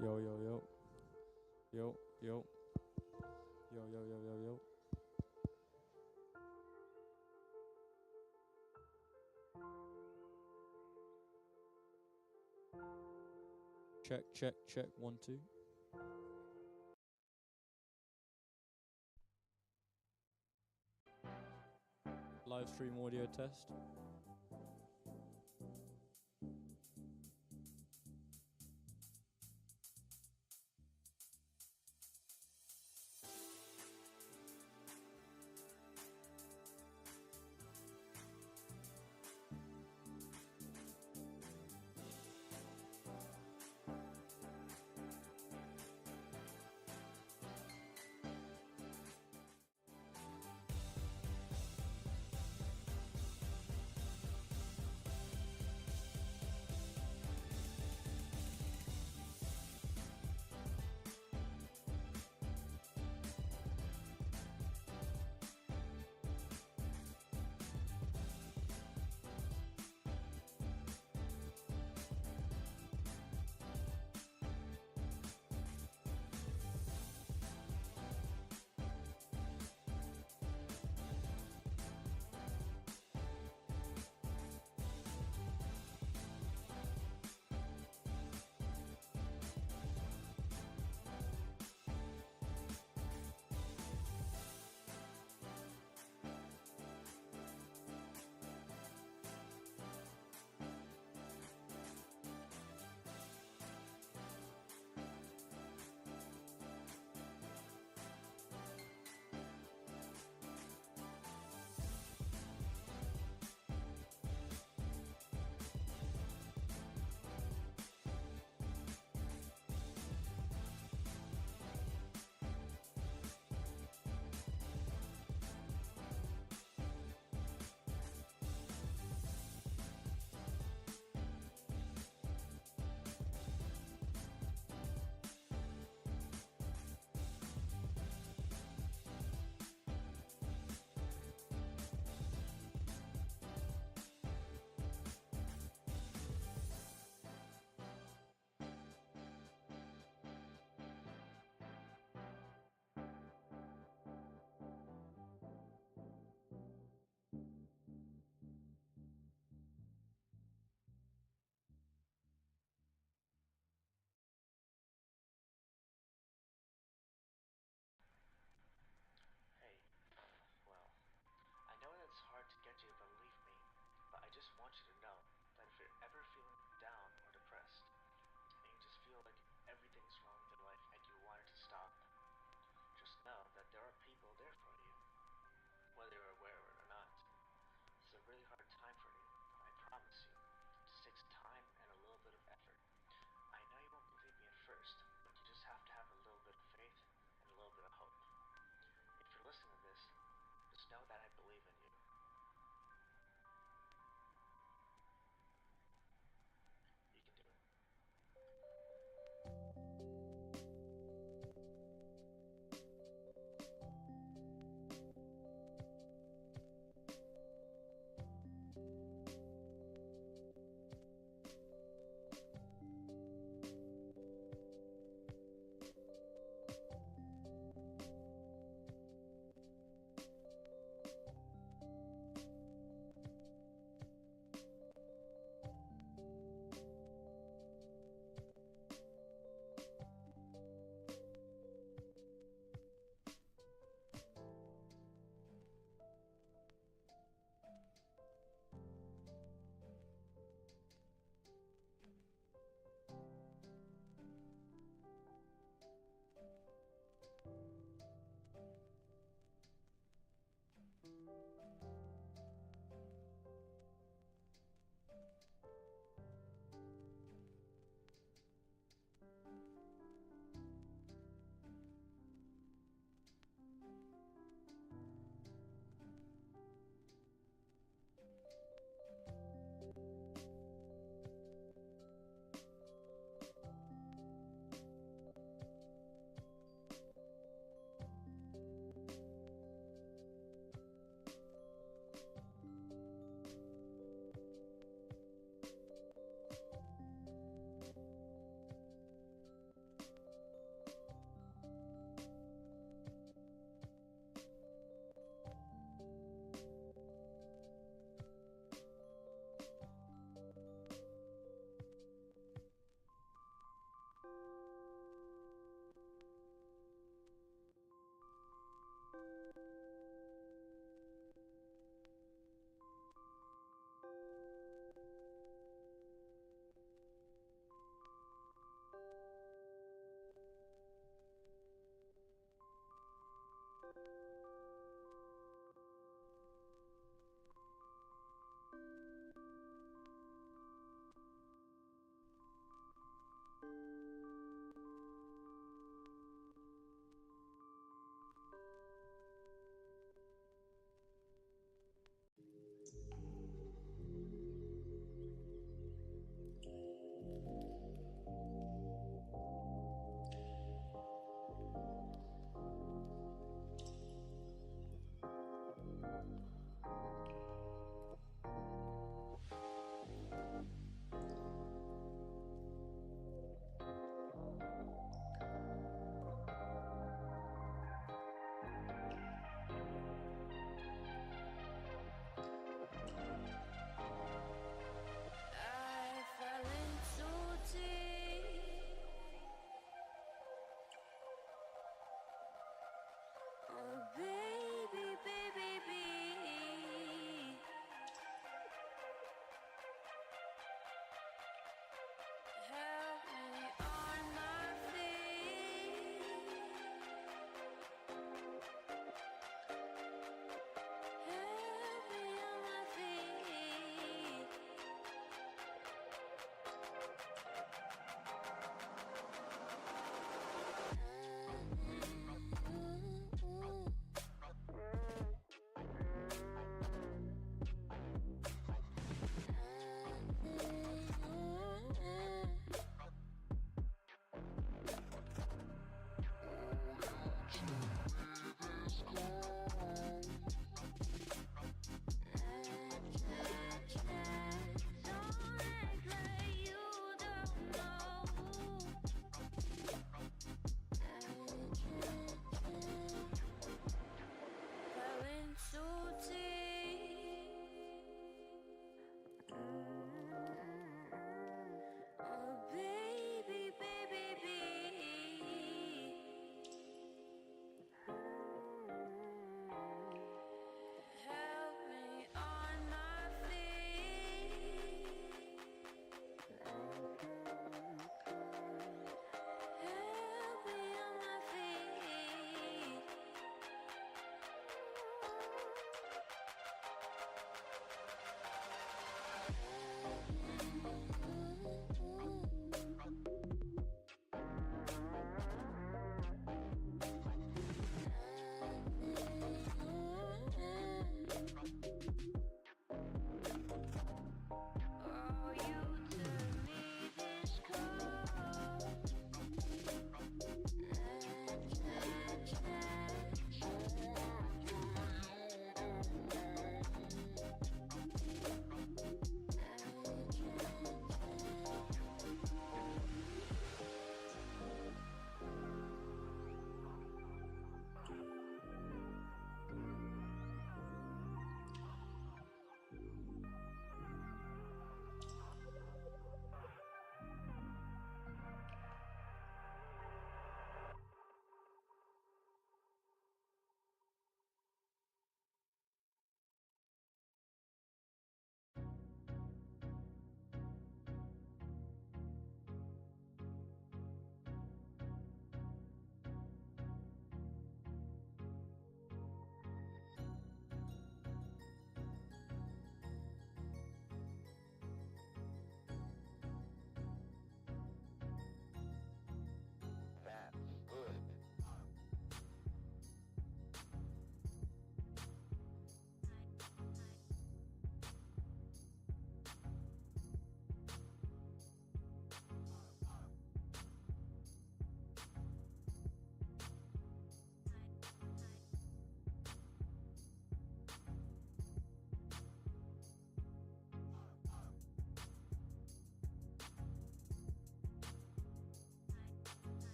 Yo, yo, yo. Yo, yo. Yo, yo, yo, yo, yo. Check, check, check. 1, 2. Live stream audio test.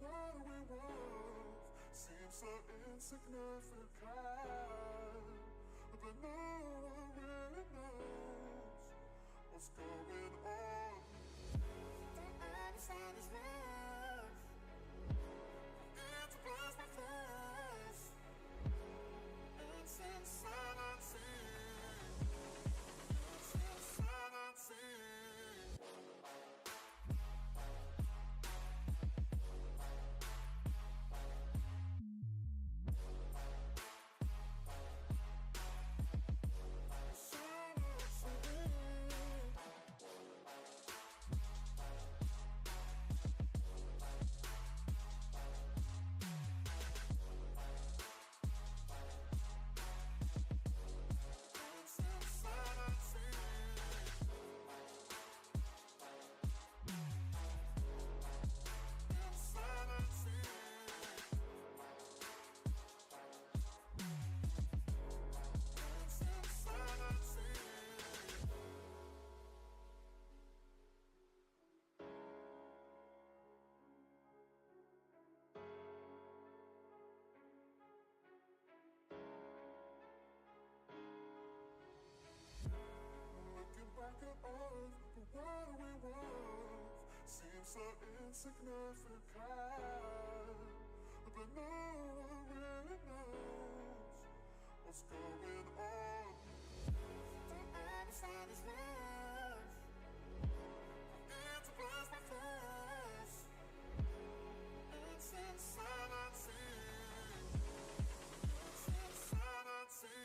what we want seems so insignificant, but no one really knows what's going on. Don't understand this love. It's a blast my face. It's insanity. It's insanity. Back at earth, but what do we want seems so insignificant, but no one really knows what's going on. Don't understand this love. It's a blast my face. It's insanity. It's insanity.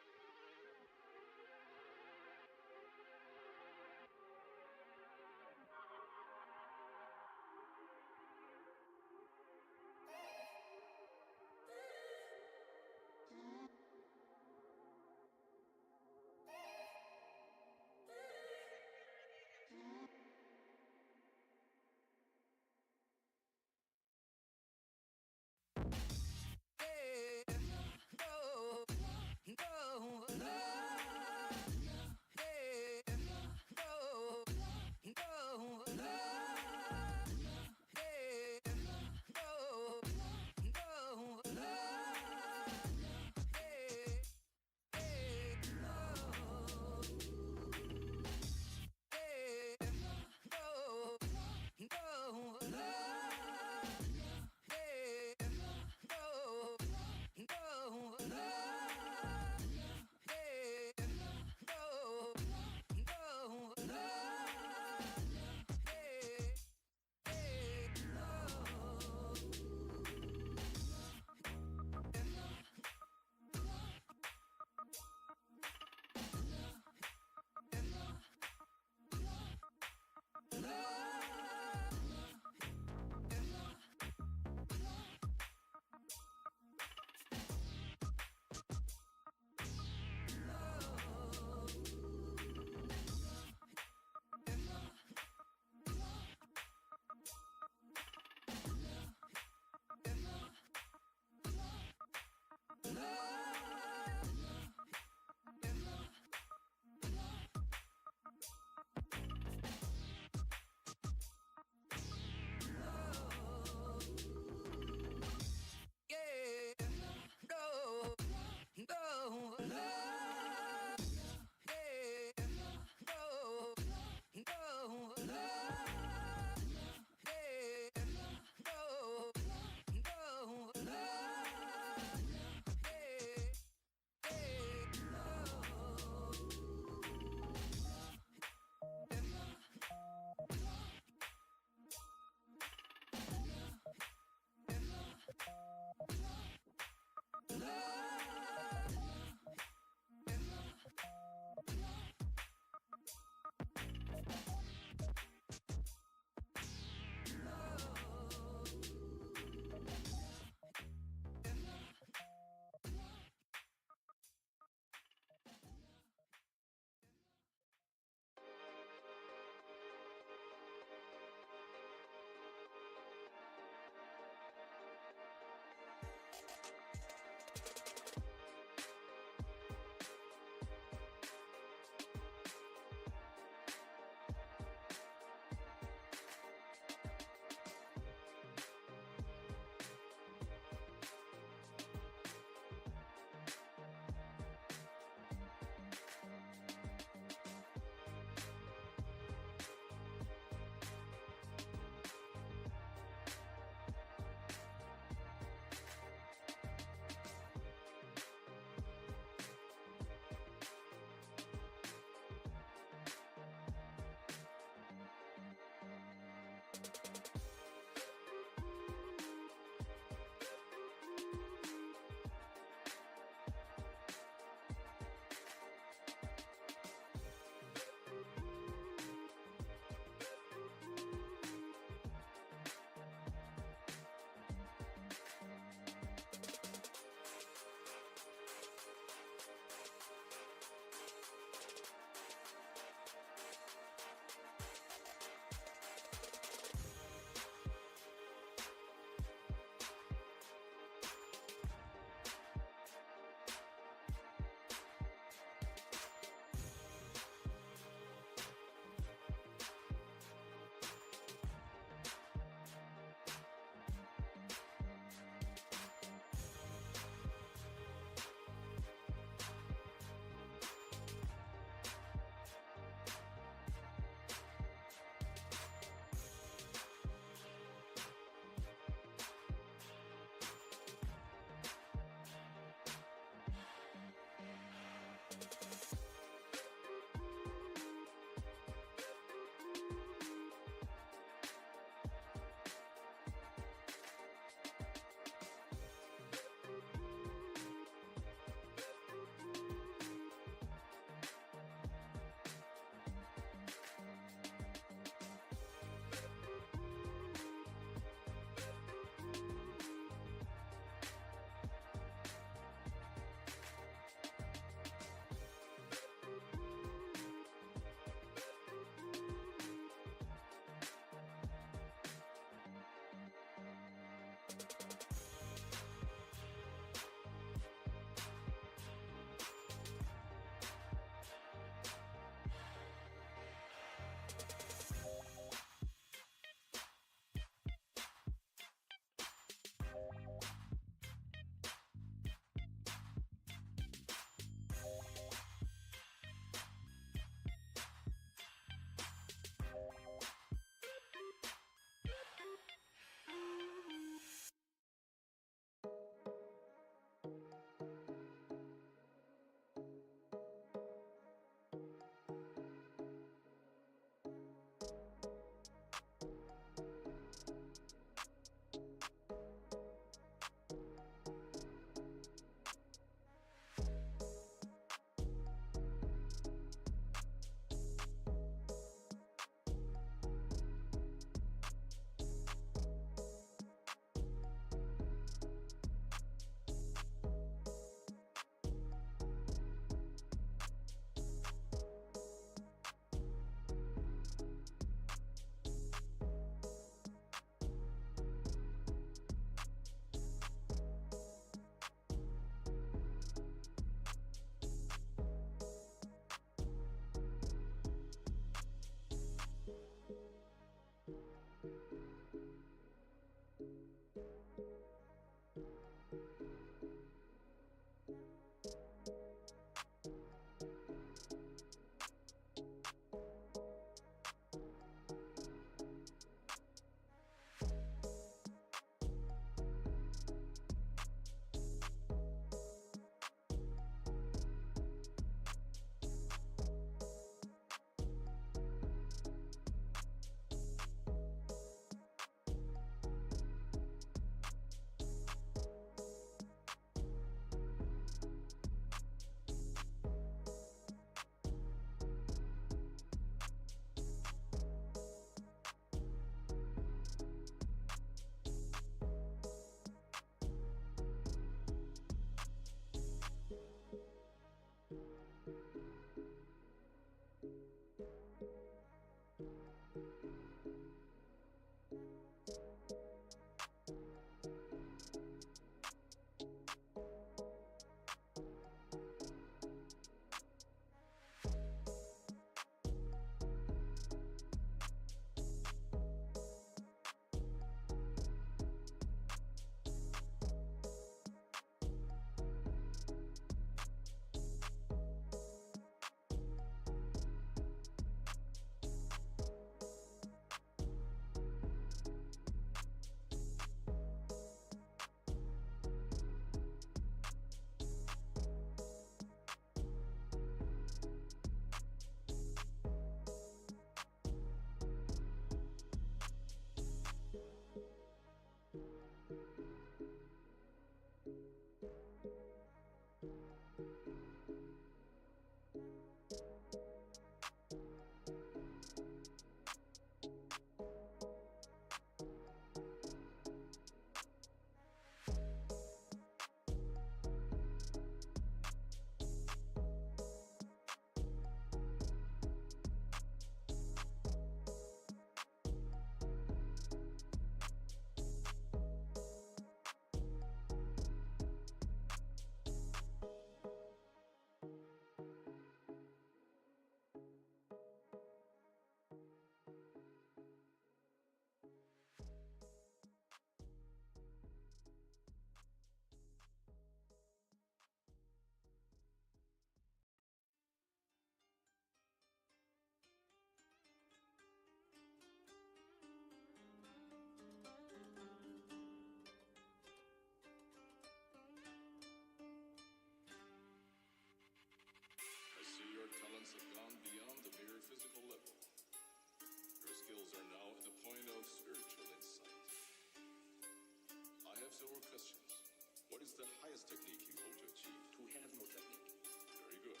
is the highest technique you hope to achieve? To have no technique. Very good.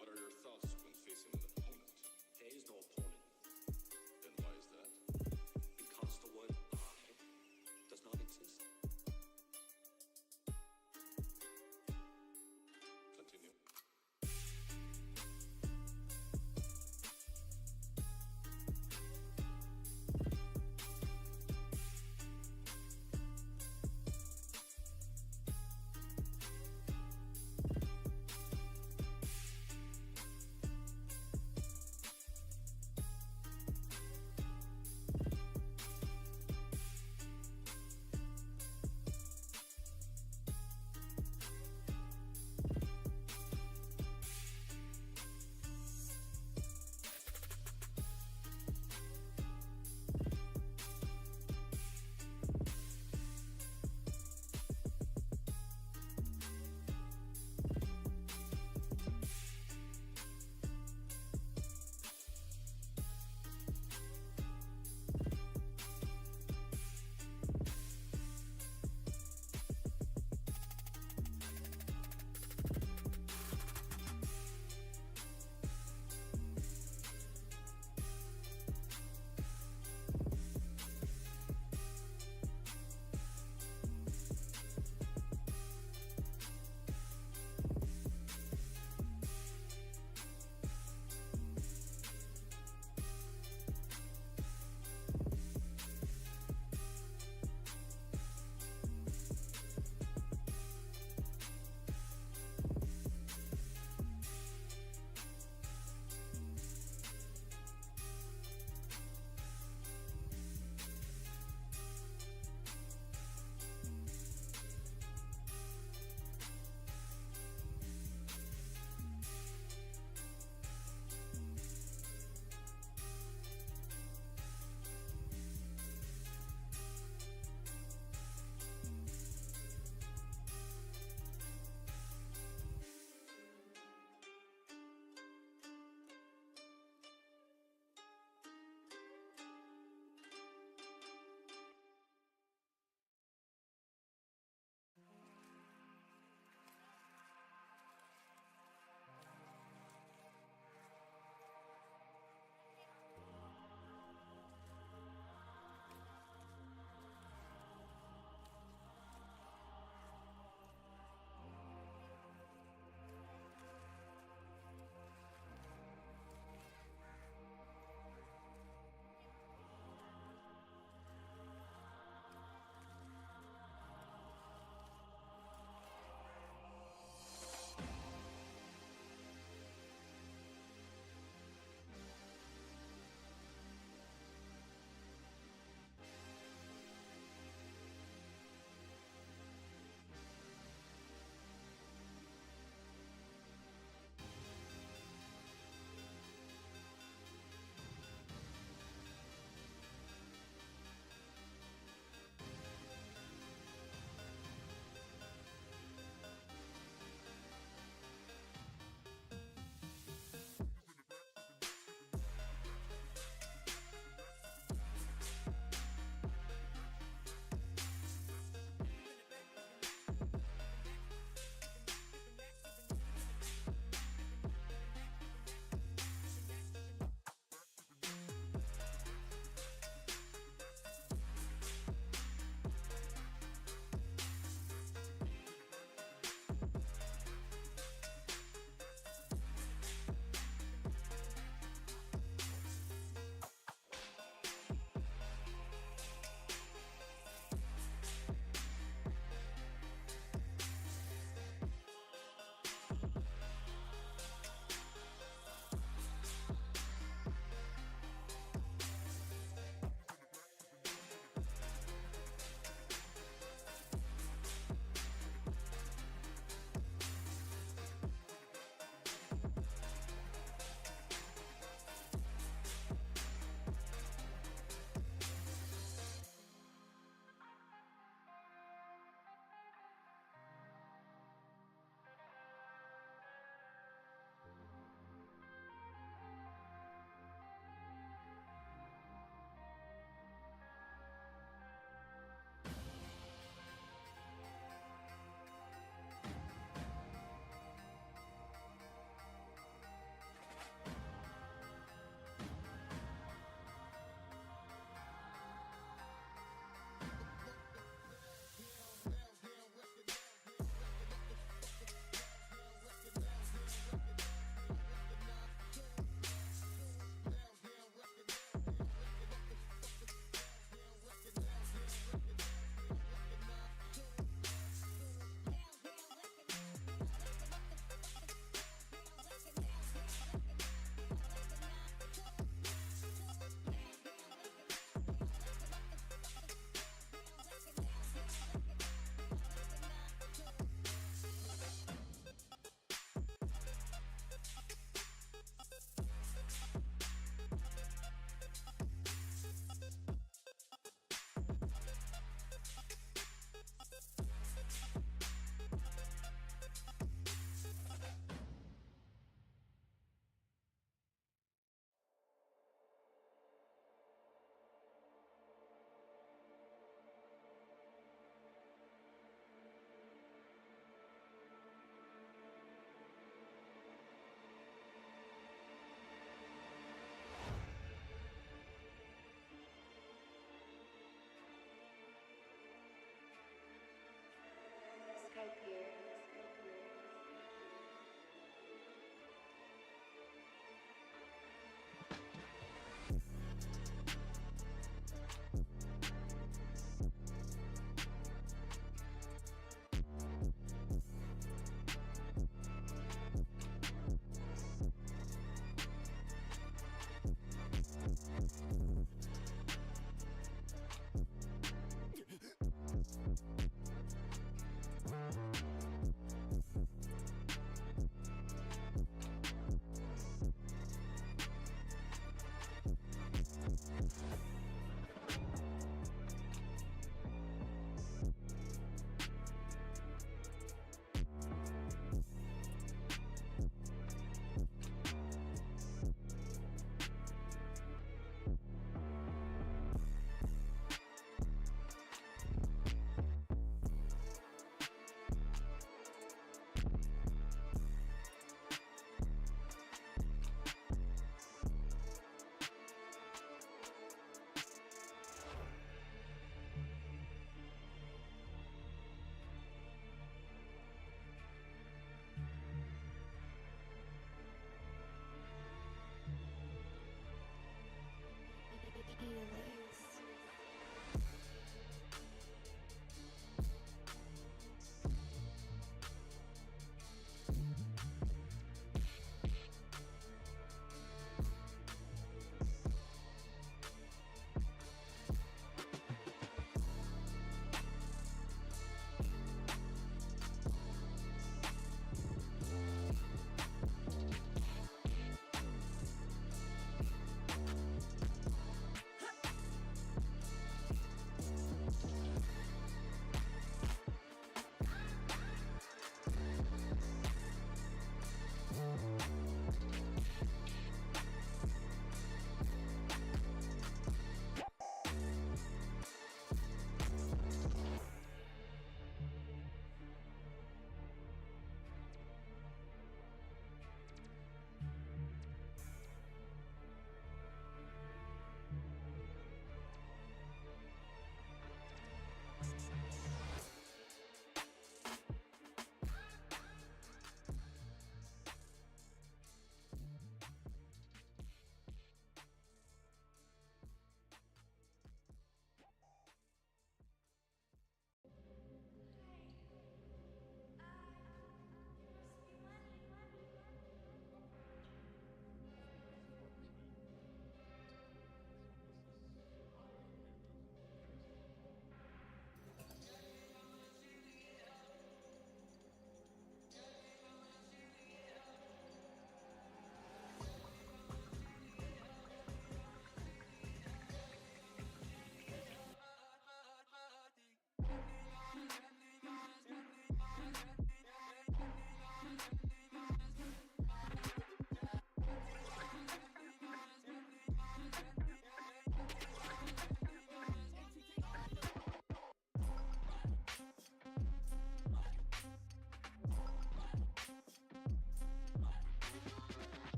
What are your thoughts when facing an opponent? There is no opponent. And why is that? Because the word I does not exist. Continue.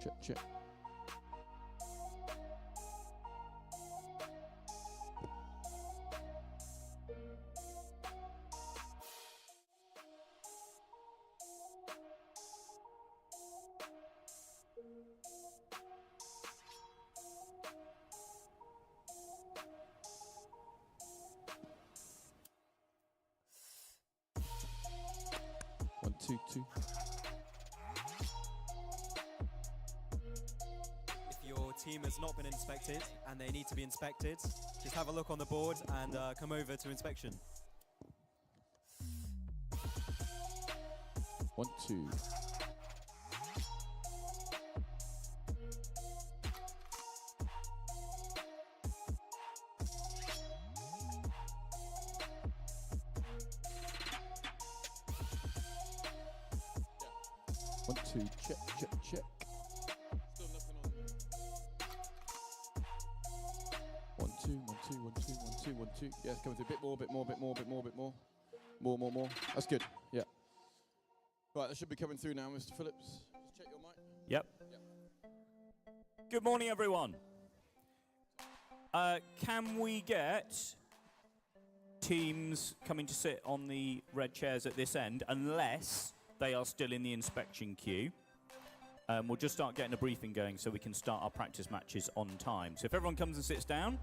check. One, two. If your team has not been inspected and they need to be inspected, just have a look on the board and come over to inspection. 1, 2. One, two, check. Still nothing on. 1, 2. Yes, coming through. Bit more. More. That's good. Yeah. Right, that should be coming through now, Mr. Phillips. Just check your mic. Yep. Good morning, everyone. Can we get teams coming to sit on the red chairs at this end, unless they are still in the inspection queue? We'll just start getting a briefing going so we can start our practice matches on time. So if everyone comes and sits down.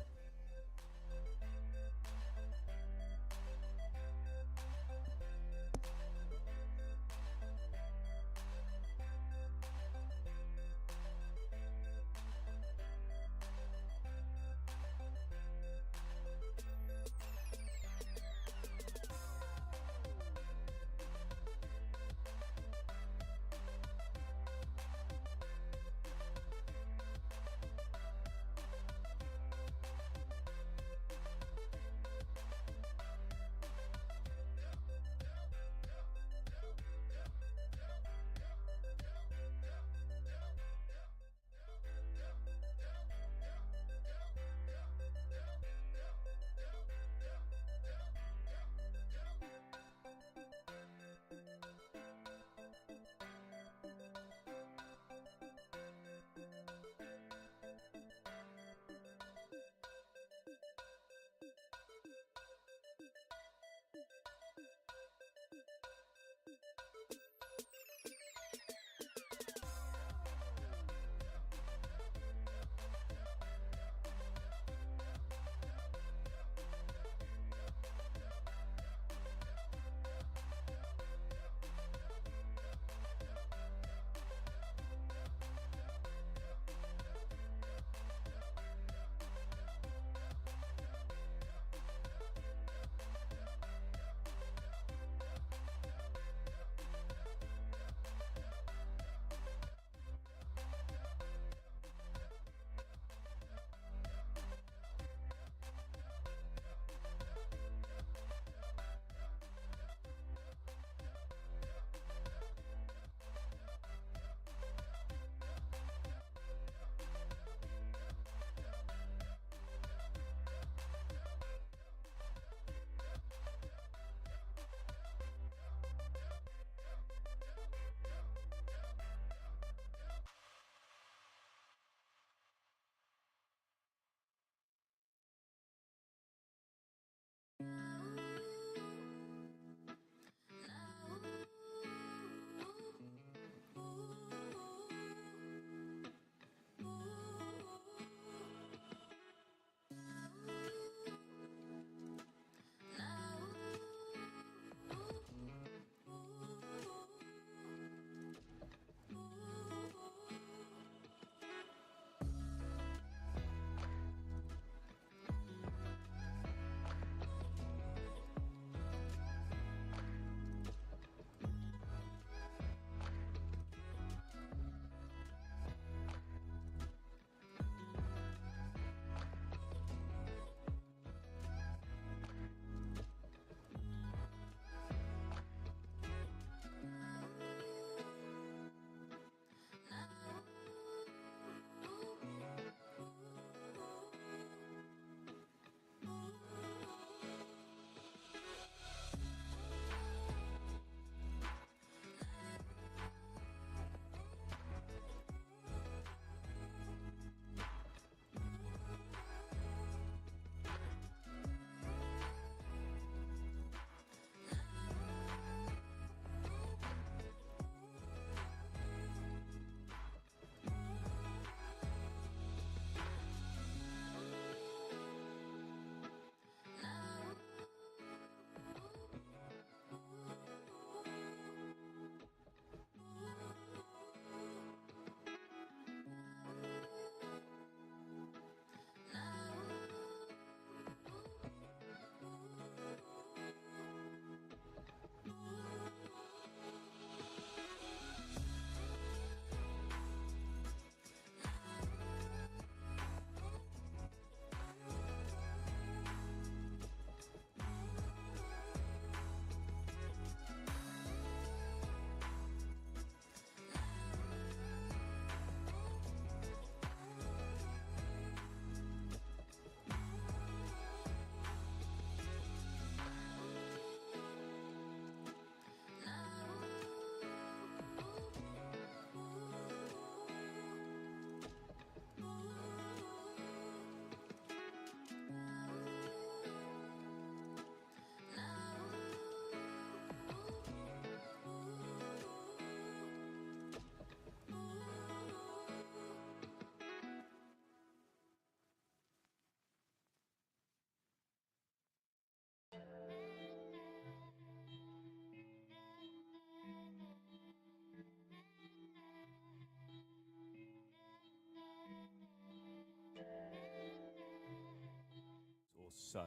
So,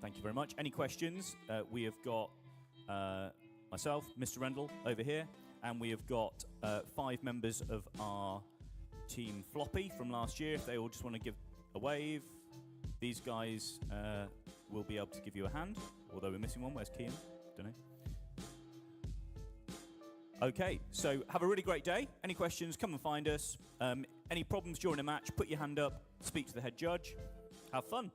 thank you very much. Any questions? We have got myself, Mr. Rendell, over here, and we have got 5 members of our team Floppy from last year. If they all just want to give a wave, these guys will be able to give you a hand, although we're missing one. Where's Kean? Don't know. Okay, so have a really great day. Any questions, come and find us. Any problems during a match, put your hand up, speak to the head judge. Have fun.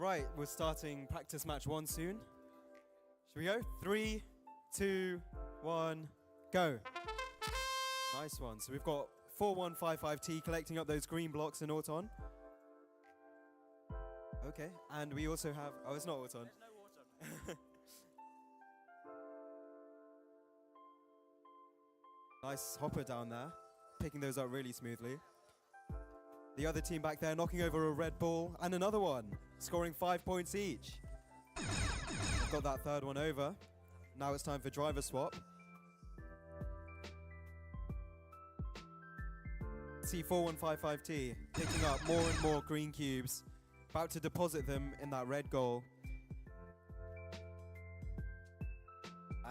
Right, we're starting practice match 1 soon. Should we go? 3, 2, 1, go. Nice one. So we've got 4155T collecting up those green blocks in Auton. Okay, and we also have... Oh, it's not Auton. There's no Auton. Nice hopper down there, picking those up really smoothly. The other team back there knocking over a red ball and another one, scoring 5 points each. Got that third one over. Now it's time for driver swap. C4155T picking up more and more green cubes, about to deposit them in that red goal.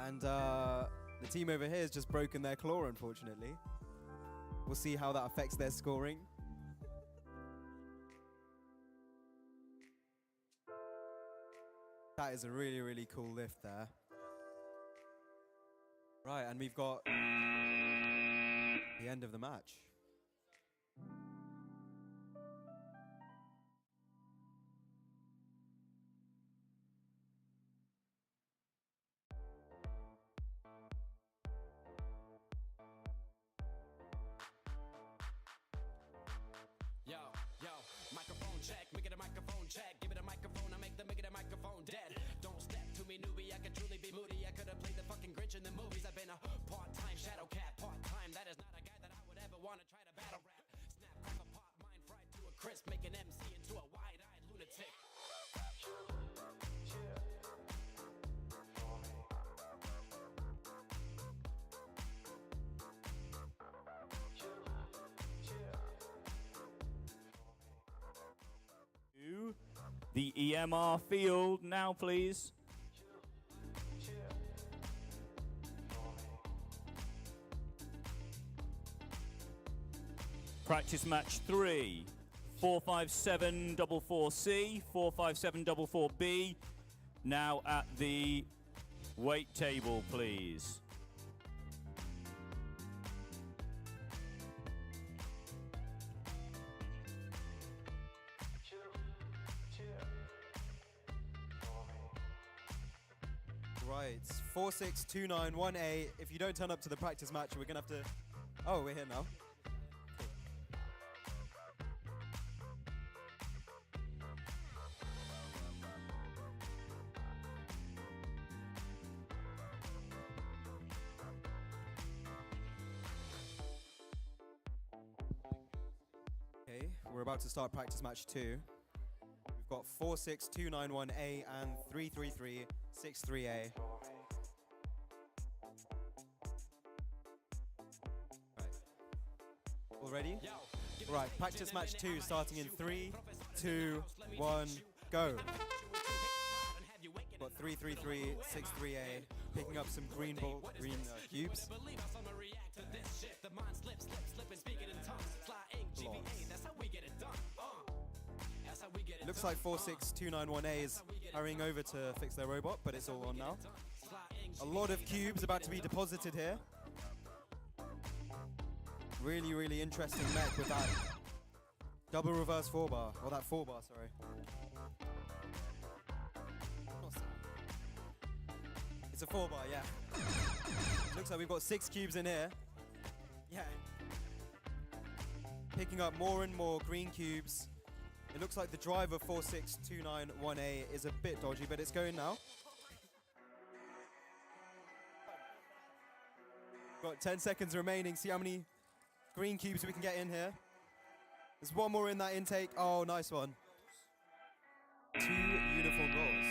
And the team over here has just broken their claw, unfortunately. We'll see how that affects their scoring. That is a really, really cool lift there. Right, and we've got the end of the match. Yo, microphone check, make it a microphone check. Give it a microphone, I make it a microphone dead. Don't step to me, newbie, I could truly be moody. I could have played the fucking Grinch in the movies. I've been a part-time shadow cat, part-time. That is not a guy that I would ever want to try to battle rap. Snap, crack a pop, mind fried to a crisp, make an MC into a wide-eyed lunatic. The EMR field now, please. Practice match 3. 45744C, 45744B. Now at the weight table, please. Right, 46291A. If you don't turn up to the practice match, we're gonna have to... Oh, we're here now. Okay, we're about to start practice match 2. We've got 46291A and 33363A. All ready? Right, practice match 2 starting in 3, 2, 1, go. Got 33363A picking up some green cubes. Looks like 46291A is hurrying over to fix their robot, but it's all on now. A lot of cubes about to be deposited here. Really, really interesting mech with that double reverse 4-bar, or that 4-bar, sorry. It's a 4-bar, yeah. Looks like we've got 6 cubes in here. Yeah. Picking up more and more green cubes. It looks like the driver 46291A is a bit dodgy, but it's going now. Got 10 seconds remaining. See how many green cubes we can get in here. There's one more in that intake. Oh, nice one. 2 uniform goals.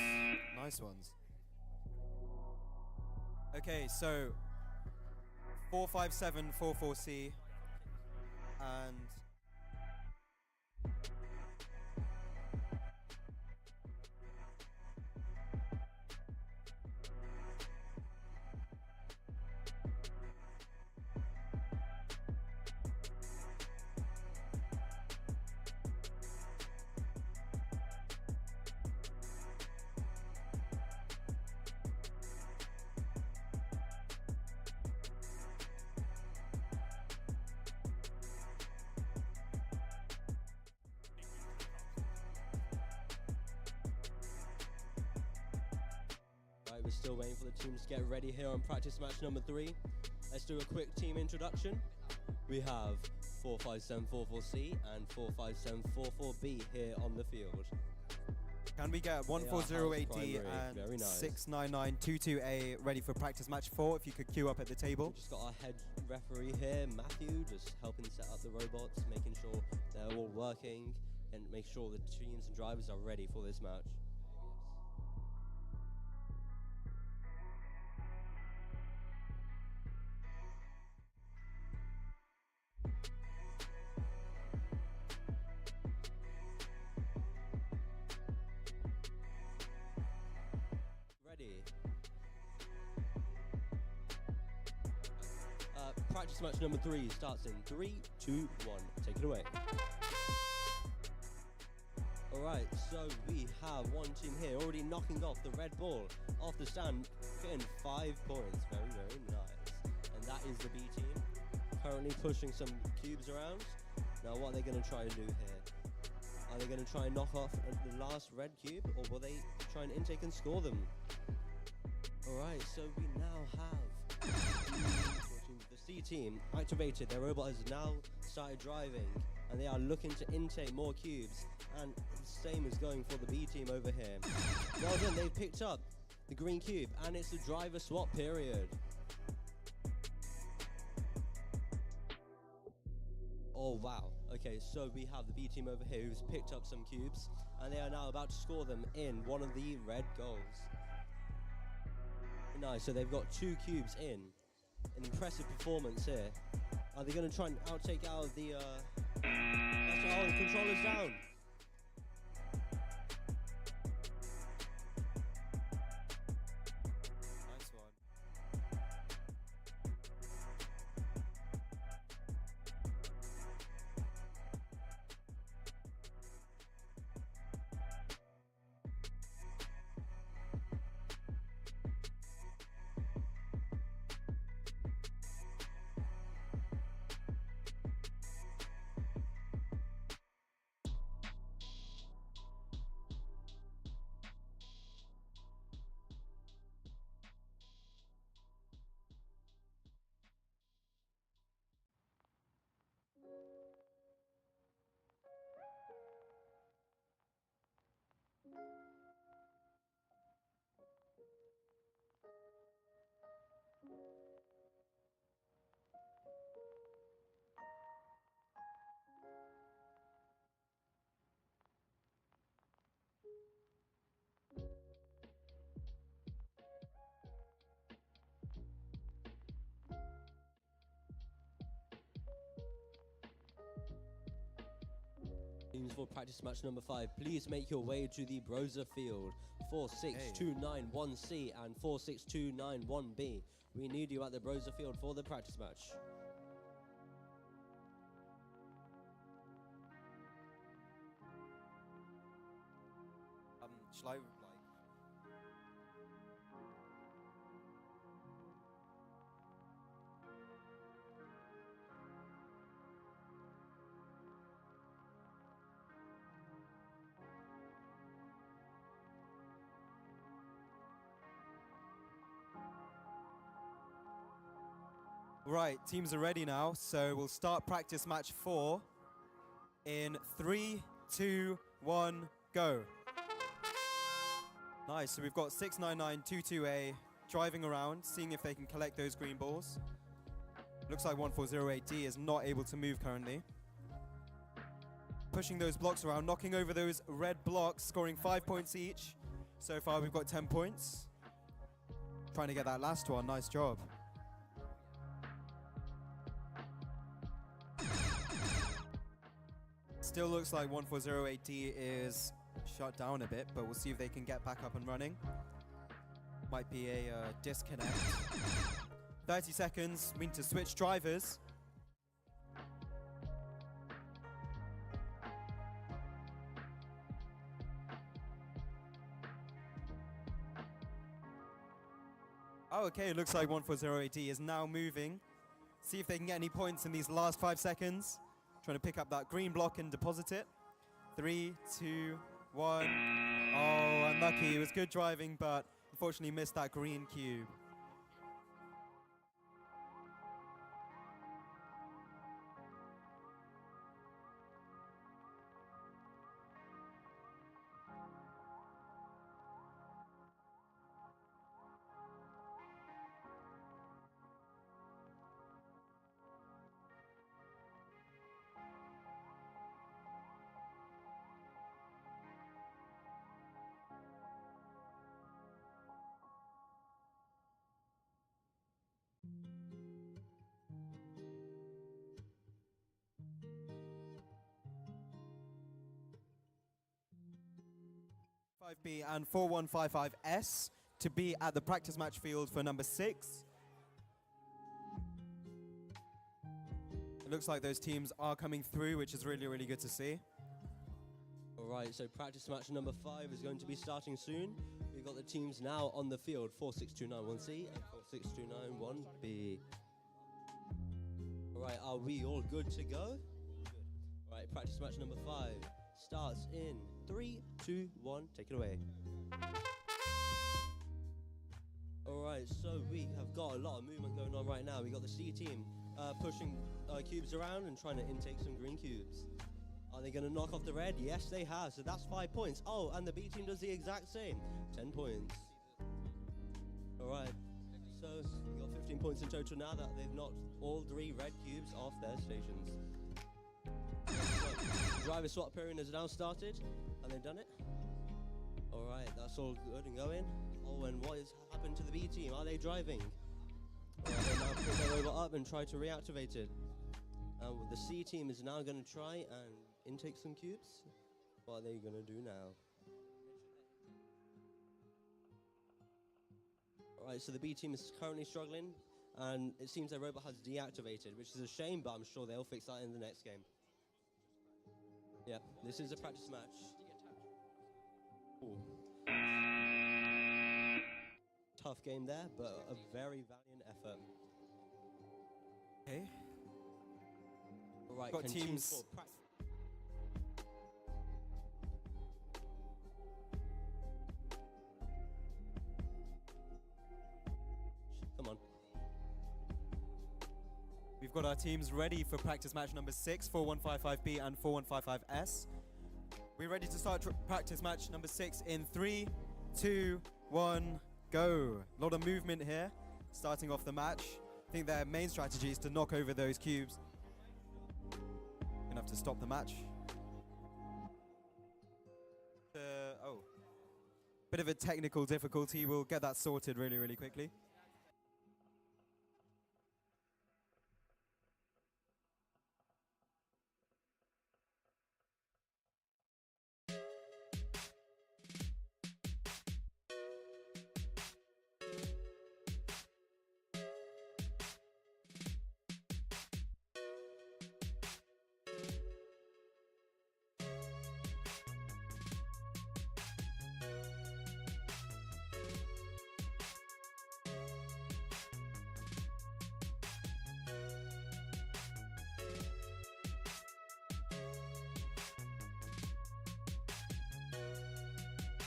Nice ones. Okay, so 45744C and still waiting for the teams to get ready here on practice match number 3. Let's do a quick team introduction. We have 45744C and 45744B here on the field. Can we get 14080 and Very nice. 69922A ready for practice match 4 if you could queue up at the table? We've just got our head referee here, Matthew, just helping set up the robots, making sure they're all working and make sure the teams and drivers are ready for this match. Ready. Practice match number 3 starts in 3, 2, 1. Take it away. Alright, so we have one team here already knocking off the red ball off the stand, getting 5 points. Very, very nice. And that is the B team. Currently pushing some cubes around. Now what are they going to try and do here? Are they going to try and knock off the last red cube, or will they try and intake and score them? Alright, so we now have the C team activated. Their robot has now started driving, and they are looking to intake more cubes. And the same is going for the B team over here. Well done, they've picked up the green cube, and it's a driver swap period. Oh wow. Okay, so we have the B team over here who's picked up some cubes, and they are now about to score them in one of the red goals. Nice, so they've got 2 cubes in. An impressive performance here. Are they going to try and outtake out of the... the controller's down. Nice one. Teams for practice match number 5, please make your way to the Broser field. 46291C and 46291B. We need you at the Broser field for the practice match. Shall I like... Right, teams are ready now, so we'll start practice match 4 in 3, 2, 1, go. Nice, so we've got 69922A driving around, seeing if they can collect those green balls. Looks like 14080D is not able to move currently. Pushing those blocks around, knocking over those red blocks, scoring 5 points each. So far we've got 10 points. Trying to get that last one, nice job. Still looks like 14080D is shut down a bit, but we'll see if they can get back up and running. Might be a disconnect. 30 seconds, we need to switch drivers. Oh, okay, it looks like 14080D is now moving. See if they can get any points in these last 5 seconds. Trying to pick up that green block and deposit it. 3, 2, 1. Oh, unlucky. It was good driving, but Unfortunately missed that green cube. B and 4155S to be at the practice match field for number 6. It looks like those teams are coming through, which is really, really good to see. Alright, so practice match number 5 is going to be starting soon. We've got the teams now on the field, 46291C and 46291B. Alright, are we all good to go? Alright, practice match number 5 starts in 3, 2, 1, take it away. Alright, so we have got a lot of movement going on right now. We got the C team pushing cubes around and trying to intake some green cubes. Are they going to knock off the red? Yes, they have. So that's 5 points. Oh, and the B team does the exact same. 10 points. Alright, so we got 15 points in total now that they've knocked all 3 red cubes off their stations. Driver swap period has now started. Have they done it? Alright, that's all good and going. Oh, and what has happened to the B team? Are they driving? Or are they now put their robot up and try to reactivate it? The C team is now going to try and intake some cubes. What are they going to do now? Alright, so the B team is currently struggling, and it seems their robot has deactivated, which is a shame, but I'm sure they'll fix that in the next game. Yeah, this is a practice match. Ooh. Tough game there, but a very valiant effort. Okay. Alright, Got can teams. four practice. Come on. We've got our teams ready for practice match number 6, 4155B and 4155S. We're ready to start practice match number 6 in 3, 2, 1, go. A lot of movement here, starting off the match. I think their main strategy is to knock over those cubes. Gonna have to stop the match. Oh, bit of a technical difficulty. We'll get that sorted really, really quickly.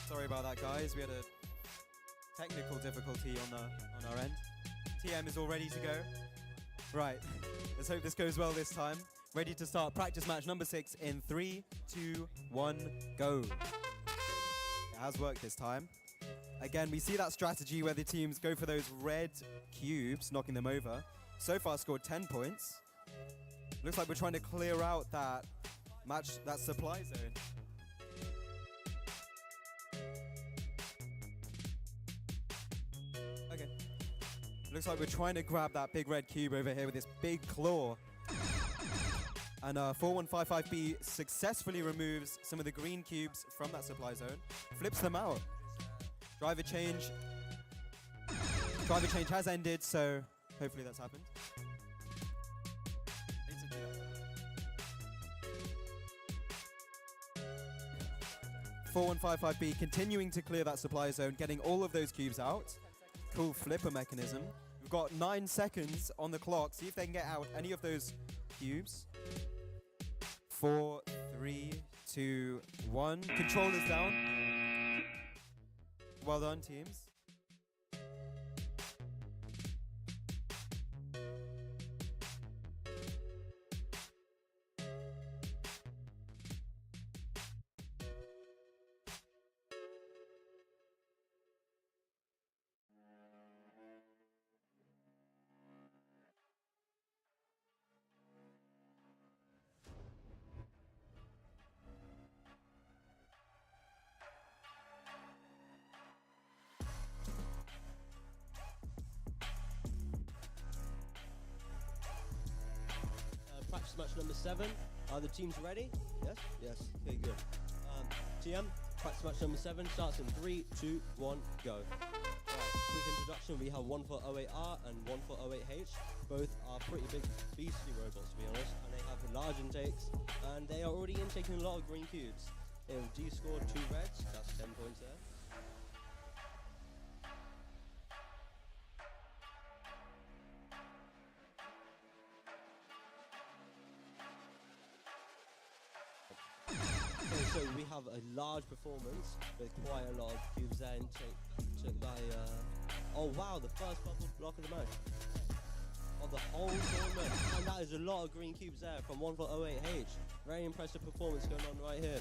Sorry about that, guys. We had a technical difficulty on our end. TM is all ready to go. Right, let's hope this goes well this time. Ready to start practice match number 6 in 3, 2, 1, go. It has worked this time. Again, we see that strategy where the teams go for those red cubes, knocking them over. So far scored 10 points. Looks like we're trying to clear out that supply zone. Okay. Looks like we're trying to grab that big red cube over here with this big claw. And 4155B successfully removes some of the green cubes from that supply zone, flips them out. Driver change has ended, so hopefully that's happened. 4155B continuing to clear that supply zone, getting all of those cubes out. Cool flipper mechanism. We've got 9 seconds on the clock. See if they can get out any of those cubes. 4, 3, 2, 1. Controllers down. Well done, teams. match number 7. Are the teams ready? Yes? Yes. Okay, good. TM, practice match number 7 starts in 3, 2, 1, go. Right, quick introduction. We have one for 08R and one for 08H. Both are pretty big, beastly robots, to be honest, and they have large intakes, and they are already intaking a lot of green cubes. They have D-scored 2 reds, that's 10 points there. Okay, so we have a large performance with quite a lot of cubes there took by, oh wow, the first bubble block of the match. Of the whole tournament, and that is a lot of green cubes there from one for 08H. Very impressive performance going on right here.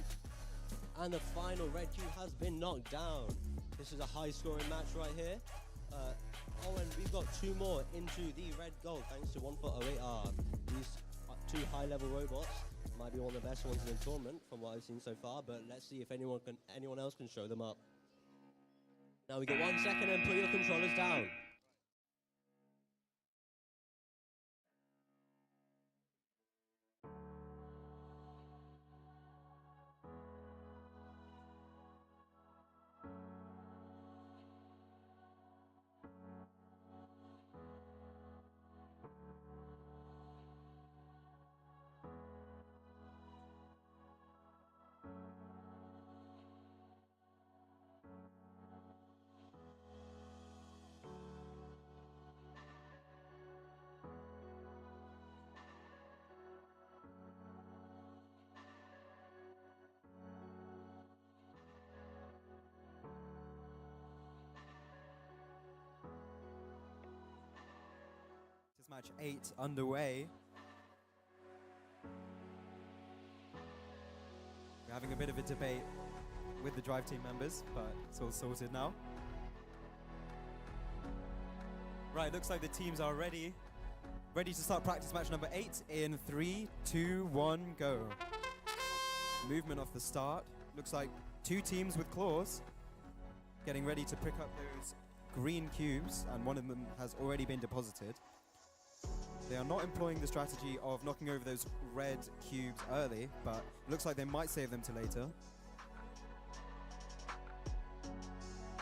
And the final red cube has been knocked down. This is a high scoring match right here. Oh, and we've got 2 more into the red gold thanks to one for 08R. These 2 high level robots might be one of the best ones in the tournament from what I've seen so far, but let's see if anyone else can show them up. Now we got 1 second and put your controllers down. Match 8 underway. We're having a bit of a debate with the drive team members, but it's all sorted now. Right, looks like the teams are ready. Ready to start practice match number 8 in 3, 2, 1, go. Movement off the start. Looks like 2 teams with claws getting ready to pick up those green cubes, and one of them has already been deposited. They are not employing the strategy of knocking over those red cubes early, but looks like they might save them to later.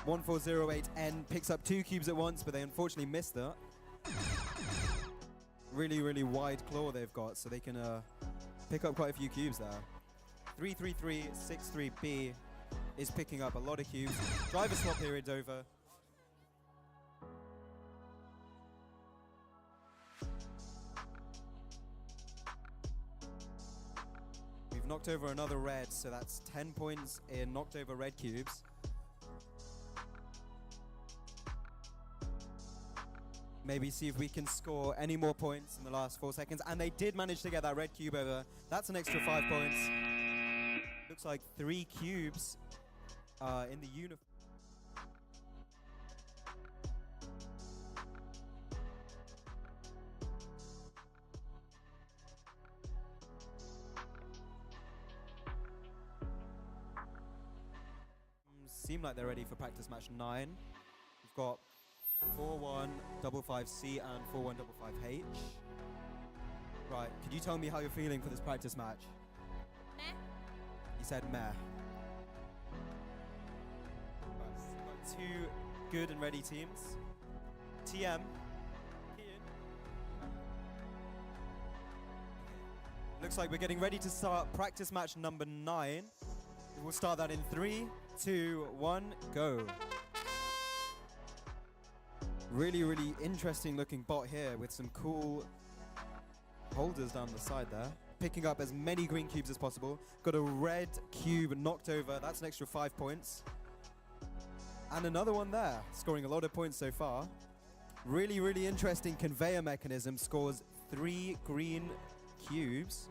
1408N picks up 2 cubes at once, but they unfortunately missed that. Really, really wide claw they've got, so they can pick up quite a few cubes there. 33363B is picking up a lot of cubes. Driver swap period's over. Knocked over another red, so that's 10 points in knocked over red cubes. Maybe see if we can score any more points in the last 4 seconds. And they did manage to get that red cube over. That's an extra 5 points. Looks like 3 cubes in the uniform. Seem like they're ready for practice match 9. We've got 4155C and 4155H. Right, could you tell me how you're feeling for this practice match? Meh. You said meh. Right, so we've got 2 good and ready teams. TM. Looks like we're getting ready to start practice match number 9. We'll start that in 3, 2, 1, go. Really, really interesting looking bot here with some cool holders down the side there. Picking up as many green cubes as possible. Got a red cube knocked over. That's an extra 5 points. And another one there, scoring a lot of points so far. Really, really interesting conveyor mechanism. Scores 3 green cubes.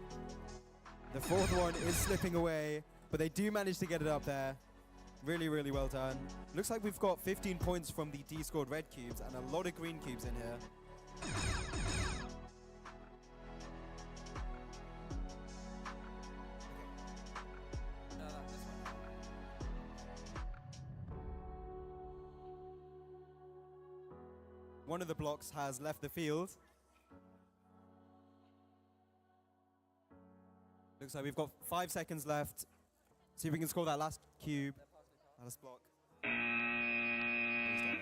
The 4th one is slipping away, but they do manage to get it up there. Really, really well done. Looks like we've got 15 points from the D-scored red cubes and a lot of green cubes in here. One of the blocks has left the field. Looks like we've got 5 seconds left. See if we can score that last cube. Last block. He's done.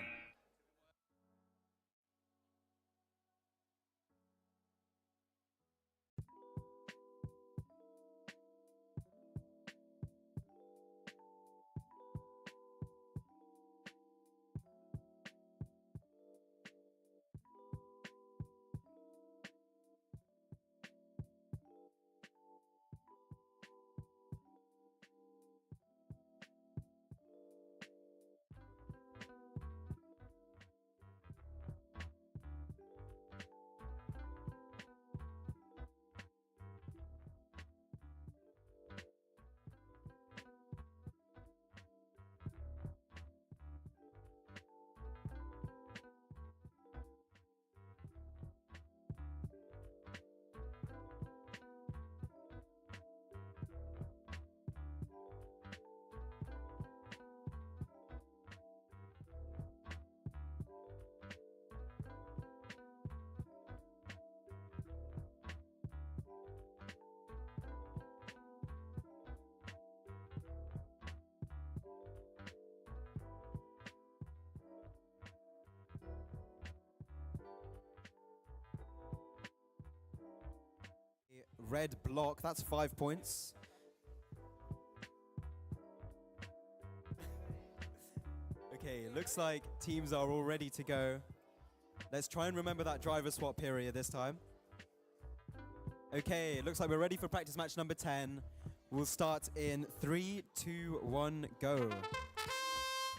Red block, that's 5 points. Okay, looks like teams are all ready to go. Let's try and remember that driver swap period this time. Okay, looks like we're ready for practice match number 10. We'll start in 3, 2, 1, go.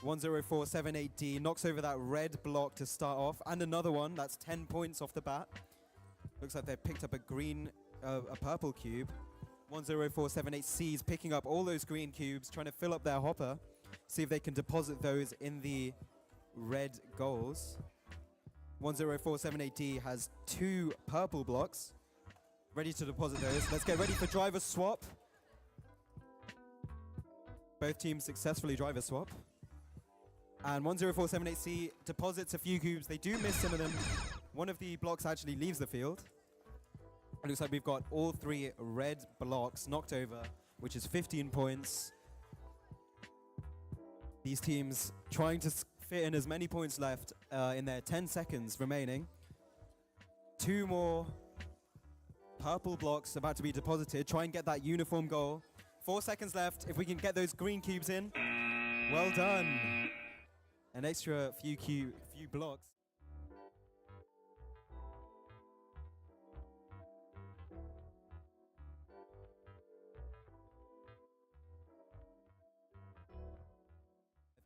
10478D knocks over that red block to start off, and another one, that's 10 points off the bat. Looks like they've picked up a purple cube. 10478C is picking up all those green cubes, trying to fill up their hopper, see if they can deposit those in the red goals. 10478D has 2 purple blocks, ready to deposit those. Let's get ready for driver swap. Both teams successfully driver swap. And 10478C deposits a few cubes. They do miss some of them. One of the blocks actually leaves the field. It looks like we've got all 3 red blocks knocked over, which is 15 points. These teams trying to fit in as many points left in their 10 seconds remaining. 2 more purple blocks about to be deposited. Try and get that uniform goal. 4 seconds left. If we can get those green cubes in, well done. An extra few blocks.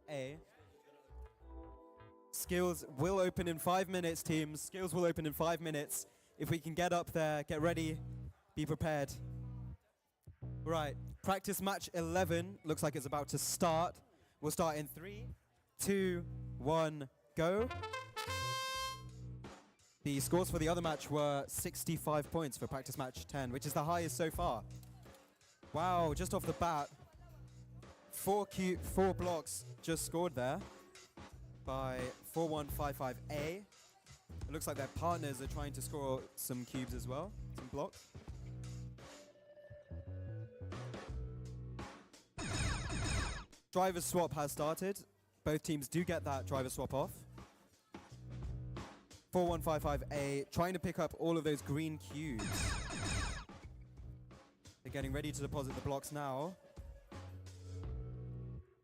A. Skills will open in 5 minutes, teams. Skills will open in 5 minutes. If we can get up there, get ready, be prepared. Right, practice match 11 looks like it's about to start. We'll start in 3, 2, 1, go. The scores for the other match were 65 points for practice match 10, which is the highest so far. Wow, just off the bat, 4 blocks just scored there by 4155A. It looks like their partners are trying to score some cubes as well, some blocks. Driver swap has started. Both teams do get that driver swap off. 4155A trying to pick up all of those green cubes. They're getting ready to deposit the blocks now.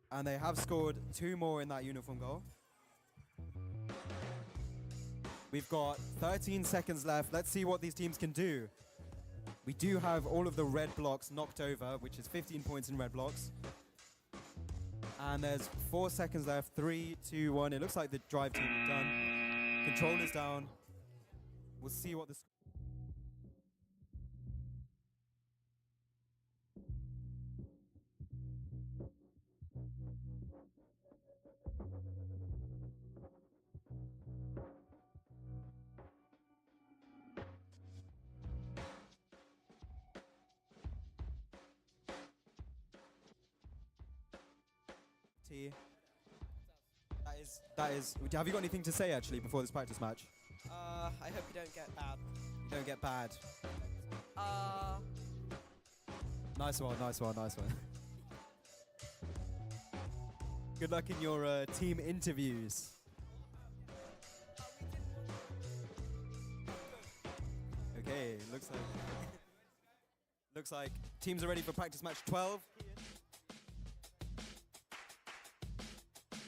And they have scored 2 more in that uniform goal. We've got 13 seconds left. Let's see what these teams can do. We do have all of the red blocks knocked over, which is 15 points in red blocks. And there's 4 seconds left. 3, 2, 1. It looks like the drive team is done. Control is down. We'll see what the... That is. Have you got anything to say actually before this practice match? I hope you don't get bad. Don't get bad. Nice one, nice one, nice one. Good luck in your team interviews. Okay, looks like teams are ready for practice match 12.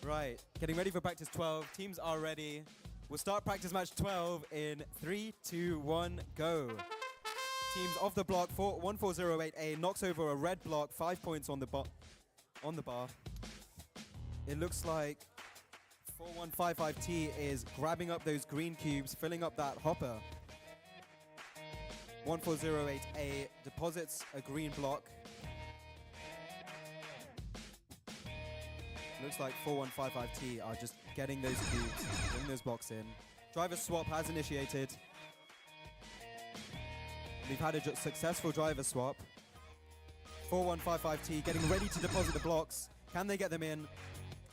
Right, getting ready for practice 12. Teams are ready. We'll start practice match 12 in 3, 2, 1, go. Teams off the block, 1408A knocks over a red block, 5 points on the bar. It looks like 4155T is grabbing up those green cubes, filling up that hopper. 1408A deposits a green block. Looks like 4155T are just getting those cubes, getting those blocks in. Driver swap has initiated. We've had a successful driver swap. 4155T getting ready to deposit the blocks. Can they get them in?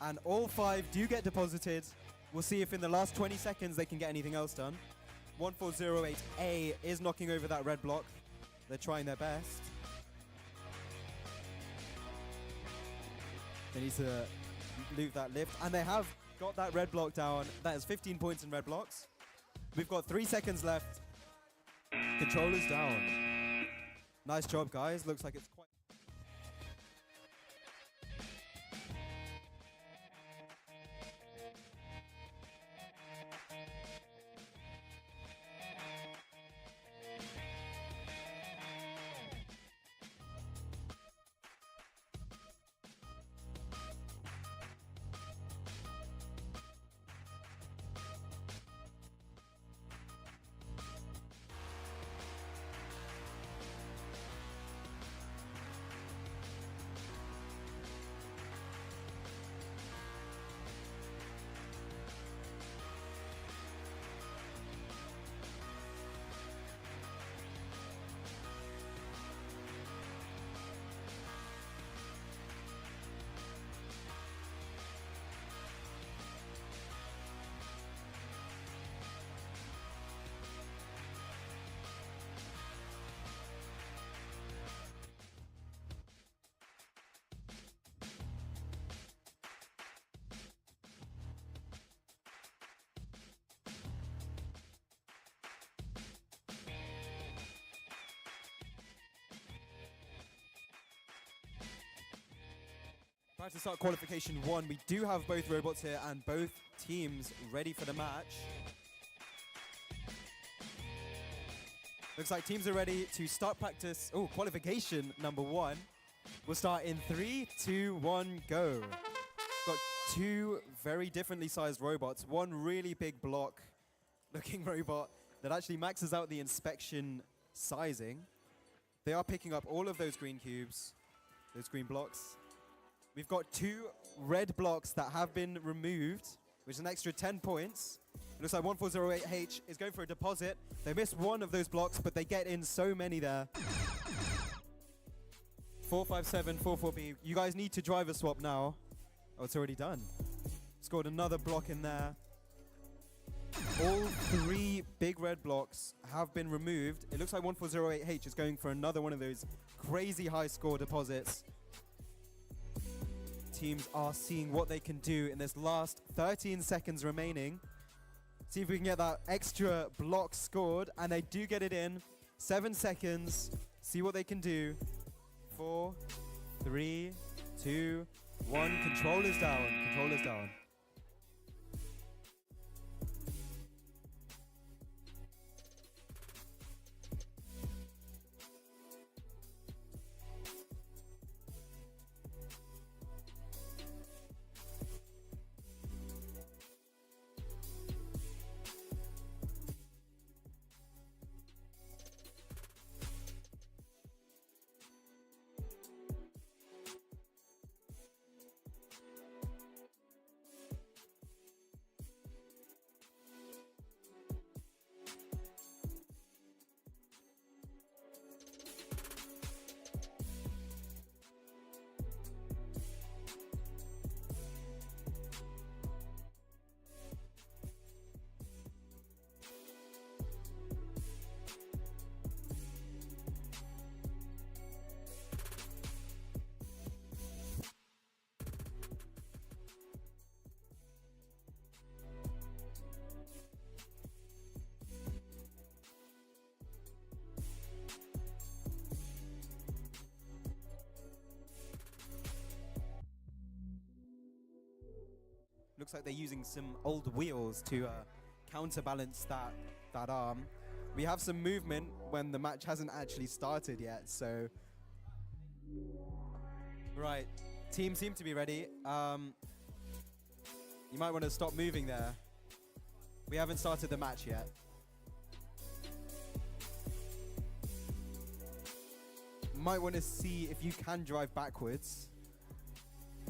And all 5 do get deposited. We'll see if in the last 20 seconds they can get anything else done. 1408A is knocking over that red block. They're trying their best. They need to loot that lift. And they have got that red block down. That is 15 points in red blocks. We've got 3 seconds left. Controller's down. Nice job, guys. Looks like it's quite... Right to start qualification 1. We do have both robots here and both teams ready for the match. Looks like teams are ready to start practice. Oh, qualification number 1. We'll start in 3, 2, 1, go. Got 2 very differently sized robots. One really big block looking robot that actually maxes out the inspection sizing. They are picking up all of those green cubes, those green blocks. We've got 2 red blocks that have been removed, which is an extra 10 points. It looks like 1408H is going for a deposit. They missed one of those blocks, but they get in so many there. 457, 44B. You guys need to driver swap now. Oh, it's already done. Scored another block in there. All 3 big red blocks have been removed. It looks like 1408H is going for another one of those crazy high score deposits. Teams are seeing what they can do in this last 13 seconds remaining. See if we can get that extra block scored, and they do get it in. 7 seconds. See what they can do. 4, 3, 2, 1. Control is down. Control is down. Looks like they're using some old wheels to counterbalance that arm. We have some movement when the match hasn't actually started yet, so... Right, team seem to be ready. You might want to stop moving there. We haven't started the match yet. Might want to see if you can drive backwards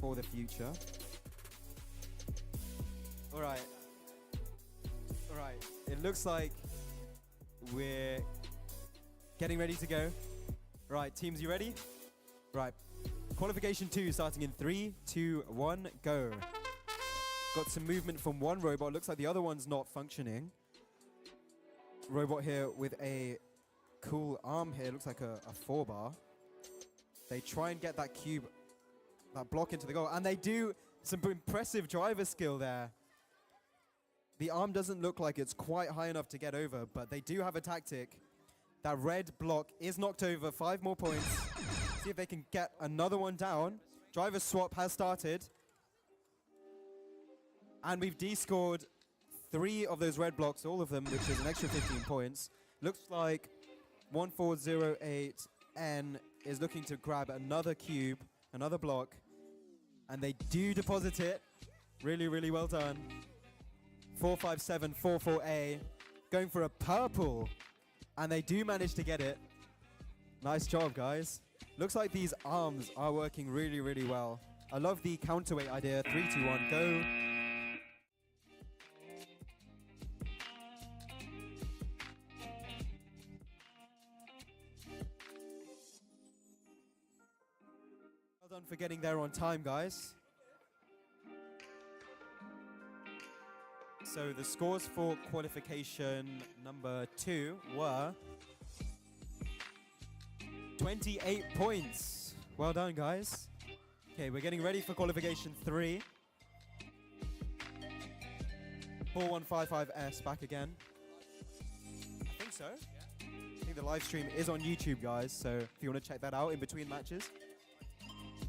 for the future. Alright. Alright, it looks like we're getting ready to go. Right, teams, you ready? Right, qualification 2 starting in 3, 2, 1, go. Got some movement from one robot. Looks like the other one's not functioning. Robot here with a cool arm here. Looks like a 4-bar. They try and get that cube, that block into the goal. And they do some impressive driver skill there. The arm doesn't look like it's quite high enough to get over, but they do have a tactic. That red block is knocked over. 5 more points. See if they can get another one down. Driver swap has started. And we've de-scored 3 of those red blocks, all of them, which is an extra 15 points. Looks like 1408N is looking to grab another cube, another block. And they do deposit it. Really, really well done. 45744A going for a purple. And they do manage to get it. Nice job, guys. Looks like these arms are working really, really well. I love the counterweight idea. 3, 2, 1, go. Well done for getting there on time, guys. So the scores for qualification number 2 were 28 points. Well done, guys. Okay, we're getting ready for qualification 3. 4155S back again. I think so. I think the live stream is on YouTube, guys, so if you want to check that out in between matches.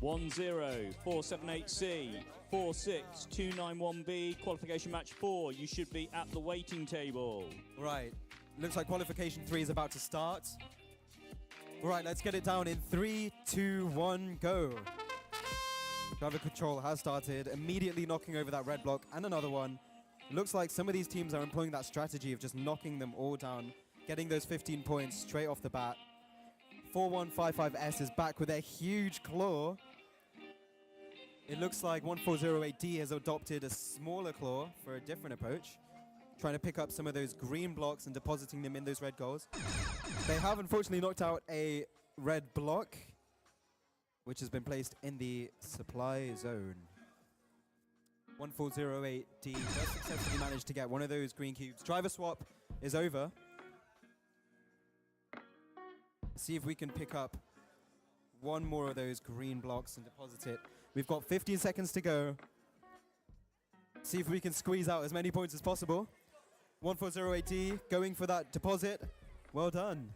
10478C, 46291B, qualification match 4. You should be at the waiting table. Right. Looks like qualification 3 is about to start. Right, let's get it down in 3, 2, 1, go. Driver control has started, immediately knocking over that red block and another one. Looks like some of these teams are employing that strategy of just knocking them all down, getting those 15 points straight off the bat. 4155S is back with a huge claw. It looks like 1408D has adopted a smaller claw for a different approach, trying to pick up some of those green blocks and depositing them in those red goals. They have unfortunately knocked out a red block, which has been placed in the supply zone. 1408D does successfully manage to get one of those green cubes. Driver swap is over. See if we can pick up one more of those green blocks and deposit it. We've got 15 seconds to go. See if we can squeeze out as many points as possible. 1408D going for that deposit. Well done.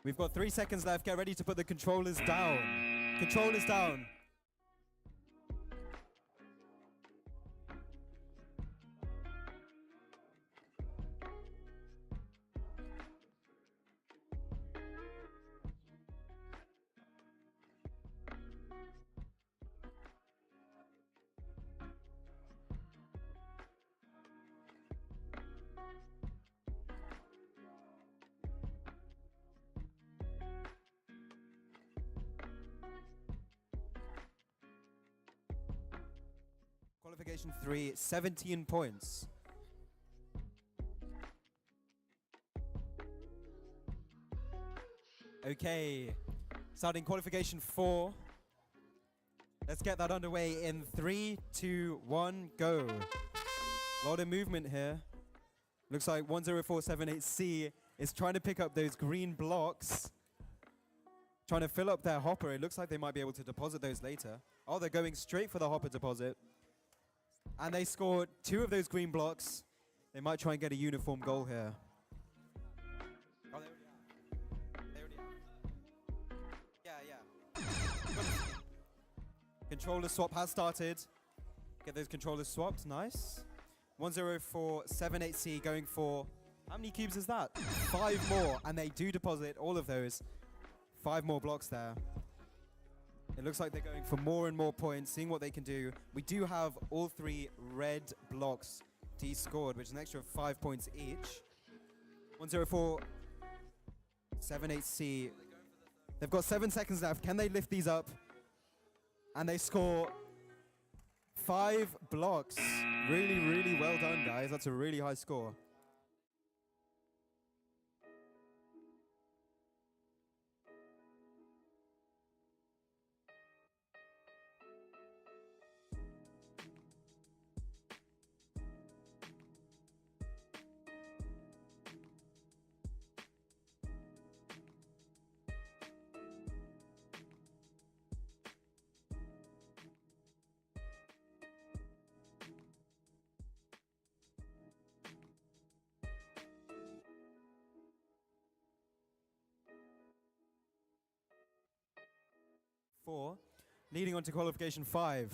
We've got 3 seconds left. Get ready to put the controllers down. Controllers down. Qualification 3, 17 points. Okay, starting qualification 4. Let's get that underway in 3, 2, 1, go. A lot of movement here. Looks like 10478C is trying to pick up those green blocks. Trying to fill up their hopper. It looks like they might be able to deposit those later. Oh, they're going straight for the hopper deposit. And they scored 2 of those green blocks. They might try and get a uniform goal here. Oh, they already are. Yeah. Controller swap has started. Get those controllers swapped. Nice. 1047-8C going for... How many cubes is that? 5 more. And they do deposit all of those. 5 more blocks there. It looks like they're going for more and more points, seeing what they can do. We do have all 3 red blocks de-scored, which is an extra 5 points each. 1047-8C. They've got 7 seconds left. Can they lift these up? And they score 5 blocks. Really, really well done, guys. That's a really high score. Leading on to qualification 5.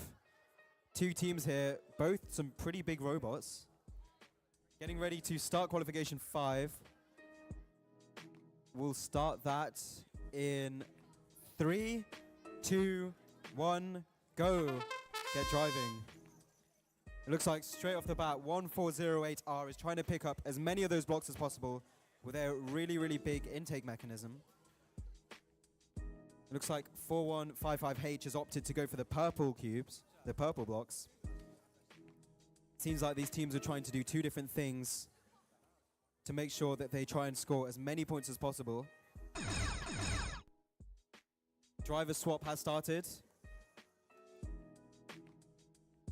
2 teams here, both some pretty big robots. Getting ready to start qualification 5. We'll start that in 3, 2, 1, go. Get driving. It looks like straight off the bat, 1408R is trying to pick up as many of those blocks as possible with their really, really big intake mechanism. It looks like 4155H has opted to go for the purple cubes, the purple blocks. Seems like these teams are trying to do 2 different things to make sure that they try and score as many points as possible. Driver swap has started.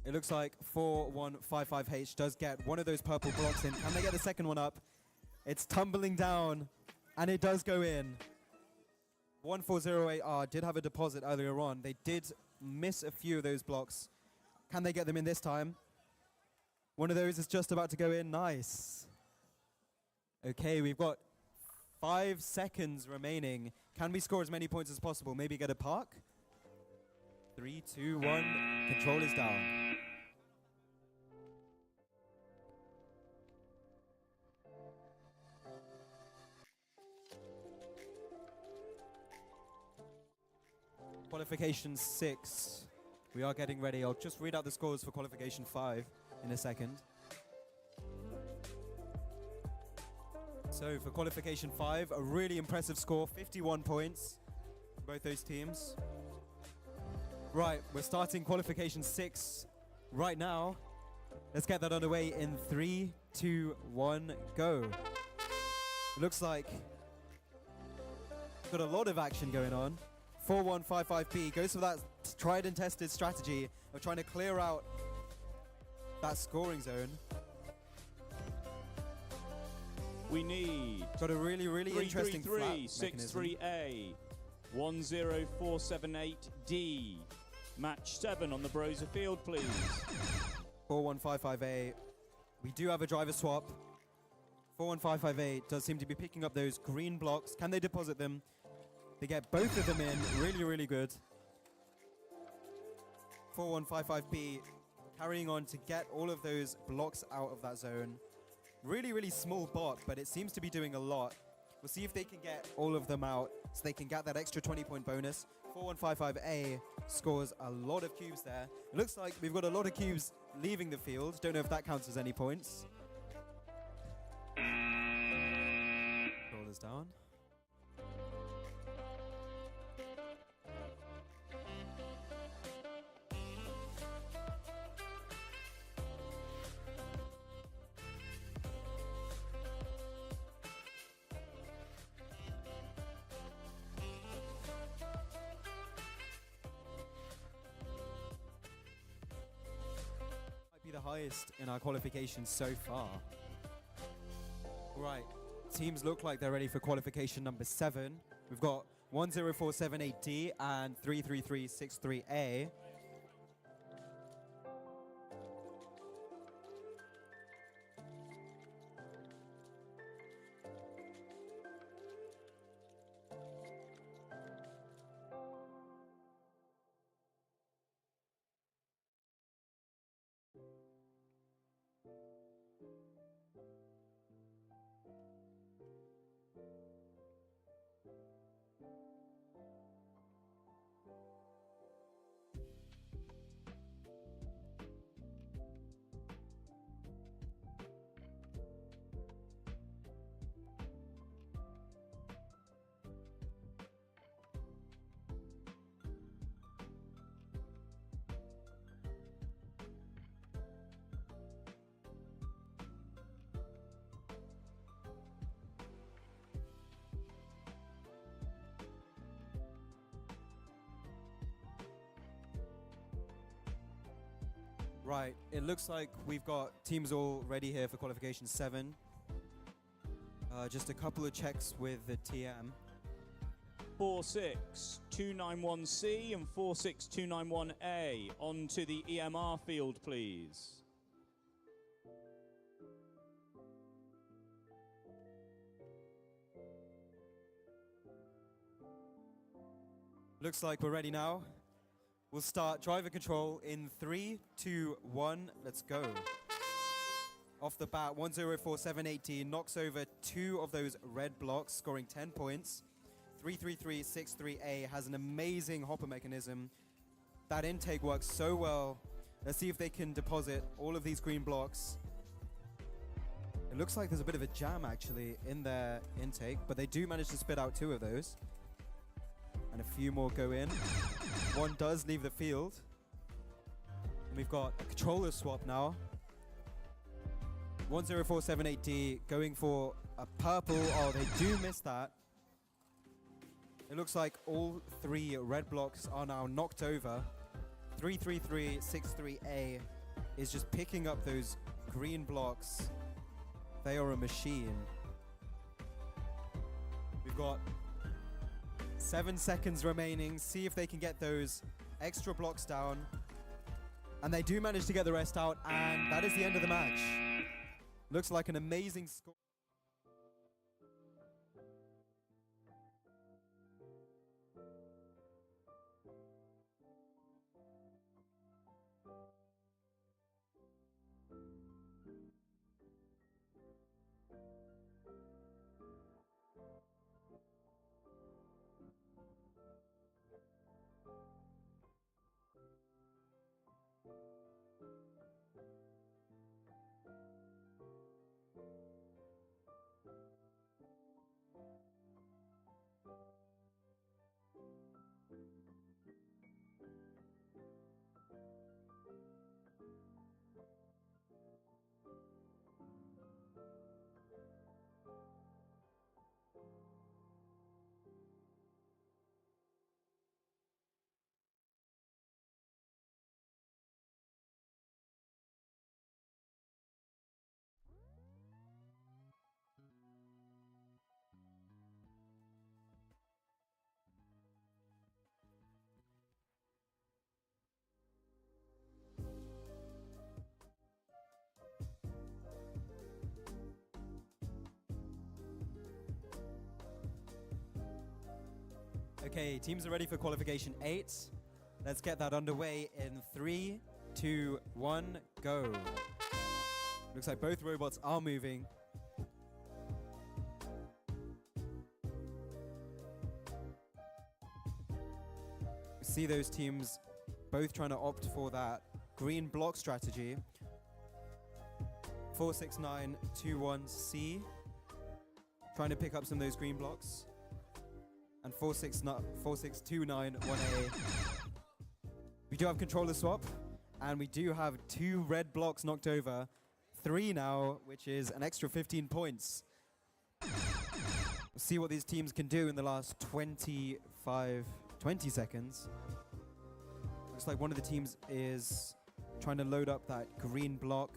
It looks like 4155H does get one of those purple blocks in. Can they get the second one up? It's tumbling down, and it does go in. 1408R did have a deposit earlier on. They did miss a few of those blocks. Can they get them in this time? One of those is just about to go in. Nice. Okay, we've got 5 seconds remaining. Can we score as many points as possible? Maybe get a park? 3, 2, 1. Control is down. Qualification 6. We are getting ready. I'll just read out the scores for qualification 5 in a second. So for qualification 5, a really impressive score, 51 points for both those teams. Right, we're starting qualification 6 right now. Let's get that underway in 3, 2, 1, go. It looks like we've got a lot of action going on. 4155B goes for that tried and tested strategy of trying to clear out that scoring zone. We need got a really, really interesting flat mechanism. 63A, 10478D. Match 7 on the Broser field, please. 4155A. We do have a driver swap. 4155A does seem to be picking up those green blocks. Can they deposit them? They get both of them in. Really, really good. 4155B carrying on to get all of those blocks out of that zone. Really, really small bot, but it seems to be doing a lot. We'll see if they can get all of them out so they can get that extra 20-point bonus. 4155A scores a lot of cubes there. It looks like we've got a lot of cubes leaving the field. Don't know if that counts as any points. Rollers down. The highest in our qualifications so far. Right, teams look like they're ready for qualification number 7. We've got 10478D and 33363A. Right, it looks like we've got teams all ready here for qualification 7. Just a couple of checks with the TM. 46291C and 46291A onto the EMR field, please. Looks like we're ready now. We'll start driver control in 3, 2, 1. Let's go. Off the bat, 104718 knocks over 2 of those red blocks, scoring 10 points. 33363A has an amazing hopper mechanism. That intake works so well. Let's see if they can deposit all of these green blocks. It looks like there's a bit of a jam actually in their intake, but they do manage to spit out 2 of those. And a few more go in. One does leave the field. And we've got a controller swap now. 104780 going for a purple. Oh, they do miss that. It looks like all 3 red blocks are now knocked over. 33363A is just picking up those green blocks. They are a machine. We've got 7 seconds remaining. See if they can get those extra blocks down. And they do manage to get the rest out, and that is the end of the match. Looks like an amazing score. Okay, teams are ready for qualification 8. Let's get that underway in 3, 2, 1, go. Looks like both robots are moving. See those teams both trying to opt for that green block strategy. 46921C trying to pick up some of those green blocks. And 46291A. We do have controller swap, and we do have 2 red blocks knocked over. 3 now, which is an extra 15 points. We'll see what these teams can do in the last 20 seconds. Looks like one of the teams is trying to load up that green block.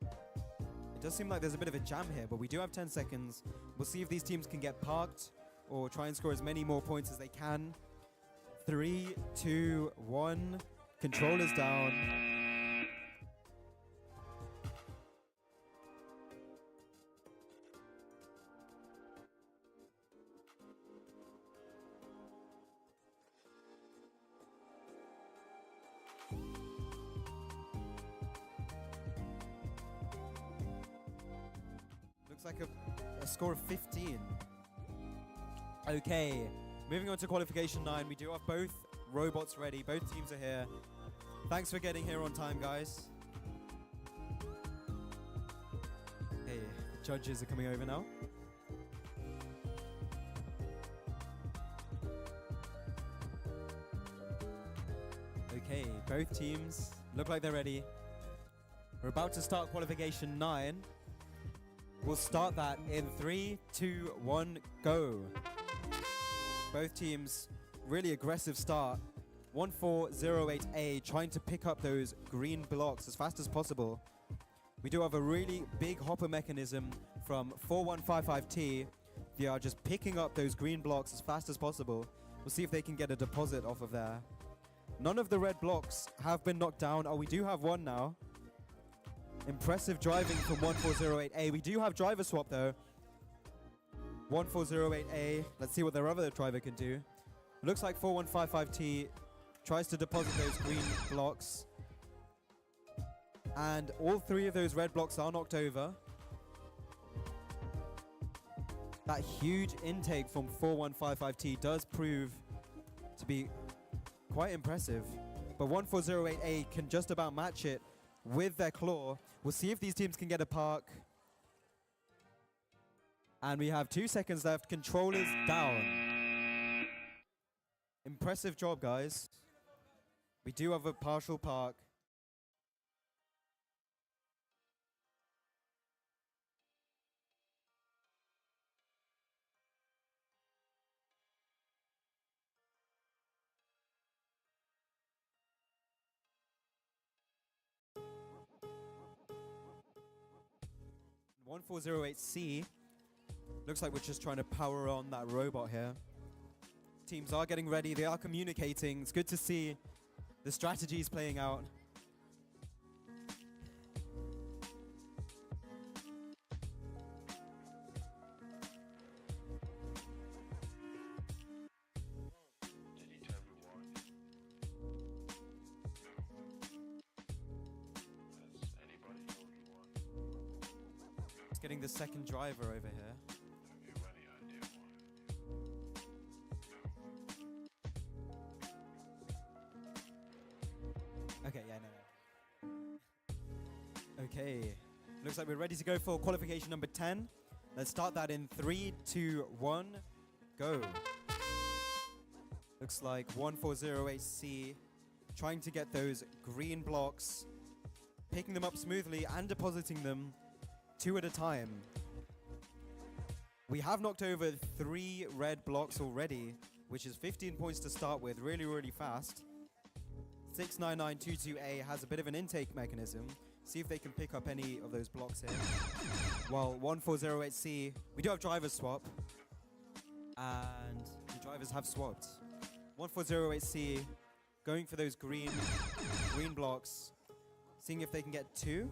It does seem like there's a bit of a jam here, but we do have 10 seconds. We'll see if these teams can get parked or try and score as many more points as they can. 3, 2, 1. Controllers down. Like a score of 15. Okay, moving on to qualification 9. We do have both robots ready. Both teams are here. Thanks for getting here on time, guys. Hey, the judges are coming over now. Okay, both teams look like they're ready. We're about to start qualification 9. We'll start that in 3, 2, 1, go. Both teams, really aggressive start. 1408A trying to pick up those green blocks as fast as possible. We do have a really big hopper mechanism from 4155T. They are just picking up those green blocks as fast as possible. We'll see if they can get a deposit off of there. None of the red blocks have been knocked down. Oh, we do have one now. Impressive driving from 1408A. We do have driver swap though. 1408A. Let's see what their other driver can do. It looks like 4155T tries to deposit those green blocks. And all three of those red blocks are knocked over. That huge intake from 4155T does prove to be quite impressive. But 1408A can just about match it with their claw. We'll see if these teams can get a park. And we have 2 seconds left. Control is down. Impressive job, guys. We do have a partial park. One 1408C. Looks like we're just trying to power on that robot here. Teams are getting ready. They are communicating. It's good to see the strategies playing out. Just getting the second driver over here. Okay, yeah, no. Okay, looks like we're ready to go for qualification number 10. Let's start that in 3, 2, 1, go. Looks like 1408C trying to get those green blocks, picking them up smoothly and depositing them 2 at a time. We have knocked over 3 red blocks already, which is 15 points to start with, really, really fast. 69922A has a bit of an intake mechanism. See if they can pick up any of those blocks here. While 1408C, we do have driver swap. And the drivers have swapped. 1408C going for those green blocks. Seeing if they can get 2.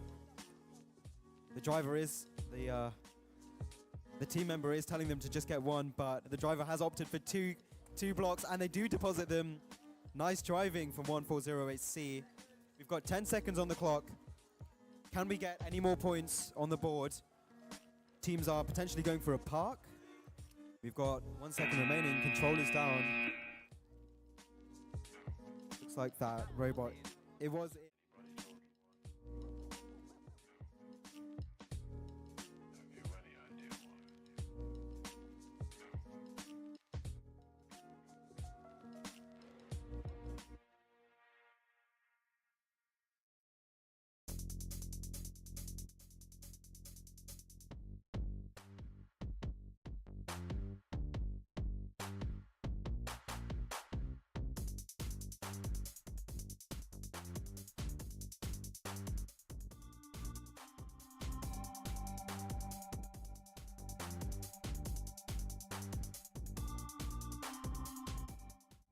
The driver is, the team member is telling them to just get 1, but the driver has opted for two blocks and they do deposit them. Nice driving from 1408C. We've got 10 seconds on the clock. Can we get any more points on the board? Teams are potentially going for a park. We've got 1 second remaining. Control is down. Looks like that robot. It was...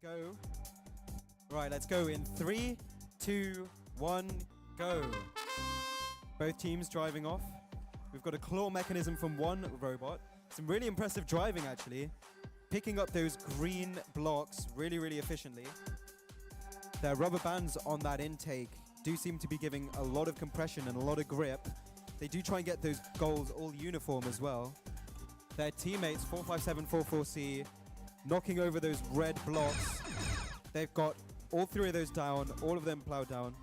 Go. Right, let's go in 3, 2, 1, go. Both teams driving off. We've got a claw mechanism from one robot. Some really impressive driving, actually. Picking up those green blocks really, really efficiently. Their rubber bands on that intake do seem to be giving a lot of compression and a lot of grip. They do try and get those goals all uniform as well. Their teammates, 45744C, knocking over those red blocks. They've got all 3 of those down, all of them plowed down.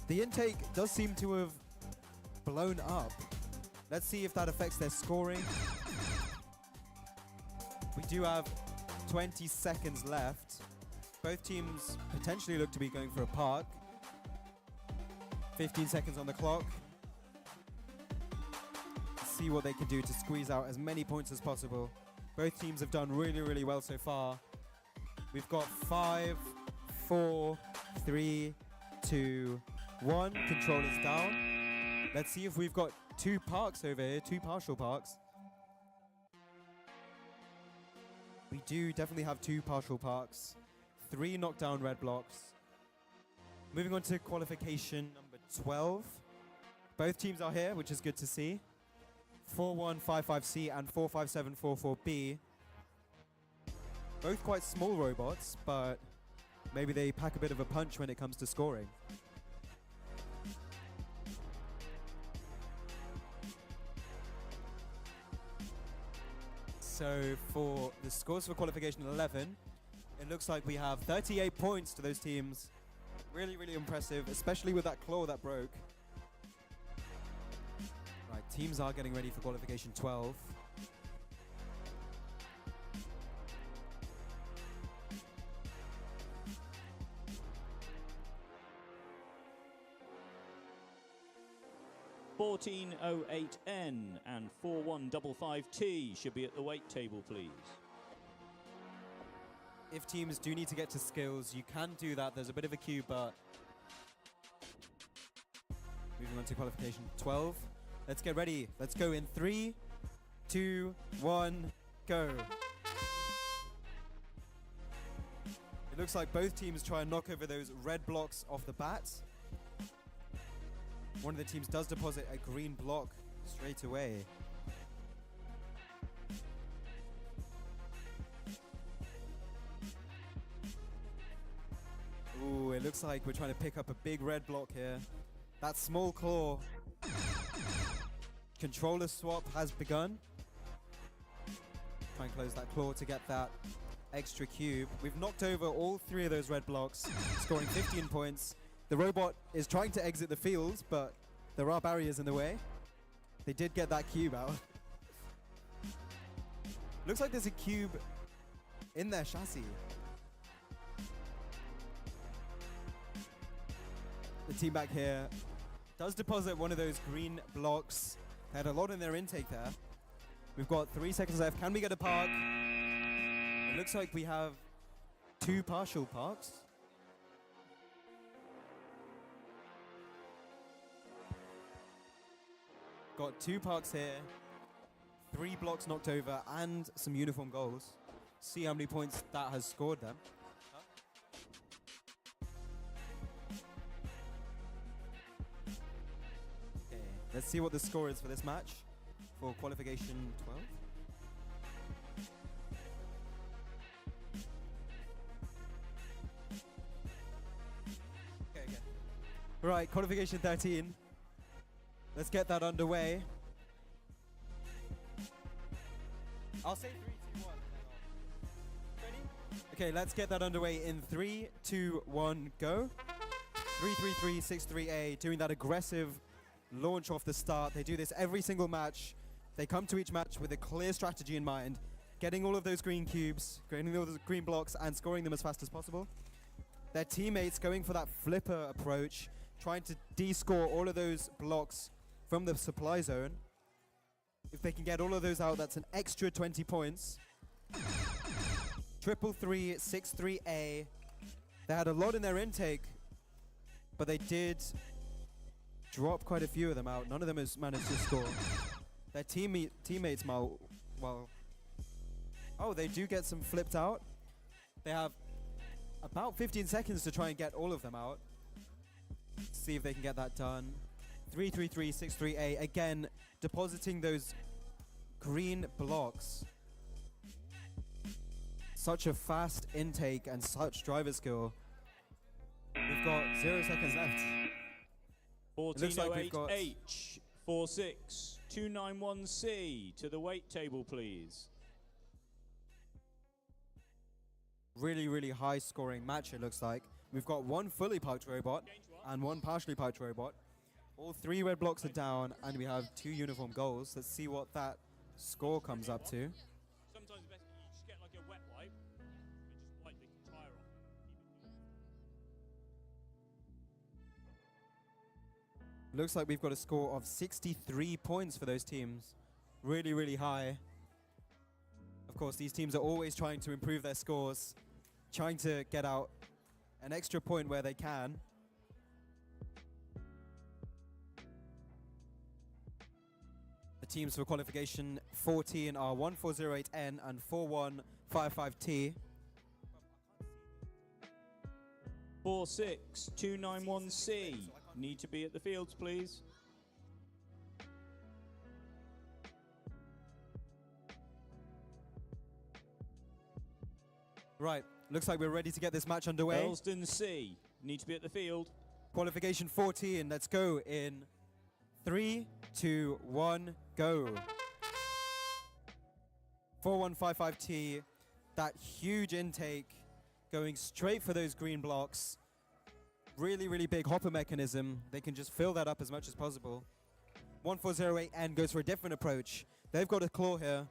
The intake does seem to have blown up. Let's see if that affects their scoring. We do have 20 seconds left. Both teams potentially look to be going for a park. 15 seconds on the clock. See what they can do to squeeze out as many points as possible. Both teams have done really, really well so far. We've got 5, 4, 3, 2, 1. Controllers down. Let's see if we've got 2 parks over here, 2 partial parks. We do definitely have 2 partial parks, 3 knockdown red blocks. Moving on to qualification number 12. Both teams are here, which is good to see. 4155C and 45744B. Both quite small robots, but maybe they pack a bit of a punch when it comes to scoring. So for the scores for qualification 11, it looks like we have 38 points to those teams. Really, really impressive, especially with that claw that broke. Right, teams are getting ready for qualification 12. (1408N) and 4155T should be at the weight table, please. If teams do need to get to skills, you can do that. There's a bit of a queue, but moving on to qualification 12. Let's get ready. Let's go in 3, 2, 1, go. It looks like both teams try and knock over those red blocks off the bat. One of the teams does deposit a green block straight away. Ooh, it looks like we're trying to pick up a big red block here. That small claw. Controller swap has begun. Try and close that claw to get that extra cube. We've knocked over all 3 of those red blocks, scoring 15 points. The robot is trying to exit the field, but there are barriers in the way. They did get that cube out. Looks like there's a cube in their chassis. The team back here does deposit one of those green blocks. They had a lot in their intake there. We've got 3 seconds left. Can we get a park? It looks like we have 2 partial parks. Got 2 parks here, 3 blocks knocked over, and some uniform goals. See how many points that has scored them. Okay, let's see what the score is for this match for qualification 12. Okay. Right, qualification 13. Let's get that underway. I'll say 3, 2, 1. Ready? Okay, let's get that underway in 3, 2, 1, go. 3-3-3-6-3-A, doing that aggressive launch off the start. They do this every single match. They come to each match with a clear strategy in mind, getting all of those green cubes, getting all those green blocks, and scoring them as fast as possible. Their teammates going for that flipper approach, trying to de-score all of those blocks from the supply zone. If they can get all of those out, that's an extra 20 points. 3-3-3-6-3-A. They had a lot in their intake, but they did drop quite a few of them out. None of them has managed to score. Their teammates, well, oh, they do get some flipped out. They have about 15 seconds to try and get all of them out. See if they can get that done. 3-3-3-6-3-A, again, depositing those green blocks. Such a fast intake and such driver skill. We've got 0 seconds left. 1408H, 46291C to the weight table, please. Really, really high scoring match, it looks like. We've got 1 fully parked robot and 1 partially parked robot. All 3 red blocks are down, and we have 2 uniform goals. Let's see what that score comes up to. Sometimes best you just get like a wet wipe and just wipe the tire off. Looks like we've got a score of 63 points for those teams. Really, really high. Of course, these teams are always trying to improve their scores, trying to get out an extra point where they can. The teams for qualification 14 are 1408N and 4155T. 46291C. Need to be at the fields, please. Right, looks like we're ready to get this match underway. Elston C. Need to be at the field. Qualification 14, let's go in 3, 2, 1, go. 4155T, that huge intake going straight for those green blocks. Really, really big hopper mechanism. They can just fill that up as much as possible. 1408N goes for a different approach. They've got a claw here.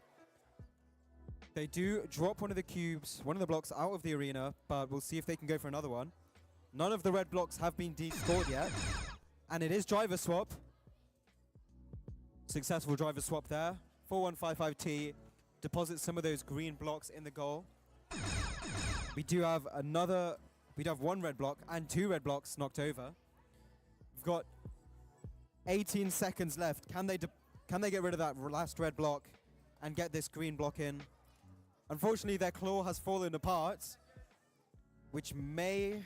They do drop one of the cubes, one of the blocks out of the arena, but we'll see if they can go for another one. None of the red blocks have been descored yet. And it is driver swap. Successful driver swap there. 4155T deposits some of those green blocks in the goal. We do have one red block and 2 red blocks knocked over. We've got 18 seconds left. Can they get rid of that last red block and get this green block in? Unfortunately, their claw has fallen apart, which may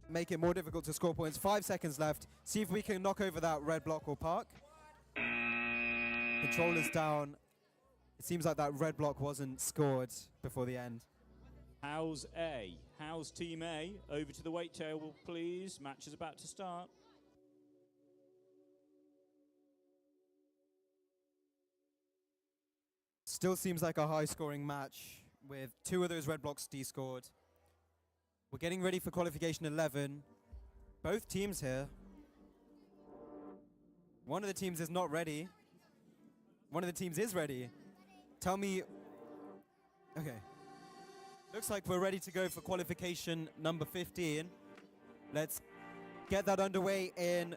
make it more difficult to score points. 5 seconds left. See if we can knock over that red block or park. Controller's down. It seems like that red block wasn't scored before the end. How's A? How's Team A? Over to the weight table, please. Match is about to start. Still seems like a high-scoring match with 2 of those red blocks descored. We're getting ready for qualification 11. Both teams here. One of the teams is not ready. One of the teams is ready. Tell me... Okay. Looks like we're ready to go for qualification number 15. Let's get that underway in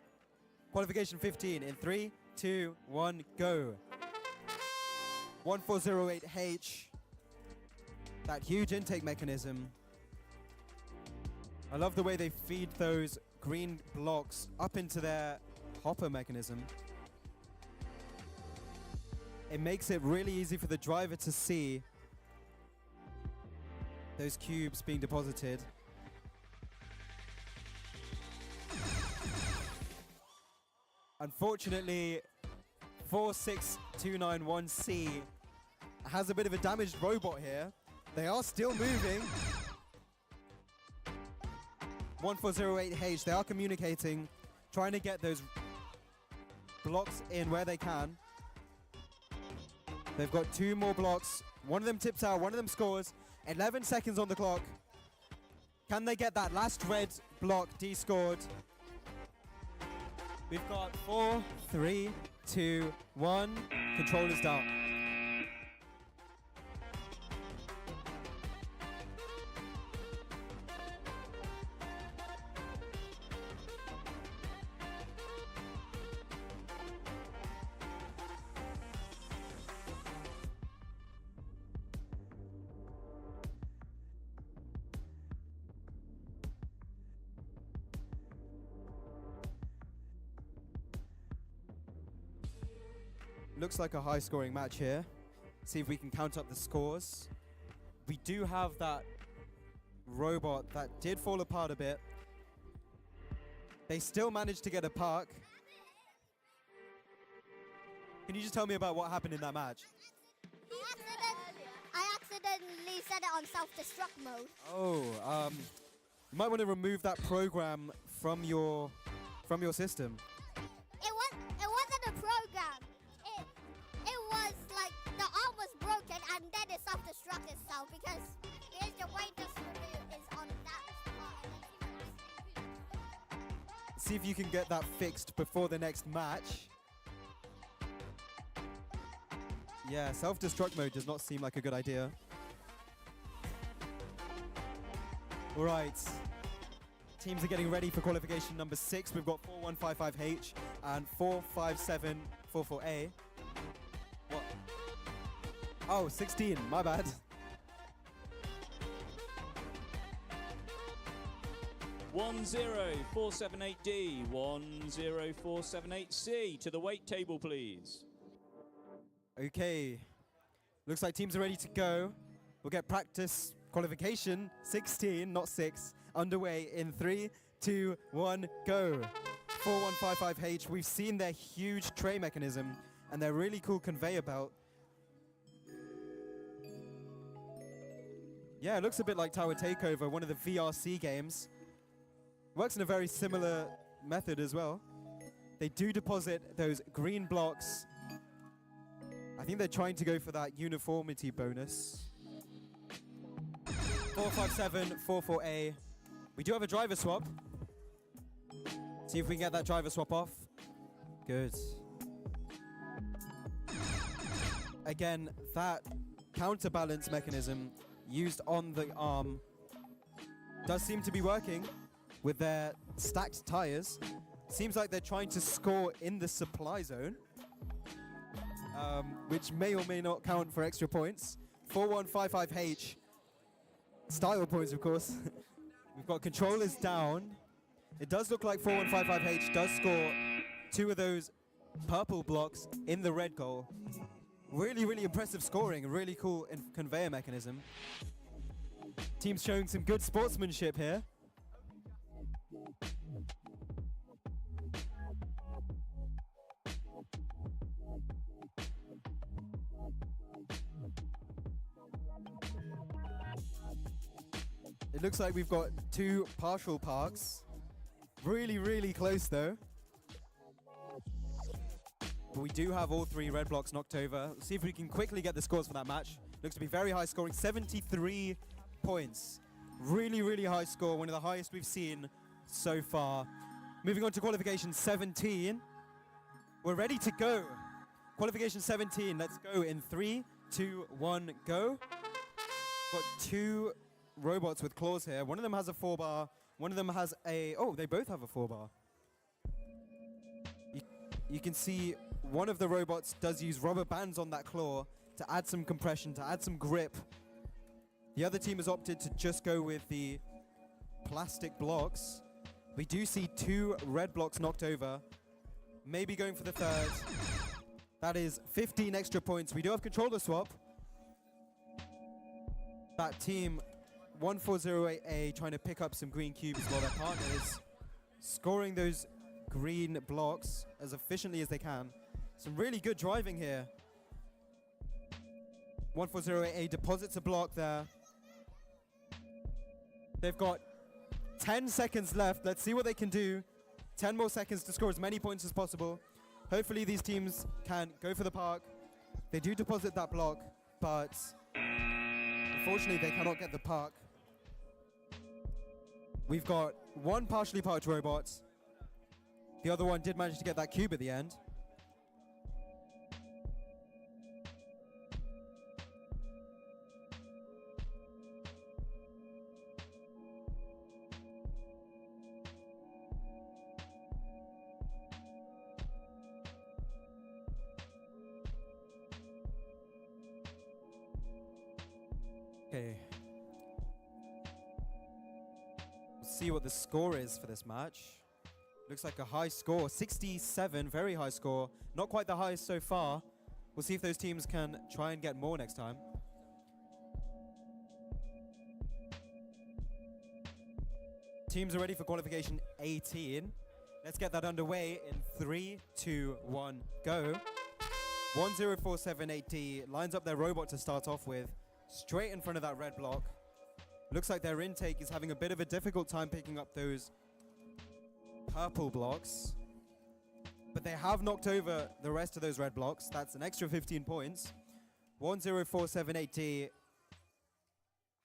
qualification 15 in 3, 2, 1, go. 1408H. That huge intake mechanism. I love the way they feed those green blocks up into their hopper mechanism. It makes it really easy for the driver to see those cubes being deposited. Unfortunately, 46291C has a bit of a damaged robot here. They are still moving. 1408H, they are communicating, trying to get those blocks in where they can. They've got 2 more blocks. One of them tips out, one of them scores. 11 seconds on the clock. Can they get that last red block descored? We've got 4, 3, 2, 1. Controller's down. Looks like a high-scoring match here. See if we can count up the scores. We do have that robot that did fall apart a bit. They still managed to get a park. Can you just tell me about what happened in that match? I accidentally set it on self-destruct mode. Oh, you might want to remove that program from your system. It wasn't a program. It was like the arm was broken and then it self-destruct itself because the way this is on that part. See if you can get that fixed before the next match. Yeah, self-destruct mode does not seem like a good idea. All right. Teams are getting ready for qualification number 6. We've got 4155H and 45744A. What? Oh, 16. My bad. 10478D, 10478C. To the wait table, please. Okay. Looks like teams are ready to go. We'll get practice qualification 16, not 6, underway in 3, 2, 1, go. 4155H. We've seen their huge tray mechanism and their really cool conveyor belt. Yeah, it looks a bit like Tower Takeover, one of the VRC games. Works in a very similar method as well. They do deposit those green blocks. I think they're trying to go for that uniformity bonus. 457, 44A. We do have a driver swap. See if we can get that driver swap off. Good. Again, that counterbalance mechanism used on the arm does seem to be working with their stacked tires. Seems like they're trying to score in the supply zone, which may or may not count for extra points. 4155H. Style points, of course. We've got controllers down. It does look like 4155H does score 2 of those purple blocks in the red goal. Really, really impressive scoring. A really cool conveyor mechanism. Team's showing some good sportsmanship here. It looks like we've got 2 partial parks. Really, really close though. But we do have all 3 red blocks knocked over. Let's see if we can quickly get the scores for that match. Looks to be very high scoring, 73 points. Really, really high score, one of the highest we've seen so far. Moving on to qualification 17. We're ready to go. Qualification 17, let's go in 3, 2, 1, go. Got 2 robots with claws here. One of them has a 4-bar. One of them has a... Oh, they both have a 4-bar. You can see one of the robots does use rubber bands on that claw to add some compression, to add some grip. The other team has opted to just go with the plastic blocks. We do see 2 red blocks knocked over. Maybe going for the 3rd. That is 15 extra points. We do have controller swap. That team 1408A trying to pick up some green cubes while their partner is scoring those green blocks as efficiently as they can. Some really good driving here. 1408A deposits a block there. They've got 10 seconds left. Let's see what they can do. 10 more seconds to score as many points as possible. Hopefully these teams can go for the park. They do deposit that block, but unfortunately they cannot get the park. We've got 1 partially parked robot. The other one did manage to get that cube at the end. Okay. We'll see what the score is for this match. Looks like a high score, 67, very high score. Not quite the highest so far. We'll see if those teams can try and get more next time. Teams are ready for qualification 18. Let's get that underway in 3, 2, 1, go. 10478D lines up their robot to start off with, straight in front of that red block. Looks like their intake is having a bit of a difficult time picking up those purple blocks, but they have knocked over the rest of those red blocks. That's an extra 15 points. 10478D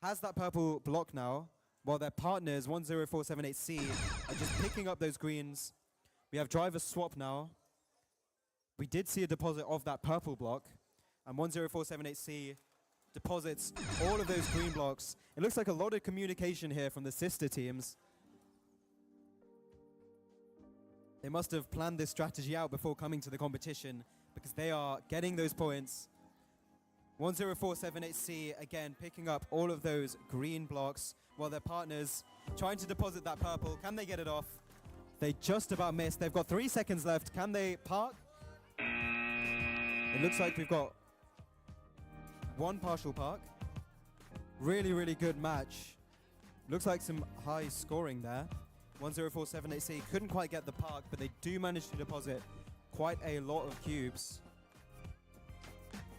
has that purple block now, while their partners 10478C are just picking up those greens. We have driver swap now. We did see a deposit of that purple block, and 10478C deposits all of those green blocks. It looks like a lot of communication here from the sister teams. They must have planned this strategy out before coming to the competition, because they are getting those points. 1047HC again picking up all of those green blocks while their partners trying to deposit that purple. Can they get it off? They just about missed. They've got 3 seconds left. Can they park? It looks like we've got one partial park. Really, really good match. Looks like some high scoring there. 1047HC couldn't quite get the park, but they do manage to deposit quite a lot of cubes.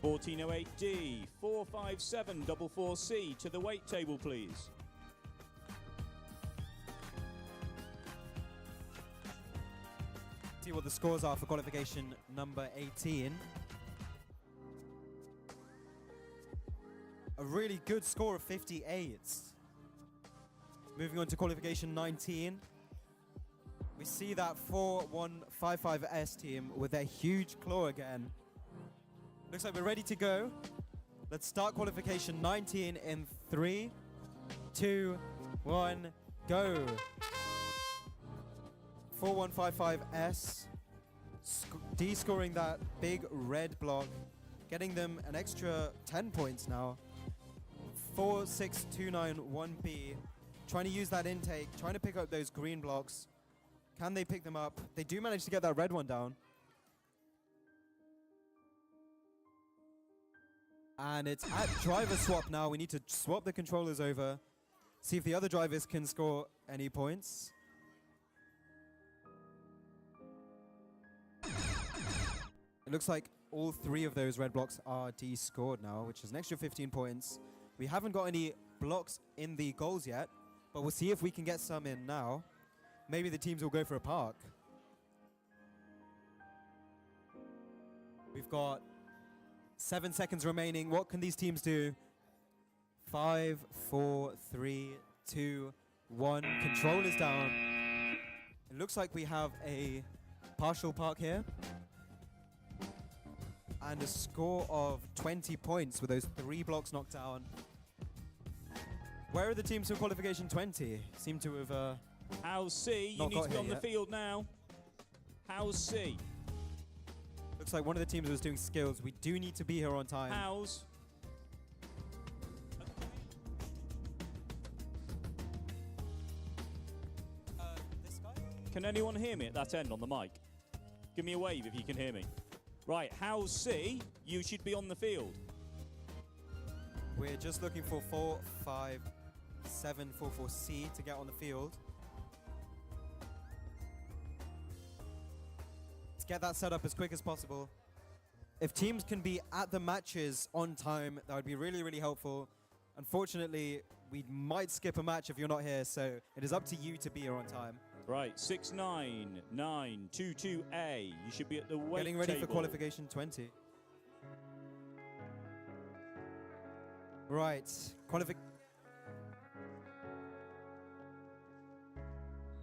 1408D, 45744C to the weight table, please. See what the scores are for qualification number 18. A really good score of 58. Moving on to qualification 19. We see that 4155S team with their huge claw again. Looks like we're ready to go. Let's start qualification 19 in 3, 2, 1, go. 4155S de-scoring that big red block, getting them an extra 10 points now. 46291B trying to use that intake, trying to pick up those green blocks. Can they pick them up? They do manage to get that red one down. And it's at driver swap now. We need to swap the controllers over, see if the other drivers can score any points. It looks like all 3 of those red blocks are de-scored now, which is an extra 15 points. We haven't got any blocks in the goals yet, but we'll see if we can get some in now. Maybe the teams will go for a park. We've got 7 seconds remaining. What can these teams do? 5, 4, 3, 2, 1. Control is down. It looks like we have a partial park here. And a score of 20 points with those 3 blocks knocked down. Where are the teams for qualification 20? Seem to have How's C? You need to be on the field now. How's C? Looks like one of the teams was doing skills. We do need to be here on time. How's? This guy? Can anyone hear me at that end on the mic? Give me a wave if you can hear me. Right, how's C? You should be on the field. We're just looking for 45744C to get on the field. Let's get that set up as quick as possible. If teams can be at the matches on time, that would be really, really helpful. Unfortunately, we might skip a match if you're not here, so it is up to you to be here on time. Right, 69922A. You should be at the weight Getting ready table. for qualification 20. Right,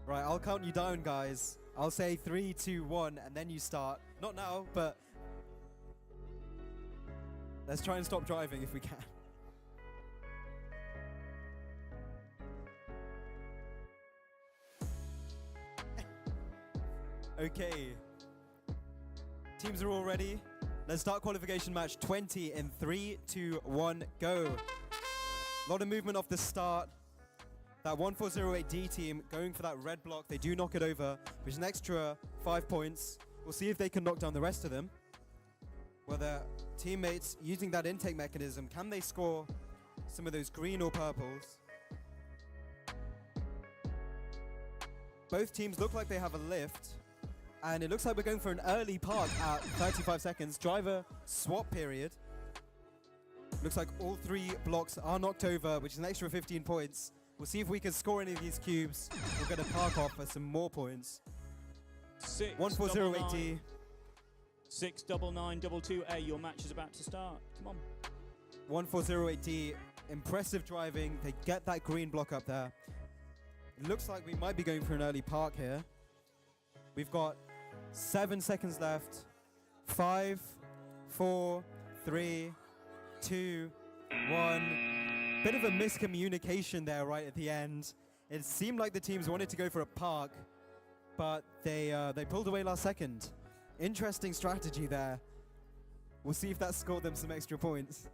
Right, I'll count you down, guys. I'll say 3, 2, 1, and then you start. Not now, but let's try and stop driving if we can. Okay. Teams are all ready. Let's start qualification match 20 in 3, 2, 1, go. A lot of movement off the start. That 1408D team going for that red block. They do knock it over, which is an extra 5 points. We'll see if they can knock down the rest of them. Well, their teammates using that intake mechanism, can they score some of those green or purples? Both teams look like they have a lift. And it looks like we're going for an early park at 35 seconds. Driver swap period. Looks like all 3 blocks are knocked over, which is an extra 15 points. We'll see if we can score any of these cubes. We're going to park off for some more points. 1408D. 69922A. Your match is about to start. Come on. 1408D. Impressive driving. They get that green block up there. It looks like we might be going for an early park here. We've got 7 seconds left. 5, 4, 3, 2, 1. Bit of a miscommunication there right at the end. It seemed like the teams wanted to go for a park, but they pulled away last second. Interesting strategy there. We'll see if that scored them some extra points.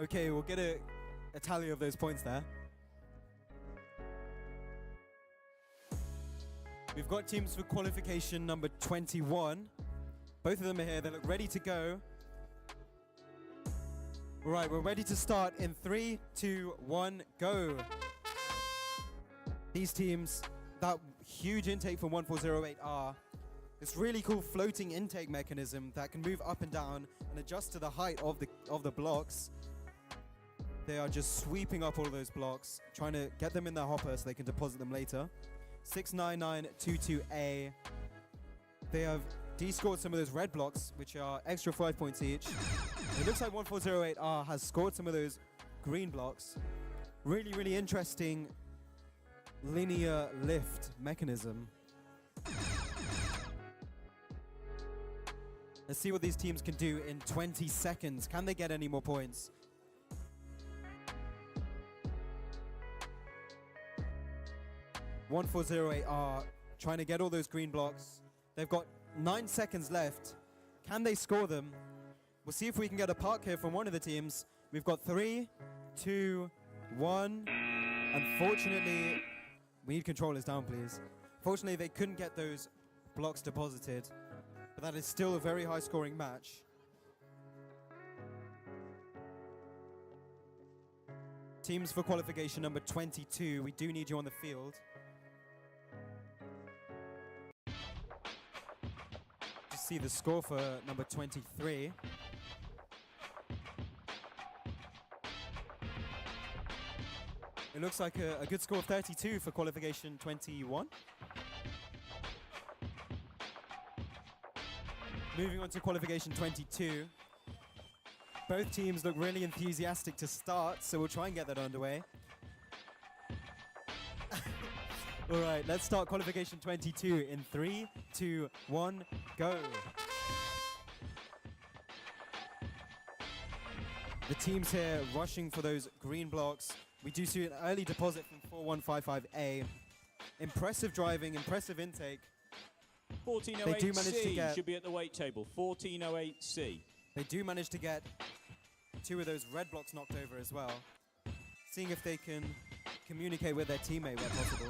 Okay, we'll get a tally of those points there. We've got teams for qualification number 21. Both of them are here. They look ready to go. All right, we're ready to start in 3, 2, 1, go. These teams, that huge intake from 1408R, this really cool floating intake mechanism that can move up and down and adjust to the height of the blocks. They are just sweeping up all those blocks, trying to get them in their hopper so they can deposit them later. 69922A. They have de-scored some of those red blocks, which are extra 5 points each. It looks like 1408R has scored some of those green blocks. Really, really interesting linear lift mechanism. Let's see what these teams can do in 20 seconds. Can they get any more points? (1408R) trying to get all those green blocks. They've got 9 seconds left. Can they score them? We'll see if we can get a park here from one of the teams. We've got 3, 2, 1. Unfortunately, we need controllers down, please. Fortunately, they couldn't get those blocks deposited, but that is still a very high-scoring match. Teams for qualification number 22, we do need you on the field. Just see the score for number 23. It looks like a good score of 32 for qualification 21. Moving on to qualification 22. Both teams look really enthusiastic to start, so we'll try and get that underway. All right, let's start qualification 22 in 3, 2, 1, go. The teams here rushing for those green blocks. We do see an early deposit from 4155A. Impressive driving, impressive intake. 1408C should be at the weight table. 1408C. They do manage to get 2 of those red blocks knocked over as well. Seeing if they can communicate with their teammate where possible.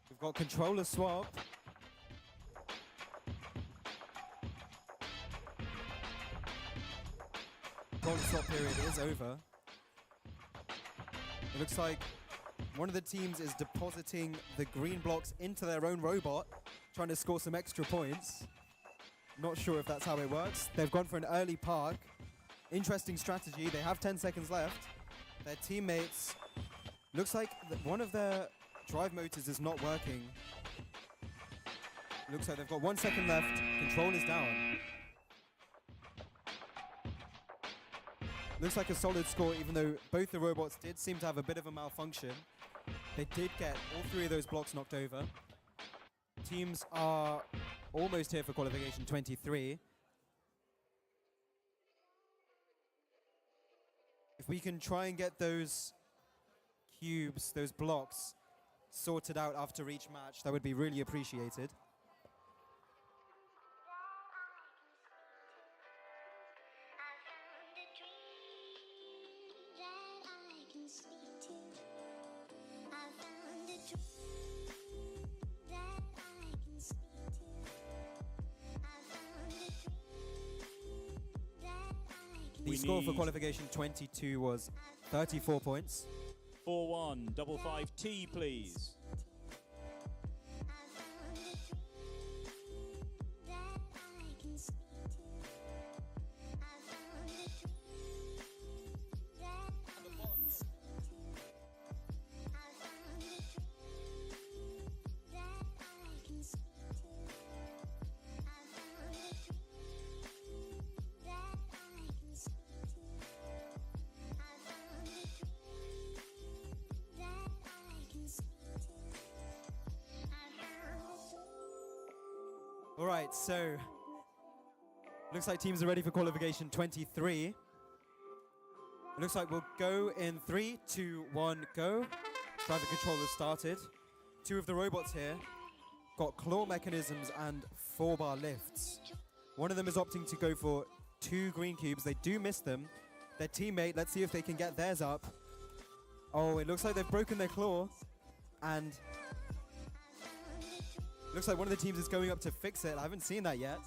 We've got controller swap. Controller swap period is over. It looks like one of the teams is depositing the green blocks into their own robot, trying to score some extra points. Not sure if that's how it works. They've gone for an early park. Interesting strategy. They have 10 seconds left. Their teammates, looks like one of their drive motors is not working. Looks like they've got 1 second left. Control is down. Looks like a solid score, even though both the robots did seem to have a bit of a malfunction. They did get all 3 of those blocks knocked over. Teams are almost here for qualification 23. If we can try and get those cubes, those blocks, sorted out after each match, that would be really appreciated. The score for qualification 22 was 34 points. 4155T, please. All right, so looks like teams are ready for qualification 23. It looks like we'll go in 3, 2, 1, go. Driver controller started. 2 of the robots here got claw mechanisms and 4-bar lifts. One of them is opting to go for 2 green cubes. They do miss them, their teammate. Let's see if they can get theirs up. Oh, it looks like they've broken their claw. And looks like one of the teams is going up to fix it. I haven't seen that yet.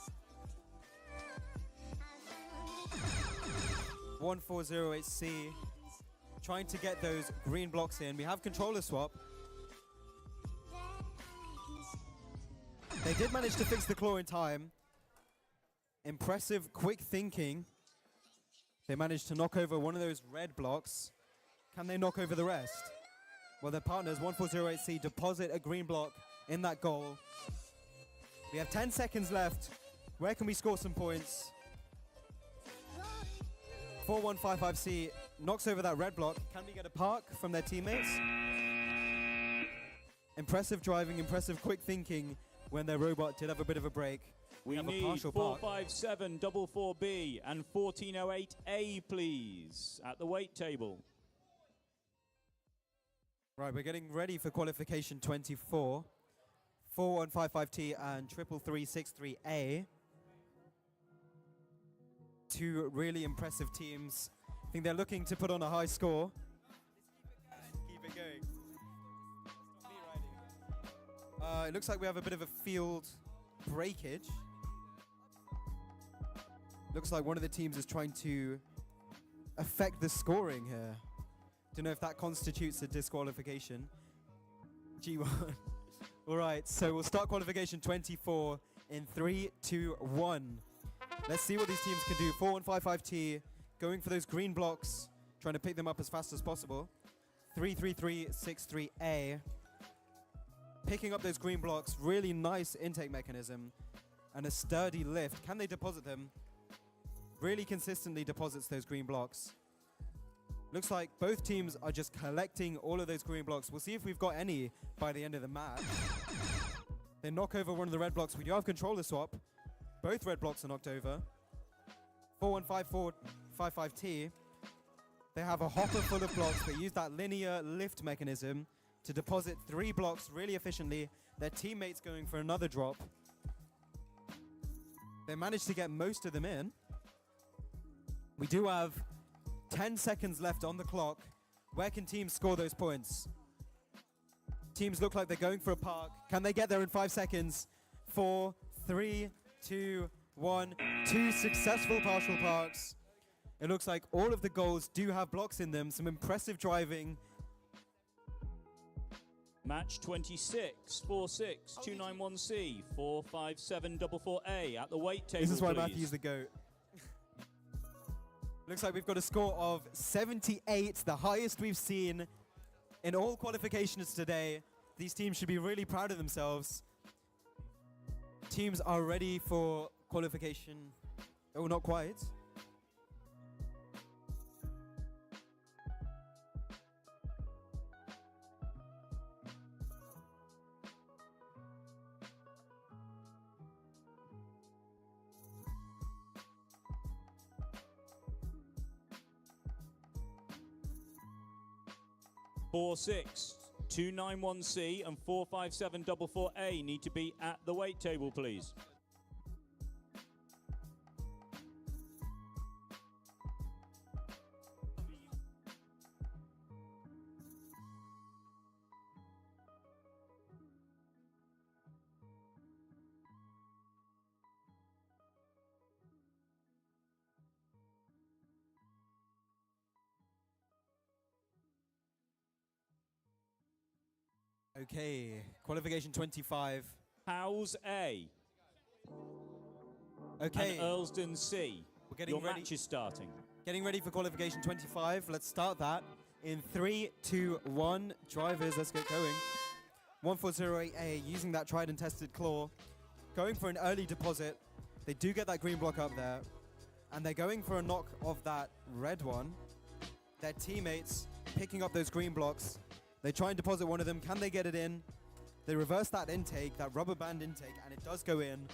1408C trying to get those green blocks in. We have controller swap. They did manage to fix the claw in time. Impressive quick thinking. They managed to knock over one of those red blocks. Can they knock over the rest? Well, their partners, 1408C, deposit a green block in that goal. We have 10 seconds left. Where can we score some points? 4155C knocks over that red block. Can we get a park from their teammates? Impressive driving, impressive quick thinking when their robot did have a bit of a break. We have need a partial park. 45744B and 1408A, please, at the weight table. Right, we're getting ready for qualification 24. 4155T and 3363A. Two really impressive teams. I think they're looking to put on a high score. Keep it going. It looks like we have a bit of a field breakage. Looks like one of the teams is trying to affect the scoring here. Don't know if that constitutes a disqualification. G1. All right, so we'll start qualification 24 in 3, 2, 1. Let's see what these teams can do. 4155T going for those green blocks, trying to pick them up as fast as possible. 33363A picking up those green blocks. Really nice intake mechanism and a sturdy lift. Can they deposit them? Really consistently deposits those green blocks. Looks like both teams are just collecting all of those green blocks. We'll see if we've got any by the end of the match. They knock over one of the red blocks. We do have controller swap. Both red blocks are knocked over. 415455T. They have a hopper full of blocks. They use that linear lift mechanism to deposit 3 blocks really efficiently. Their teammates going for another drop. They managed to get most of them in. We do have 10 seconds left on the clock. Where can teams score those points? Teams look like they're going for a park. Can they get there in 5 seconds? 4, 3, 2, 1. 2 successful partial parks. It looks like all of the goals do have blocks in them. Some impressive driving. Match 26, 46, 291C, 45744A at the weight table. This is why please. Matthew's the GOAT. Looks like we've got a score of 78, the highest we've seen in all qualifications today. These teams should be really proud of themselves. Teams are ready for qualification. Oh, not quite. Four, 6, 291C and 45744A need to be at the weight table, please. Okay, qualification 25. Howes A Okay, and Earlsdon C. we're getting Your ready. match is starting. Getting ready for qualification 25. Let's start that in 3, 2, 1. Drivers, let's get going. 1408A using that tried and tested claw. Going for an early deposit. They do get that green block up there. And they're going for a knock of that red one. Their teammates picking up those green blocks. They try and deposit one of them. Can they get it in? They reverse that intake, that rubber band intake, and it does go in.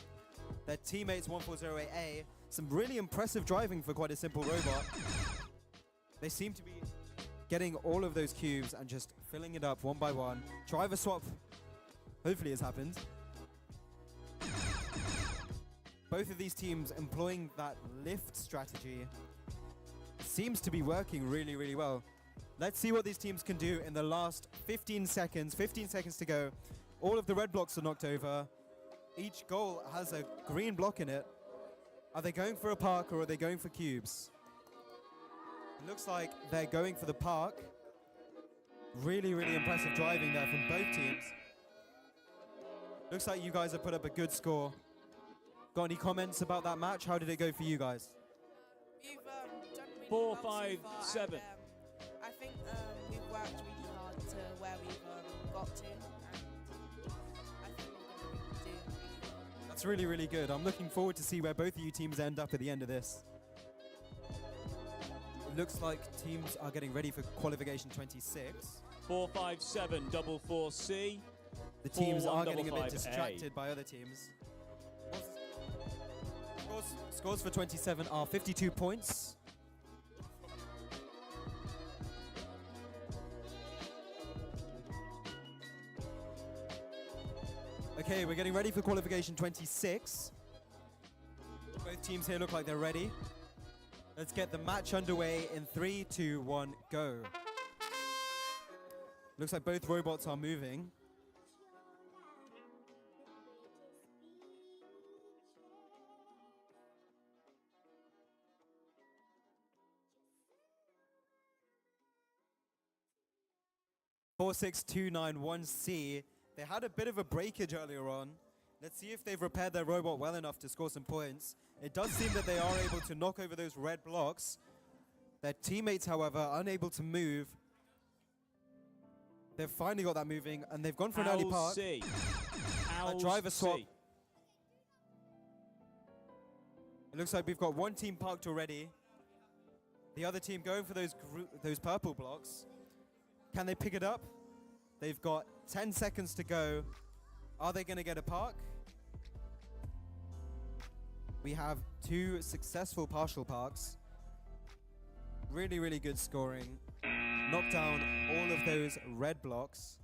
Their teammates, 1408A, some really impressive driving for quite a simple robot. They seem to be getting all of those cubes and just filling it up one by one. Driver swap, hopefully has happened. Both of these teams employing that lift strategy. seems to be working really, really well. Let's see what these teams can do in the last 15 seconds. 15 seconds to go. All of the red blocks are knocked over. Each goal has a green block in it. Are they going for a park or are they going for cubes? It looks like they're going for the park. Really, really impressive driving there from both teams. Looks like you guys have put up a good score. Got any comments about that match? How did it go for you guys? We've done really 4, well so 5, far, 7. and, I think we've worked really hard to where we've got to. And I think we're going to do really well. That's really, really good. I'm looking forward to see where both of you teams end up at the end of this. It looks like teams are getting ready for qualification 26. 4, 5, 7, double 4C. The teams 4, 1, are getting a bit 5, A. distracted by other teams. Scores for 27 are 52 points. Okay, we're getting ready for qualification 26. Both teams here look like they're ready. Let's get the match underway in 3, 2, 1, go. Looks like both robots are moving. Four, 6, 2, 9, 1C. They had a bit of a breakage earlier on. Let's see if they've repaired their robot well enough to score some points. It does seem that they are able to knock over those red blocks. Their teammates, however, are unable to move. They've finally got that moving, and they've gone for an early park. C. A driver swap. It looks like we've got one team parked already. The other team going for those purple blocks. Can they pick it up? They've got 10 seconds to go. Are they going to get a park? We have 2 successful partial parks. Really, really good scoring. Knock down all of those red blocks.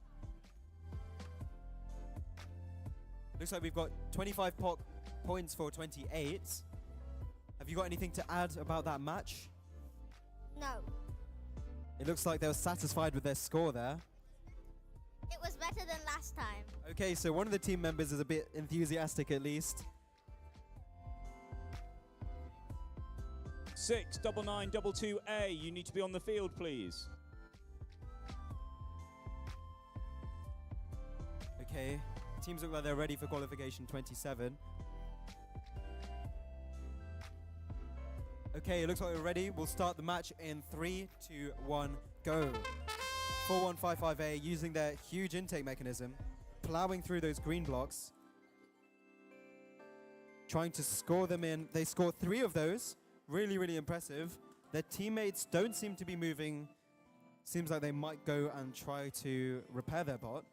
Looks like we've got 25 points for 28. Have you got anything to add about that match? No. It looks like they were satisfied with their score there. It was better than last time. Okay, so one of the team members is a bit enthusiastic at least. 6, 9, 9, 2, A. You need to be on the field, please. Okay, teams look like they're ready for qualification 27. Okay, it looks like we're ready. We'll start the match in 3, 2, 1, go. 4155A using their huge intake mechanism, plowing through those green blocks, trying to score them in. They scored 3 of those. Really, really impressive. Their teammates don't seem to be moving. Seems like they might go and try to repair their bot.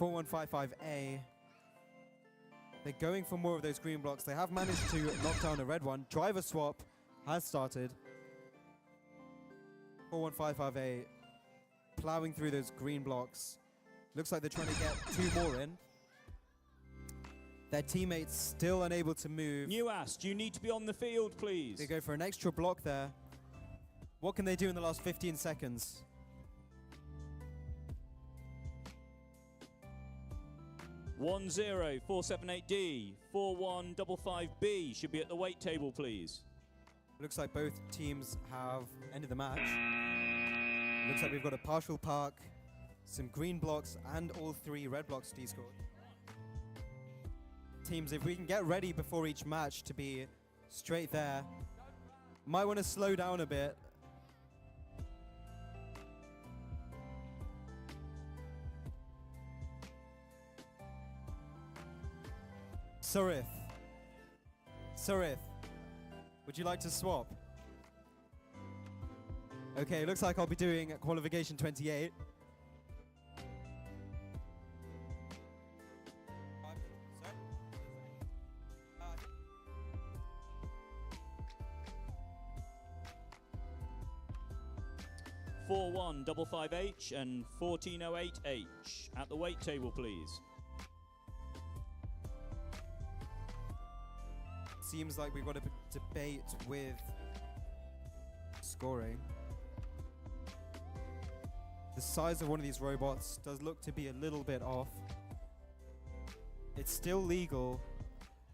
4155A. They're going for more of those green blocks. They have managed to knock down a red one. Driver swap has started. 4155A plowing through those green blocks. Looks like they're trying to get 2 more in. Their teammates still unable to move. Newast, you need to be on the field, please. They go for an extra block there. What can they do in the last 15 seconds? One 0 478D 4155B should be at the weight table, please. Looks like both teams have ended the match. Looks like we've got a partial park, some green blocks, and all 3 red blocks descored. Teams, if we can get ready before each match to be straight there, might want to slow down a bit. Surith, would you like to swap? Okay, looks like I'll be doing qualification 28. Four 4155H and 1408H at the weight table, please. Seems like we've got a debate with scoring. The size of one of these robots does look to be a little bit off. It's still legal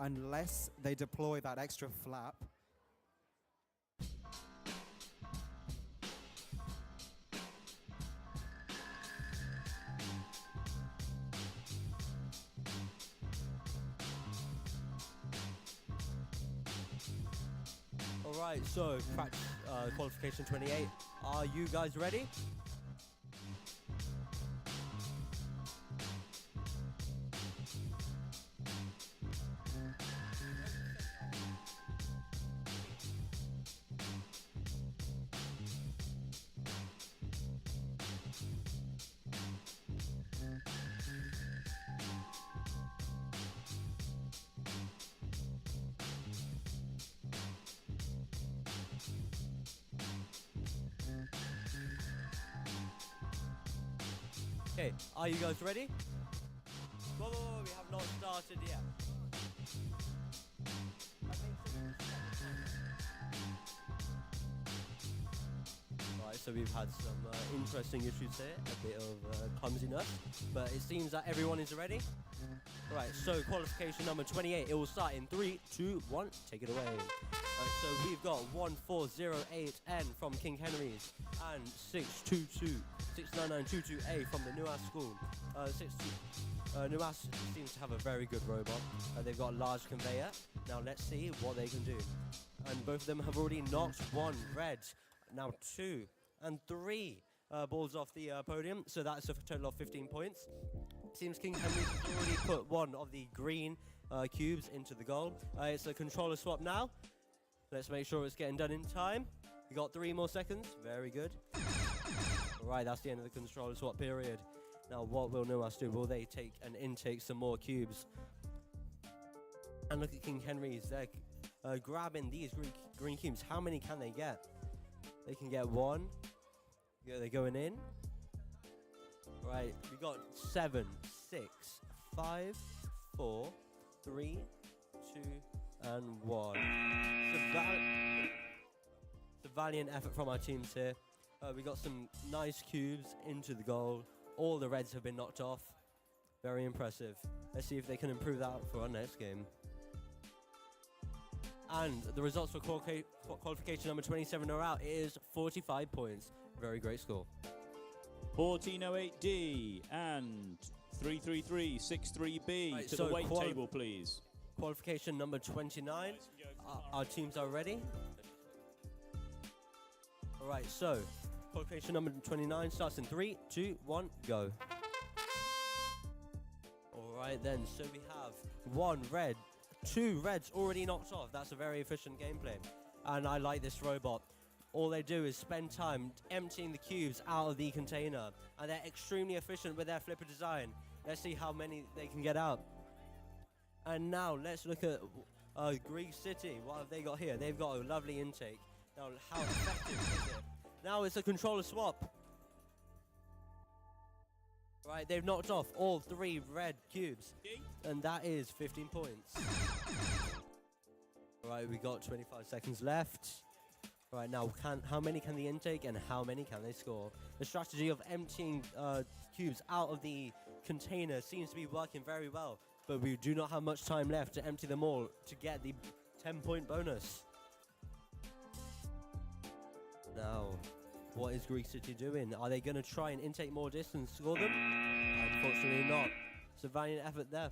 unless they deploy that extra flap. Alright, so qualification 28. Are you guys ready? Okay, are you guys ready? Whoa, we have not started yet. Right, so we've had some interesting issues here, a bit of clumsiness, but it seems that everyone is ready. Right, so qualification number 28, it will start in 3, 2, 1, take it away. So we've got 1408N from King Henry's and 69922A from the Nuas School. Nuas seems to have a very good robot. They've got a large conveyor. Now let's see what they can do. And both of them have already knocked one red. Now 2 and 3 balls off the podium. So that's a total of 15 points. Seems King Henry's has already put one of the green cubes into the goal. It's a controller swap now. Let's make sure it's getting done in time. You got 3 more seconds. Very good. Alright, that's the end of the controller swap period. Now, what will Nuas do? Will they take and intake some more cubes? And look at King Henry's. They're grabbing these green cubes. How many can they get? They can get 1. Yeah, they're going in. Right, we got 7, 6, 5, 4, 3, 2, and 1. It's a valiant effort from our teams here. We got some nice cubes into the goal. All the reds have been knocked off. Very impressive. Let's see if they can improve that for our next game. And the results for qualification number 27 are out. It is 45 points. Very great score. 1408D and 33363B Right, to so the weight table, please. Qualification number 29. Our teams are ready. Alright, so qualification number 29 starts in 3, 2, 1, go. Alright then, so we have 1 red, 2 reds already knocked off. That's a very efficient gameplay. And I like this robot. All they do is spend time emptying the cubes out of the container. And they're extremely efficient with their flipper design. Let's see how many they can get out. And now let's look at Greek City. What have they got here? They've got a lovely intake. Now, how effective is it? Now it's a controller swap. Right, they've knocked off all 3 red cubes. And that is 15 points. Right, we got 25 seconds left. Right, now how many can they intake and how many can they score? The strategy of emptying cubes out of the container seems to be working very well. But we do not have much time left to empty them all to get the 10-point bonus. Now, what is Greek City doing? Are they going to try and intake more distance, score them? Unfortunately not. It's a valiant effort there.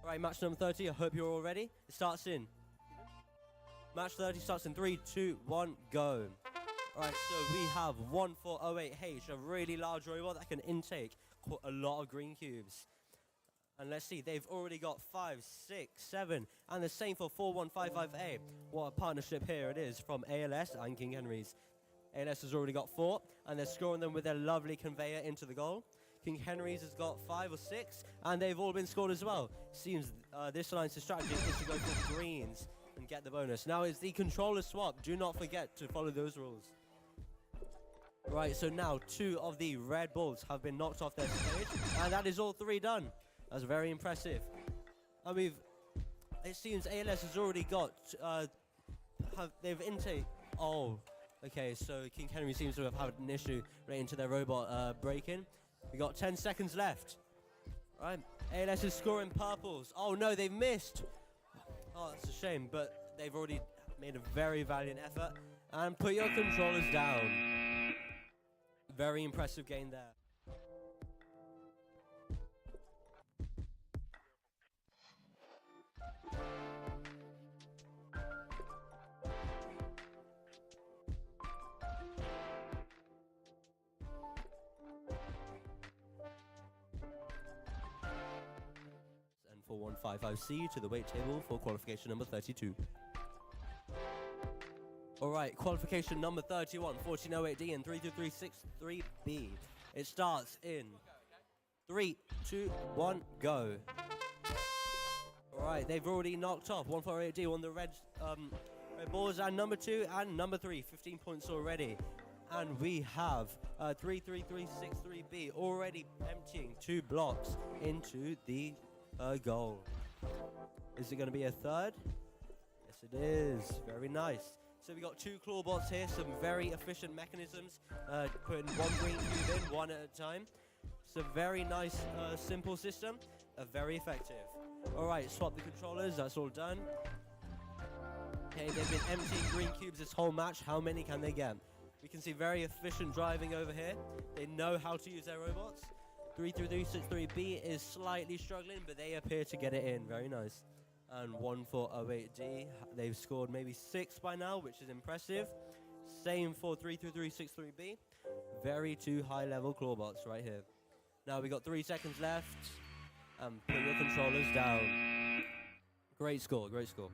Right, match number 30, I hope you're all ready. It starts in. Match 30 starts in 3, 2, 1, go. Alright, so we have 1408H, a really large robot that can intake a lot of green cubes. And let's see, they've already got 5, 6, 7, and the same for 4155A. What a partnership here it is from ALS and King Henry's. ALS has already got 4, and they're scoring them with their lovely conveyor into the goal. King Henry's has got 5 or 6, and they've all been scored as well. Seems this alliance's strategy is to go for greens and get the bonus. Now it's the controller swap. Do not forget to follow those rules. Right, so now 2 of the red balls have been knocked off their stage, and that is all 3 done. That's very impressive. And it seems ALS has already got, they've intake, oh, okay, so King Henry seems to have had an issue relating to their robot break-in. We got 10 seconds left. Right, ALS is scoring purples. Oh no, they've missed. Oh, that's a shame, but they've already made a very valiant effort. And put your controllers down. Very impressive game there. And 4155C to the weight table for qualification number 32. Alright, qualification number 31, 1408D and 32363B. It starts in 3, 2, 1, go. Alright, they've already knocked off 148D on the red balls, and number 2 and number 3, 15 points already. And we have 33363B already emptying 2 blocks into the goal. Is it going to be a third? Yes, it is. Very nice. So we got 2 claw bots here, some very efficient mechanisms, putting 1 green cube in, 1 at a time. It's a very nice, simple system, very effective. Alright, swap the controllers, that's all done. Okay, they've been emptying green cubes this whole match. How many can they get? We can see very efficient driving over here. They know how to use their robots. 33363B is slightly struggling, but they appear to get it in. Very nice. And 148D, they've scored maybe 6 by now, which is impressive. Same for 33363B. Very 2 high-level clawbots right here. Now we got 3 seconds left. Put your controllers down. Great score, great score.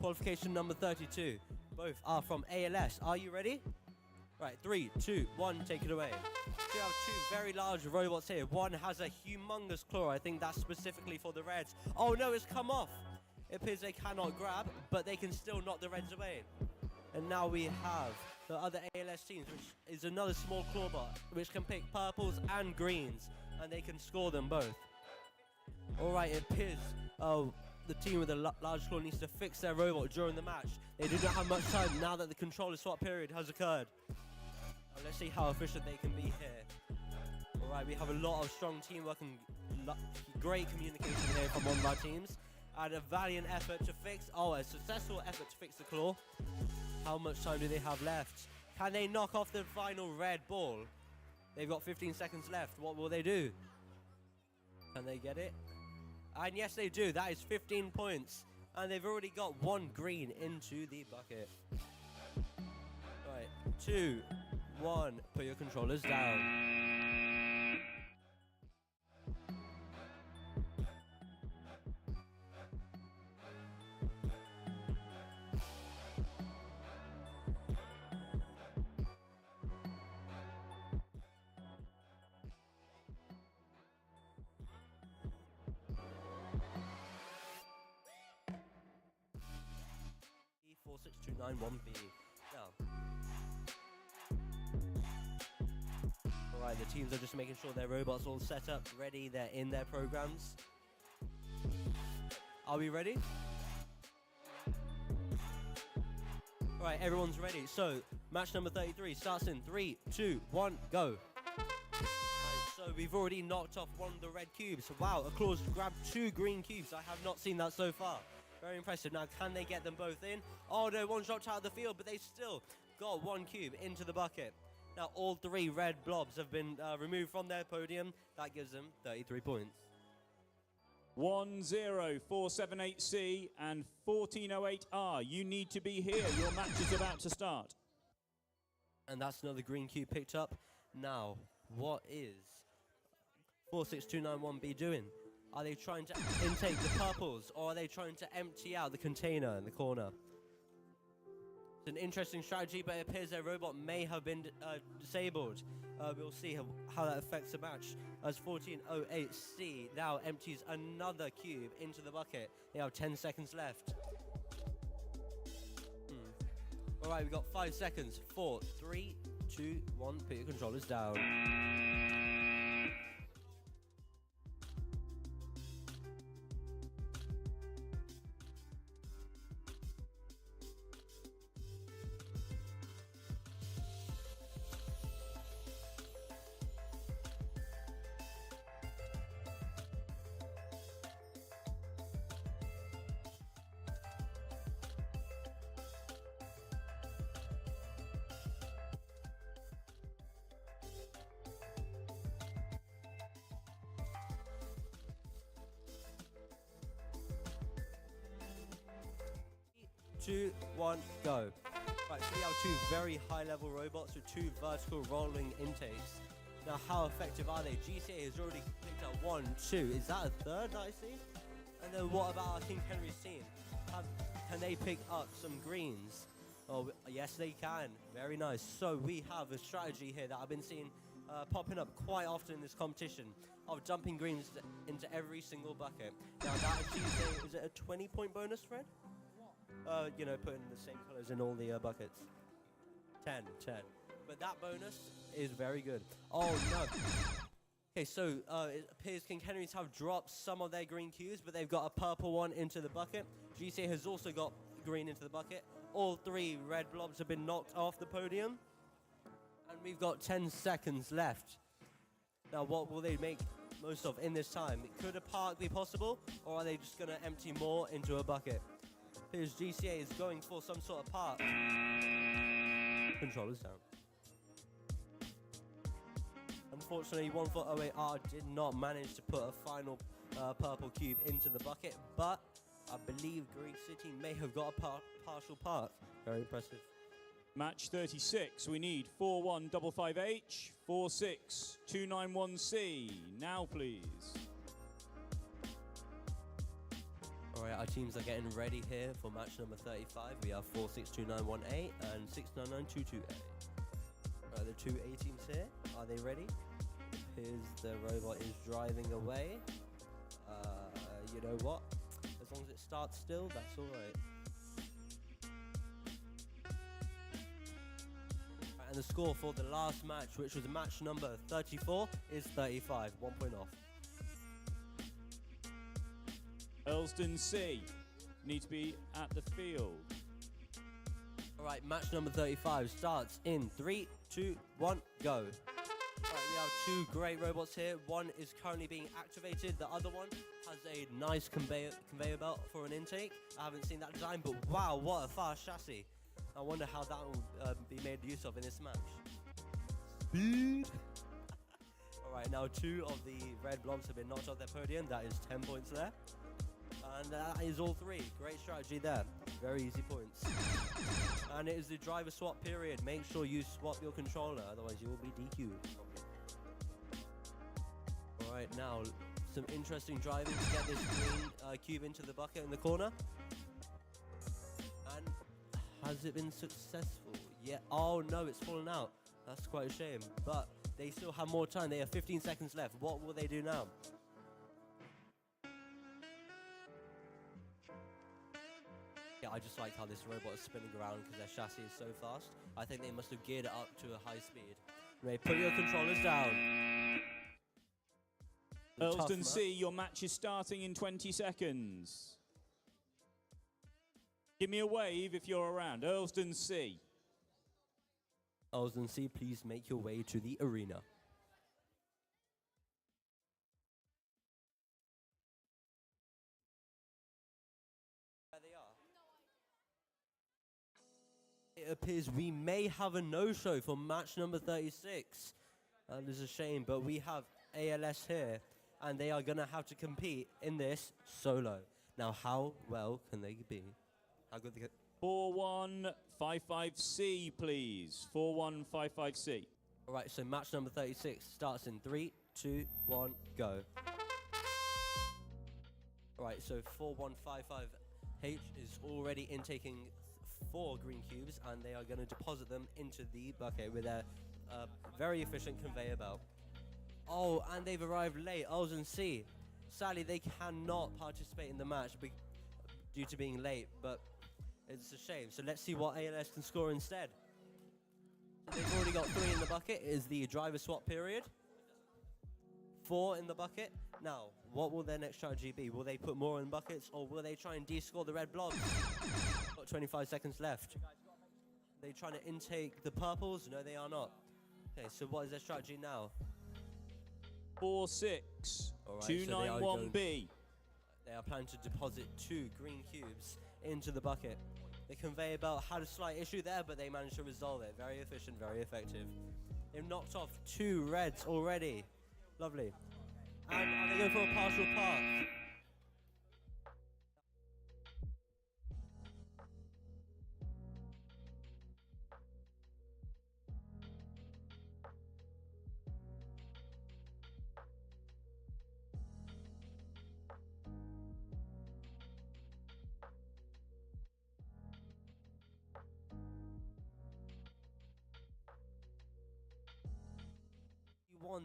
Qualification number 32. Both are from ALS. Are you ready? Right, 3, 2, 1, take it away. We have 2 very large robots here. One has a humongous claw. I think that's specifically for the reds. Oh no, it's come off. It appears they cannot grab, but they can still knock the reds away. And now we have the other ALS teams, which is another small clawbot, which can pick purples and greens, and they can score them both. Alright, it appears the team with the large claw needs to fix their robot during the match. They do not have much time now that the controller swap period has occurred. Let's see how efficient they can be here. Alright, we have a lot of strong teamwork and great communication here from one of our teams. And a valiant effort to fix, a successful effort to fix the claw. How much time do they have left? Can they knock off the final red ball? They've got 15 seconds left. What will they do? Can they get it? And yes, they do. That is 15 points. And they've already got 1 green into the bucket. Right, 2, 1. Put your controllers down. B46291B. Now, alright, the teams are just making sure their robots all set up, ready, they're in their programs. Are we ready? Alright, everyone's ready. So, match number 33 starts in 3, 2, 1, go. So we've already knocked off 1 of the red cubes. Wow, a claw's grabbed 2 green cubes. I have not seen that so far. Very impressive. Now, can they get them both in? Oh no, 1's dropped out of the field, but they still got 1 cube into the bucket. Now, all 3 red blobs have been removed from their podium. That gives them 33 points. 10478C and 1408R. You need to be here. Your match is about to start. And that's another green cube picked up. Now, what is 46291B doing? Are they trying to intake the purples, or are they trying to empty out the container in the corner? It's an interesting strategy, but it appears their robot may have been disabled. We'll see how that affects the match. As 1408C now empties another cube into the bucket. They have 10 seconds left. All right, we've got 5 seconds. 4, 3, 2, 1. Put your controllers down. 2, 1, go. Right, so we have two very high-level robots with two vertical rolling intakes. Now, how effective are they? GCA has already picked up 1, 2. Is that a third that I see? And then what about our King Henry's team? Can they pick up some greens? Oh, yes, they can. Very nice. So we have a strategy here that I've been seeing popping up quite often in this competition of dumping greens into every single bucket. Now, that achieves is it a 20-point bonus, Fred? You know, putting the same colors in all the buckets. 10. But that bonus is very good. Oh, no. Okay, so it appears King Henry's have dropped some of their green cubes, but they've got a purple one into the bucket. GCA has also got green into the bucket. All 3 red blobs have been knocked off the podium. And we've got 10 seconds left. Now, what will they make most of in this time? Could a park be possible, or are they just going to empty more into a bucket? Here's GCA is going for some sort of park. Controllers down. Unfortunately, 1408R did not manage to put a final purple cube into the bucket, but I believe Green City may have got a partial park. Very impressive. Match 36. We need 4155H, 46291C. Now, please. Alright, our teams are getting ready here for match number 35. We have 462918 and 69922A. Right, the two A teams here. Are they ready? Here's the robot is driving away. You know what? As long as it starts still, that's alright. Right, and the score for the last match, which was match number 34, is 35. 1 point off. Earlston C need to be at the field. Alright, match number 35 starts in 3, 2, 1, go. Alright, we have 2 great robots here. One is currently being activated. The other one has a nice conveyor belt for an intake. I haven't seen that design, but wow, what a fast chassis. I wonder how that will be made use of in this match. Speed! Alright, now 2 of the red blobs have been knocked off their podium. That is 10 points there. And that is all 3. Great strategy there. Very easy points. And it is the driver swap period. Make sure you swap your controller, otherwise you will be DQ'd. Alright, now some interesting driving to get this green cube into the bucket in the corner. And has it been successful? Yeah. Oh no, it's fallen out. That's quite a shame. But they still have more time. They have 15 seconds left. What will they do now? I just like how this robot is spinning around because their chassis is so fast. I think they must have geared it up to a high speed. May put your controllers down. Earlston C, your match is starting in 20 seconds. Give me a wave if you're around. Earlston C. Earlston C, please make your way to the arena. It appears we may have a no-show for match number 36. That is a shame, but we have ALS here. and they are going to have to compete in this solo. Now, how well can they be? How good they get? 4155C, please. 4155C. All right, so match number 36 starts in 3, 2, 1, go. All right, so 4155H is already intaking 4 green cubes, and they are going to deposit them into the bucket with their very efficient conveyor belt. Oh, and they've arrived late. O's and C. Sadly, they cannot participate in the match due to being late, but it's a shame. So let's see what ALS can score instead. They've already got 3 in the bucket. It is the driver swap period. 4 in the bucket. Now, what will their next strategy be? Will they put more in buckets, or will they try and de-score the red blobs? Got 25 seconds left. They trying to intake the purples? No, they are not. Okay, so what is their strategy now? 46291B. They are planning to deposit 2 green cubes into the bucket. The conveyor belt had a slight issue there, but they managed to resolve it. Very efficient, very effective. They've knocked off 2 reds already. Lovely. And are they going for a partial park?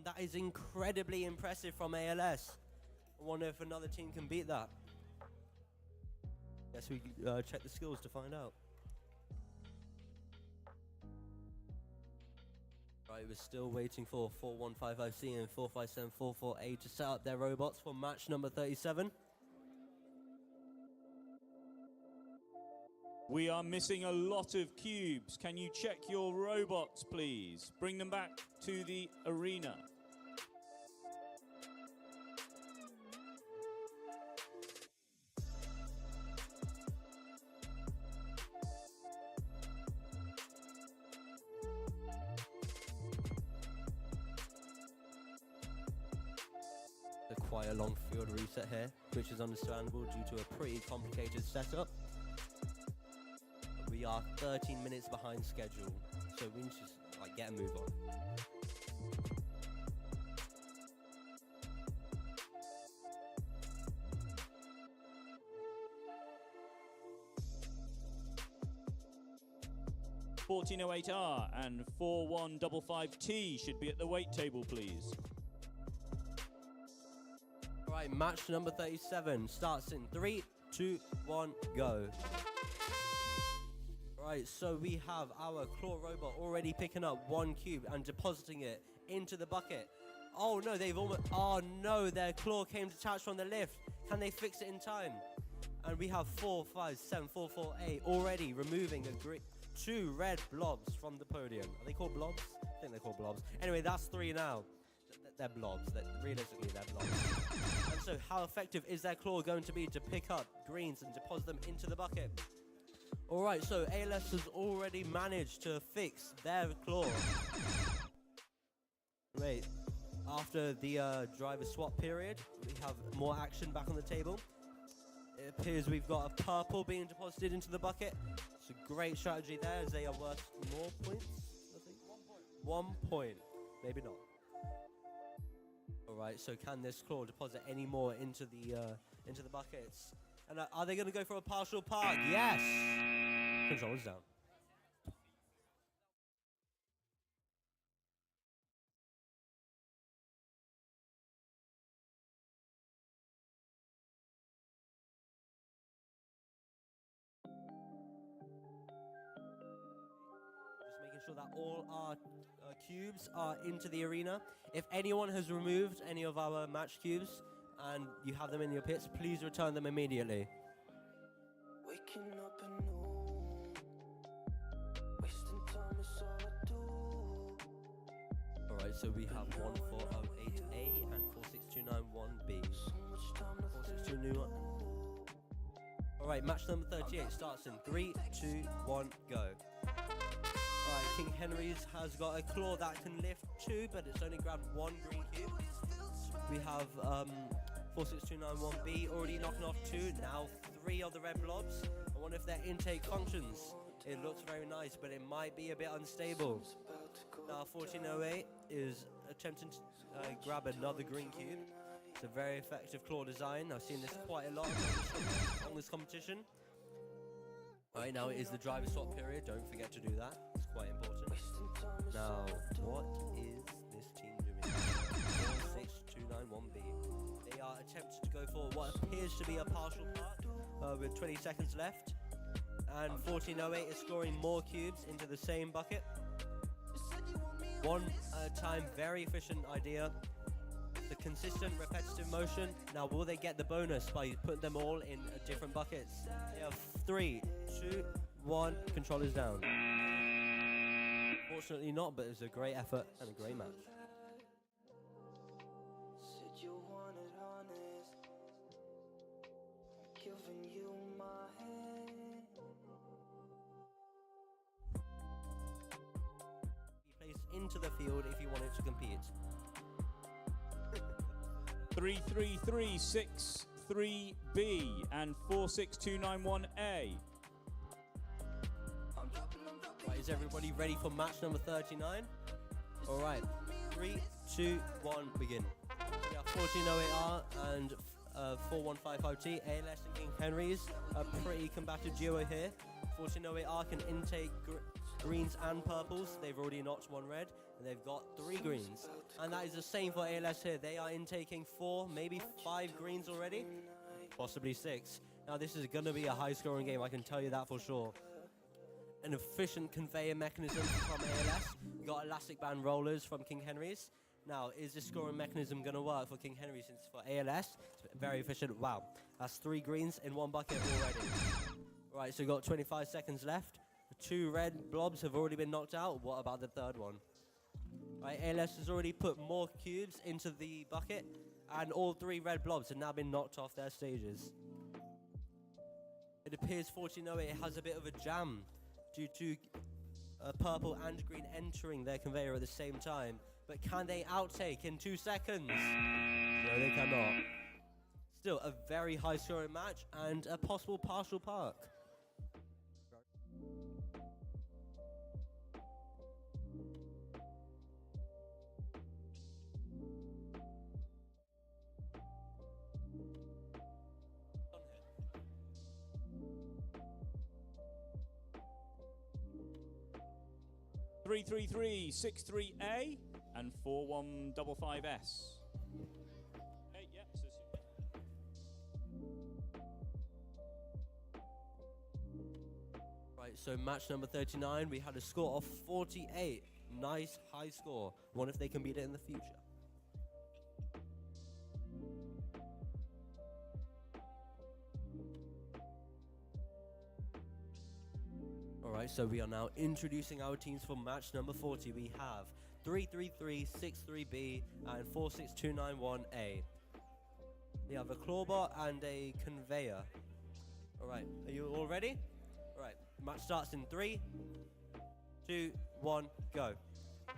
That is incredibly impressive from ALS. I wonder if another team can beat that. Guess we check the skills to find out. Right, we're still waiting for 4155C and 457448 to set up their robots for match number 37. We are missing a lot of cubes. Can you check your robots, please? Bring them back to the arena. Quite a long field reset here, which is understandable due to a pretty complicated setup. We are 13 minutes behind schedule, so we need to just get a move on. (1408R) and 4155T should be at the weight table, please. Right, match number 37 starts in 3, 2, 1, go. Right, so we have our claw robot already picking up 1 cube and depositing it into the bucket. Oh no, oh no, their claw came detached from the lift. Can they fix it in time? And we have 457448 already removing 2 red blobs from the podium. Are they called blobs? I think they're called blobs. Anyway, that's 3 now. They're blobs. Realistically, they're blobs. And so how effective is their claw going to be to pick up greens and deposit them into the bucket? All right, so ALS has already managed to fix their claw. Wait, after the driver swap period, we have more action back on the table. It appears we've got a purple being deposited into the bucket. It's a great strategy there, as they are worth more points, I think. 1 point. Maybe not. Alright, so can this claw deposit any more into the buckets? And are they going to go for a partial park? Yes! Controls down. Just making sure that all our cubes are into the arena. If anyone has removed any of our match cubes and you have them in your pits, please return them immediately. Waking up anew, wasting time is all I do. Alright, so we have 1408A and 46291B. 46291. Alright, match number 38 starts in 3, 2, 1, go. Alright, King Henry's has got a claw that can lift 2, but it's only grabbed 1 green cube. We have 46291B already knocking off 2, now 3 of the red blobs. I wonder if their intake functions. It looks very nice, but it might be a bit unstable. Now 1408 is attempting to grab another green cube. It's a very effective claw design. I've seen this quite a lot on this competition. Right now it is the driver swap period. Don't forget to do that. It's quite important. Now, what is this team doing? 46291B. They are attempting to go for what appears to be a partial park with 20 seconds left. And 1408 is scoring more cubes into the same bucket. One at a time, very efficient idea. The consistent, repetitive motion. Now, will they get the bonus by putting them all in different buckets? They have 3, 2, 1, controllers down. Fortunately not, but it was a great effort and a great match. Said you wanted honest, giving you my hand. Be placed into the field if you wanted to compete. 33363B and 46291A. Right, is everybody ready for match number 39? Alright, 3, 2, 1, begin. We have 1408R and 4155T. ALS and King Henry's a pretty combative duo here. 1408R can intake greens and purples. They've already knocked 1 red, and they've got 3 greens. And that is the same for ALS here. They are intaking 4, maybe 5 greens already, possibly 6. Now this is going to be a high-scoring game, I can tell you that for sure. An efficient conveyor mechanism from ALS. We've got elastic band rollers from King Henry's. Now, is this scoring mechanism going to work for King Henry since for ALS? It's very efficient. Wow, that's 3 greens in 1 bucket already. Right, so we've got 25 seconds left. 2 red blobs have already been knocked out. What about the third one? Right, ALS has already put more cubes into the bucket, and all 3 red blobs have now been knocked off their stages. It appears 1408 has a bit of a jam due to purple and green entering their conveyor at the same time. But can they outtake in 2 seconds? No, they cannot. Still a very high scoring match and a possible partial park. Three 33363A and 4155S. Hey, yeah, Right, so match number 39, we had a score of 48. Nice high score. Wonder if they can beat it in the future. Alright, so we are now introducing our teams for match number 40. We have 33363B and 46291A. We have a clawbot and a conveyor. Alright, are you all ready? Alright, match starts in 3, 2, 1, go.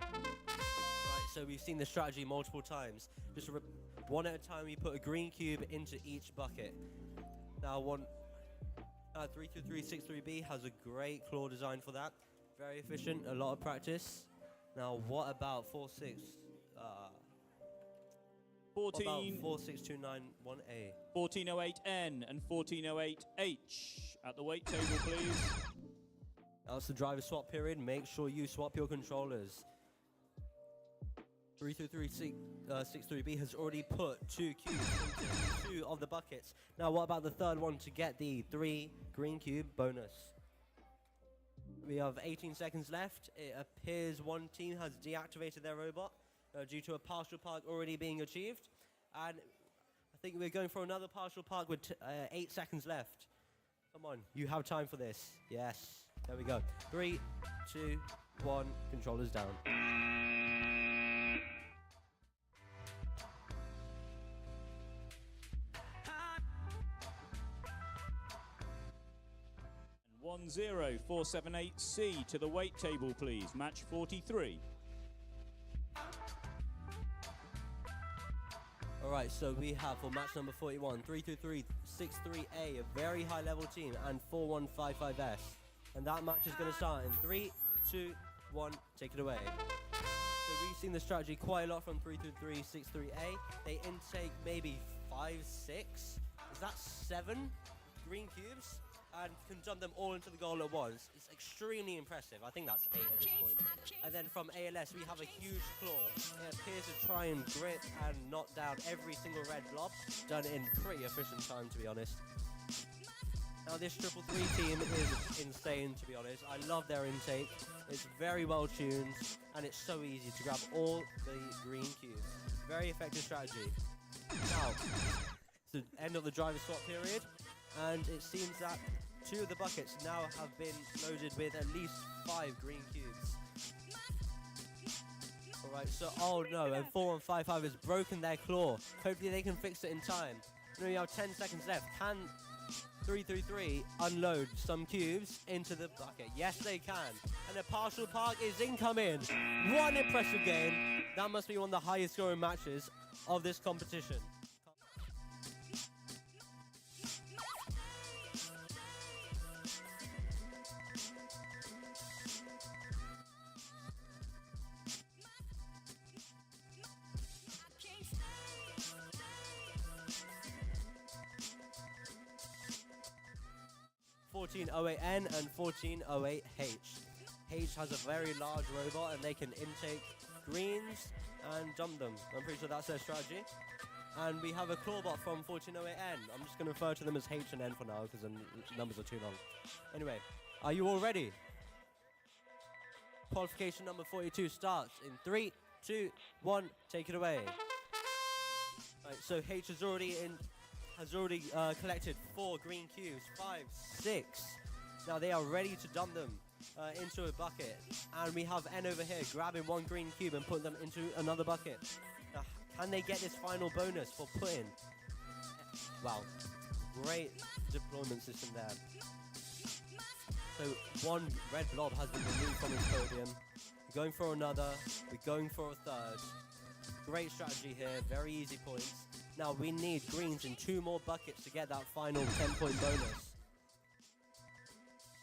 Right, so we've seen the strategy multiple times. Just one at a time, we put a green cube into each bucket. Now 33363B has a great claw design for that. Very efficient, a lot of practice. Now, what about 46291A? 1408N and 1408H at the weight table, please. Now it's the driver swap period. Make sure you swap your controllers. 33363B has already put 2 cubes into 2 of the buckets. Now, what about the third one to get the 3 green cube bonus? We have 18 seconds left. It appears one team has deactivated their robot due to a partial park already being achieved. And I think we're going for another partial park with 8 seconds left. Come on, you have time for this. Yes, there we go. 3, 2, 1, controllers down. 10478C to the weight table, please. Match 43. Alright, so we have for match number 41, 323, 63A, a very high level team, and 4155S. And that match is going to start in 3, 2, 1, take it away. So we've seen the strategy quite a lot from 323, 63A. They intake maybe 5, 6, is that 7 green cubes? And can dump them all into the goal at once. It's extremely impressive. I think that's 8 at this point. And then from ALS, we have a huge claw. It appears to try and grip and knock down every single red blob, done in pretty efficient time, to be honest. Now this 333 team is insane, to be honest. I love their intake. It's very well tuned, and it's so easy to grab all the green cubes. Very effective strategy. Now, it's the end of the driver swap period, and it seems that 2 of the buckets now have been loaded with at least 5 green cubes. Alright, so, oh no, and 4155 has broken their claw. Hopefully they can fix it in time. You know, you have 10 seconds left. Can 333 unload some cubes into the bucket? Yes, they can. And a partial park is incoming. One impressive game. That must be one of the highest scoring matches of this competition. 1408N and 1408H. H has a very large robot and they can intake greens and dump them. I'm pretty sure that's their strategy. And we have a clawbot from 1408N. I'm just going to refer to them as H and N for now because the numbers are too long. Anyway, are you all ready? Qualification number 42 starts in 3, 2, 1, take it away. Right, so H has already collected 4 green cubes, 5, 6. Now they are ready to dump them into a bucket. And we have N over here grabbing 1 green cube and putting them into another bucket. Now, can they get this final bonus for putting? Wow, great deployment system there. So 1 red blob has been removed from his podium. We're going for another, we're going for a third. Great strategy here, very easy points. Now we need greens in 2 more buckets to get that final 10-point bonus.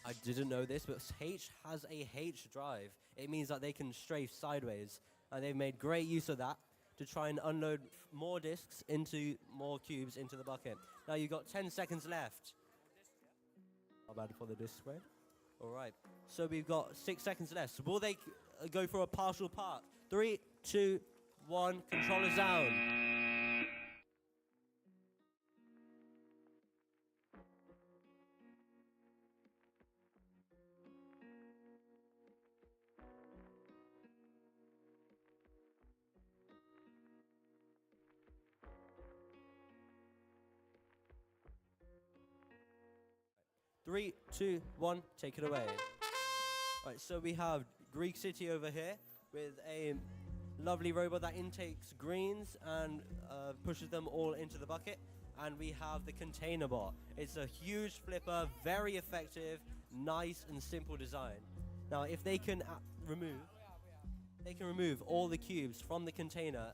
I didn't know this, but H has a H drive. It means that they can strafe sideways, and they've made great use of that to try and unload more discs into more cubes into the bucket. Now you've got 10 seconds left. How bad for the disc spray? All right, so we've got 6 seconds left. So will they go for a partial park? 3, 2, 1, controllers down. Three, 2, 1, take it away. Right, so we have Greek City over here with a lovely robot that intakes greens and pushes them all into the bucket. And we have the container bot. It's a huge flipper, very effective, nice and simple design. Now, if they can remove all the cubes from the container,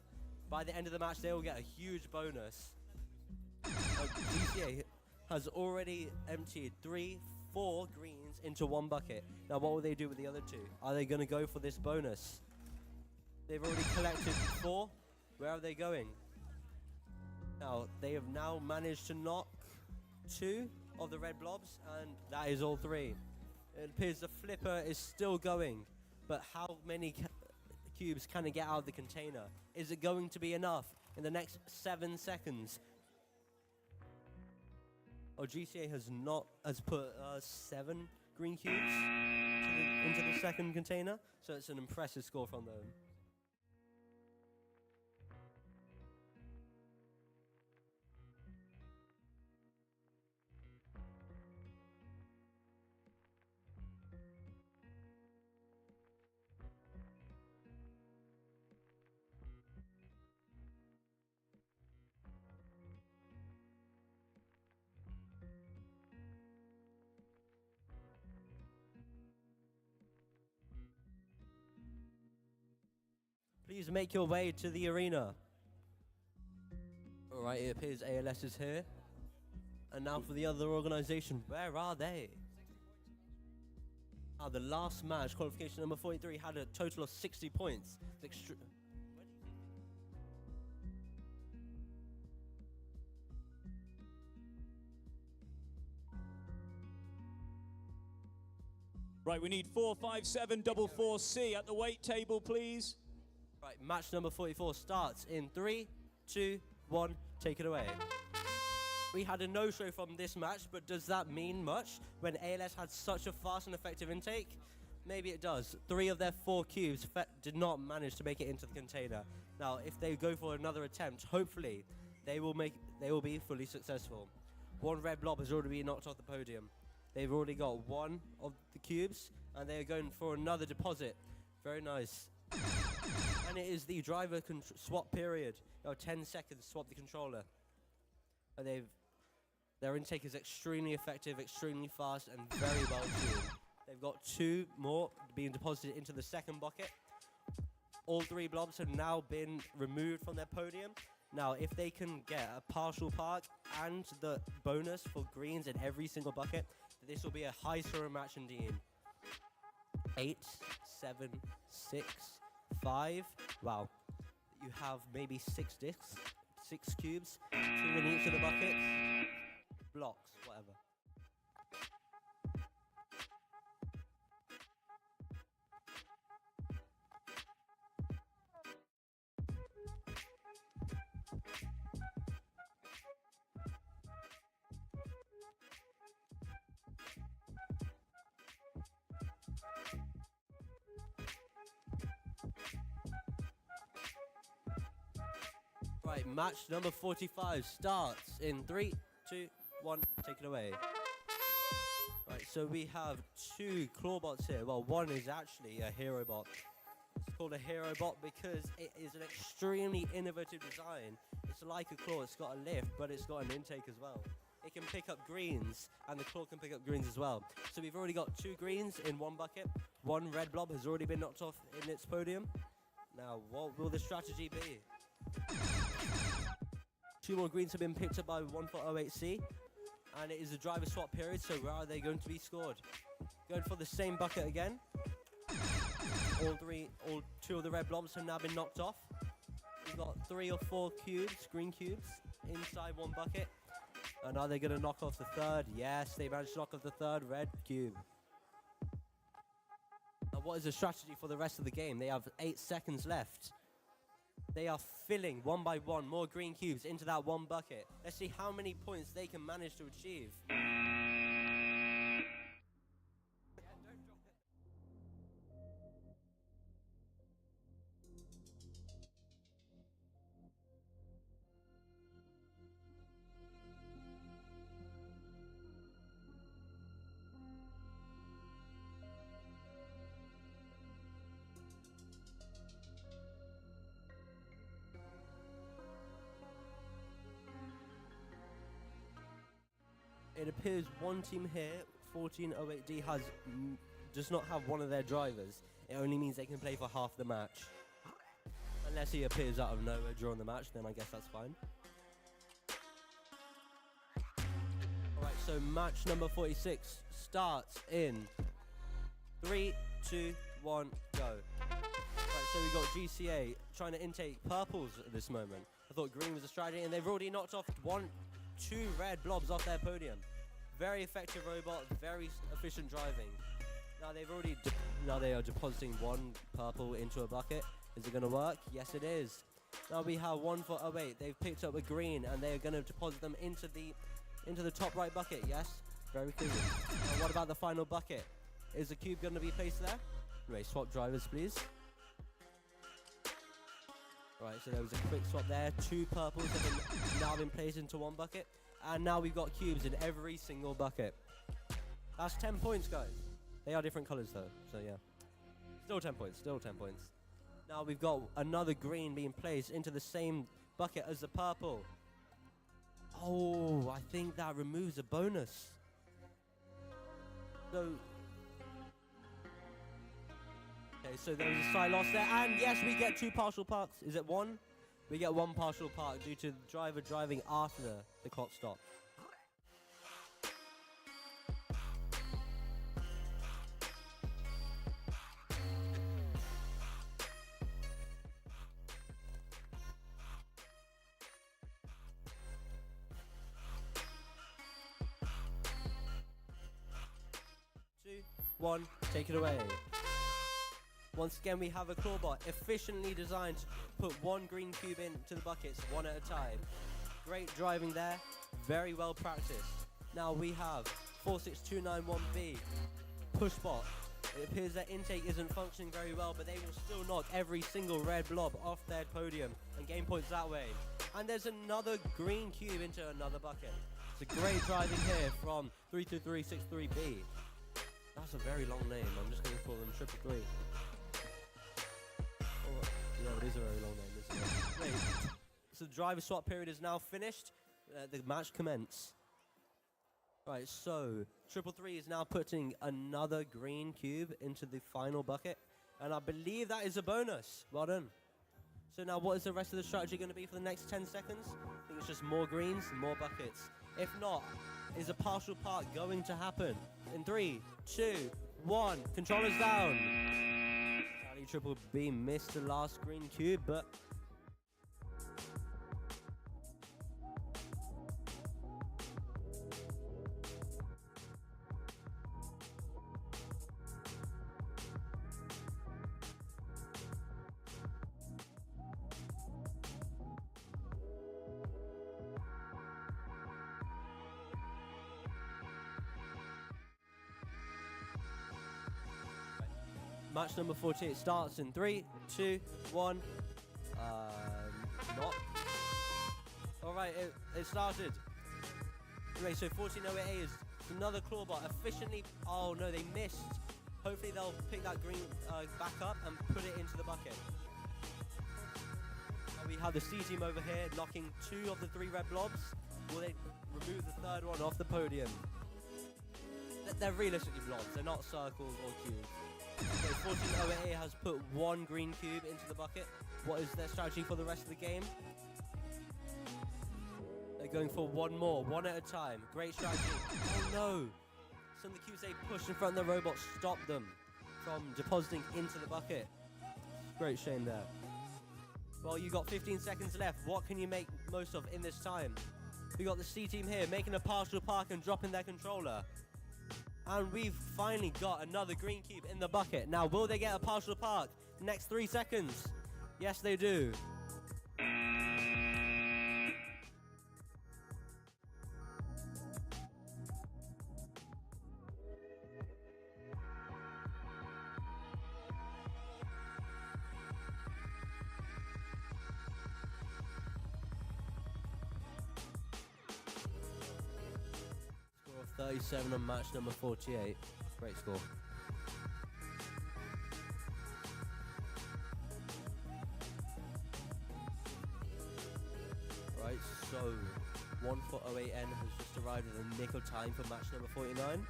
by the end of the match, they will get a huge bonus. GCA has already emptied 3, 4 greens into 1 bucket. Now what will they do with the other 2? Are they going to go for this bonus? They've already collected 4. Where are they going? Now they have now managed to knock 2 of the red blobs, and that is all 3. It appears the flipper is still going, but how many cubes can it get out of the container? Is it going to be enough in the next 7 seconds? Oh, GCA has put 7 green cubes into the second container, so it's an impressive score from them. Please make your way to the arena. Right, it appears ALS is here. And now for the other organization, where are they? The last match, qualification number 43, had a total of 60 points. Right, we need 45744C at the weight table, please. Right, match number 44 starts in 3, 2, 1, take it away. We had a no-show from this match, but does that mean much when ALS had such a fast and effective intake? Maybe it does. 3 of their 4 cubes did not manage to make it into the container. Now, if they go for another attempt, hopefully they will be fully successful. 1 red blob has already been knocked off the podium. They've already got 1 of the cubes, and they are going for another deposit. Very nice. And it is the driver swap period. 10 seconds, swap the controller. And their intake is extremely effective, extremely fast, and very well tuned. They've got 2 more being deposited into the second bucket. All 3 blobs have now been removed from their podium. Now, if they can get a partial park and the bonus for greens in every single bucket, this will be a high scoring match indeed. 8, 7, 6, 5. Wow. You have maybe 6 discs, 6 cubes, 2 in each of the buckets. Blocks, whatever. Right, match number 45 starts in 3, 2, 1, take it away. Right, so we have 2 claw bots here. Well, one is actually a hero bot. It's called a hero bot because it is an extremely innovative design. It's like a claw, it's got a lift, but it's got an intake as well. It can pick up greens, and the claw can pick up greens as well. So we've already got 2 greens in 1 bucket. 1 red blob has already been knocked off in its podium. Now, what will the strategy be? 2 more greens have been picked up by 148C, and it is a driver swap period, so where are they going to be scored? Going for the same bucket again. All 2 of the red blobs have now been knocked off. We've got 3 or 4 cubes, green cubes, inside 1 bucket. And are they going to knock off the 3rd? Yes, they managed to knock off the 3rd red cube. Now, what is the strategy for the rest of the game? They have 8 seconds left. They are filling 1 by 1 more green cubes into that 1 bucket. Let's see how many points they can manage to achieve. It appears one team here, 1408D, does not have one of their drivers. It only means they can play for half the match. Unless he appears out of nowhere during the match, then I guess that's fine. Alright, so match number 46 starts in 3, 2, 1, go. Right, so we got GCA trying to intake purples at this moment. I thought green was a strategy, and they've already knocked off 2 red blobs off their podium. Very effective robot, very efficient driving. Now they are depositing 1 purple into a bucket. Is it going to work? Yes, it is. Now we have 1 for 08. They've picked up a green, and they are going to deposit them into the top right bucket. Yes, very clean. Now what about the final bucket? Is the cube going to be placed there? Anyway, swap drivers, please. Right, so there was a quick swap there. 2 purples have now been placed into 1 bucket. And now we've got cubes in every single bucket. That's 10 points, guys. They are different colors, though, so yeah. Still 10 points, still 10 points. Now we've got another green being placed into the same bucket as the purple. Oh, I think that removes a bonus. So... Okay, so there was a side loss there, and yes, we get 2 partial parks. Is it 1? We get one partial park due to the driver driving after the clock stop. Two, one, take it away. Once again, we have a clawbot efficiently designed to put one green cube into the buckets one at a time. Great driving there, very well practiced. Now we have 46291B pushbot. It appears that intake isn't functioning very well, but they will still knock every single red blob off their podium and gain points that way. And there's another green cube into another bucket. It's a great driving here from 32363B. That's a very long name. I'm just going to call them 333. Yeah, it is a very long name, isn't it? Wait, so the driver swap period is now finished. The match commence. Right, so 333 is now putting another green cube into the final bucket. And I believe that is a bonus. Well done. So now what is the rest of the strategy going to be for the next 10 seconds? I think it's just more greens, more buckets. If not, is a partial park going to happen? In 3, 2, 1, controllers down. Charlie Triple B missed the last green cube, but match number 48 starts in 3, 2, 1. Not. Alright, it started. Anyway, so 1408A is another clawbot efficiently. Oh no, they missed. Hopefully they'll pick that green back up and put it into the bucket. We have the C team over here knocking 2 of the 3 red blobs. Will they remove the third one off the podium? They're realistically blobs, they're not circles or cubes. Okay, 1408A has put 1 green cube into the bucket. What is their strategy for the rest of the game? They're going for 1 more, 1 at a time. Great strategy. Oh no! Some of the cubes they pushed in front of the robot stopped them from depositing into the bucket. Great shame there. Well, you got 15 seconds left. What can you make most of in this time? We got the C team here making a partial park and dropping their controller. And we've finally got another green cube in the bucket. Now, will they get a partial park? Next 3 seconds. Yes, they do. Score of 37 on match number 48. Great score. Right, so 1408N has just arrived in the nick of time for match number 49.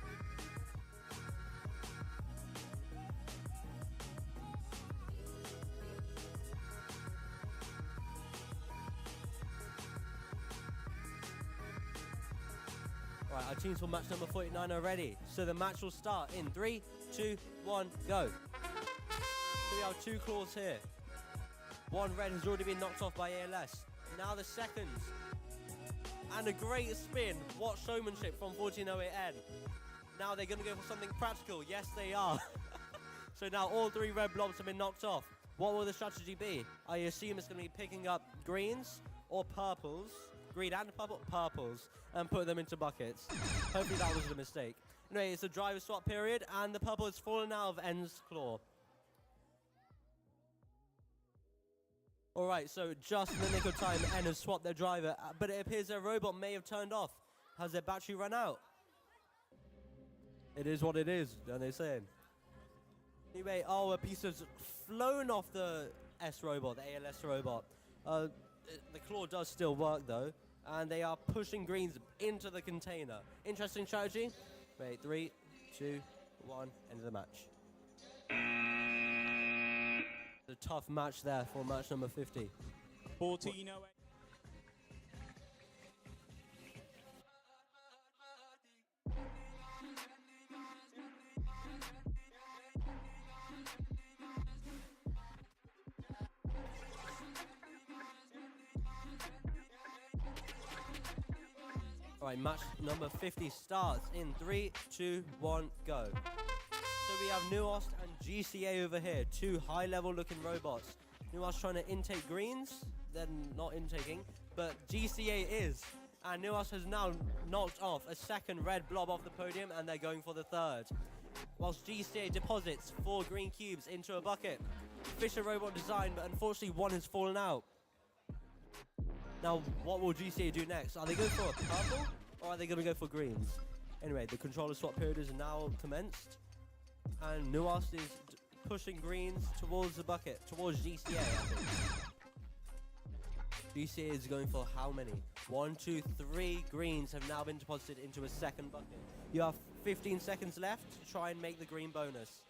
Right, our teams for match number 49 are ready. So the match will start in 3, 2, 1, go. So we have 2 claws here. 1 red has already been knocked off by ALS. Now the second. And a great spin. What showmanship from 1408N. Now they're going to go for something practical. Yes, they are. So now all 3 red blobs have been knocked off. What will the strategy be? I assume it's going to be picking up greens or purples. Green and purples. And put them into buckets. Hopefully that was a mistake. Anyway, it's a driver swap period. And the purple has fallen out of N's claw. Alright, so just in the nick of time, N has swapped their driver, but it appears their robot may have turned off. Has their battery run out? It is what it is, don't they say? Anyway, oh, a piece has flown off the S robot, the ALS robot. The claw does still work though, and they are pushing greens into the container. Interesting strategy. Wait, 3, 2, 1, end of the match. A tough match there for match number 50. 14:08. All right, match number 50 starts in 3, 2, 1, go. So we have Nuost and GCA over here, two high-level looking robots. Nuost trying to intake greens, then not intaking, but GCA is. And Nuost has now knocked off a second red blob off the podium, and they're going for the third. Whilst GCA deposits 4 green cubes into a bucket. Fisher robot design, but unfortunately one has fallen out. Now, what will GCA do next? Are they going for a purple, or are they going to go for greens? Anyway, the controller swap period is now commenced, and Nuost is pushing greens towards the bucket, towards GCA, I think. GCA is going for how many? 1, 2, 3 greens have now been deposited into a second bucket. You have 15 seconds left to try and make the green bonus.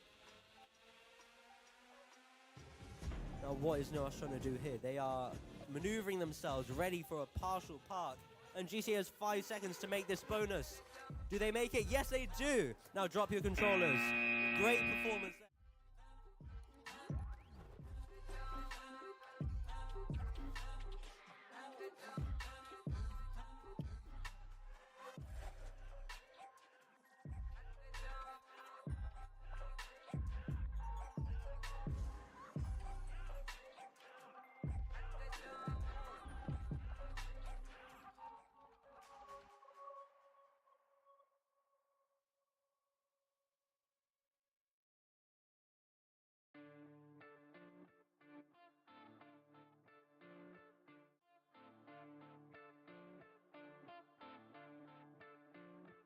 Now, what is Nuost trying to do here? They are maneuvering themselves, ready for a partial park. And GCA has 5 seconds to make this bonus. Do they make it? Yes, they do. Now drop your controllers. Great performance.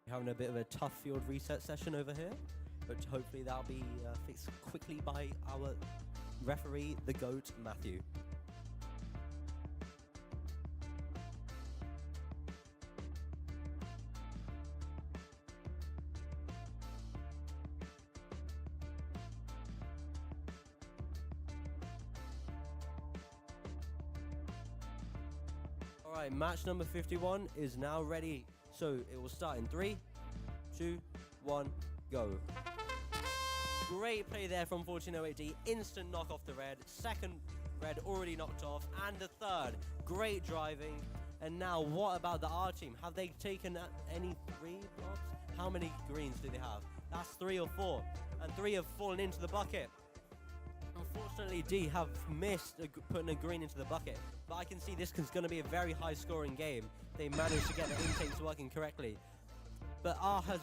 Having a bit of a tough field reset session over here, but hopefully that'll be fixed quickly by our referee, the GOAT, Matthew. All right, match number 51 is now ready. So it will start in 3, 2, 1, go. Great play there from 1408D. Instant knock off the red. Second red already knocked off. And the third. Great driving. And now what about the R team? Have they taken any 3 blocks? How many greens do they have? That's 3 or 4. And 3 have fallen into the bucket. Unfortunately, D have missed putting a green into the bucket. But I can see this is going to be a very high scoring game. They managed to get the intakes working correctly. But R has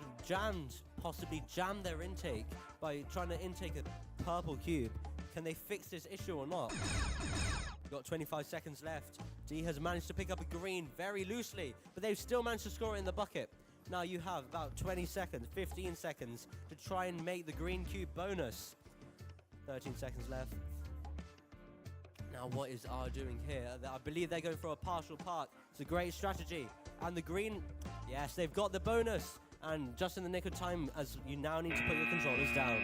possibly jammed their intake by trying to intake a purple cube. Can they fix this issue or not? Got 25 seconds left. D has managed to pick up a green very loosely, but they've still managed to score it in the bucket. Now you have about 20 seconds, 15 seconds to try and make the green cube bonus. 13 seconds left. Now what is R doing here? I believe they're going for a partial park. It's a great strategy. And the green, yes, they've got the bonus. And just in the nick of time, as you now need to put your controllers down.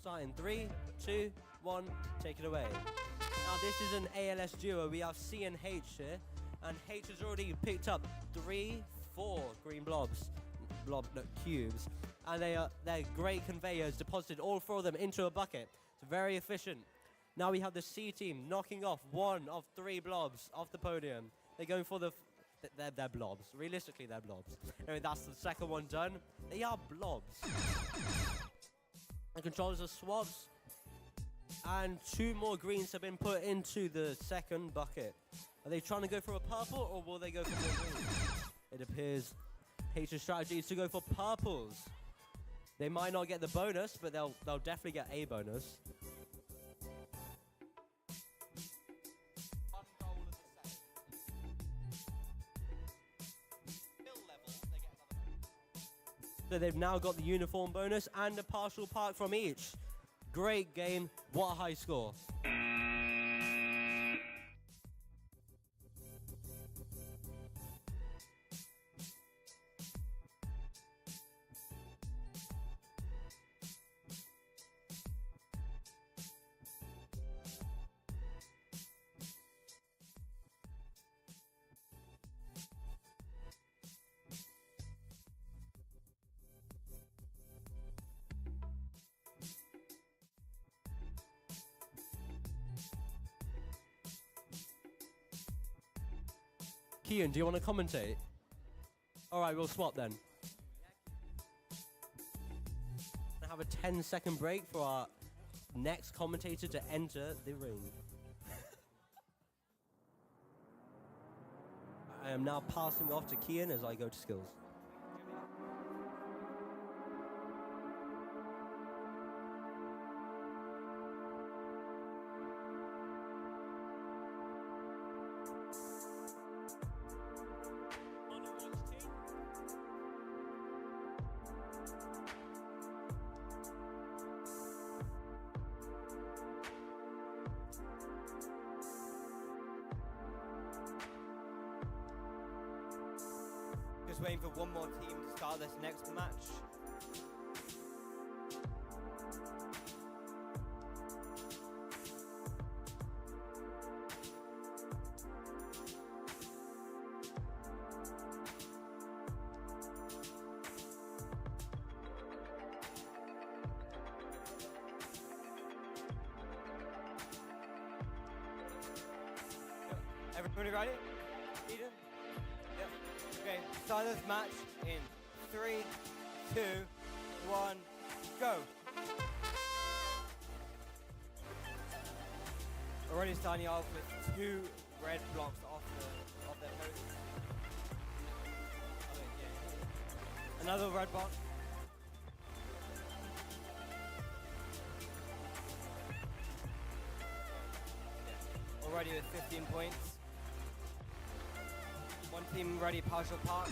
Start in 3, 2, 1, take it away. Now this is an ALS duo. We have C and H here, and H has already picked up 3, 4 green cubes, and they're great conveyors, deposited all 4 of them into a bucket. It's very efficient. Now we have the C team knocking off 1 of 3 blobs off the podium. They're going for they're blobs. Realistically, they're blobs. Anyway, that's the second one done. They are blobs. The controllers are swapped, and 2 more greens have been put into the second bucket. Are they trying to go for a purple, or will they go for more greens? It appears H's strategy is to go for purples. They might not get the bonus, but they'll definitely get a bonus. So they've now got the uniform bonus and a partial park from each. Great game. What a high score. Kian, do you want to commentate? All right, we'll swap then. We'll have a 10-second break for our next commentator to enter the ring. I am now passing off to Kian as I go to skills. Just waiting for one more team to start this next match. Everybody ready? Eden? Yep. Okay, start this match in 3, 2, 1, go. Already starting off with 2 red blocks off their post. Okay, yeah. Another red block. Already with 15 points. One team ready, partial park.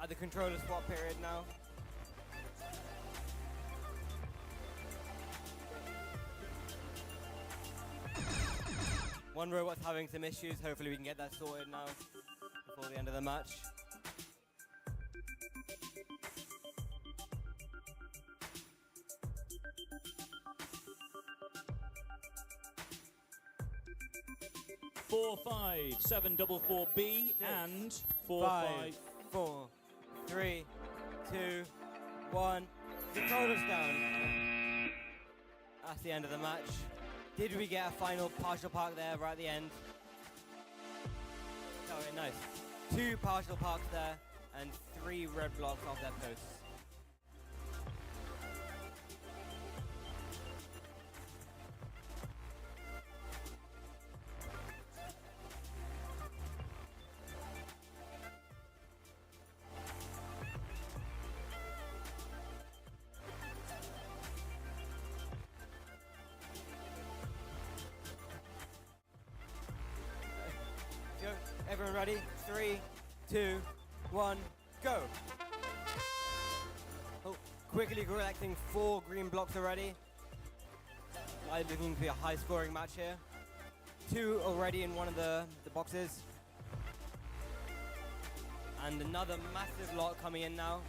At the controller swap period now. One robot's having some issues. Hopefully we can get that sorted now before the end of the match. Four, 5, 7, 4, 4B and 4, 5. 4, 3, 2, 1. The controller's down. That's the end of the match. Did we get a final partial park there right at the end? Oh, yeah, nice. 2 partial parks there and 3 red blocks off their posts. Go. Everyone ready? 3, 2, 1, go. Oh, quickly collecting 4 green blocks already. Looking to be a high scoring match here. 2 already in one of the boxes. And another massive lot coming in now.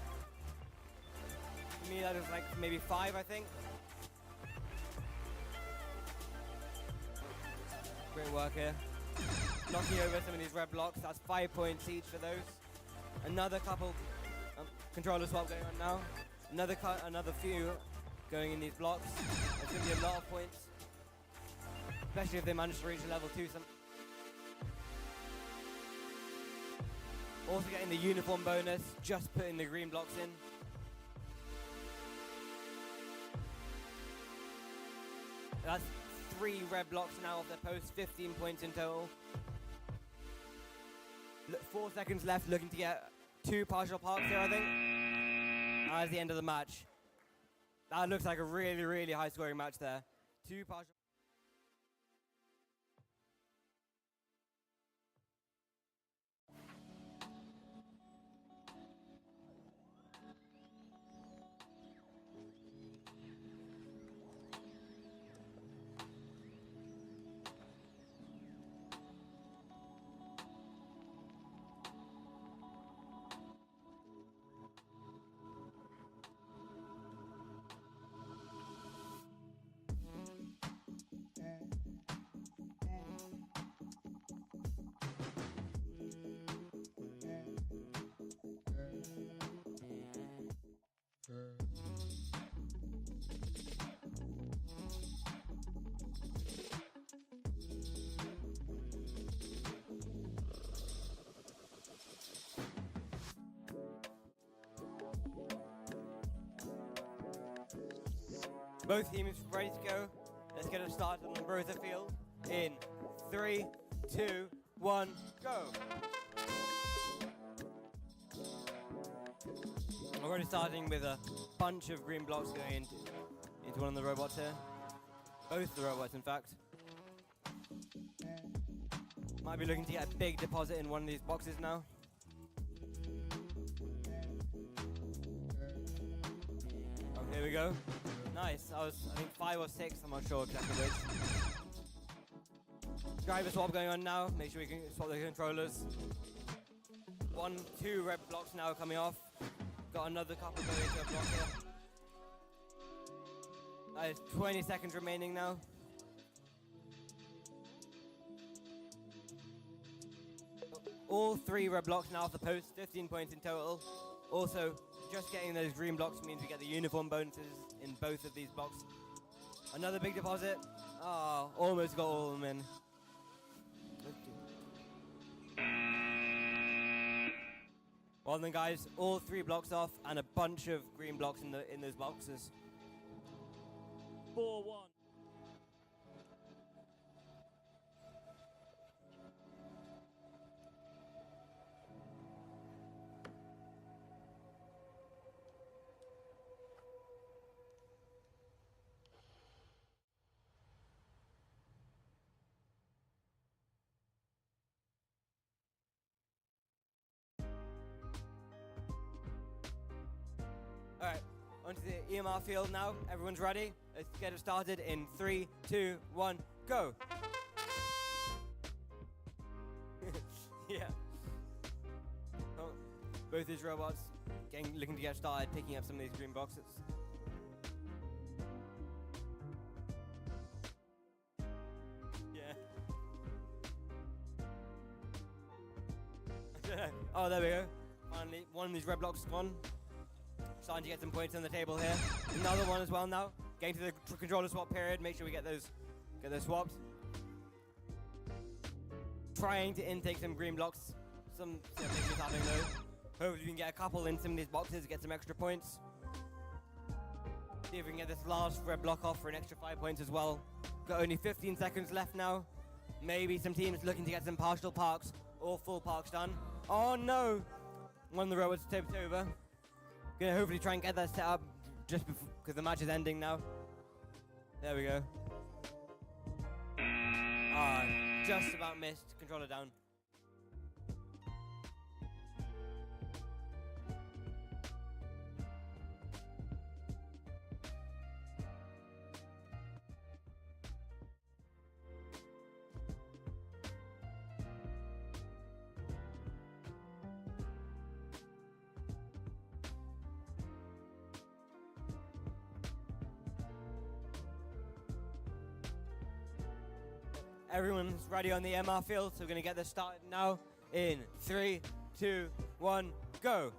To me that is like maybe 5, I think. Great work here. Knocking over some of these red blocks. That's 5 points each for those. Another couple controller swap going on now. Another few going in these blocks. It's going to be a lot of points, especially if they manage to reach a level 2. Also getting the uniform bonus, just putting the green blocks in. That's 3 red blocks now off their post, 15 points in total. 4 seconds left, looking to get 2 partial parks here, I think. That's the end of the match. That looks like a really, really high scoring match there. 2 partial. Both teams ready to go. Let's get it started on the Rosa field in 3, 2, 1, go. Already starting with a bunch of green blocks going into one of the robots here. Both the robots, in fact. Might be looking to get a big deposit in one of these boxes now. Oh, here we go. Nice. I think 5 or 6. I'm not sure exactly which. Driver swap going on now. Make sure we can swap the controllers. 1, 2 red blocks now coming off. Got another couple going into a block here. That is 20 seconds remaining now. All 3 red blocks now off the post, 15 points in total. Also, just getting those green blocks means we get the uniform bonuses in both of these blocks. Another big deposit. Ah, almost got all of them in. Well then, guys, all 3 blocks off and a bunch of green blocks in those boxes. 4-1. Alright, onto the EMR field now. Everyone's ready. Let's get it started in 3, 2, 1, go. Yeah. Oh, both these robots looking to get started, picking up some of these green boxes. Yeah. Oh, there we go. Finally, one of these red blocks is gone. Starting to get some points on the table here. Another one as well now. Getting to the controller swap period. Make sure we get those swapped. Trying to intake some green blocks. Some things happening though. Hopefully we can get a couple in some of these boxes, get some extra points. See if we can get this last red block off for an extra 5 points as well. Got only 15 seconds left now. Maybe some teams looking to get some partial parks or full parks done. Oh no! One of the robots tipped over. Gonna hopefully try and get that set up just before, because the match is ending now. There we go. Ah, just about missed. Controller down. Everyone's ready on the MR field, so we're gonna get this started now in 3, 2, 1, go.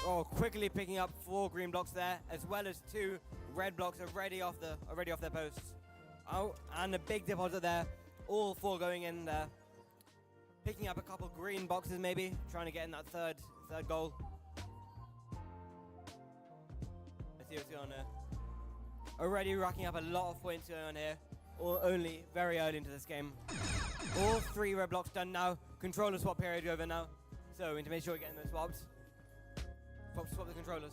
Oh, quickly picking up 4 green blocks there, as well as 2 red blocks already off their posts. Oh, and a big deposit there. All 4 going in there. Picking up a couple green boxes maybe, trying to get in that third goal. Let's see what's going on here. Already racking up a lot of points going on here. Or only very early into this game. All 3 red blocks done now. Controller swap period over now. So we need to make sure we're getting those swapped. Swap the controllers.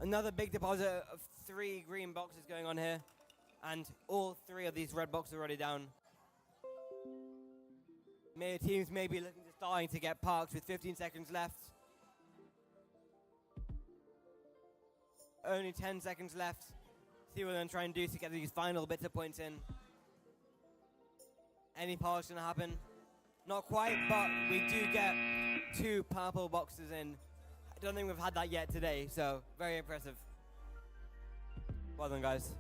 Another big deposit of 3 green boxes going on here. And all 3 of these red boxes are already down. Teams may be looking to starting to get parked with 15 seconds left. Only 10 seconds left. See what I'm trying to do to get these final bits of points in. Any parks gonna happen? Not quite, but we do get 2 purple boxes in. I don't think we've had that yet today, so very impressive. Well done, guys.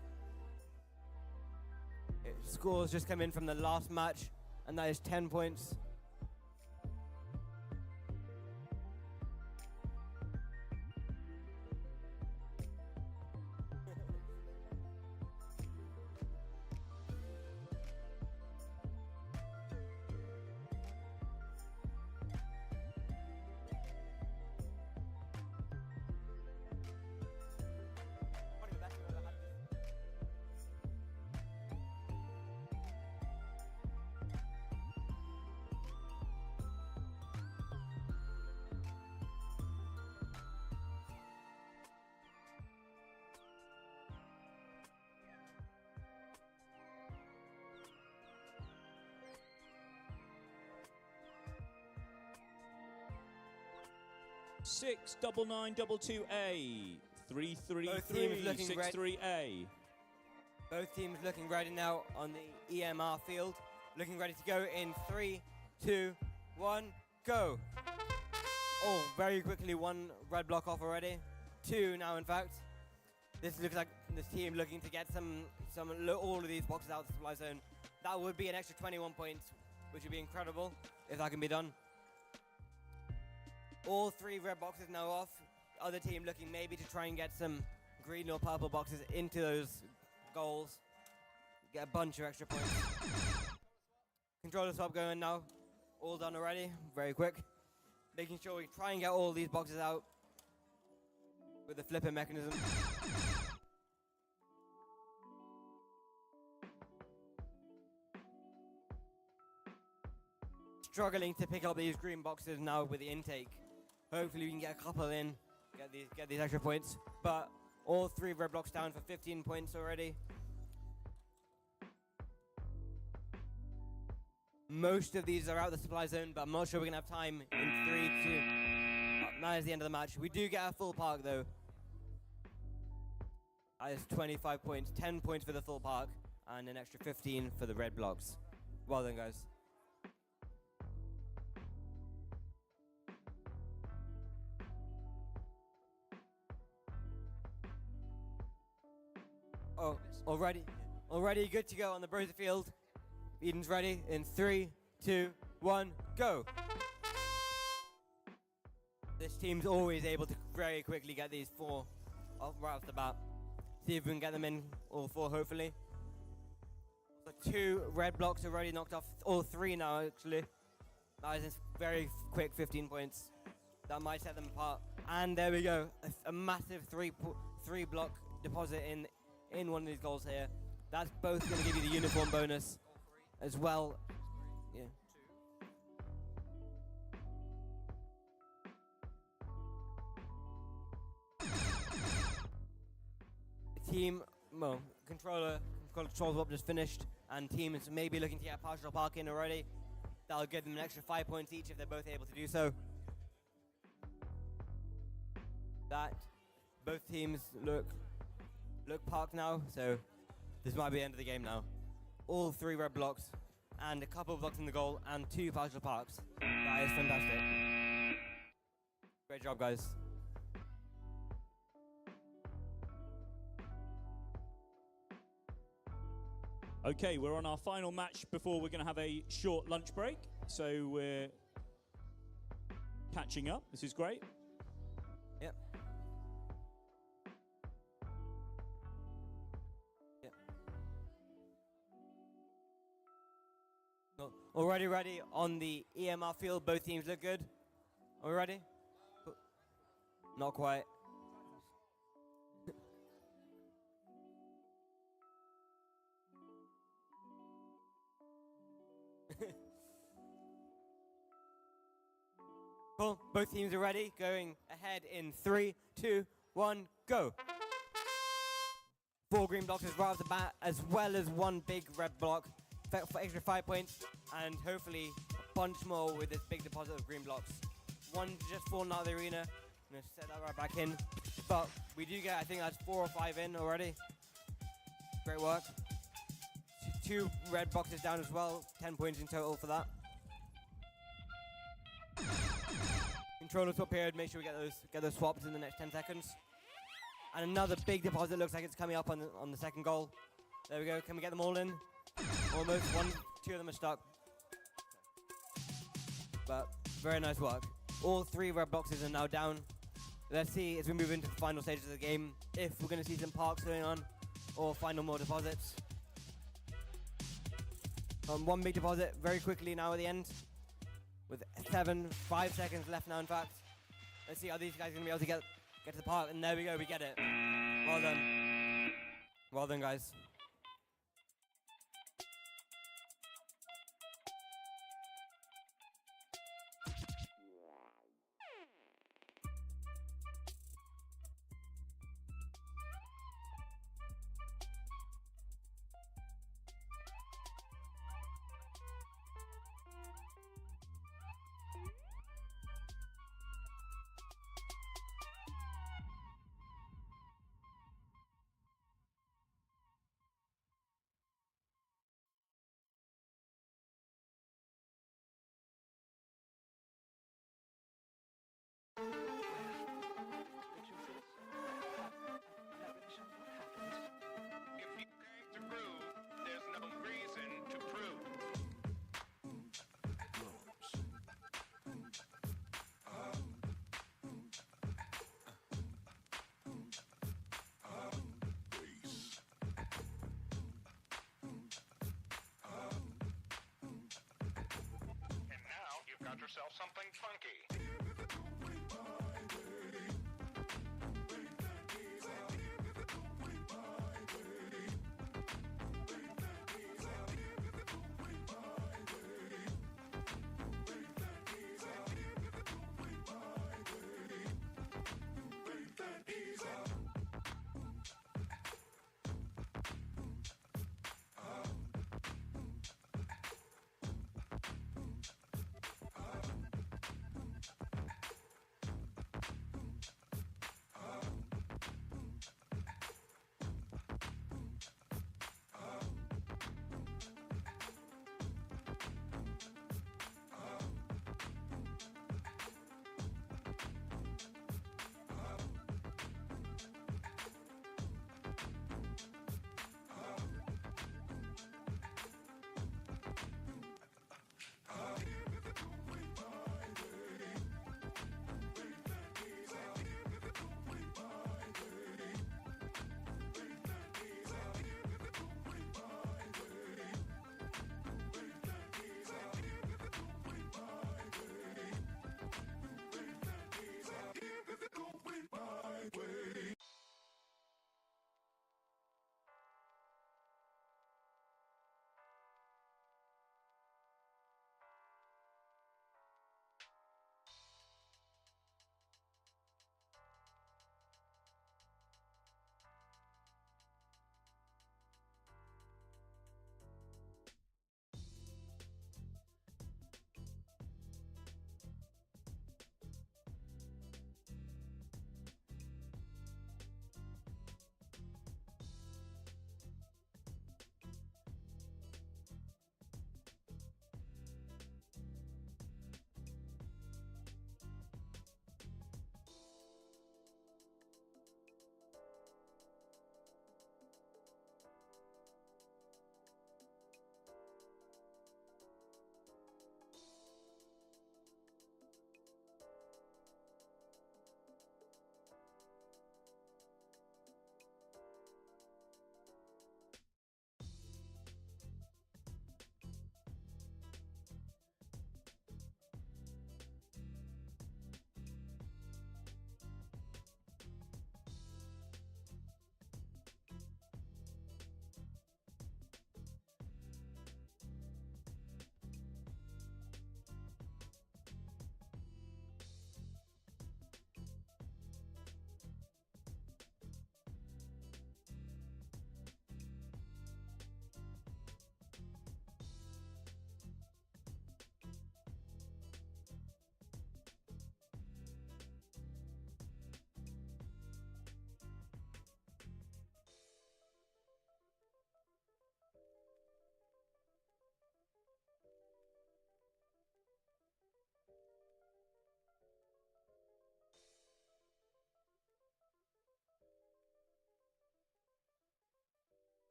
Scores just come in from the last match, and that is 10 points. 69922A. Both teams looking 3363A. Both teams looking ready now on the EMR field. Looking ready to go in 3, 2, 1, go. Oh, very quickly, one red block off already. 2 now, in fact. This looks like this team looking to get all of these boxes out of the supply zone. That would be an extra 21 points, which would be incredible if that can be done. All 3 red boxes now off. Other team looking maybe to try and get some green or purple boxes into those goals. Get a bunch of extra points. Controller swap going now. All done already. Very quick. Making sure we try and get all these boxes out with the flipping mechanism. Struggling to pick up these green boxes now with the intake. Hopefully we can get a couple in, get these extra points. But all 3 red blocks down for 15 points already. Most of these are out of the supply zone, but I'm not sure we're gonna have time in 3, 2. That is the end of the match. We do get a full park though. That is 25 points, 10 points for the full park, and an extra 15 for the red blocks. Well done, guys. Oh, already good to go on the Broser field. Eden's ready in 3, 2, 1, go. This team's always able to very quickly get these 4 off right off the bat. See if we can get them in, all 4 hopefully. The 2 red blocks already knocked off, all 3 now actually. That is a very quick 15 points. That might set them apart. And there we go, a massive 3 block deposit in one of these goals here. That's both going to give you the uniform bonus as well. Yeah. Team, well, controller swap just finished, and team is maybe looking to get partial park in already. That'll give them an extra 5 points each if they're both able to do so. That both teams look parked now, so this might be the end of the game now. All 3 red blocks, and a couple of blocks in the goal, and 2 partial parks. That is fantastic. Great job, guys. Okay, we're on our final match before we're going to have a short lunch break. So we're catching up. This is great. Yep. Yep. Already ready on the EMR field. Both teams look good. Are we ready? Not quite. Cool. Both teams are ready. Going ahead in 3, 2, 1, go. 4 green blocks right off the bat, as well as 1 big red block for extra 5 points, and hopefully a bunch more with this big deposit of green blocks. 1 just falling out of the arena. I'm gonna set that right back in. But we do get, I think that's 4 or 5 in already. Great work. 2 red boxes down as well. 10 points in total for that. Controller swap period. Make sure we get those swaps in the next 10 seconds. And another big deposit. Looks like it's coming up on the second goal. There we go. Can we get them all in? Almost. 2 of them are stuck. But very nice work. All 3 red boxes are now down. Let's see as we move into the final stages of the game if we're going to see some parks going on or final more deposits. 1 big deposit very quickly now at the end. With 5 seconds left now, in fact. Let's see how these guys are going to be able to get to the park. And there we go, we get it. Well done. Well done, guys. If you came to groove, there's no reason to prove. And now you've got yourself something funky.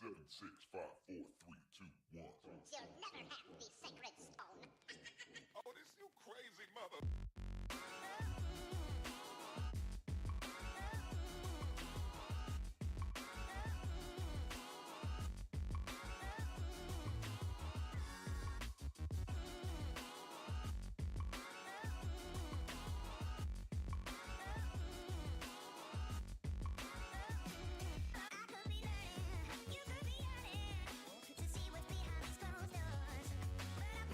Seven, six, five, four, three, two, one. You'll never have the sacred stone. Oh, this you crazy mother. To see what's behind these closed doors, but I promise you, babe,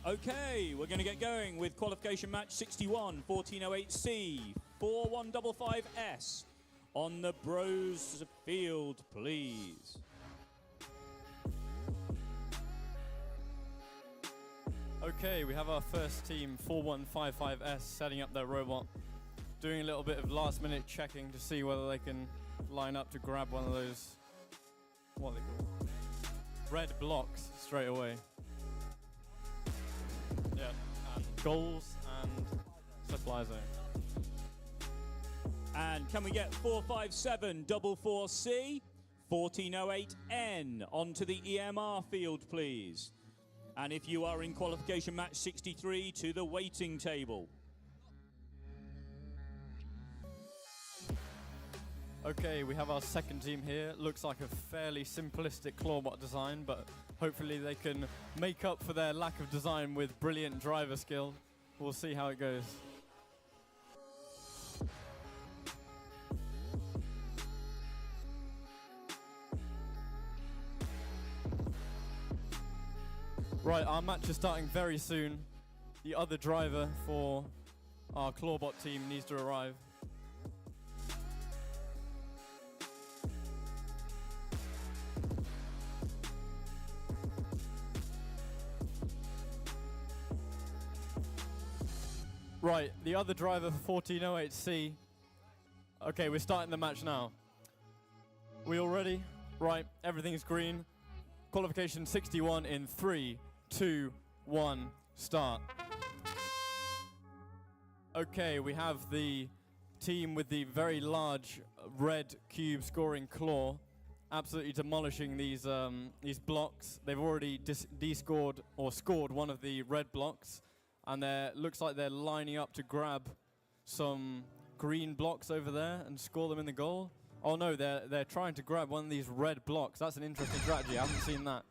Okay, we're going to get going with qualification match 61, 1408C, 4155S. On the bros field, please. Okay, we have our first team, 4155S, setting up their robot, doing a little bit of last-minute checking to see whether they can line up to grab one of those, what are they called? Red blocks straight away. Yeah, and goals and supply zone. And can we get 45744C, 1408N onto the EMR field, please? And if you are in qualification match 63, to the waiting table. Okay, we have our second team here. Looks like a fairly simplistic clawbot design, but hopefully they can make up for their lack of design with brilliant driver skill. We'll see how it goes. Right, our match is starting very soon. The other driver for our clawbot team needs to arrive. Right, the other driver for 1408C. Okay, we're starting the match now. We all ready? Right, everything's green. Qualification 61 in 3, 2, 1, start. Okay, we have the team with the very large red cube scoring claw, absolutely demolishing these blocks. They've already de-scored or scored one of the red blocks, and looks like they're lining up to grab some green blocks over there and score them in the goal. Oh no, they're trying to grab one of these red blocks. That's an interesting strategy. I haven't seen that.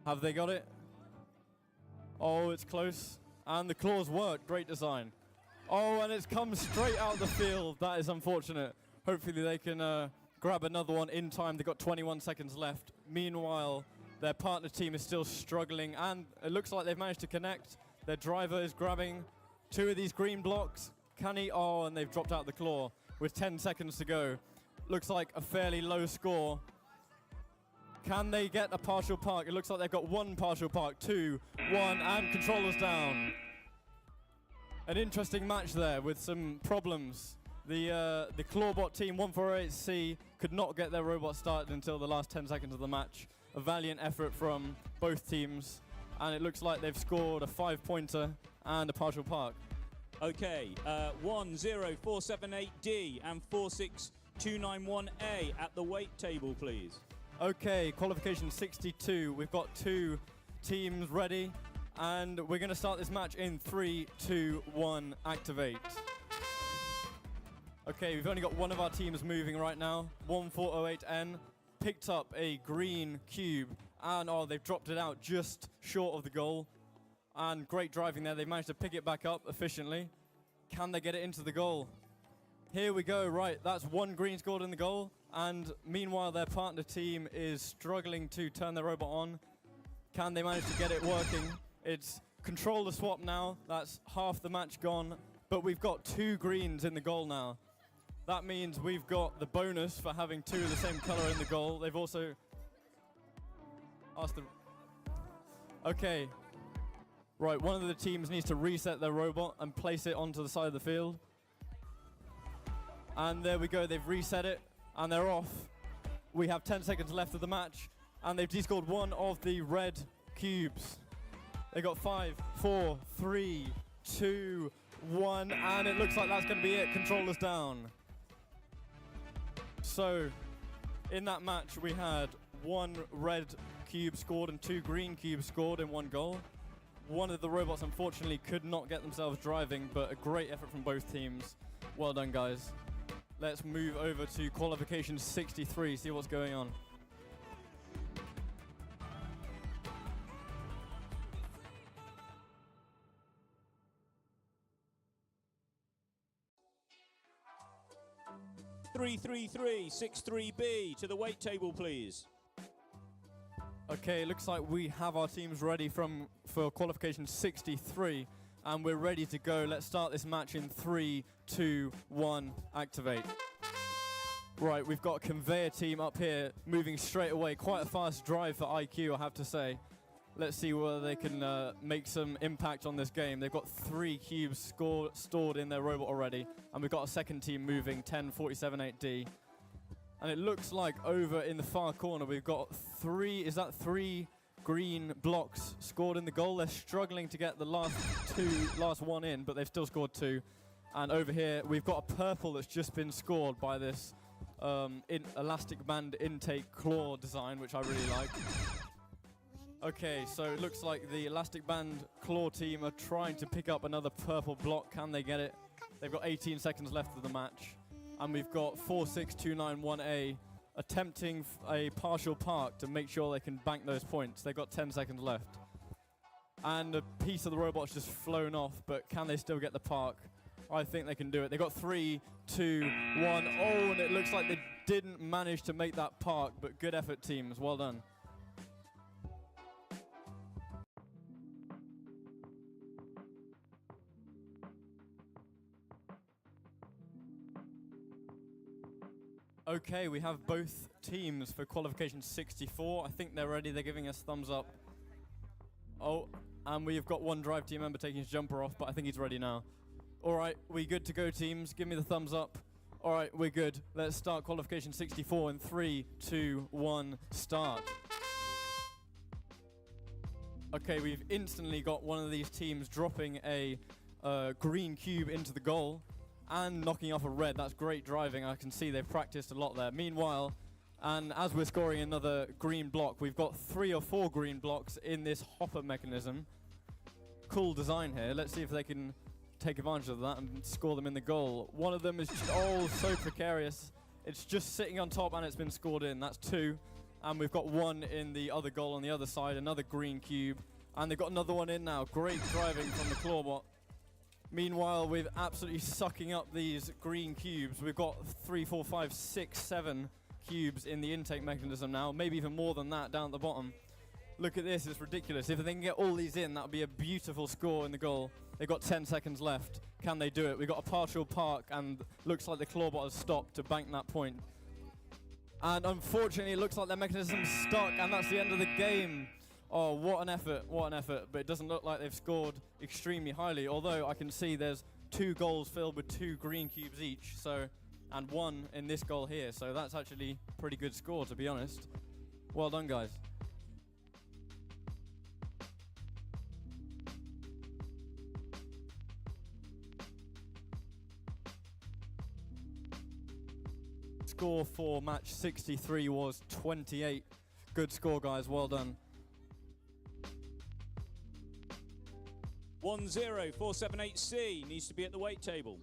Have they got it? Oh, it's close. And the claws work. Great design. Oh, and it's come straight out the field. That is unfortunate. Hopefully they can grab another one in time. They've got 21 seconds left. Meanwhile, their partner team is still struggling, and it looks like they've managed to connect. Their driver is grabbing 2 of these green blocks. Can he? Oh, and they've dropped out the claw with 10 seconds to go. Looks like a fairly low score. Can they get a partial park? It looks like they've got 1 partial park, 2, 1, and controllers down. An interesting match there with some problems. The Clawbot team 148C could not get their robot started until the last 10 seconds of the match. A valiant effort from both teams, and it looks like they've scored a 5-pointer and a partial park. Okay, 10478D and 46291A at the weight table, please. Okay, qualification 62. We've got 2 teams ready, and we're going to start this match in 3, 2, 1, activate. Okay, we've only got one of our teams moving right now. 1408N picked up a green cube, and oh, they've dropped it out just short of the goal. And great driving there. They've managed to pick it back up efficiently. Can they get it into the goal? Here we go. Right, that's 1 green scored in the goal. And meanwhile, their partner team is struggling to turn their robot on. Can they manage to get it working? It's controller swap now. That's half the match gone. But we've got 2 greens in the goal now. That means we've got the bonus for having 2 of the same color in the goal. They've also asked the... Okay. Right, one of the teams needs to reset their robot and place it onto the side of the field. And there we go, they've reset it, and they're off. We have 10 seconds left of the match, and they've descored 1 of the red cubes. They got 5, 4, 3, 2, 1, and it looks like that's going to be it. Controllers down. So, in that match, we had 1 red cube scored and 2 green cubes scored in 1 goal. One of the robots, unfortunately, could not get themselves driving, but a great effort from both teams. Well done, guys. Let's move over to qualification 63, see what's going on. Three, 63B to the weight table, please. Okay, looks like we have our teams ready for qualification 63, and we're ready to go. Let's start this match in 3, 2, 1, activate. Right, we've got a conveyor team up here moving straight away. Quite a fast drive for IQ, I have to say. Let's see whether they can make some impact on this game. They've got 3 cubes stored in their robot already, and we've got a second team moving, 10478D. And it looks like over in the far corner we've got 3 green blocks scored in the goal. They're struggling to get the last one in, but they've still scored 2. And over here we've got a purple that's just been scored by this elastic band intake claw design, which I really like. Okay, so it looks like the elastic band claw team are trying to pick up another purple block. Can they get it? They've got 18 seconds left of the match. And we've got 46291A attempting a partial park to make sure they can bank those points. They've got 10 seconds left. And a piece of the robot's just flown off, but can they still get the park? I think they can do it. They've got 3, 2, 1. Oh, and it looks like they didn't manage to make that park, but good effort, teams. Well done. Okay, we have both teams for qualification 64. I think they're ready. They're giving us thumbs up. Oh, and we've got 1 drive team member taking his jumper off, but I think he's ready now. All right, we good to go, teams? Give me the thumbs up. All right, we're good. Let's start qualification 64 in 3, 2, 1, start. Okay, we've instantly got one of these teams dropping a green cube into the goal and knocking off a red. That's great driving. I can see they've practiced a lot there. Meanwhile, and as we're scoring another green block, we've got 3 or 4 green blocks in this hopper mechanism. Cool design here. Let's see if they can take advantage of that and score them in the goal. One of them is so precarious. It's just sitting on top and it's been scored in. That's 2. And we've got 1 in the other goal on the other side, another green cube. And they've got another one in now. Great driving from the Clawbot. Meanwhile, we're absolutely sucking up these green cubes. We've got 3, 4, 5, 6, 7 cubes in the intake mechanism now. Maybe even more than that down at the bottom. Look at this, it's ridiculous. If they can get all these in, that would be a beautiful score in the goal. They've got 10 seconds left. Can they do it? We've got a partial park, and looks like the Clawbot has stopped to bank that point. And unfortunately, it looks like their mechanism's stuck, and that's the end of the game. Oh, what an effort, what an effort. But it doesn't look like they've scored extremely highly, although I can see there's 2 goals filled with 2 green cubes each, so, and 1 in this goal here. So that's actually a pretty good score, to be honest. Well done, guys. Score for match 63 was 28. Good score, guys. Well done. 1-0, 478C needs to be at the weight table.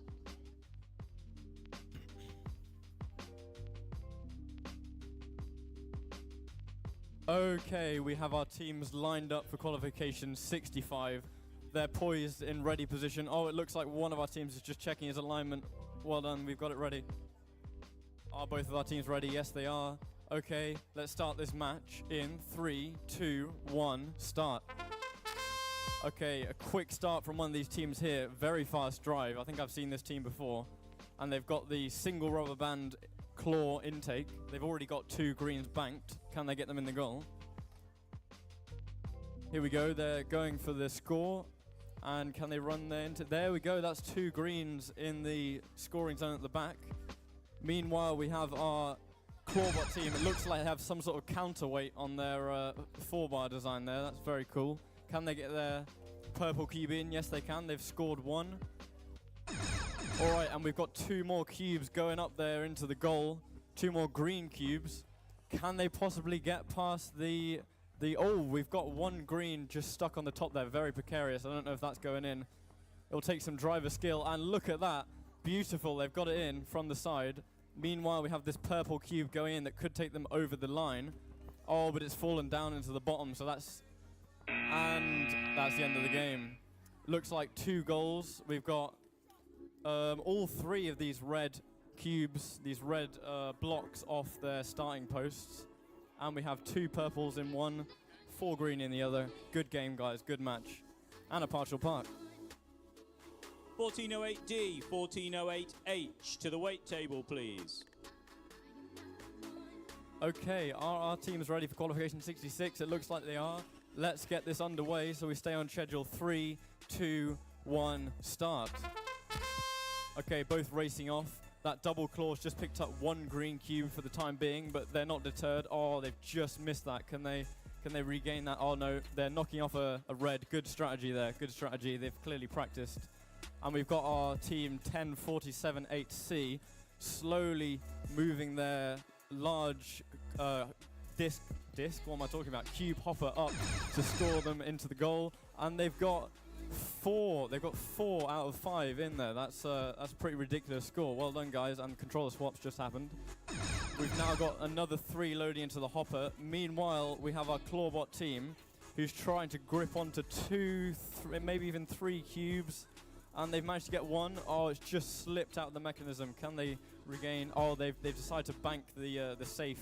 Okay, we have our teams lined up for qualification 65. They're poised in ready position. Oh, it looks like one of our teams is just checking his alignment. Well done, we've got it ready. Are both of our teams ready? Yes, they are. Okay, let's start this match in 3, 2, 1, start. Okay, a quick start from one of these teams here. Very fast drive. I think I've seen this team before. And they've got the single rubber band claw intake. They've already got 2 greens banked. Can they get them in the goal? Here we go. They're going for the score. And can they run there into... There we go. That's 2 greens in the scoring zone at the back. Meanwhile, we have our Clawbot team. It looks like they have some sort of counterweight on their 4-bar design there. That's very cool. Can they get their purple cube in? Yes, they can. They've scored 1. All right, and we've got 2 more cubes going up there into the goal. 2 more green cubes. Can they possibly get past the... Oh, we've got 1 green just stuck on the top there. Very precarious. I don't know if that's going in. It'll take some driver skill. And look at that. Beautiful, they've got it in from the side. Meanwhile, we have this purple cube going in that could take them over the line. Oh, but it's fallen down into the bottom, so that's... And that's the end of the game. Looks like 2 goals. We've got all 3 of these red cubes, these red blocks off their starting posts. And we have 2 purples in one, 4 green in the other. Good game, guys, good match. And a partial park. 1408D, 1408H to the weight table, please. Okay, are our teams ready for qualification 66? It looks like they are. Let's get this underway so we stay on schedule. 3, 2, 1, start. Okay, both racing off. That double claw's just picked up 1 green cube for the time being, but they're not deterred. Oh, they've just missed that. Can they regain that? Oh no, they're knocking off a red. Good strategy there, good strategy. They've clearly practiced. And we've got our team 1047-8C slowly moving their large disc, what am I talking about? Cube hopper up to score them into the goal. And they've got 4 out of 5 in there. That's a pretty ridiculous score. Well done, guys, and controller swaps just happened. We've now got another 3 loading into the hopper. Meanwhile, we have our Clawbot team who's trying to grip onto 2, maybe even 3 cubes. And they've managed to get 1. Oh, it's just slipped out of the mechanism. Can they regain? Oh, they've decided to bank the safe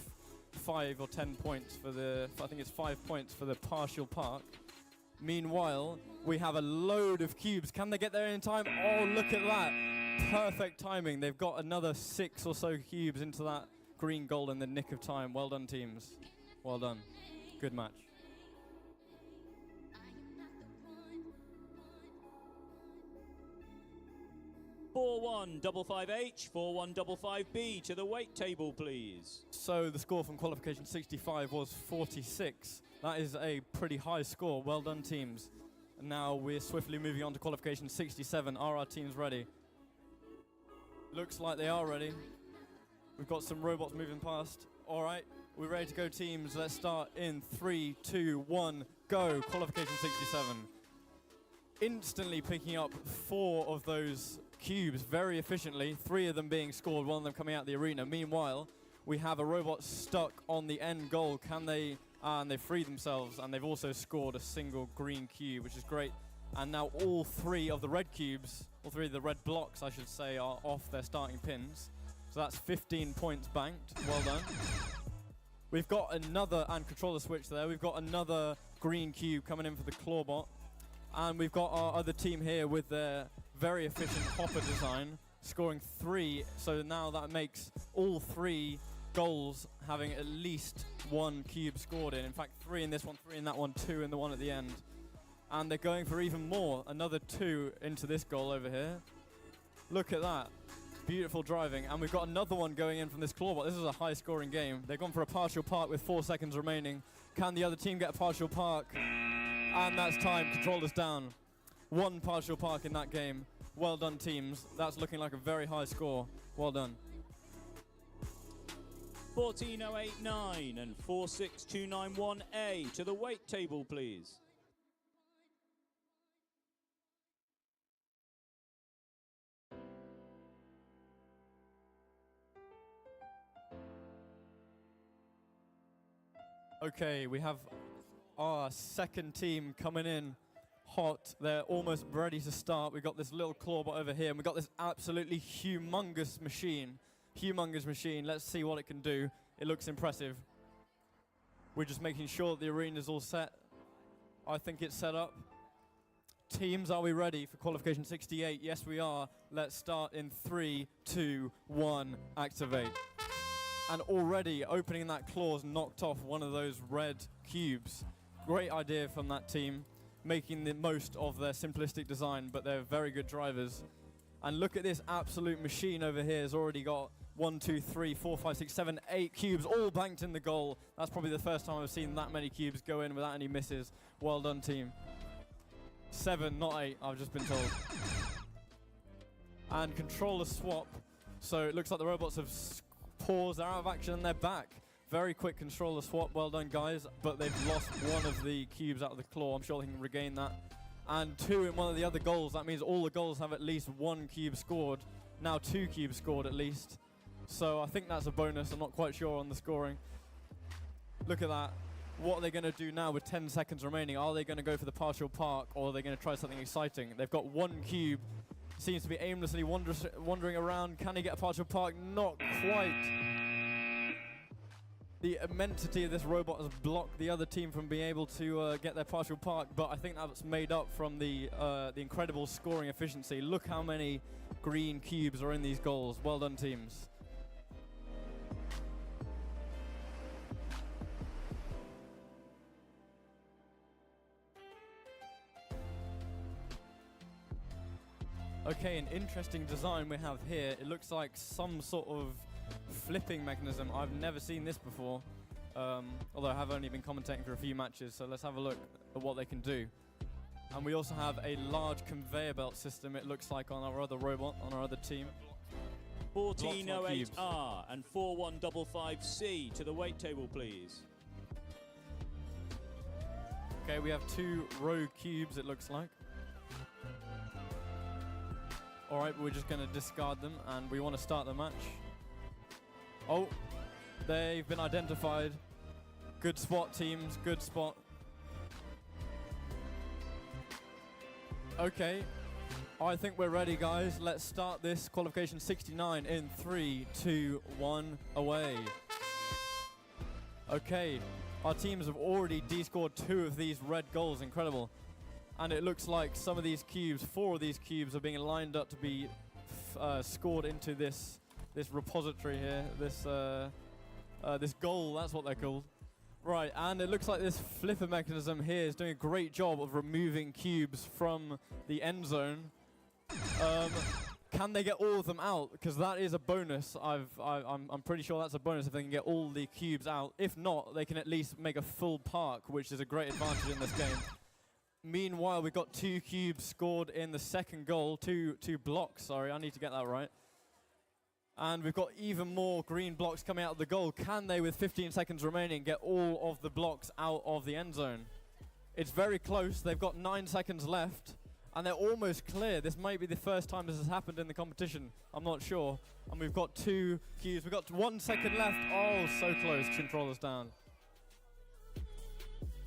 5 or 10 points for the... I think it's 5 points for the partial park. Meanwhile, we have a load of cubes. Can they get there in time? Oh, look at that. Perfect timing. They've got another 6 or so cubes into that green goal in the nick of time. Well done, teams. Well done. Good match. 4155H, 4155B to the weight table, please. So the score from qualification 65 was 46. That is a pretty high score. Well done, teams. And now we're swiftly moving on to qualification 67. Are our teams ready? Looks like they are ready. We've got some robots moving past. All right, we're ready to go, teams. Let's start in 3, 2, 1, go. Qualification 67. Instantly picking up 4 of those cubes very efficiently, 3 of them being scored, 1 of them coming out the arena. Meanwhile, we have a robot stuck on the end goal. Can they... and they free themselves, and they've also scored a single green cube, which is great. And now all 3 of the red cubes, all 3 of the red blocks, I should say, are off their starting pins. So that's 15 points banked. Well done. We've got another, and controller switch there, we've got another green cube coming in for the Clawbot. And we've got our other team here with their very efficient hopper design, scoring 3. So now that makes all 3 goals having at least 1 cube scored in. In fact, 3 in this one, 3 in that one, 2 in the one at the end. And they're going for even more, another 2 into this goal over here. Look at that. Beautiful driving. And we've got another one going in from this clawbot. This is a high-scoring game. They've gone for a partial park with 4 seconds remaining. Can the other team get a partial park? And that's time. Controllers down. 1 partial park in that game. Well done, teams. That's looking like a very high score. Well done. 14089 and 46291A to the weight table, please. Okay, we have our second team coming in hot. They're almost ready to start. We've got this little clawbot over here, and we've got this absolutely humongous machine. Humongous machine. Let's see what it can do. It looks impressive. We're just making sure that the arena's all set. I think it's set up. Teams, are we ready for qualification 68? Yes, we are. Let's start in 3, 2, 1, activate. And already opening that claw's knocked off one of those red cubes. Great idea from that team, making the most of their simplistic design, but they're very good drivers. And look at this absolute machine over here. Has already got 1, 2, 3, 4, 5, 6, 7, 8 cubes all banked in the goal. That's probably the first time I've seen that many cubes go in without any misses. Well done, team. 7, not 8, I've just been told. And controller swap. So it looks like the robots have paused, they're out of action, and they're back. Very quick controller swap, well done, guys. But they've lost one of the cubes out of the claw. I'm sure they can regain that. And 2 in one of the other goals. That means all the goals have at least 1 cube scored. Now 2 cubes scored at least. So I think that's a bonus. I'm not quite sure on the scoring. Look at that. What are they going to do now with 10 seconds remaining? Are they going to go for the partial park, or are they going to try something exciting? They've got 1 cube. Seems to be aimlessly wandering around. Can he get a partial park? Not quite. The immensity of this robot has blocked the other team from being able to get their partial park, but I think that's made up from the incredible scoring efficiency. Look how many green cubes are in these goals. Well done, teams. Okay, an interesting design we have here. It looks like some sort of flipping mechanism. I've never seen this before, although I have only been commentating for a few matches, so let's have a look at what they can do. And we also have a large conveyor belt system, it looks like, on our other robot, on our other team. 1408R and 4155C to the weight table, please. Okay, we have 2 rogue cubes, it looks like. Alright, we're just going to discard them, and we want to start the match. Oh, they've been identified. Good spot, teams, good spot. Okay, I think we're ready, guys. Let's start this qualification 69 in 3, 2, 1, away. Okay, our teams have already de-scored 2 of these red goals, incredible. And it looks like some of these cubes, 4 of these cubes, are being lined up to be scored into this repository here, this goal, that's what they're called. Right, and it looks like this flipper mechanism here is doing a great job of removing cubes from the end zone. Can they get all of them out? Because that is a bonus. I'm pretty sure that's a bonus if they can get all the cubes out. If not, they can at least make a full park, which is a great advantage in this game. Meanwhile, we've got 2 cubes scored in the second goal. 2 blocks, sorry, I need to get that right. And we've got even more green blocks coming out of the goal. Can they, with 15 seconds remaining, get all of the blocks out of the end zone? It's very close. They've got 9 seconds left, and they're almost clear. This might be the first time this has happened in the competition. I'm not sure. And we've got 2 cubes. We've got 1 second left. Oh, so close. Controllers down.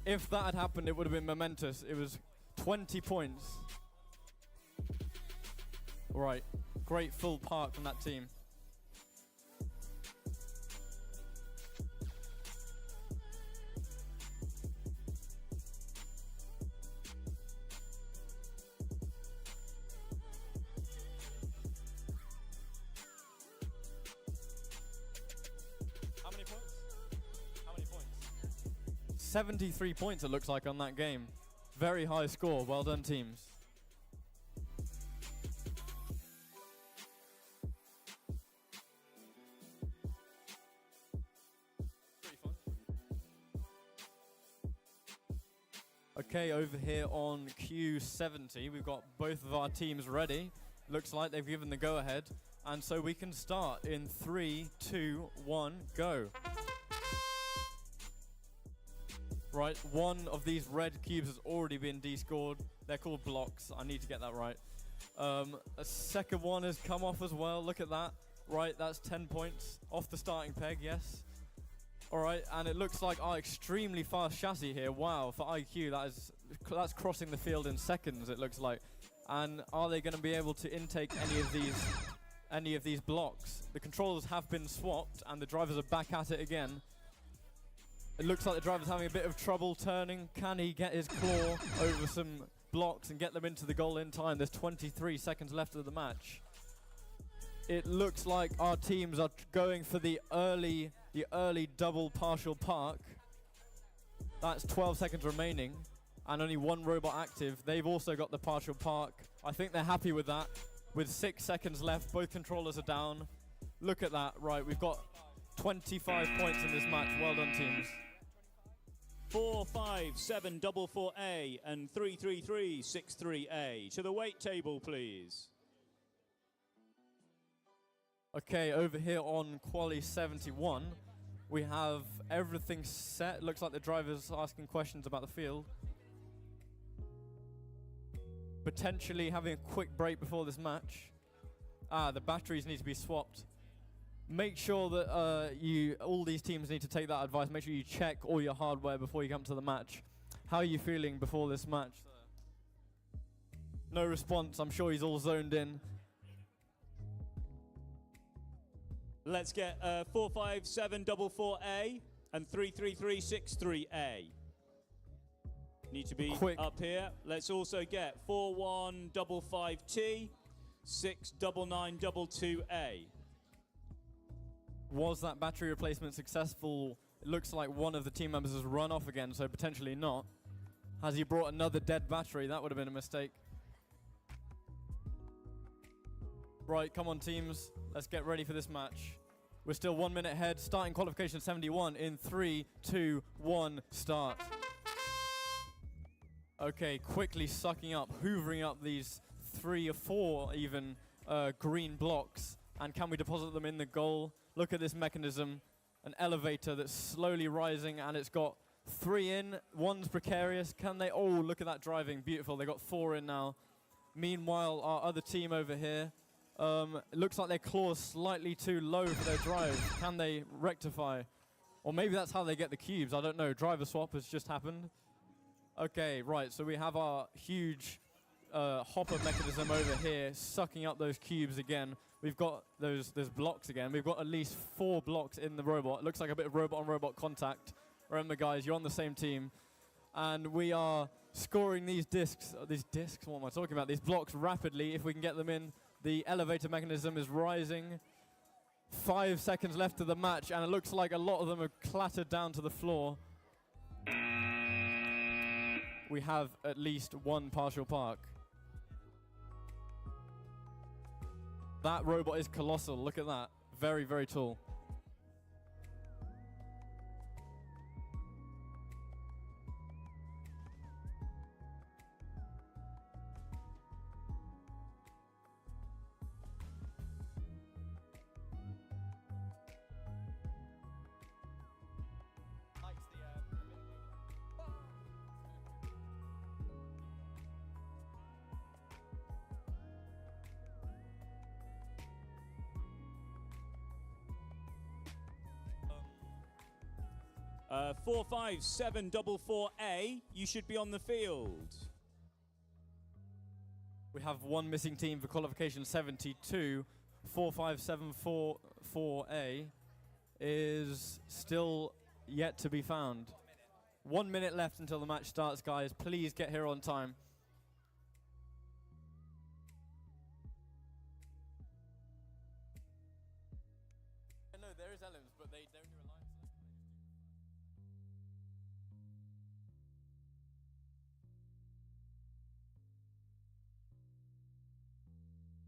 If that had happened, it would have been momentous. It was 20 points. Right. Great full park from that team. 73 points it looks like on that game. Very high score. Well done, teams. Okay, over here on Q70, we've got both of our teams ready. Looks like they've given the go-ahead. And so we can start in 3, 2, 1, go. Right, one of these red cubes has already been descored. They're called blocks. I need to get that right. A second one has come off as well. Look at that. Right, that's 10 points off the starting peg, yes. All right, and it looks like our extremely fast chassis here. Wow, for IQ, that's crossing the field in seconds, it looks like. And are they going to be able to intake any of these blocks? The controllers have been swapped, and the drivers are back at it again. It looks like the driver's having a bit of trouble turning. Can he get his claw over some blocks and get them into the goal in time? There's 23 seconds left of the match. It looks like our teams are going for the early double partial park. That's 12 seconds remaining and only one robot active. They've also got the partial park. I think they're happy with that. With 6 seconds left, both controllers are down. Look at that. Right, we've got 25 points in this match. Well done, teams. 45744A and 33363A. To the weight table, please. Okay, over here on Quali 71, we have everything set. Looks like the driver's asking questions about the field. Potentially having a quick break before this match. The batteries need to be swapped. Make sure that all these teams need to take that advice. Make sure you check all your hardware before you come to the match. How are you feeling before this match? No response. I'm sure he's all zoned in. Let's get 45744A and 33363A. Need to be quick up here. Let's also get 4155T, 69922A. Was that battery replacement successful? It looks like one of the team members has run off again, so potentially not. Has he brought another dead battery? That would have been a mistake. Right, come on teams. Let's get ready for this match. We're still 1 minute ahead. Starting qualification 71 in 3, 2, 1, start. Okay, quickly sucking up, hoovering up these 3 or 4 even green blocks. And can we deposit them in the goal? Look at this mechanism, an elevator that's slowly rising, and it's got 3 in, 1's precarious. Can they? Oh, look at that driving, beautiful. They got 4 in now. Meanwhile, our other team over here, it looks like their claw's slightly too low for their drive. Can they rectify? Or maybe that's how they get the cubes, I don't know. Driver swap has just happened. Okay, right, so we have our huge hopper mechanism over here, sucking up those cubes again. We've got those blocks again. We've got at least 4 blocks in the robot. It looks like a bit of robot-on-robot contact. Remember, guys, you're on the same team. And we are scoring these discs, what am I talking about? These blocks rapidly, if we can get them in. The elevator mechanism is rising. 5 seconds left of the match, and it looks like a lot of them are clattered down to the floor. We have at least 1 partial park. That robot is colossal. Look at that. Very, very tall. Uh, 45744A, you should be on the field. We have 1 missing team for qualification 72. 45744A is still yet to be found. 1 minute left until the match starts, guys. Please get here on time. No, there is elements, but they don't do a line select.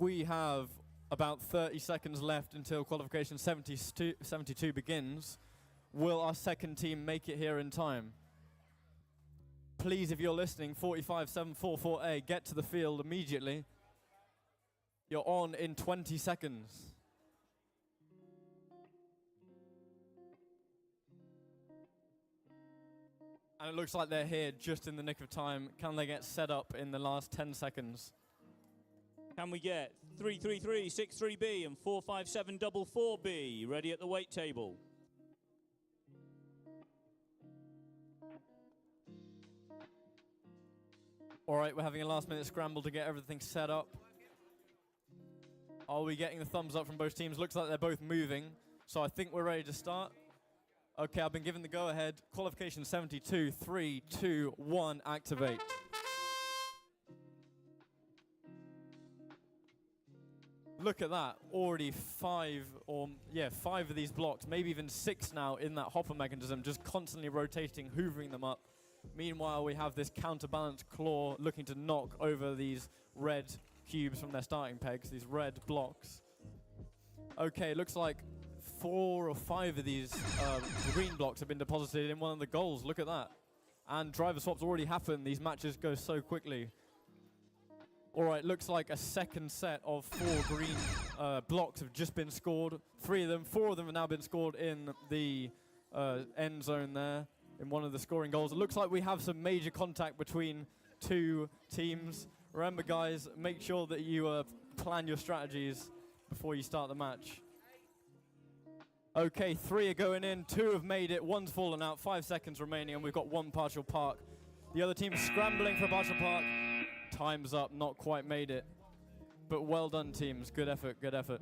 We have about 30 seconds left until qualification 72 begins. Will our second team make it here in time? Please, if you're listening, 45744A, get to the field immediately. You're on in 20 seconds. And it looks like they're here just in the nick of time. Can they get set up in the last 10 seconds? Can we get 33363B and 45744B ready at the weight table? All right, we're having a last-minute scramble to get everything set up. Are we getting the thumbs up from both teams? Looks like they're both moving, so I think we're ready to start. Okay, I've been given the go-ahead. Qualification 72, 3, 2, 1, activate. Look at that, already five of these blocks, maybe even 6 now in that hopper mechanism, just constantly rotating, hoovering them up. Meanwhile, we have this counterbalanced claw looking to knock over these red cubes from their starting pegs, these red blocks. Okay, looks like 4 or 5 of these green blocks have been deposited in one of the goals. Look at that. And driver swaps already happened. These matches go so quickly. All right, looks like a second set of 4 green blocks have just been scored. 3 of them, 4 of them have now been scored in the end zone there, in one of the scoring goals. It looks like we have some major contact between 2 teams. Remember, guys, make sure that you plan your strategies before you start the match. Okay, 3 are going in, 2 have made it, 1's fallen out, 5 seconds remaining, and we've got 1 partial park. The other team scrambling for a partial park. Time's up, not quite made it. But well done, teams. Good effort, good effort.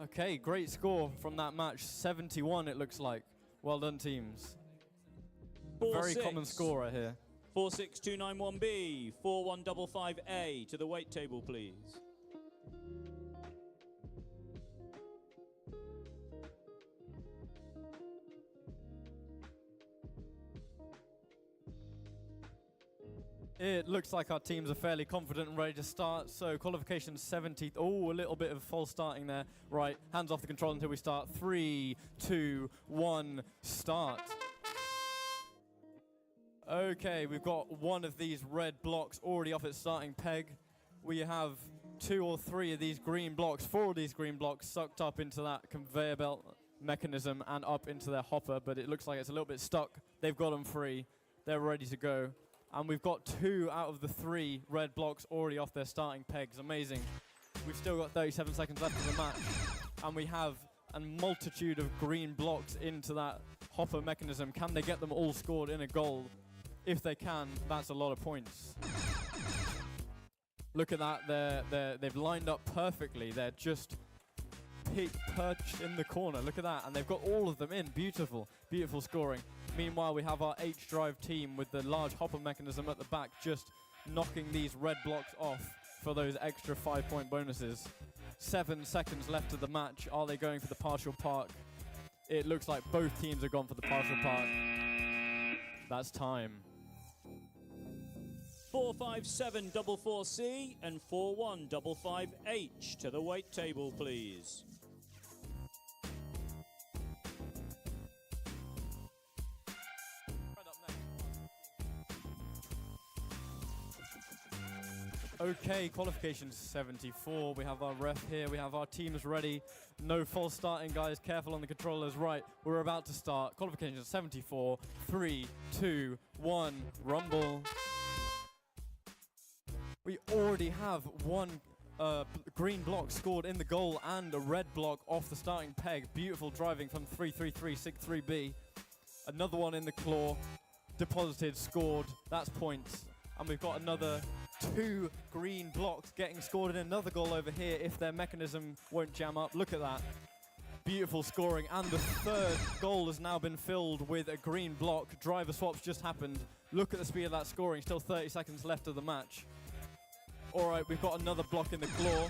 Okay, great score from that match. 71, it looks like. Well done, teams. Very common score right here. 46291B, 4155A to the weight table, please. It looks like our teams are fairly confident and ready to start. So qualification 70. Oh, a little bit of false starting there. Right, hands off the control until we start. 3, 2, 1, start. Okay, we've got 1 of these red blocks already off its starting peg. We have 2 or 3 of these green blocks, 4 of these green blocks sucked up into that conveyor belt mechanism and up into their hopper, but it looks like it's a little bit stuck. They've got them free. They're ready to go. And we've got 2 out of the 3 red blocks already off their starting pegs. Amazing. We've still got 37 seconds left of the match. And we have a multitude of green blocks into that hopper mechanism. Can they get them all scored in a goal? If they can, that's a lot of points. Look at that. They've lined up perfectly. They're just perched in the corner. Look at that. And they've got all of them in. Beautiful. Beautiful scoring. Meanwhile, we have our H-Drive team with the large hopper mechanism at the back just knocking these red blocks off for those extra 5-point bonuses. 7 seconds left of the match. Are they going for the partial park? It looks like both teams have gone for the partial park. That's time. 45744C and 4155H to the weight table, please. Okay, qualification 74. We have our ref here. We have our teams ready. No false starting, guys. Careful on the controllers. Right, we're about to start. Qualification 74. 3, 2, 1, rumble. We already have 1 green block scored in the goal and a red block off the starting peg. Beautiful driving from 33363B. Another one in the claw. Deposited, scored. That's points. And we've got another 2 green blocks getting scored in another goal over here if their mechanism won't jam up. Look at that. Beautiful scoring. And the 3rd goal has now been filled with a green block. Driver swaps just happened. Look at the speed of that scoring. Still 30 seconds left of the match. All right, we've got another block in the claw.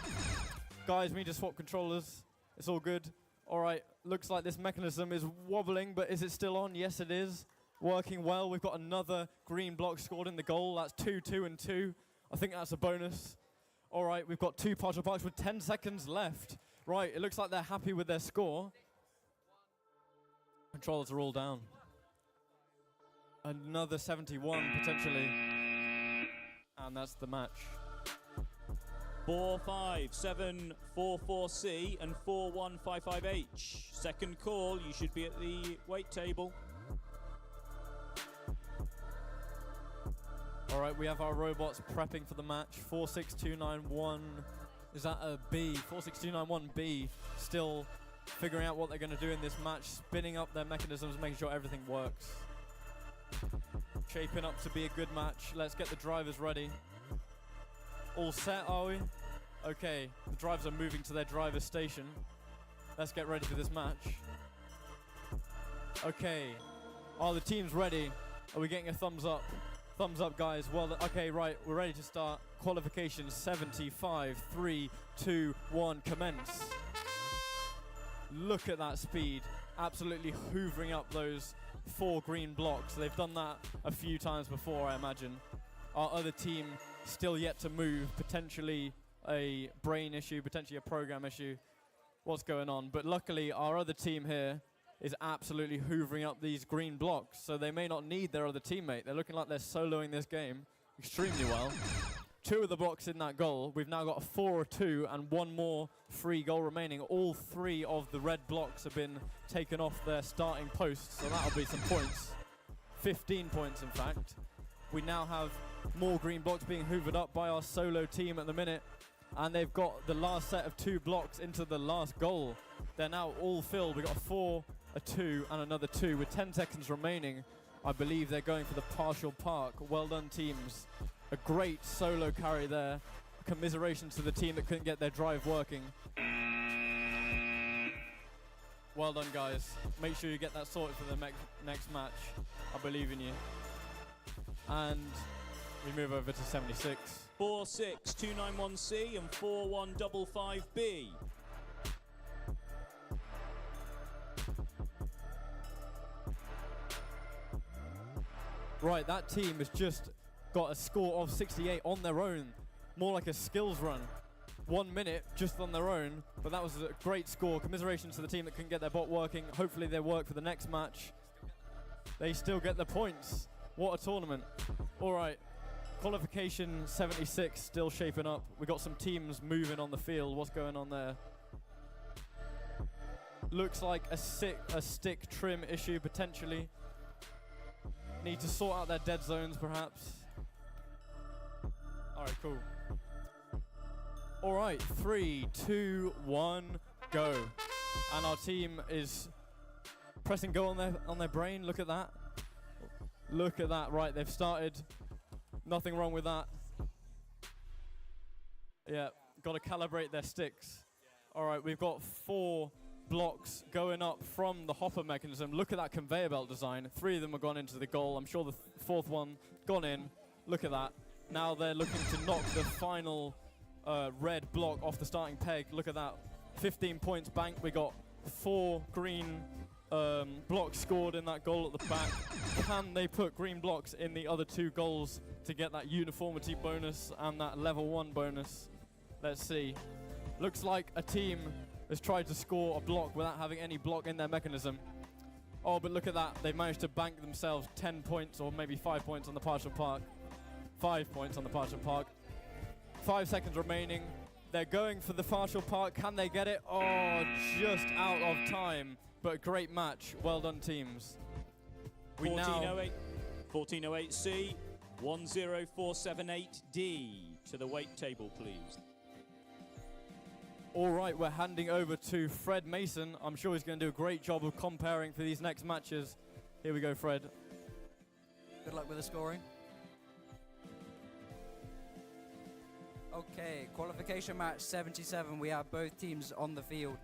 Guys, we need to swap controllers. It's all good. All right, looks like this mechanism is wobbling, but is it still on? Yes, it is. Working well. We've got another green block scored in the goal. That's 2, 2, and 2. I think that's a bonus. All right, we've got 2 partial parks with 10 seconds left. Right, it looks like they're happy with their score. Controllers are all down. Another 71 potentially. And that's the match. 4-5-7-4-4-C and 4-1-5-5-H. Second call, you should be at the weight table. All right, we have our robots prepping for the match. 46291. Is that a B? 46291B. Still figuring out what they're going to do in this match, spinning up their mechanisms, making sure everything works. Shaping up to be a good match. Let's get the drivers ready. All set, are we? Okay, the drivers are moving to their driver's station. Let's get ready for this match. Okay, are the teams ready? Are we getting a thumbs up? Thumbs up, guys. Well, okay, right, we're ready to start. Qualification 75, 3, 2, 1, commence. Look at that speed. Absolutely hoovering up those 4 green blocks. They've done that a few times before, I imagine. Our other team still yet to move, potentially a brain issue, potentially a program issue. What's going on? But luckily, our other team here is absolutely hoovering up these green blocks, so they may not need their other teammate. They're looking like they're soloing this game extremely well. 2 of the blocks in that goal. We've now got a 4-2 and 1 more free goal remaining. All 3 of the red blocks have been taken off their starting posts, so that'll be some points. 15 points, in fact. We now have more green blocks being hoovered up by our solo team at the minute, and they've got the last set of 2 blocks into the last goal. They're now all filled. We've got a 4, a 2, and another 2. With 10 seconds remaining, I believe they're going for the partial park. Well done, teams. A great solo carry there. Commiserations to the team that couldn't get their drive working. Well done, guys. Make sure you get that sorted for the next match. I believe in you. And we move over to 76. 4-6-291-C and 4-1-5-5-B. Right, that team has just got a score of 68 on their own. More like a skills run. 1 minute just on their own, but that was a great score. Commiserations to the team that couldn't get their bot working. Hopefully they work for the next match. They still get the points. What a tournament. All right, qualification 76 still shaping up. We got some teams moving on the field. What's going on there? Looks like a stick trim issue potentially. Need to sort out their dead zones, perhaps. All right, cool. All right, 3, 2, 1, go. And our team is pressing go on their brain. Look at that. Look at that. Right, they've started. Nothing wrong with that. Yeah, got to calibrate their sticks. All right, we've got 4 blocks going up from the hopper mechanism. Look at that conveyor belt design. 3 of them have gone into the goal. I'm sure the 4th one gone in. Look at that. Now they're looking to knock the final red block off the starting peg. Look at that. 15 points banked. We got 4 green blocks scored in that goal at the back. Can they put green blocks in the other 2 goals to get that uniformity bonus and that level 1 bonus? Let's see. Looks like a team has tried to score a block without having any block in their mechanism. Oh, but look at that. They've managed to bank themselves 10 points or maybe 5 points on the partial park. 5 points on the partial park. 5 seconds remaining. They're going for the partial park. Can they get it? Oh, just out of time. But a great match. Well done, teams. 1408C, 10478D. To the weight table, please. All right, we're handing over to Fred Mason. I'm sure he's going to do a great job of comparing for these next matches. Here we go, Fred. Good luck with the scoring. Okay, qualification match 77. We have both teams on the field.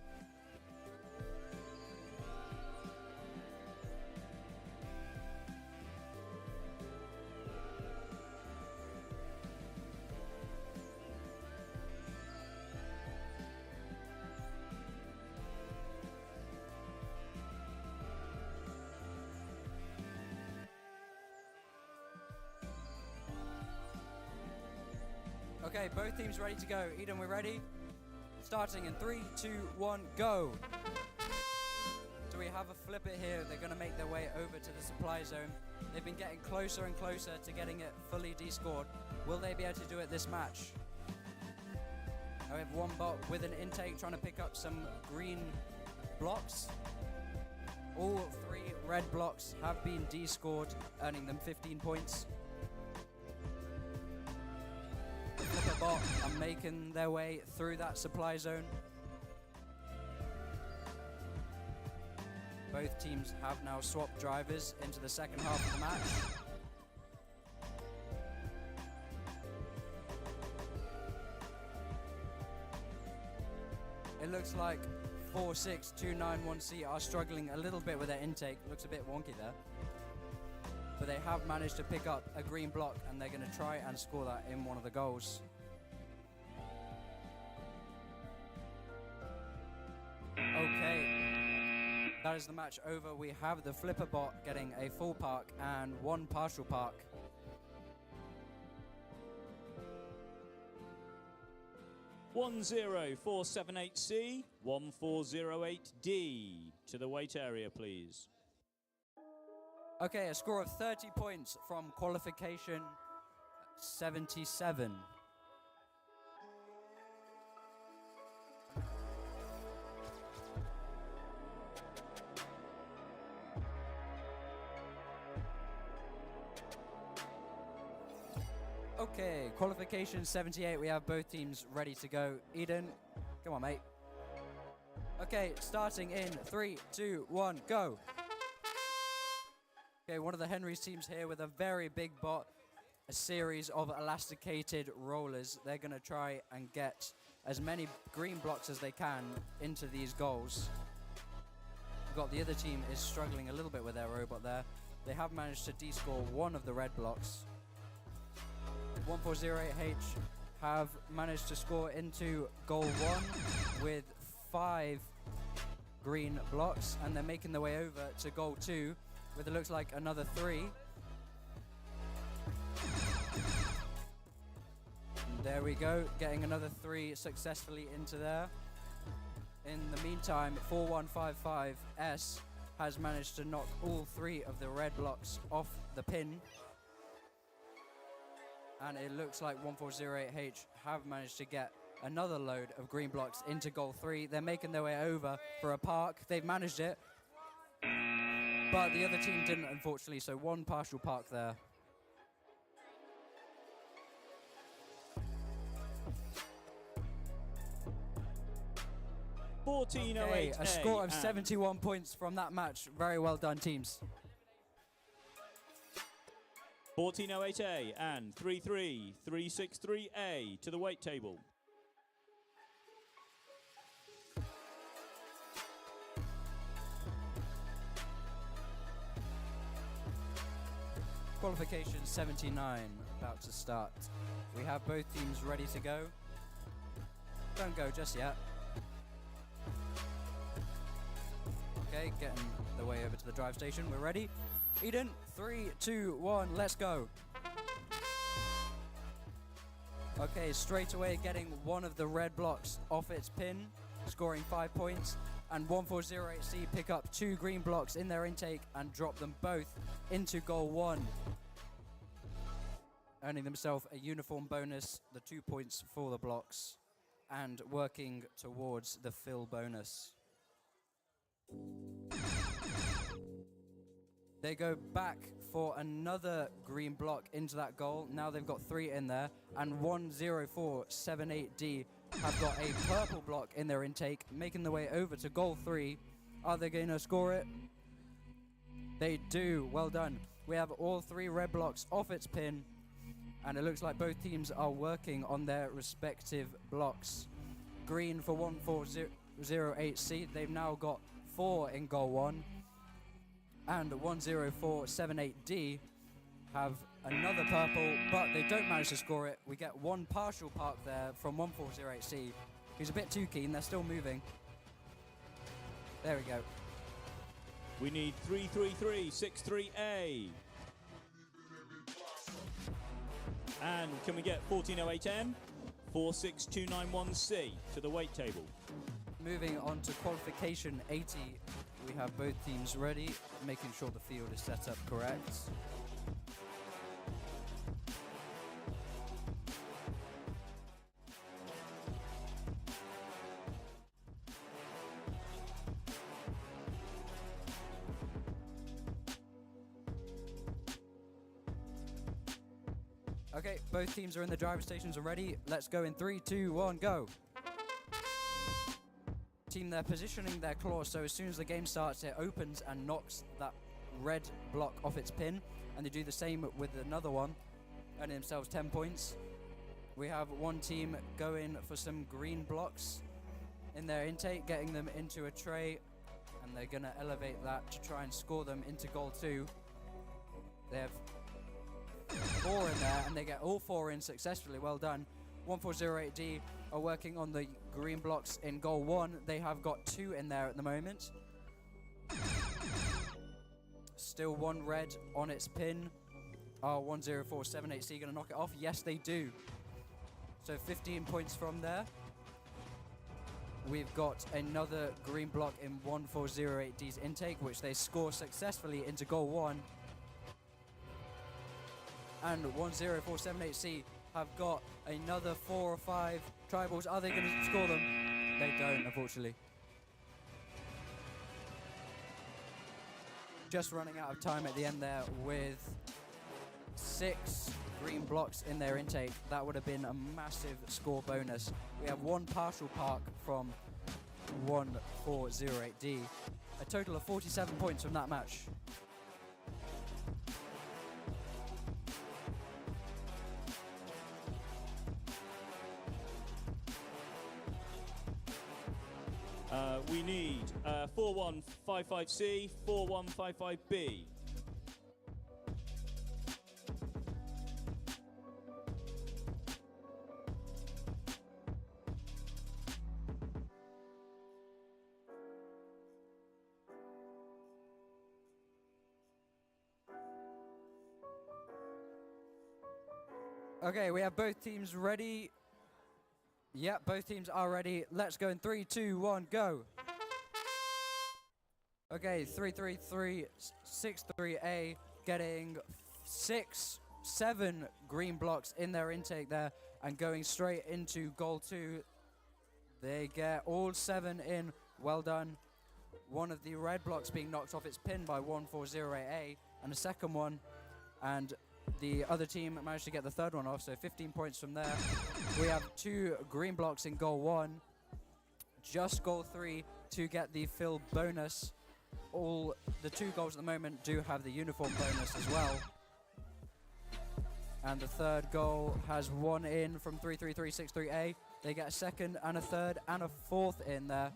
Okay, both teams ready to go. Eden, we're ready. Starting in 3, 2, 1, go. So we have a flipper here. They're going to make their way over to the supply zone. They've been getting closer and closer to getting it fully descored. Will they be able to do it this match? I have one bot with an intake trying to pick up some green blocks. All 3 red blocks have been descored, earning them 15 points. The flipper bot are making their way through that supply zone. Both teams have now swapped drivers into the second half of the match. It looks like 46291C are struggling a little bit with their intake. Looks a bit wonky there. But they have managed to pick up a green block and they're going to try and score that in one of the goals. Okay, that is the match over. We have the flipper bot getting a full park and 1 partial park. One 0478C, 1408D. To the weight area, please. Okay, a score of 30 points from qualification 77. Okay, qualification 78, we have both teams ready to go. Eden, come on, mate. Okay, starting in 3, 2, 1, go. Okay, one of the Henry's teams here with a very big bot, a series of elasticated rollers. They're going to try and get as many green blocks as they can into these goals. We've got the other team is struggling a little bit with their robot there. They have managed to descore one of the red blocks. 1408H have managed to score into goal 1 with 5 green blocks, and they're making their way over to goal 2 with it looks like another 3. And there we go, getting another 3 successfully into there. In the meantime, 4155S has managed to knock all 3 of the red blocks off the pin. And it looks like 1408H have managed to get another load of green blocks into goal 3. They're making their way over for a park. They've managed it. But the other team didn't, unfortunately, so 1 partial park there. Okay, a score of 71 points from that match. Very well done, teams. 1408A and 33363A to the weight table. Qualification 79 about to start. We have both teams ready to go. Don't go just yet. Okay, getting the way over to the drive station. We're ready. Eden, 3, 2, 1, let's go. Okay, straight away getting one of the red blocks off its pin, scoring 5 points. And 1408C pick up 2 green blocks in their intake and drop them both into goal 1. Earning themselves a uniform bonus, the 2 points for the blocks, and working towards the fill bonus. They go back for another green block into that goal. Now they've got 3 in there, and 10478D have got a purple block in their intake, making their way over to goal 3. Are they going to score it? They do. Well done. We have all 3 red blocks off its pin, and it looks like both teams are working on their respective blocks. Green for 1408C. They've now got 4 in goal 1. And 10478D have another purple, but they don't manage to score it. We get 1 partial park there from 1408C. He's a bit too keen. They're still moving. There we go. We need 33363A. And can we get 1408M? 46291C to the weight table. Moving on to qualification 80, we have both teams ready, making sure the field is set up correct. Okay, both teams are in the driver stations already. Let's go in 3, 2, 1, go. Team, they're positioning their claw, so as soon as the game starts, it opens and knocks that red block off its pin, and they do the same with another one, earning themselves 10 points. We have one team going for some green blocks in their intake, getting them into a tray, and they're going to elevate that to try and score them into goal 2. They have 4 in there, and they get all 4 in successfully. Well done. 1408D are working on the green blocks in goal 1. They have got 2 in there at the moment. Still 1 red on its pin. Are 10478C going to knock it off? Yes, they do. So 15 points from there. We've got another green block in 1408D's intake, which they score successfully into goal 1. And 10478C have got another 4 or 5 tribals. Are they going to score them? They don't, unfortunately. Just running out of time at the end there with 6 green blocks in their intake. That would have been a massive score bonus. We have 1 partial park from 1408D. A total of 47 points from that match. We need 4155C, 4155B. Okay, we have both teams ready. Yep, both teams are ready. Let's go in 3, 2, 1, go. Okay, 33363A getting 6, 7 green blocks in their intake there and going straight into goal 2. They get all 7 in. Well done. One of the red blocks being knocked off its pin by 140A and a second one, and the other team managed to get the third one off, so 15 points from there. We have 2 green blocks in goal 1, just goal 3 to get the fill bonus. All the 2 goals at the moment do have the uniform bonus as well. And the third goal has 1 in from 33363A. They get a second and a third and a fourth in there.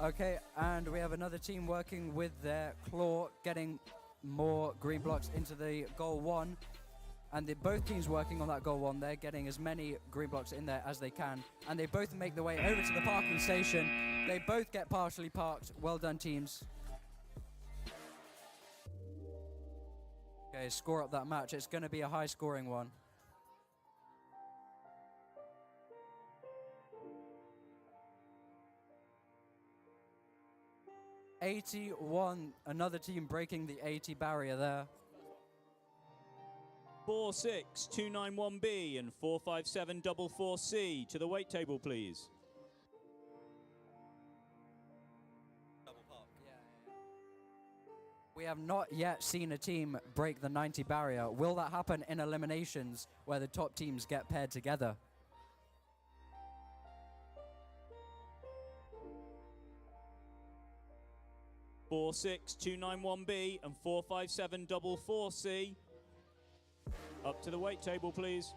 Okay, and we have another team working with their claw, getting more green blocks into the goal 1, and both teams working on that goal 1. They're getting as many green blocks in there as they can, and they both make their way over to the parking station. They both get partially parked. Well done, teams. Okay, score up that match. It's going to be a high scoring one. '81, another team breaking the 80 barrier there. 46291B and 45744C to the weight table, please. We have not yet seen a team break the 90 barrier. Will that happen in eliminations where the top teams get paired together? (46291B and 45744C. Up to the weight table, please.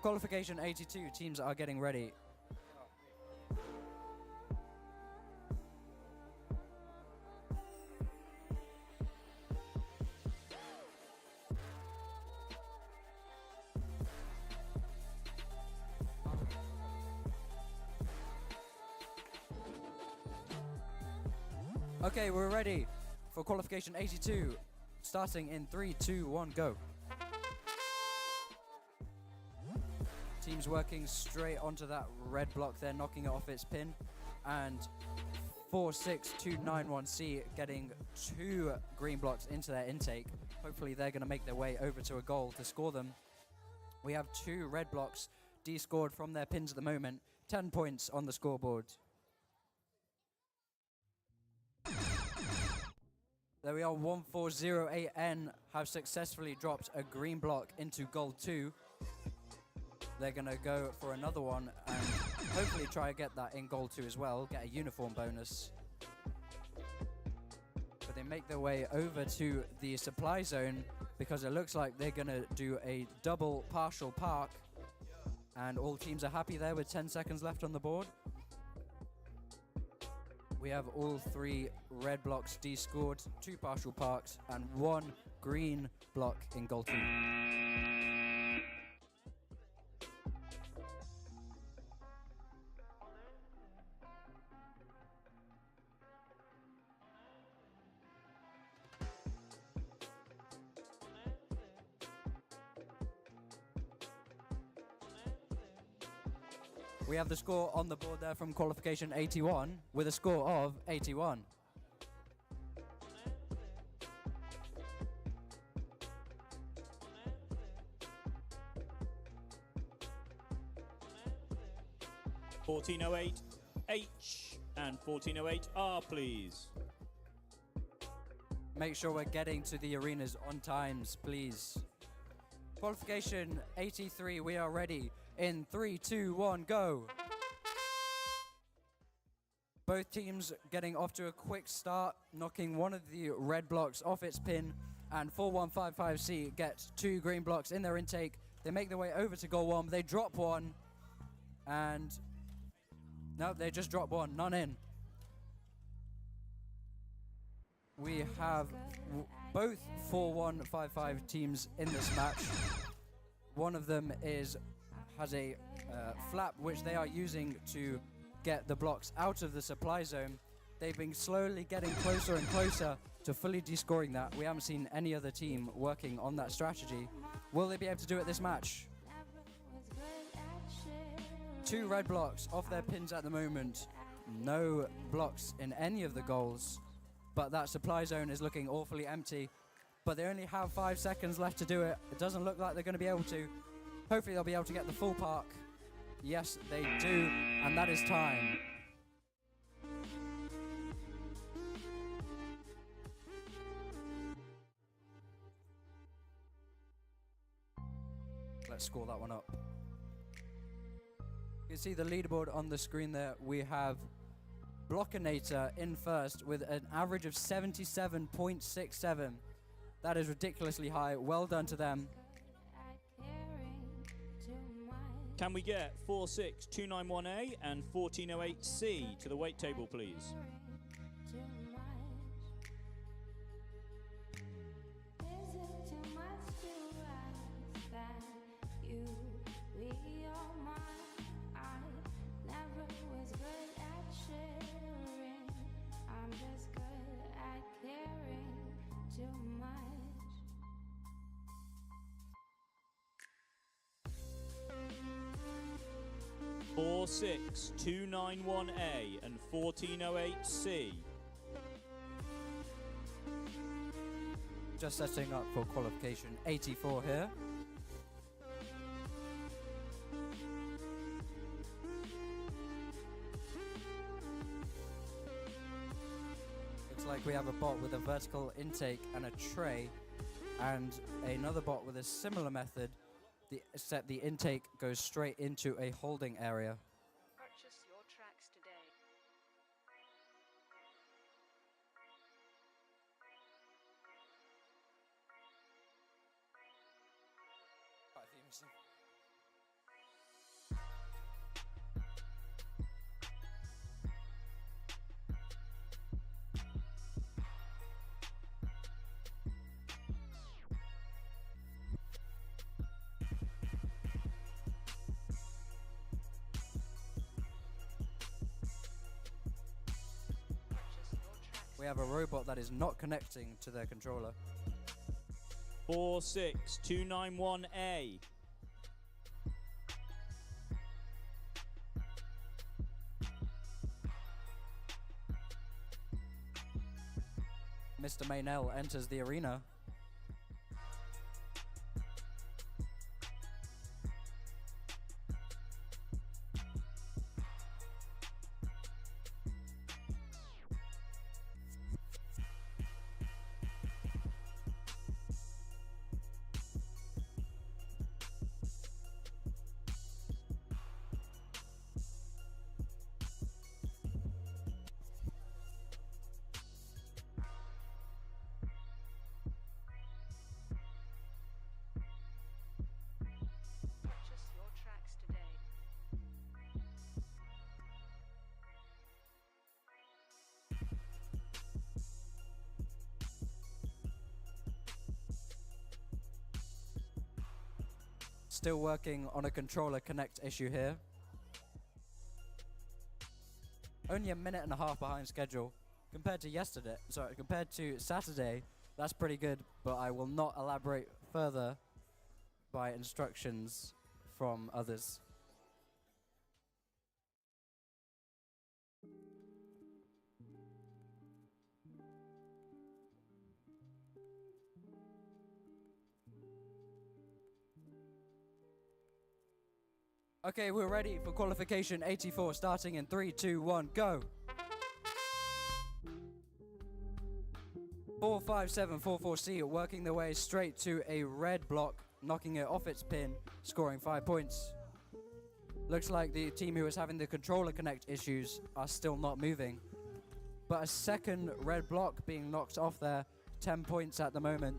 Qualification 82, teams are getting ready. Okay, we're ready for qualification 82, starting in 3, 2, 1, go. Team's working straight onto that red block there, knocking it off its pin. And 46291C getting 2 green blocks into their intake. Hopefully they're going to make their way over to a goal to score them. We have 2 red blocks de-scored from their pins at the moment. 10 points on the scoreboard. There we are, 1408N have successfully dropped a green block into goal 2. They're going to go for another one and hopefully try to get that in goal 2 as well, get a uniform bonus. But they make their way over to the supply zone because it looks like they're going to do a double partial park. And all teams are happy there with 10 seconds left on the board. We have all 3 red blocks de-scored, 2 partial parks, and 1 green block in goal 2. We have the score on the board there from qualification 81 with a score of 81. $14.08 H and $14.08 R, please. Make sure we're getting to the arenas on times, please. Qualification 83, we are ready. In 3, 2, 1, go. Both teams getting off to a quick start, knocking one of the red blocks off its pin, and 4155C gets 2 green blocks in their intake. They make their way over to goal 1, they drop one, and no, they just drop one, none in. We have both 4155 teams in this match. One of them has a flap which they are using to get the blocks out of the supply zone. They've been slowly getting closer and closer to fully descoring that. We haven't seen any other team working on that strategy. Will they be able to do it this match? 2 red blocks off their pins at the moment. No blocks in any of the goals, but that supply zone is looking awfully empty. But they only have 5 seconds left to do it. It doesn't look like they're going to be able to. Hopefully they'll be able to get the full park. Yes, they do, and that is time. Let's score that one up. You can see the leaderboard on the screen there. We have Blockinator in first with an average of 77.67. That is ridiculously high. Well done to them. Can we get 46291A and 1408C to the weight table, please? $46291A and 1408C. Just setting up for qualification 84 here. Looks like we have a bot with a vertical intake and a tray, and another bot with a similar method, except the intake goes straight into a holding area. Purchase your tracks today. We have a robot that is not connecting to their controller. 46291A. Mr. Maynell enters the arena. Purchase your tracks today. Still working on a controller connect issue here. Only a minute and a half behind schedule. Compared to Saturday, that's pretty good, but I will not elaborate further by instructions from others. Okay, we're ready for qualification 84, starting in 3, 2, 1, go. 45744C working their way straight to a red block, knocking it off its pin, scoring 5 points. Looks like the team who was having the controller connect issues are still not moving. But a second red block being knocked off there, 10 points at the moment.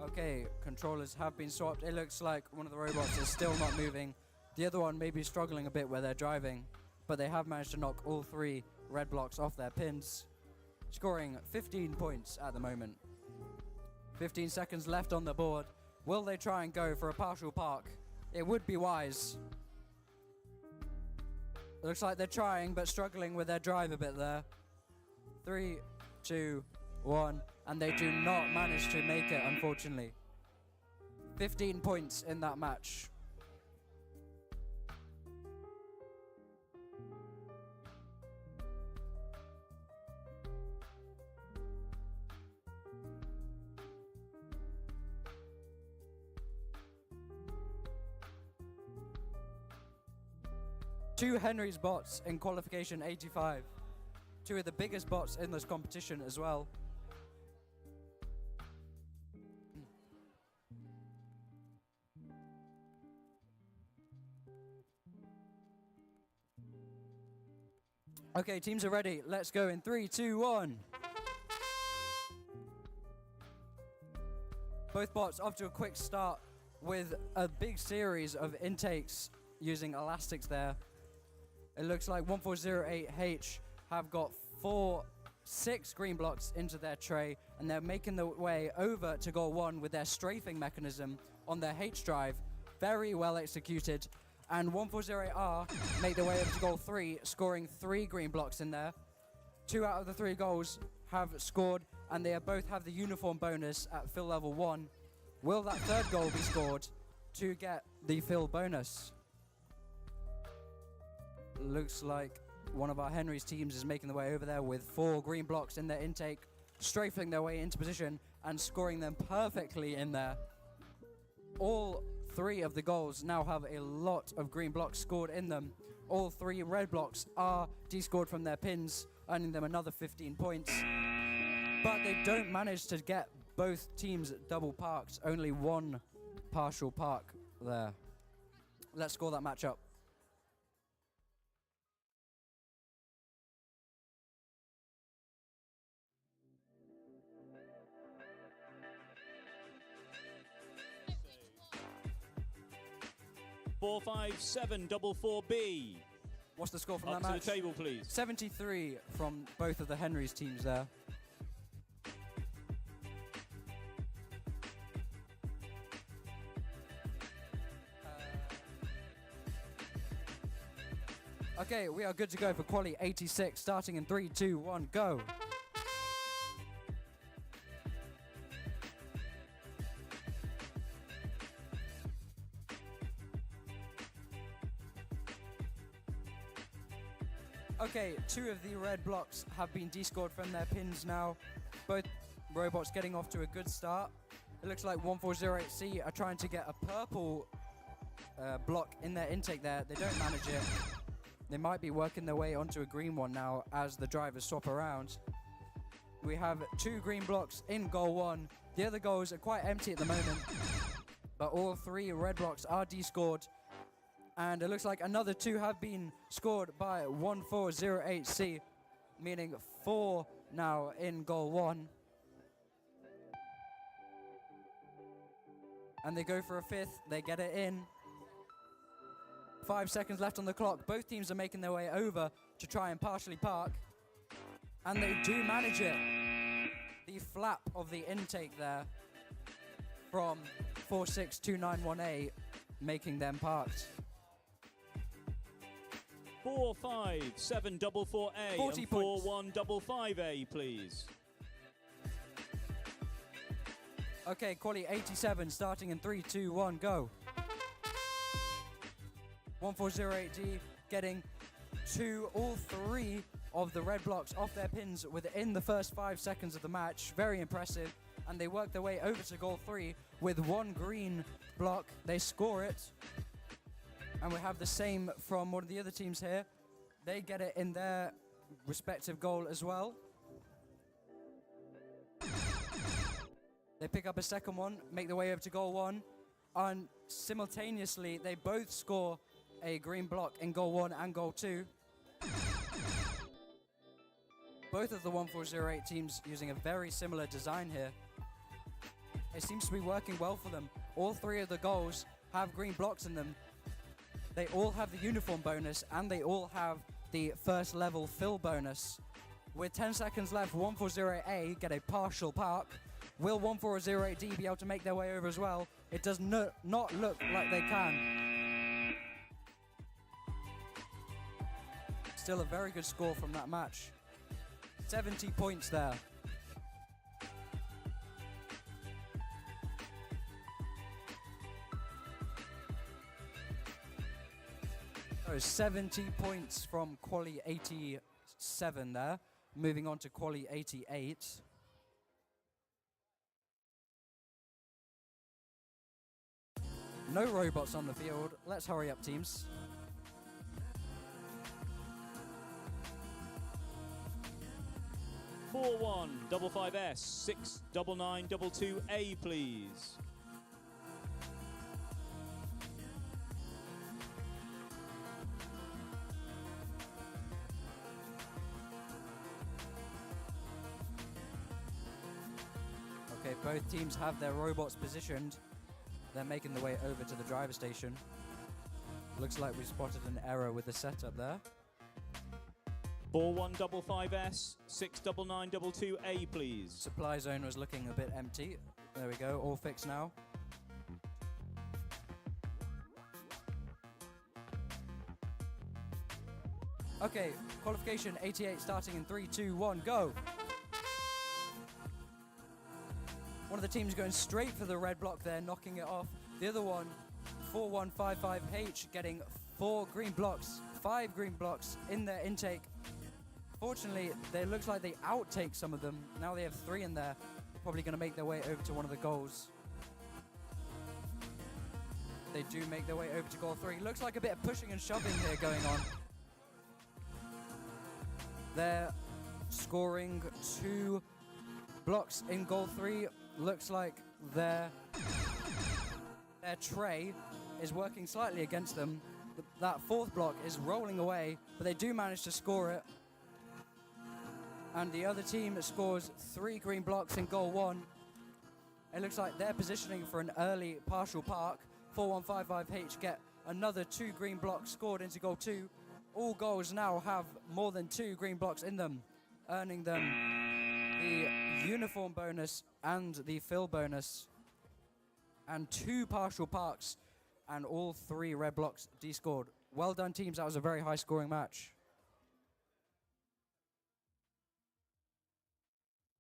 Okay, controllers have been swapped. It looks like one of the robots is still not moving. The other one may be struggling a bit where they're driving, but they have managed to knock all 3 red blocks off their pins, scoring 15 points at the moment. 15 seconds left on the board. Will they try and go for a partial park? It would be wise. It looks like they're trying, but struggling with their drive a bit there. 3, 2, 1. And they do not manage to make it, unfortunately. 15 points in that match. Two Henry's bots in qualification 85. Two of the biggest bots in this competition as well. Okay, teams are ready. Let's go in 3, 2, 1. Both bots off to a quick start with a big series of intakes using elastics there. It looks like 1408H have got 6 green blocks into their tray, and they're making their way over to goal 1 with their strafing mechanism on their H drive. Very well executed. And 140R make their way over to goal 3, scoring 3 green blocks in there. 2 out of the 3 goals have scored, and they both have the uniform bonus at fill level 1. Will that third goal be scored to get the fill bonus? Looks like one of our Henry's teams is making their way over there with 4 green blocks in their intake, strafing their way into position and scoring them perfectly in there. All 3 of the goals now have a lot of green blocks scored in them. All 3 red blocks are descored from their pins, earning them another 15 points. But they don't manage to get both teams double parked, only 1 partial park there. Let's score that match up. Four, 5, 7, 4-4-B. What's the score from Up that to match? the table, please. 73 from both of the Henry's teams there. Okay, we are good to go for quali 86, starting in 3, 2, 1, go. Okay, 2 of the red blocks have been descored from their pins now. Both robots getting off to a good start. It looks like 1408C are trying to get a purple block in their intake there. They don't manage it. They might be working their way onto a green one now as the drivers swap around. We have 2 green blocks in goal 1. The other goals are quite empty at the moment, but all 3 red blocks are descored. And it looks like another 2 have been scored by 1408C, meaning 4 now in goal 1. And they go for a 5th, they get it in. 5 seconds left on the clock. Both teams are making their way over to try and partially park. And they do manage it. The flap of the intake there from 462918 making them parked. 45744A 40 and points. 4155A, please. Okay, quali 87 starting in 3, 2, 1, go. 1408D getting all 3 of the red blocks off their pins within the first 5 seconds of the match. Very impressive. And they work their way over to goal 3 with 1 green block. They score it. And we have the same from one of the other teams here. They get it in their respective goal as well. They pick up a second one, make their way over to goal 1. And simultaneously, they both score a green block in goal 1 and goal 2. Both of the 1408 teams using a very similar design here. It seems to be working well for them. All 3 of the goals have green blocks in them. They all have the uniform bonus and they all have the first level fill bonus. With 10 seconds left, 1408A get a partial park. Will 1408D be able to make their way over as well? It does not look like they can. Still a very good score from that match. 70 points there. So 70 points from quali 87 there. Moving on to quali 88. No robots on the field. Let's hurry up, teams. Four 155S 69922A, please. Okay, both teams have their robots positioned. They're making their way over to the driver station. Looks like we spotted an error with the setup there. 4155S 69922A, please. Supply zone was looking a bit empty. There we go, all fixed now. Okay, qualification 88 starting in 3, 2, 1, go. One of the teams going straight for the red block there, knocking it off. The other one, 4155H, getting 4 green blocks, 5 green blocks in their intake. Fortunately, it looks like they outtake some of them. Now they have 3 in there. Probably going to make their way over to one of the goals. They do make their way over to goal 3. Looks like a bit of pushing and shoving here going on. They're scoring 2 blocks in goal 3. Looks like their tray is working slightly against them. That 4th block is rolling away, but they do manage to score it. And the other team scores 3 green blocks in goal 1. It looks like they're positioning for an early partial park. 4155H get another 2 green blocks scored into goal 2. All goals now have more than 2 green blocks in them, earning them the uniform bonus and the fill bonus. And 2 partial parks and all 3 red blocks descored. Well done, teams. That was a very high scoring match.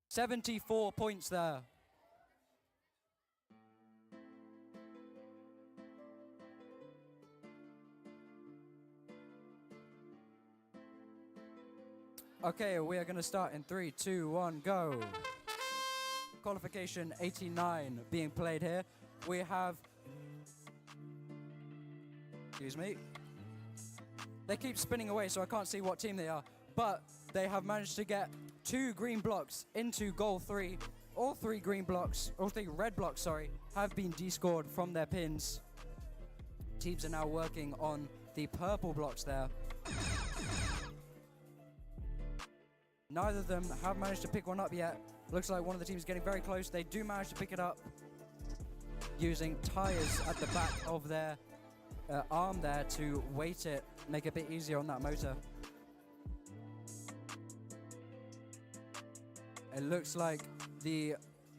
74 points there. Okay, we are going to start in 3, 2, 1, go. Qualification 89 being played here. We have... Excuse me. They keep spinning away, so I can't see what team they are. But they have managed to get 2 green blocks into goal 3. All 3 red blocks, sorry, have been descored from their pins. Teams are now working on the purple blocks there. Neither of them have managed to pick one up yet. Looks like one of the teams is getting very close. They do manage to pick it up using tires at the back of their arm there to weight it, make it a bit easier on that motor. It looks like the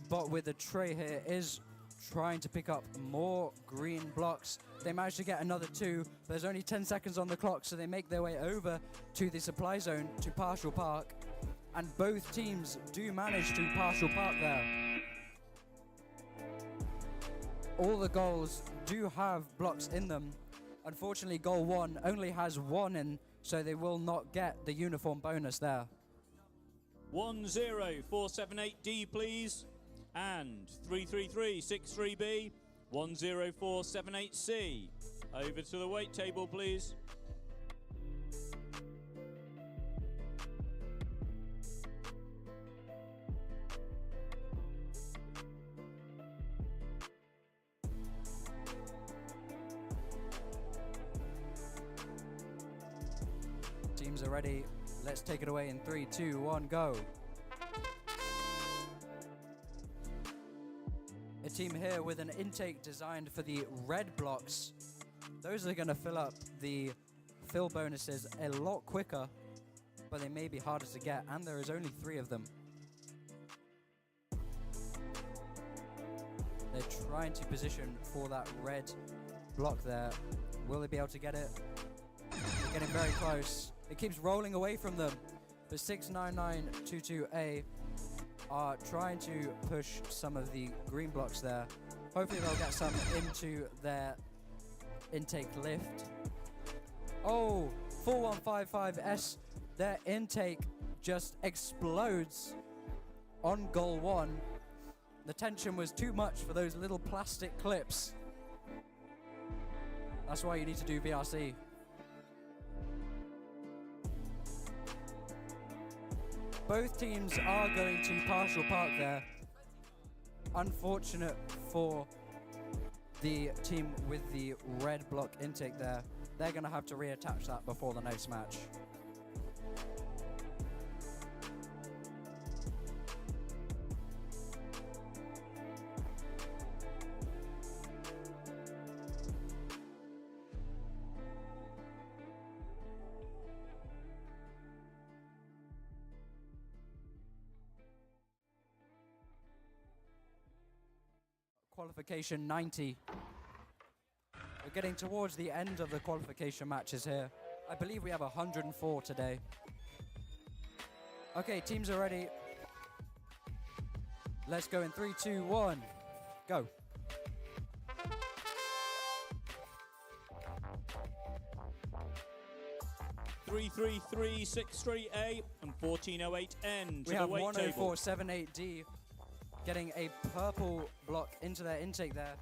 bot with the tray here is trying to pick up more green blocks. They managed to get another 2, but there's only 10 seconds on the clock, so they make their way over to the supply zone to partial park. And both teams do manage to partial park there. All the goals do have blocks in them. Unfortunately, goal 1 only has 1 in, so they will not get the uniform bonus there. 10478D, please. And 33363B, 10478C. Over to the weight table, please. Teams are ready. Let's take it away in 3, 2, 1, go. A team here with an intake designed for the red blocks. Those are going to fill up the fill bonuses a lot quicker, but they may be harder to get, and there is only 3 of them. They're trying to position for that red block there. Will they be able to get it? They're getting very close. It keeps rolling away from them. But 69922A are trying to push some of the green blocks there. Hopefully they'll get some into their intake lift. Oh, 4155S, their intake just explodes on goal 1. The tension was too much for those little plastic clips. That's why you need to do VRC. Both teams are going to partial park there. Unfortunate for the team with the red block intake there. They're going to have to reattach that before the next match. Qualification 90. We're getting towards the end of the qualification matches here. I believe we have 104 today. Okay, teams are ready. Let's go in 3, 2, 1. Go. Three 33363A and 1408N to We the have weight table. 10478D getting a purple block into their intake there.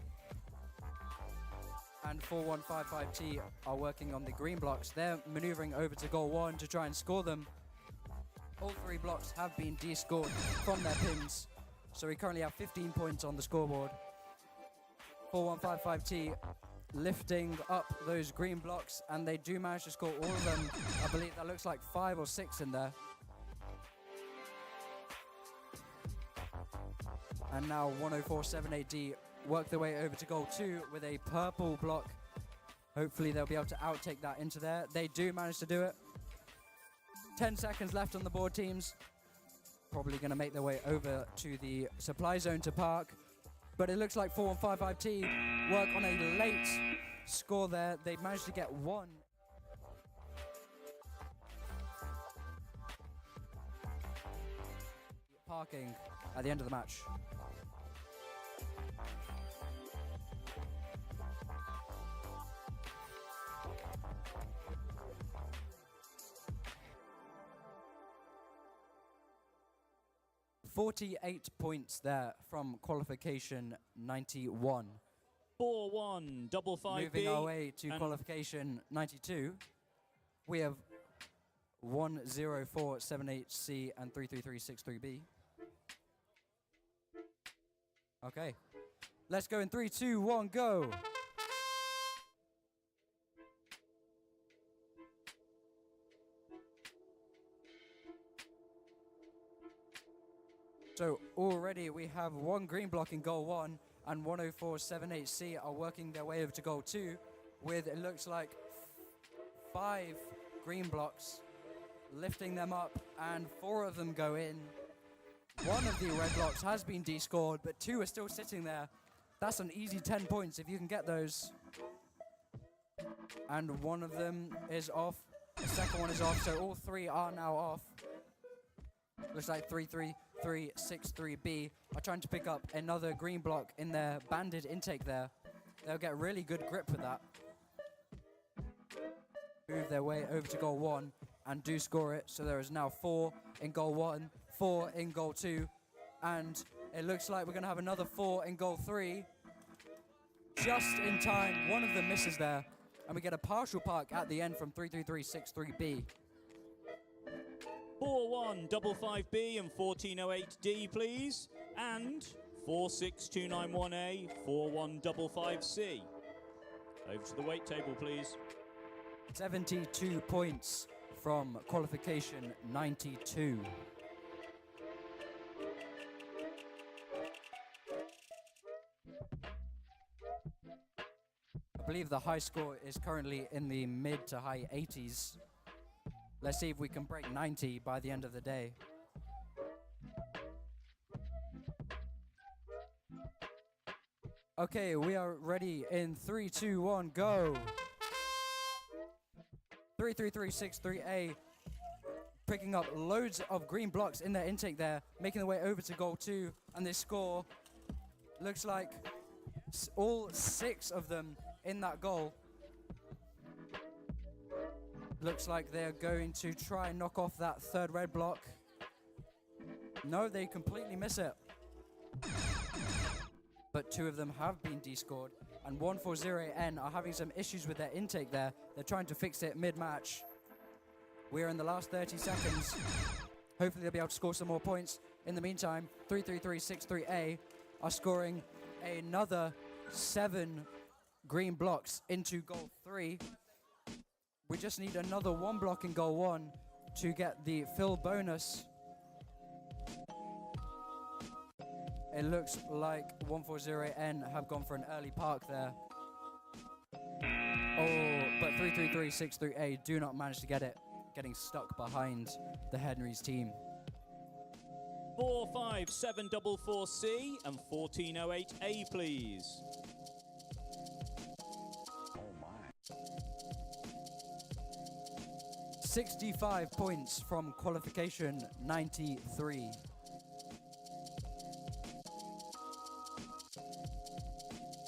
And 4155T are working on the green blocks. They're maneuvering over to goal 1 to try and score them. All 3 blocks have been descored from their pins. So we currently have 15 points on the scoreboard. 4155T lifting up those green blocks, and they do manage to score all of them. I believe that looks like 5 or 6 in there. And now 10478D work their way over to goal 2 with a purple block. Hopefully they'll be able to outtake that into there. They do manage to do it. 10 seconds left on the board, teams. Probably going to make their way over to the supply zone to park. But it looks like 4155T work on a late score there. They managed to get 1. Parking at the end of the match. 48 points there from qualification 91. 4-1, double 5B. Moving our way to and qualification 92, we have 10478C and 33363B. Okay, let's go in 3, 2, 1, go. So already we have one green block in goal 1 and 10478C are working their way over to goal 2 with, it looks like, 5 green blocks, lifting them up, and 4 of them go in. One of the red blocks has been descored, but 2 are still sitting there. That's an easy 10 points if you can get those. And one of them is off. The second one is off, so all 3 are now off. Looks like 33363B are trying to pick up another green block in their banded intake there. They'll get really good grip with that. Move their way over to goal 1 and do score it. So there is now 4 in goal 1, 4 in goal 2, and it looks like we're going to have another 4 in goal 3. Just in time, one of them misses there, and we get a partial park at the end from 33363B. 4-1, double 5B and 1408D, please. And 46291A, 4155C. Over to the weight table, please. 72 points from qualification 92. I believe the high score is currently in the mid to high 80s. Let's see if we can break 90 by the end of the day. Okay, we are ready in 3, 2, 1, go. 33363A picking up loads of green blocks in their intake there, making their way over to goal 2, and they score. Looks like all 6 of them in that goal. Looks like they're going to try and knock off that third red block. No, they completely miss it. But 2 of them have been descored, and 140N are having some issues with their intake there. They're trying to fix it mid-match. We're in the last 30 seconds. Hopefully they'll be able to score some more points. In the meantime, 33363A are scoring another 7 green blocks into goal 3. We just need another 1 block in goal 1 to get the fill bonus. It looks like 140N have gone for an early park there. Oh, but 33363A do not manage to get it, getting stuck behind the Henry's team. 45744C and 1408A, please. 65 points from qualification 93.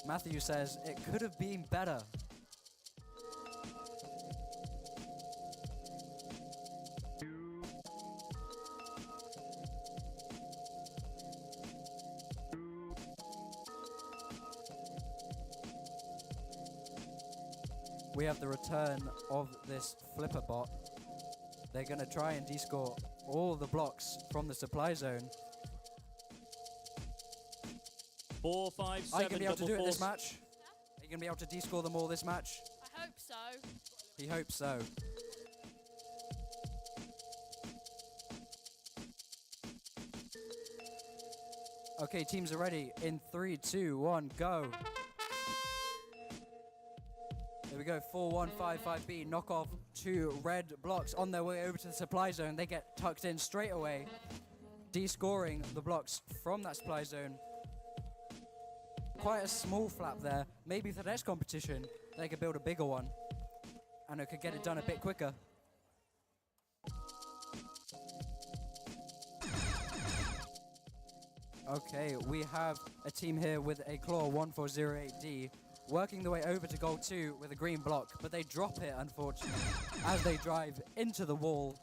Matthew says it could have been better. We have the return of this flipper bot. They're going to try and descore all the blocks from the supply zone. 4, 5, 7, Are you going to be able to do it this 4. match? Are you going to be able to descore them all this match? I hope so. He hopes so. Okay, teams are ready. In 3, 2, 1, go. There we go, 4155B, knock off 2 red blocks on their way over to the supply zone. They get tucked in straight away, descoring the blocks from that supply zone. Quite a small flap there. Maybe for the next competition, they could build a bigger one, and it could get it done a bit quicker. Okay, we have a team here with a Claw 1408D. Working their way over to goal 2 with a green block, but they drop it, unfortunately, as they drive into the wall.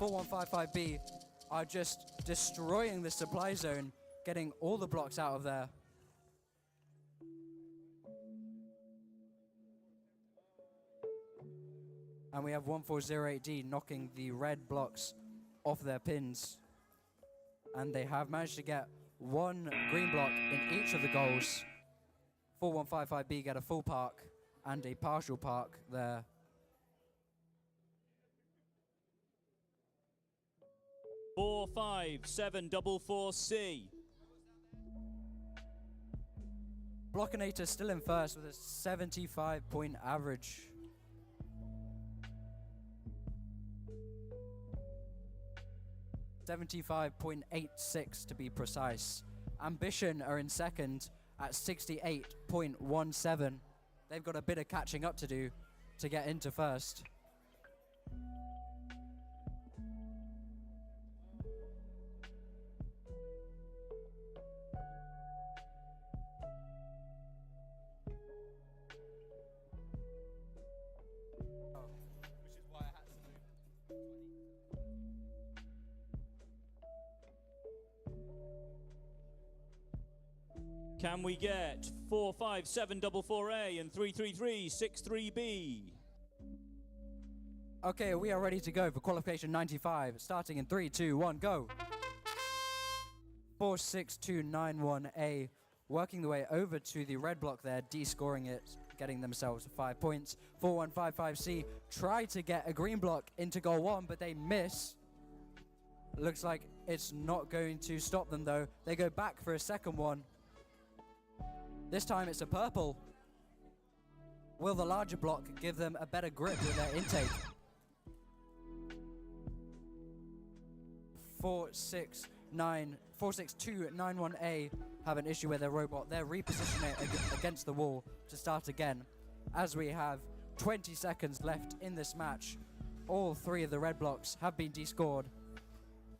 4155B are just destroying the supply zone, getting all the blocks out of there. And we have 1408D knocking the red blocks off their pins. And they have managed to get one green block in each of the goals. 4155B get a full park and a partial park there. Four, five, 7, double 4C. Blockinator still in first with a 75-point average. .86 to be precise. Ambition are in second at 68.17. They've got a bit of catching up to do to get into first. Can we get 4, 5, 7, double 4A and 3, 3, 3, 6, 3B? Okay, we are ready to go for qualification 95, starting in 3, 2, 1, go. 46291A, working the way over to the red block there, de-scoring it, getting themselves 5 points. 4155C try to get a green block into goal 1, but they miss. Looks like it's not going to stop them though. They go back for a second one. This time it's a purple. Will the larger block give them a better grip with their intake? 46291A have an issue with their robot. They're repositioning it against the wall to start again. As we have 20 seconds left in this match, all three of the red blocks have been descored,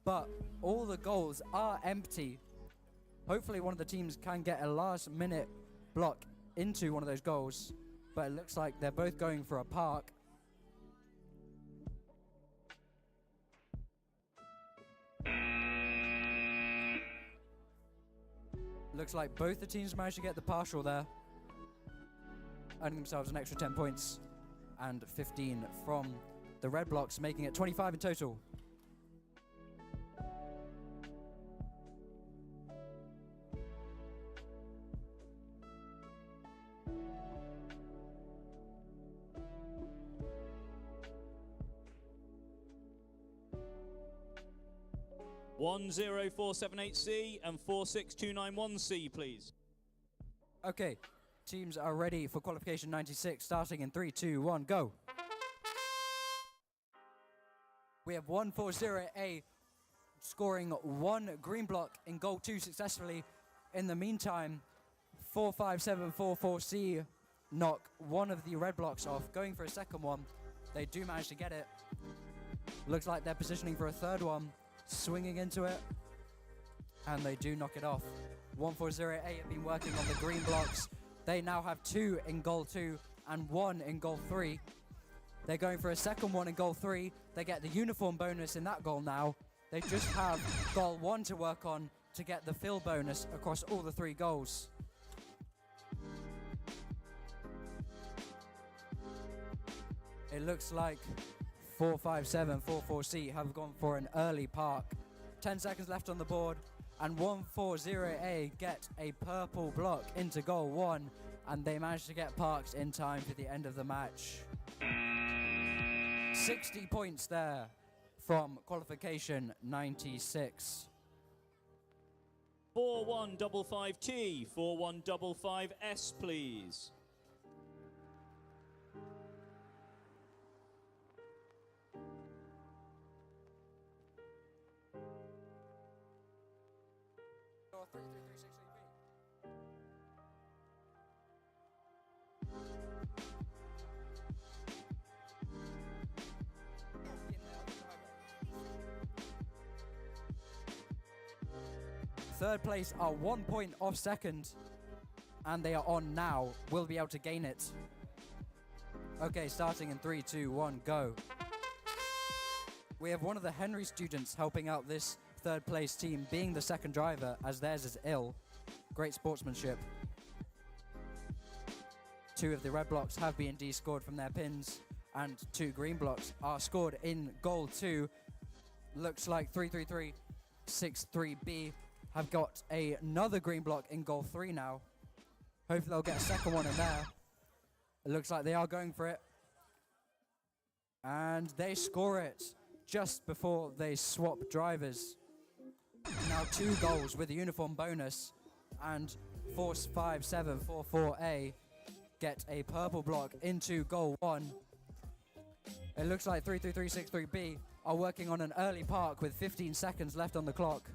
but all the goals are empty. Hopefully one of the teams can get a last minute block into one of those goals, but it looks like they're both going for a park. Looks like both the teams managed to get the partial there, earning themselves an extra 10 points and 15 from the red blocks, making it 25 in total. One 0478C and 46291C, please. Okay, teams are ready for qualification 96, starting in 3, 2, 1, go. We have 140A scoring one green block in goal 2 successfully. In the meantime, 45744C knock one of the red blocks off, going for a second one. They do manage to get it. Looks like they're positioning for a third one, swinging into it, and they do knock it off. 140A have been working on the green blocks. They now have 2 in goal 2 and 1 in goal 3. They're going for a second one in goal 3. They get the uniform bonus in that goal now. They just have goal 1 to work on to get the fill bonus across all the 3 goals. It looks like 45744C have gone for an early park. 10 seconds left on the board, and 140A get a purple block into goal 1, and they manage to get parked in time for the end of the match. 60 points there from qualification 96. 4155T, 4155S, please. Third place are 1 point off second, and they are on now. Will be able to gain it. Okay, starting in 3, 2, 1, go. We have one of the Henry students helping out this third place team, being the second driver, as theirs is ill. Great sportsmanship. 2 of the red blocks have been de-scored from their pins, and 2 green blocks are scored in goal 2. Looks like 33363B have got another green block in goal 3 now. Hopefully they'll get a second one in there. It looks like they are going for it. And they score it just before they swap drivers. Now 2 goals with a uniform bonus, and 45744A get a purple block into goal 1. It looks like 33363B are working on an early park with 15 seconds left on the clock.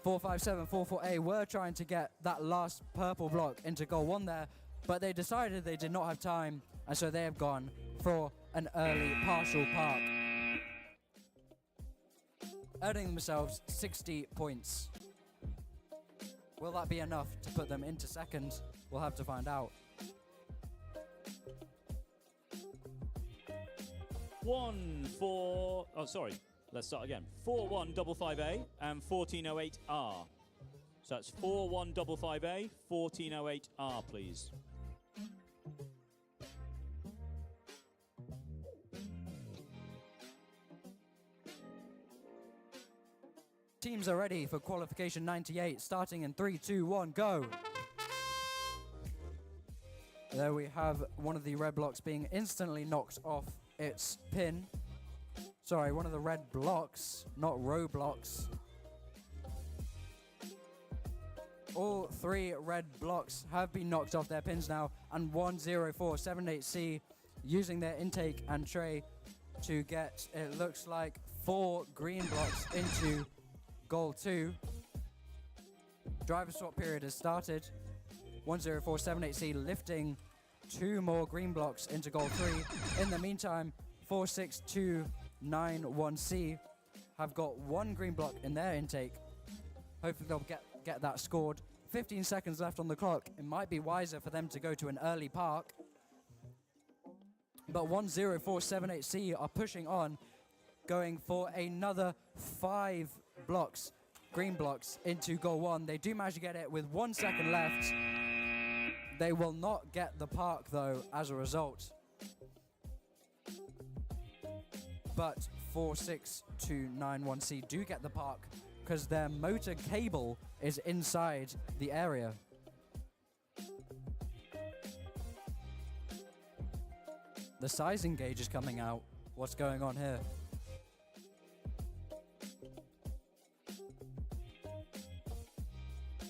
45744A were trying to get that last purple block into goal 1 there, but they decided they did not have time, and so they have gone for an early partial park, earning themselves 60 points. Will that be enough to put them into second? We'll have to find out. 4155A and 1408R. So that's 4155A, 1408R, please. Teams are ready for qualification 98, starting in 3, 2, 1, go. There we have one of the red blocks being instantly knocked off its pin. Sorry, one of the red blocks, not row blocks. All 3 red blocks have been knocked off their pins now, and 10478C using their intake and tray to get, it looks like, 4 green blocks into goal 2. Driver swap period has started. 10478C lifting 2 more green blocks into goal 3. In the meantime, 46291C have got 1 green block in their intake. Hopefully they'll get that scored. 15 seconds left on the clock. It might be wiser for them to go to an early park. But 10478C are pushing on, going for another 5 blocks, green blocks, into goal 1. They do manage to get it with 1 second left. They will not get the park, though, as a result. But 46291C do get the park because their motor cable is inside the area. The sizing gauge is coming out. What's going on here?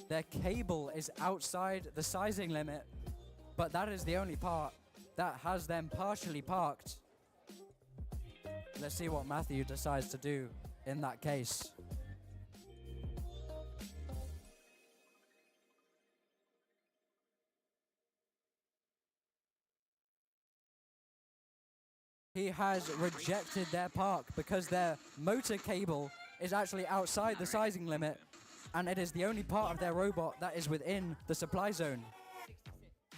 Their cable is outside the sizing limit, but that is the only part that has them partially parked. Let's see what Matthew decides to do in that case. He has rejected their park because their motor cable is actually outside the sizing limit, and it is the only part of their robot that is within the supply zone.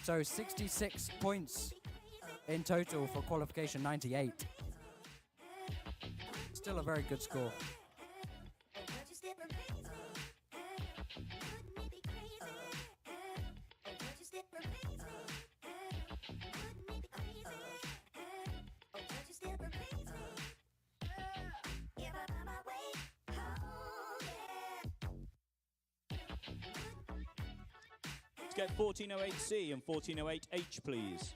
So 66 points in total for qualification 98. Still a very good score. Let's get 1408C and 1408H, please.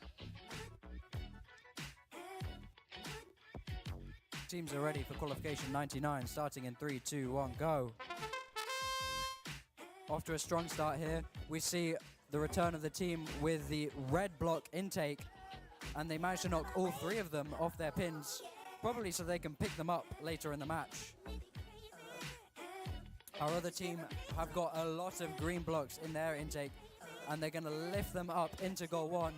Teams are ready for qualification 99, starting in 3, 2, 1, go. Off to a strong start here. We see the return of the team with the red block intake, and they managed to knock all 3 of them off their pins, probably so they can pick them up later in the match. Our other team have got a lot of green blocks in their intake, and they're going to lift them up into goal 1.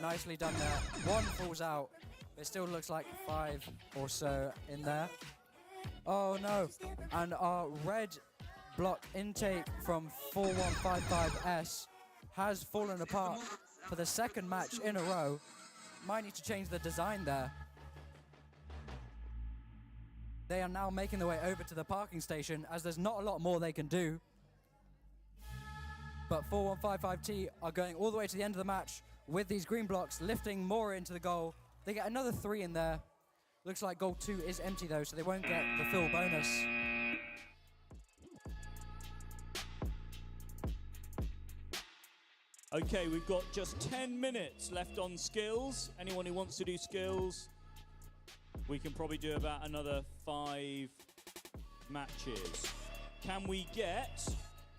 Nicely done there. 1 falls out. It still looks like 5 or so in there. Oh no. And our red block intake from 4155S has fallen apart for the second match in a row. might need to change the design there. They are now making their way over to the parking station as there's not a lot more they can do. But 4155T are going all the way to the end of the match with these green blocks, lifting more into the goal. They get another 3 in there. Looks like goal 2 is empty though, so they won't get the fill bonus. Okay, we've got just 10 minutes left on skills. Anyone who wants to do skills, we can probably do about another 5 matches. Can we get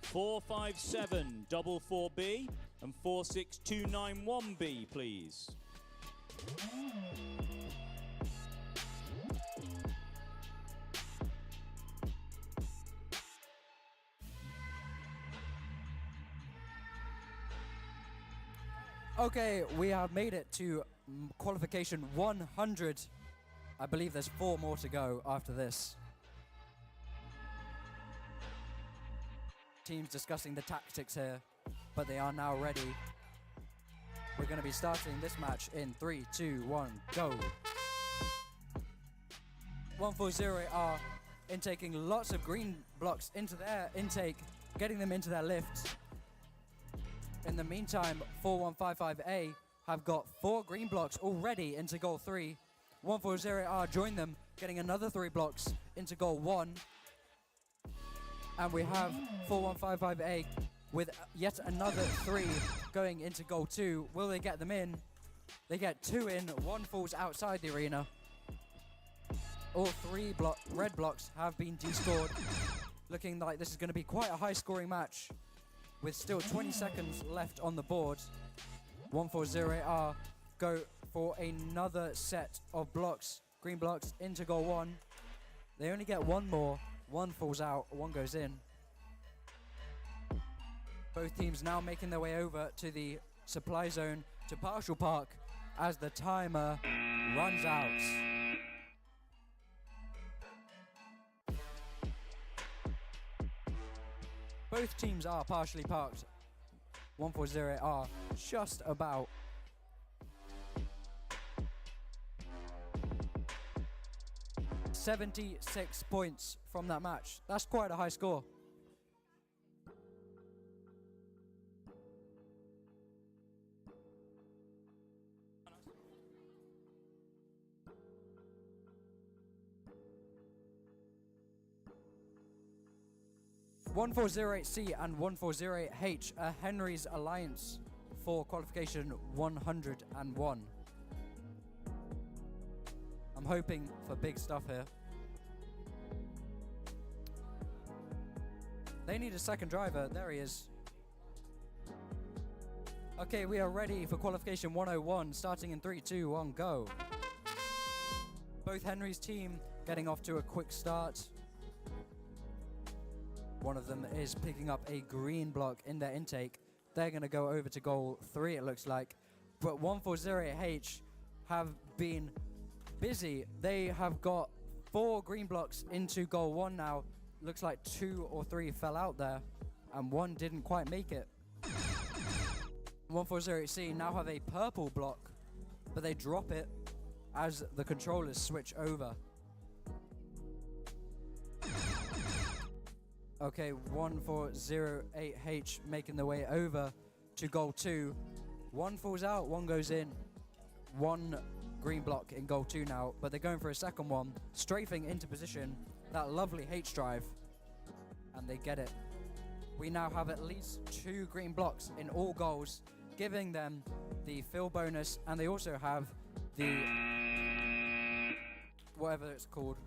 45744B and 46291B, please? Okay, we have made it to qualification 100. I believe there's 4 more to go after this. Teams discussing the tactics here, but they are now ready. We're going to be starting this match in 3, 2, 1, go. 140 are intaking lots of green blocks into their intake, getting them into their lifts. In the meantime, 4155A have got 4 green blocks already into goal 3. 140R join them, getting another 3 blocks into goal 1. And we have 4155A with yet another 3 going into goal 2. Will they get them in? They get 2 in, 1 falls outside the arena. All 3 red blocks have been descored. Looking like this is going to be quite a high scoring match with still 20 seconds left on the board. 140R go for another set of blocks, green blocks into goal 1. They only get 1 more. 1 falls out, 1 goes in. Both teams now making their way over to the supply zone to Partial Park as the timer runs out. Both teams are partially parked. 140 are just about. $76 points from that match. That's quite a high score. (140C) and (140H) are Henry's alliance for qualification 101. I'm hoping for big stuff here. They need a second driver. There he is. Okay, we are ready for qualification 101, starting in 3, 2, 1, go. Both Henry's team getting off to a quick start. One of them is picking up a green block in their intake. They're going to go over to goal 3, it looks like. But 140H have been busy. They have got 4 green blocks into goal 1 now. Looks like 2 or 3 fell out there, and 1 didn't quite make it. 140C now have a purple block, but they drop it as the controllers switch over. Okay, 1408H making their way over to goal 2. 1 falls out, 1 goes in. 1 green block in goal 2 now, but they're going for a second one, strafing into position. That lovely H drive, and they get it. We now have at least 2 green blocks in all goals, giving them the fill bonus, and they also have the whatever it's called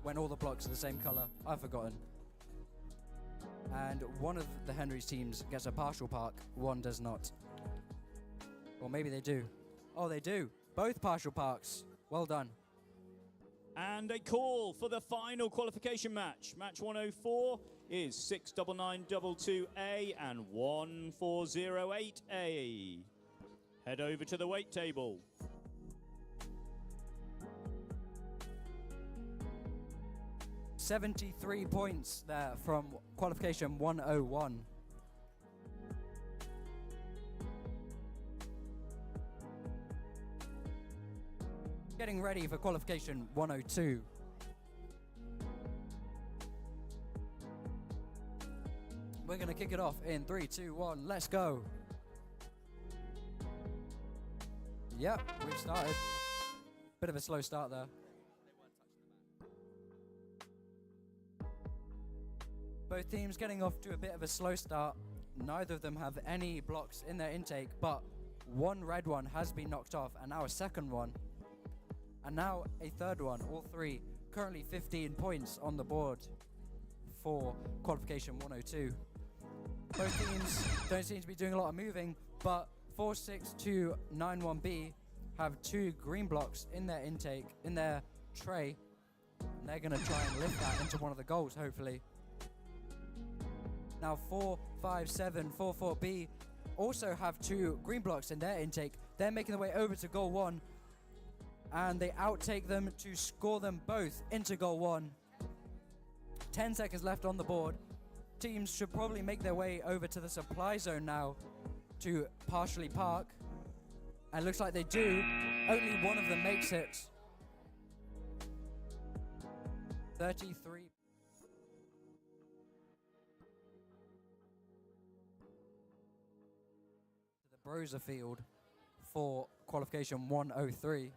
when all the blocks are the same color. I've forgotten. And one of the Henry's teams gets a partial park, 1 does not. Or maybe they do. Oh, they do. Both partial parks. Well done. And a call for the final qualification match. Match 104 is 69922A and 1408A. Head over to the weight table. $73 points there from qualification 101. getting ready for qualification 102. We're going to kick it off in 3, 2, 1, let's go. Yep, we've started. Bit of a slow start there. Both teams getting off to a bit of a slow start. Neither of them have any blocks in their intake, but one red one has been knocked off, and now a second one. And now a third one, all three. Currently 15 points on the board for qualification 102. Both teams don't seem to be doing a lot of moving, but 46291B have 2 green blocks in their intake, in their tray. And they're going to try and lift that into one of the goals, hopefully. Now 45744B also have 2 green blocks in their intake. They're making their way over to goal 1, and they outtake them to score them both into goal 1. 10 seconds left on the board. Teams should probably make their way over to the supply zone now to partially park. And looks like they do. Only one of them makes it. 33. To the Broser field for qualification 103.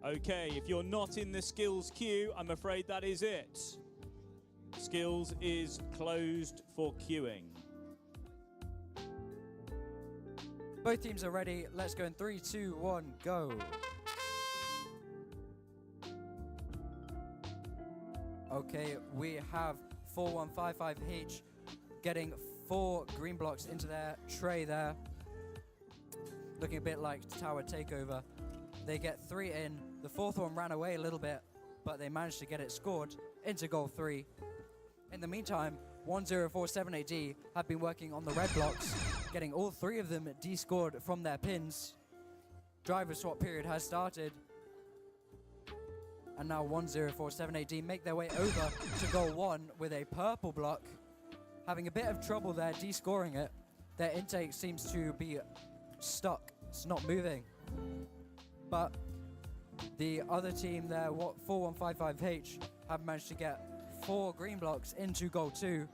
Okay, if you're not in the skills queue, I'm afraid that is it. Skills is closed for queuing. Both teams are ready. Let's go in 3, 2, 1, go. Okay, we have 4155H getting 4 green blocks into their tray there. Looking a bit like Tower Takeover. They get 3 in. The fourth one ran away a little bit, but they managed to get it scored into goal 3. In the meantime, 1047AD have been working on the red blocks, getting all 3 of them de-scored from their pins. Driver swap period has started. And now 1047AD make their way over to goal 1 with a purple block. Having a bit of trouble there, de-scoring it. Their intake seems to be stuck. It's not moving. But the other team there, 4155H, have managed to get 4 green blocks into goal 2.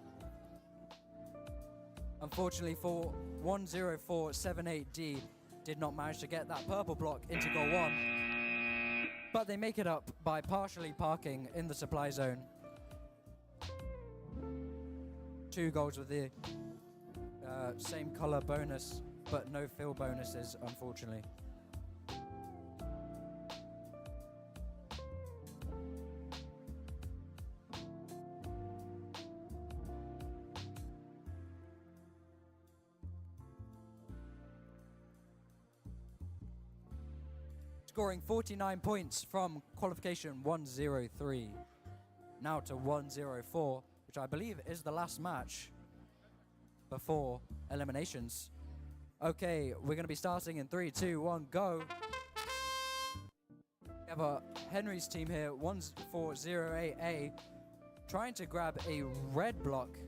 Unfortunately for 10478D, did not manage to get that purple block into goal 1. But they make it up by partially parking in the supply zone. 2 goals with the same color bonus, but no fill bonuses, unfortunately. Scoring 49 points from qualification 103. Now to 104, which I believe is the last match before eliminations. Okay, we're going to be starting in 3, 2, 1, go. We have a Henry's team here, 1408A, trying to grab a red block.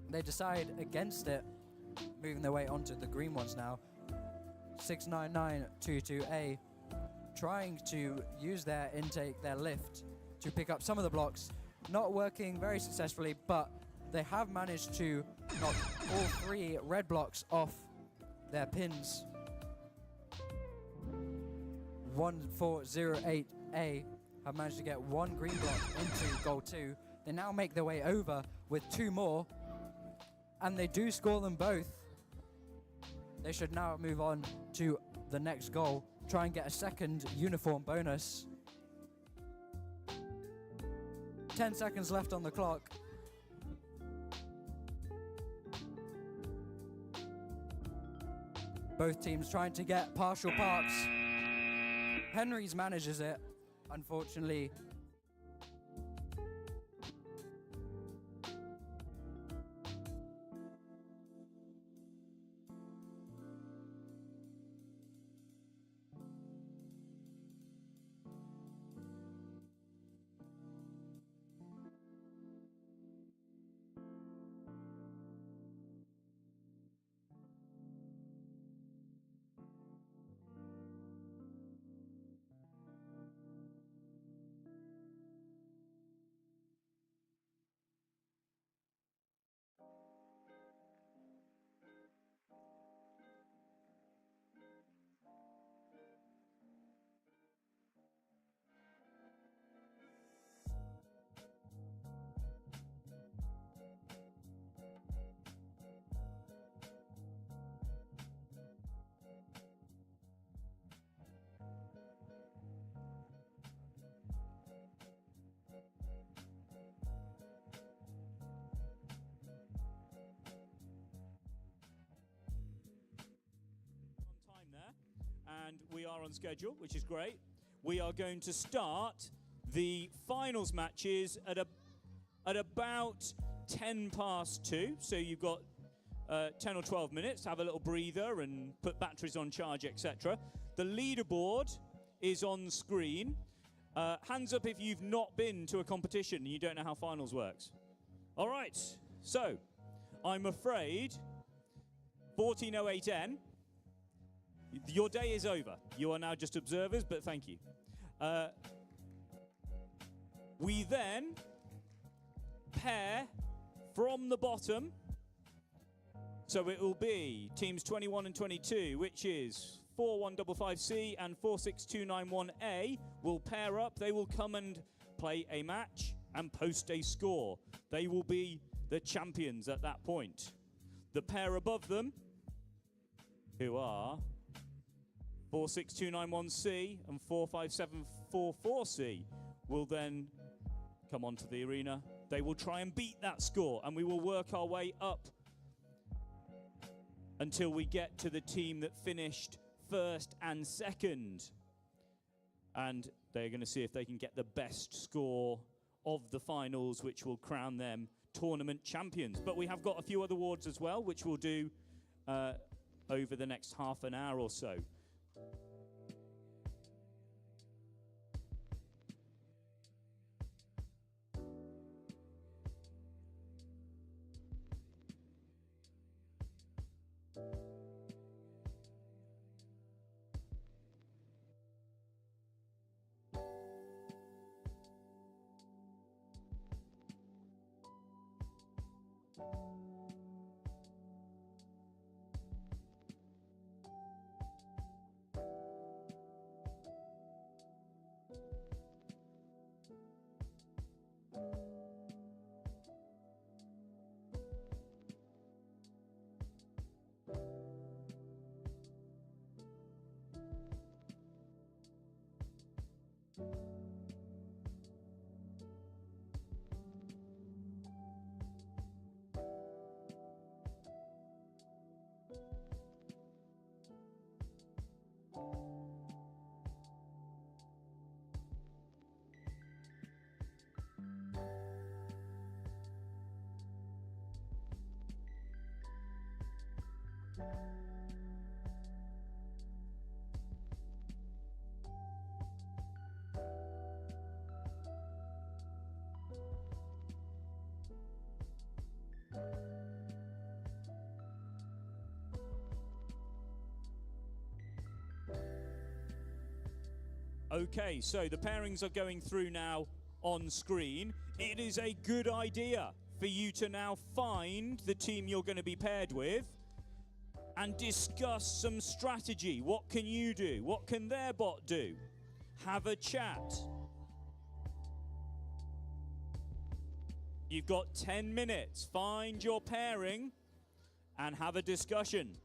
They decide against it, moving their way onto the green ones now. 69922A. Trying to use their intake, their lift, to pick up some of the blocks. Not working very successfully, but they have managed to knock all 3 red blocks off their pins. 1408A have managed to get 1 green block into goal 2. They now make their way over with 2 more, and they do score them both. They should now move on to the next goal. Try and get a second uniform bonus. 10 seconds left on the clock. Both teams trying to get partial parks. Henry's manages it, unfortunately. And we are on schedule, which is great. We are going to start the finals matches at about 10 past 2. So you've got 10 or 12 minutes to have a little breather and put batteries on charge, etc. The leaderboard is on screen. Hands up if you've not been to a competition and you don't know how finals works. All right, so I'm afraid 14:08N. Your day is over. You are now just observers, but thank you. We then pair from the bottom. So it will be teams 21 and 22, which is 4155C and 46291A will pair up. They will come and play a match and post a score. They will be the champions at that point. The pair above them, who are 46291C and 45744C, will then come onto the arena. They will try and beat that score, and we will work our way up until we get to the team that finished first and second. And they're going to see if they can get the best score of the finals, which will crown them tournament champions. But we have got a few other awards as well, which we'll do over the next half an hour or so. Okay, so the pairings are going through now on screen. It is a good idea for you to now find the team you're going to be paired with and discuss some strategy. What can you do? What can their bot do? Have a chat. You've got 10 minutes. Find your pairing and have a discussion.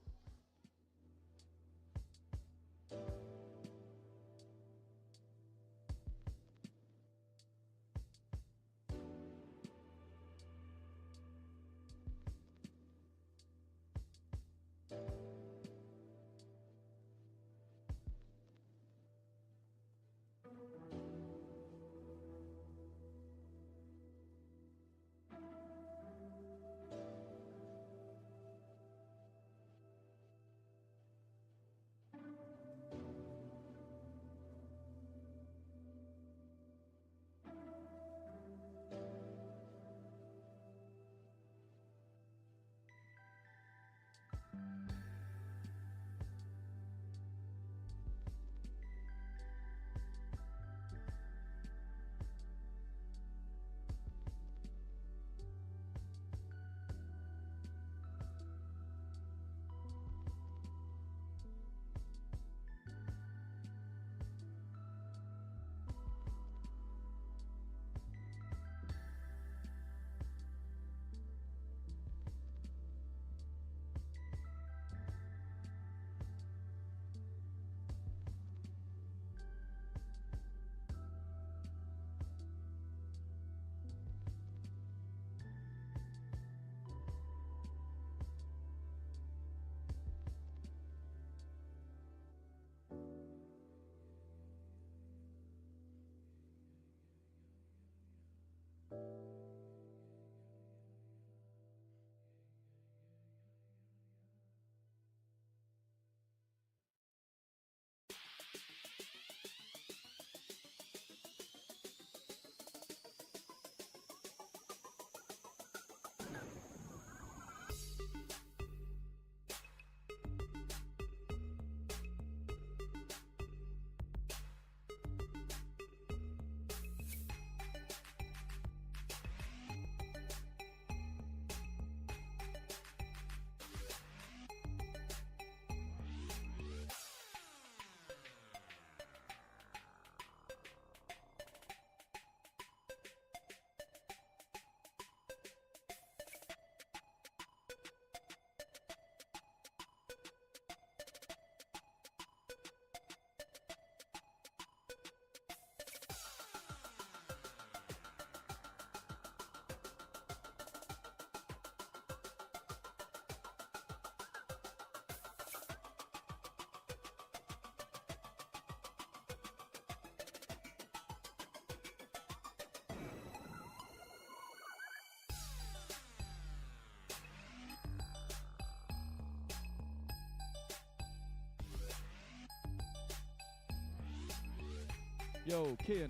Yo, Kian,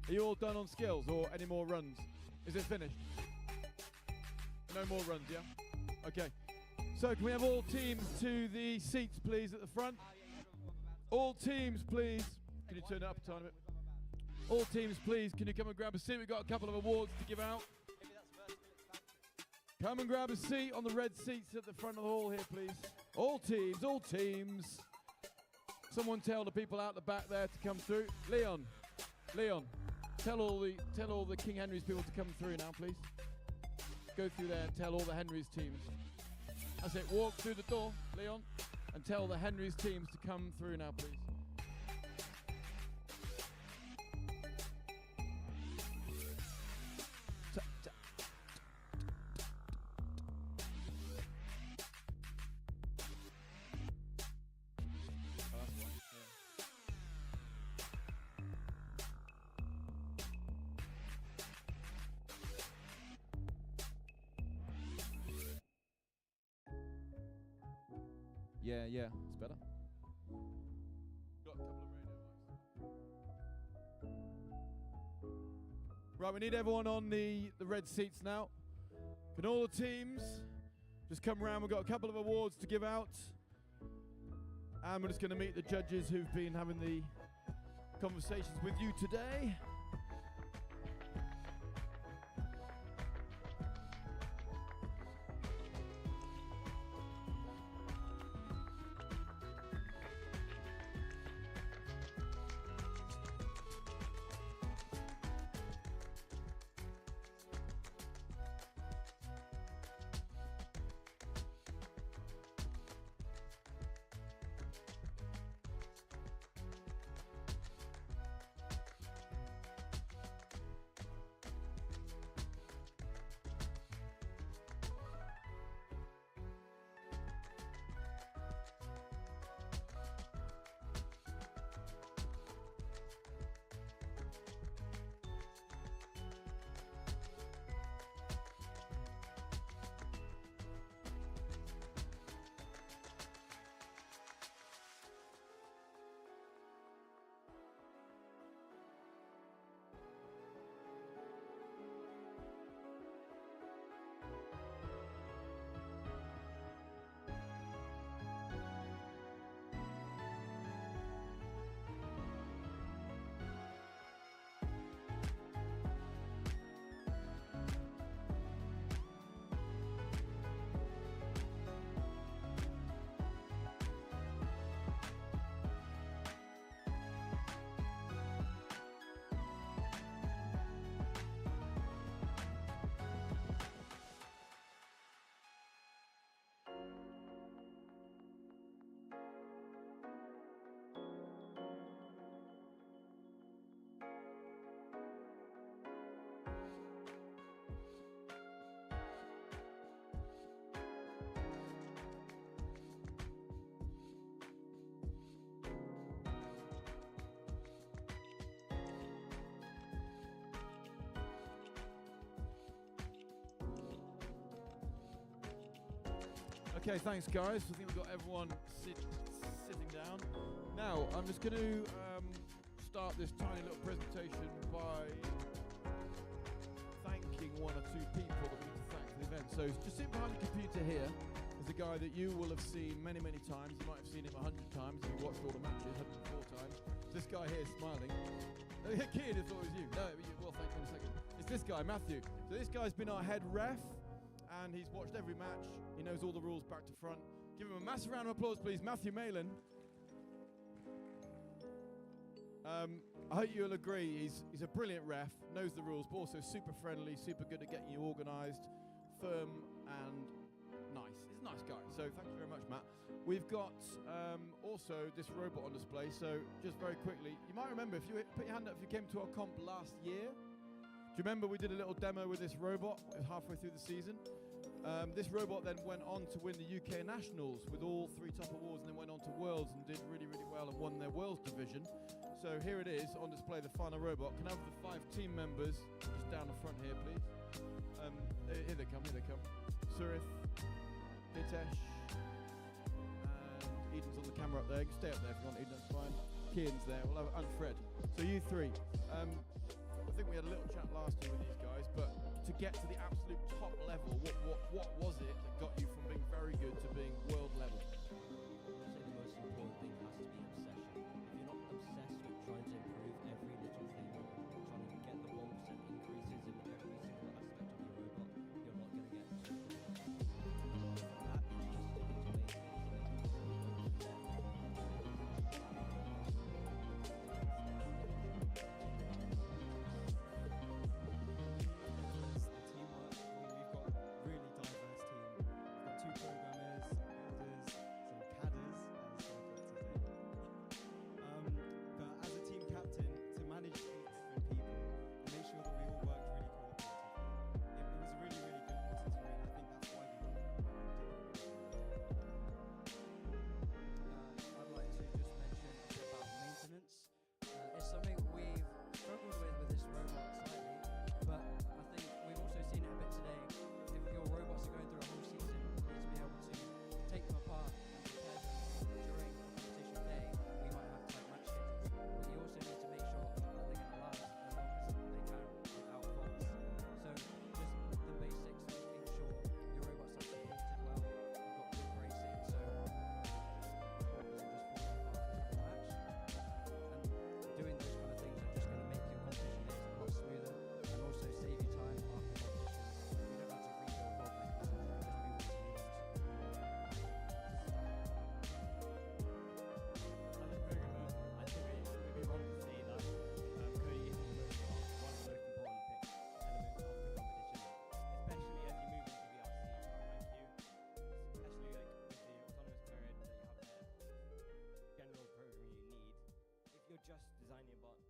are you all done on skills or any more runs? Is it finished? No more runs, yeah? Okay. So can we have all teams to the seats, please, at the front? All teams, please. Can you turn it up a tiny bit? All teams, please, can you come and grab a seat? We've got a couple of awards to give out. Come and grab a seat on the red seats at the front of the hall here, please. All teams, all teams. Someone tell the people out the back there to come through. Leon, tell all the King Henry's people to come through now, please. Go through there and tell all the Henry's teams. That's it, walk through the door, Leon, and tell the Henry's teams to come through now, please. Yeah, it's better. Got a couple of radio mics. Right, we need everyone on the red seats now. Can all the teams just come around? We've got a couple of awards to give out. And we're just going to meet the judges who've been having the conversations with you today. Okay, thanks guys. I think we've got everyone sitting down. Now, I'm just going to start this tiny little presentation by thanking one or two people that we need to thank for the event. So just sitting behind the computer here is a guy that you will have seen many, many times. You might have seen him 100 times if you watched all the matches, 104 times. This guy here is smiling. Kid, I thought it was you. No, well, thank you in a second. It's this guy, Matthew. So this guy's been our head ref, and he's watched every match. He knows all the rules back to front. Give him a massive round of applause, please. Matthew Malin. I hope you'll agree, he's a brilliant ref, knows the rules, but also super friendly, super good at getting you organised, firm and nice. He's a nice guy, so thank you very much, Matt. We've got also this robot on display, so just very quickly, you might remember, if you put your hand up if you came to our comp last year. Do you remember we did a little demo with this robot halfway through the season? This robot then went on to win the UK Nationals with all 3 top awards, and then went on to Worlds and did really, really well and won their Worlds division. So here it is on display, the final robot. Can I have the 5 team members just down the front here, please? Here they come, Surith, Hitesh, and Eden's on the camera up there. You can stay up there if you want, Eden, that's fine. Kian's there, and Fred. So you three. I think we had a little chat last year with these guys, but to get to the absolute top level, what was it that got you from being very good to being world level? I think the most important thing has to be obsession. If you're not obsessed with trying to improve every little thing, trying to get the 1% increases in every single aspect of your robot, you're not going to get to the that is just sticking to basics.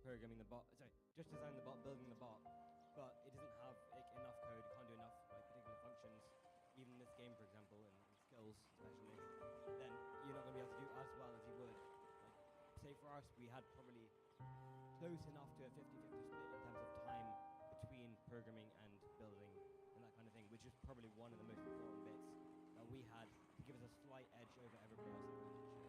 Programming the bot, just designing the bot, building the bot, but it doesn't have enough code, can't do enough particular functions, even in this game, for example, and skills especially, then you're not going to be able to do as well as you would. Say for us, we had probably close enough to a 50-50 split in terms of time between programming and building and that kind of thing, which is probably one of the most important bits that we had to give us a slight edge over everybody else in the competition.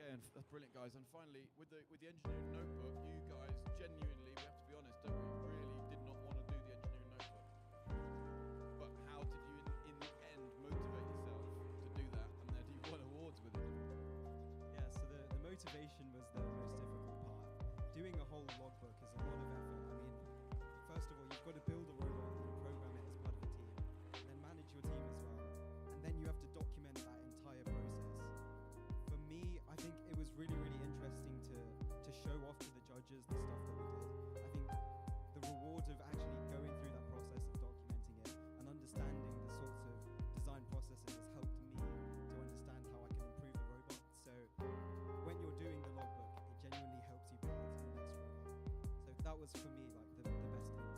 And that's brilliant, guys. And finally, with the engineering notebook, you guys genuinely, we have to be honest, don't we, really did not want to do the engineering notebook. But how did you, in the end, motivate yourself to do that? And then you won awards with it. Yeah, so the motivation was the most difficult part. Doing a whole logbook is a lot of effort. I mean, first of all, you've got to build a robot and program it as part of a team, and then manage your team as well. And then you have to document that entire process. For me, I think it was really, really interesting to show off to the judges the stuff that we did. I think the reward of actually going through that process of documenting it and understanding the sorts of design processes has helped me to understand how I can improve the robot. So when you're doing the logbook, it genuinely helps you build the next robot. So that was for me like the best thing.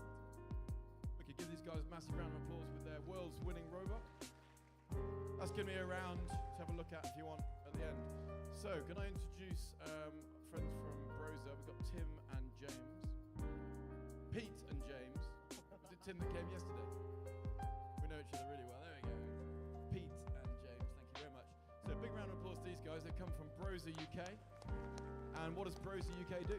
We could give these guys a massive round of applause with their world's winning robot. That's going to be around to have a look at if you want at the end. So, can I introduce friends from Broza? We've got Tim and James. Pete and James. Was it Tim that came yesterday? We know each other really well. There we go. Pete and James, thank you very much. So, big round of applause to these guys. They come from Broza UK. And what does Broza UK do?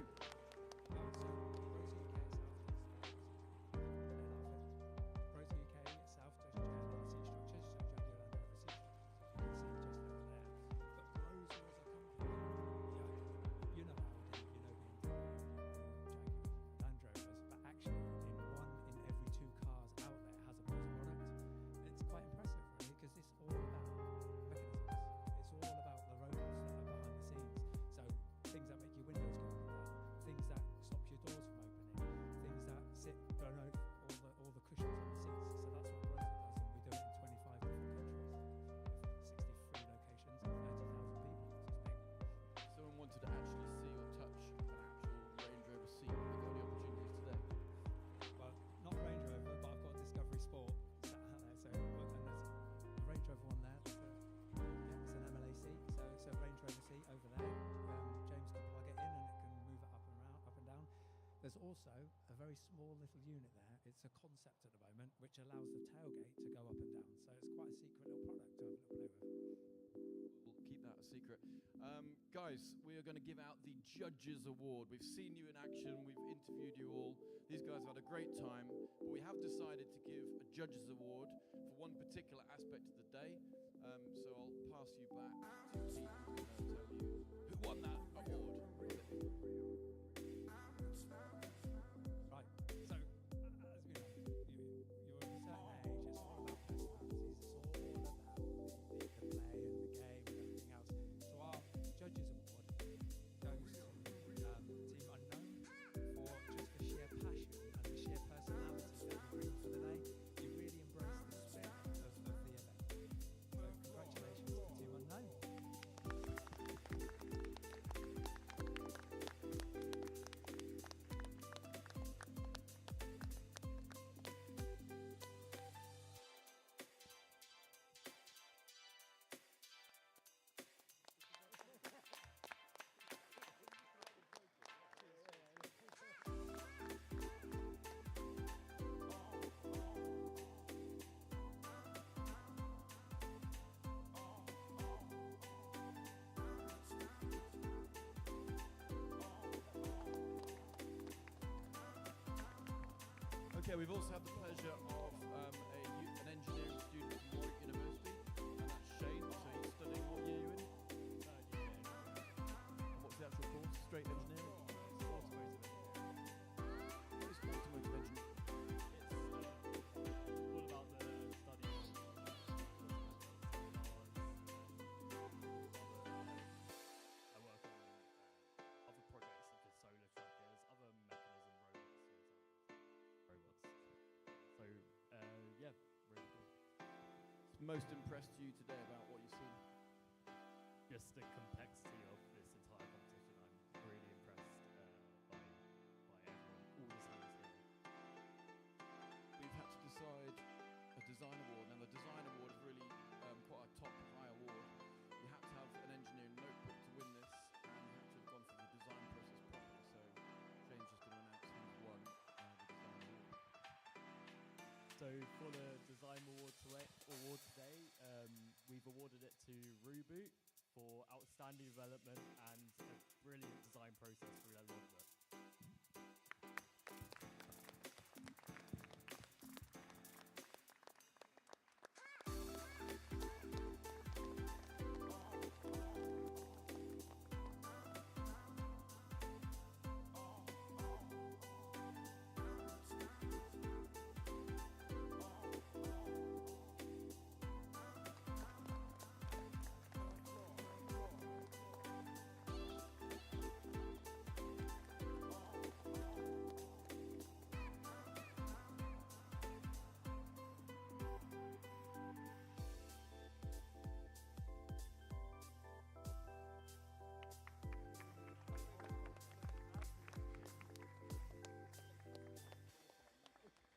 There's also a very small little unit there. It's a concept at the moment, which allows the tailgate to go up and down. So it's quite a secret little product to have a little play with. We'll keep out a secret. Guys, we are going to give out the Judges Award. We've seen you in action. We've interviewed you all. These guys have had a great time. But we have decided to give a Judges Award for one particular aspect of the day. So I'll pass you back to Pete and tell you who won that award. Right. So, as we know, you're of a certain age. It's all about personalities. It's all about the play and the game and everything else. So our Judges Award goes to Team Unknown for just the sheer passion and the sheer personality that you bring for the day. You really embrace the spirit of the event. So congratulations to Team Unknown. Okay, we've also had the pleasure of an engineering student from Warwick University, and that's Shane. So he's studying, what year are you in? And what's the actual course? Straight engineering? What is automotive engineering? All about the study of I work on other projects such as solar trackers, other mechanism robots. So, yeah, really cool. What's most impressed you today about what you've seen? Just the complexity of this entire competition. I'm really impressed by everyone, all the teams here. We've had to decide a design award. Now the design award is really quite a top high award. You had to have an engineering notebook to win this, and you had to have gone through the design process properly. So Shane's just going to announce who's won the design award. So for the design award today, we've awarded it to Reboot for outstanding development and a brilliant design process through their logbook.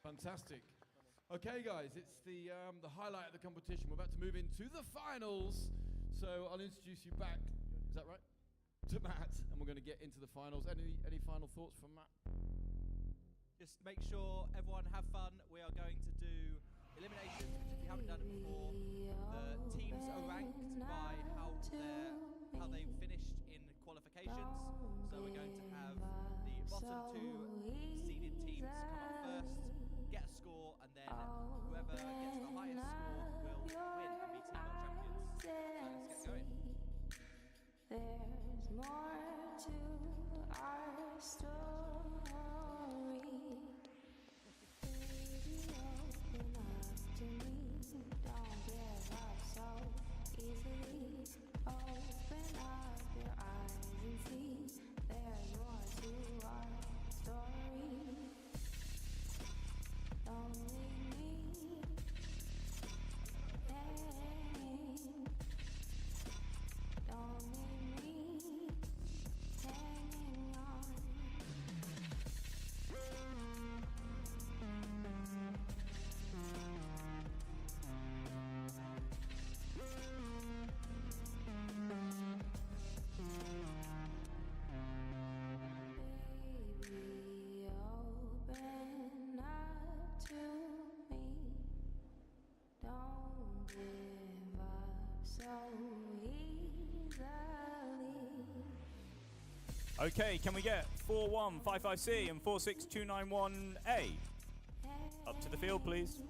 Fantastic. Okay, guys, it's the highlight of the competition. We're about to move into the finals. So I'll introduce you back. Is that right? To Matt, and we're going to get into the finals. Any final thoughts from Matt? Just make sure everyone have fun. We are going to do eliminations, which if you haven't done it before, the teams are ranked by how they finished in qualifications. So we're going to have the bottom two seeded teams come up first, get a score, and then whoever gets the highest score will win and be team world champions. So let's get going. There's more to our story. Baby, open up to me. Don't give up so easily. Open up your eyes and see. There's more to our story. Don't leave me hanging. Don't leave me Okay, can we get 4155C and 46291A? Up to the field, please.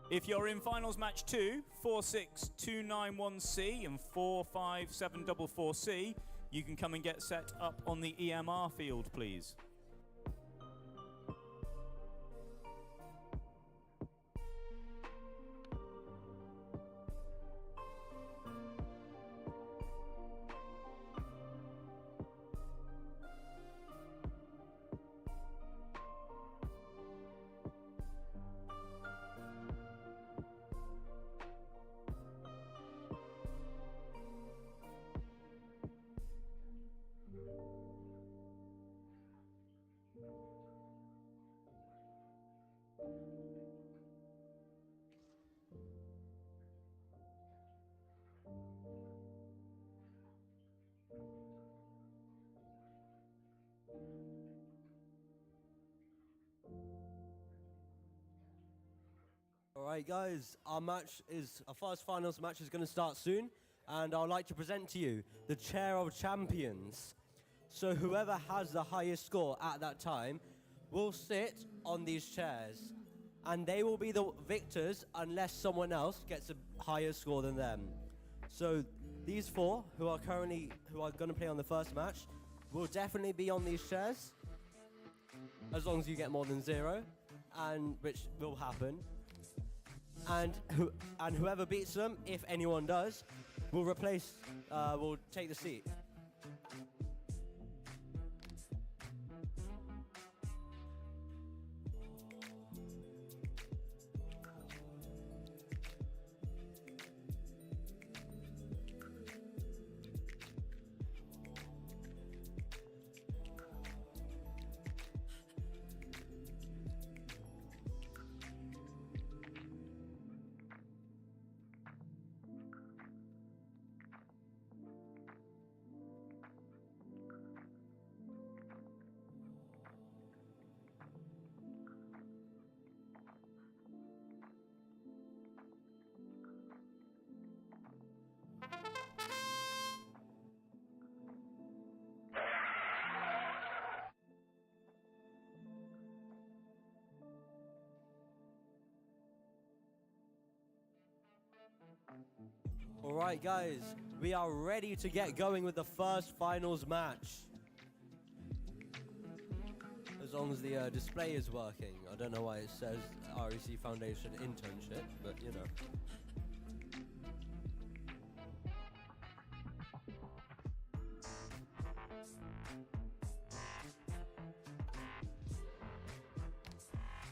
If you're in finals match 2, 46291C and 45744C, you can come and get set up on the EMR field, please. Alright guys, our first finals match is going to start soon, and I'd like to present to you the Chair of Champions. So whoever has the highest score at that time will sit on these chairs, and they will be the victors unless someone else gets a higher score than them. So these four who are going to play on the first match will definitely be on these chairs, as long as you get more than 0, and which will happen. And whoever beats them, if anyone does, will take the seat. Alright guys, we are ready to get going with the first finals match. As long as the display is working. I don't know why it says REC Foundation internship, but you know.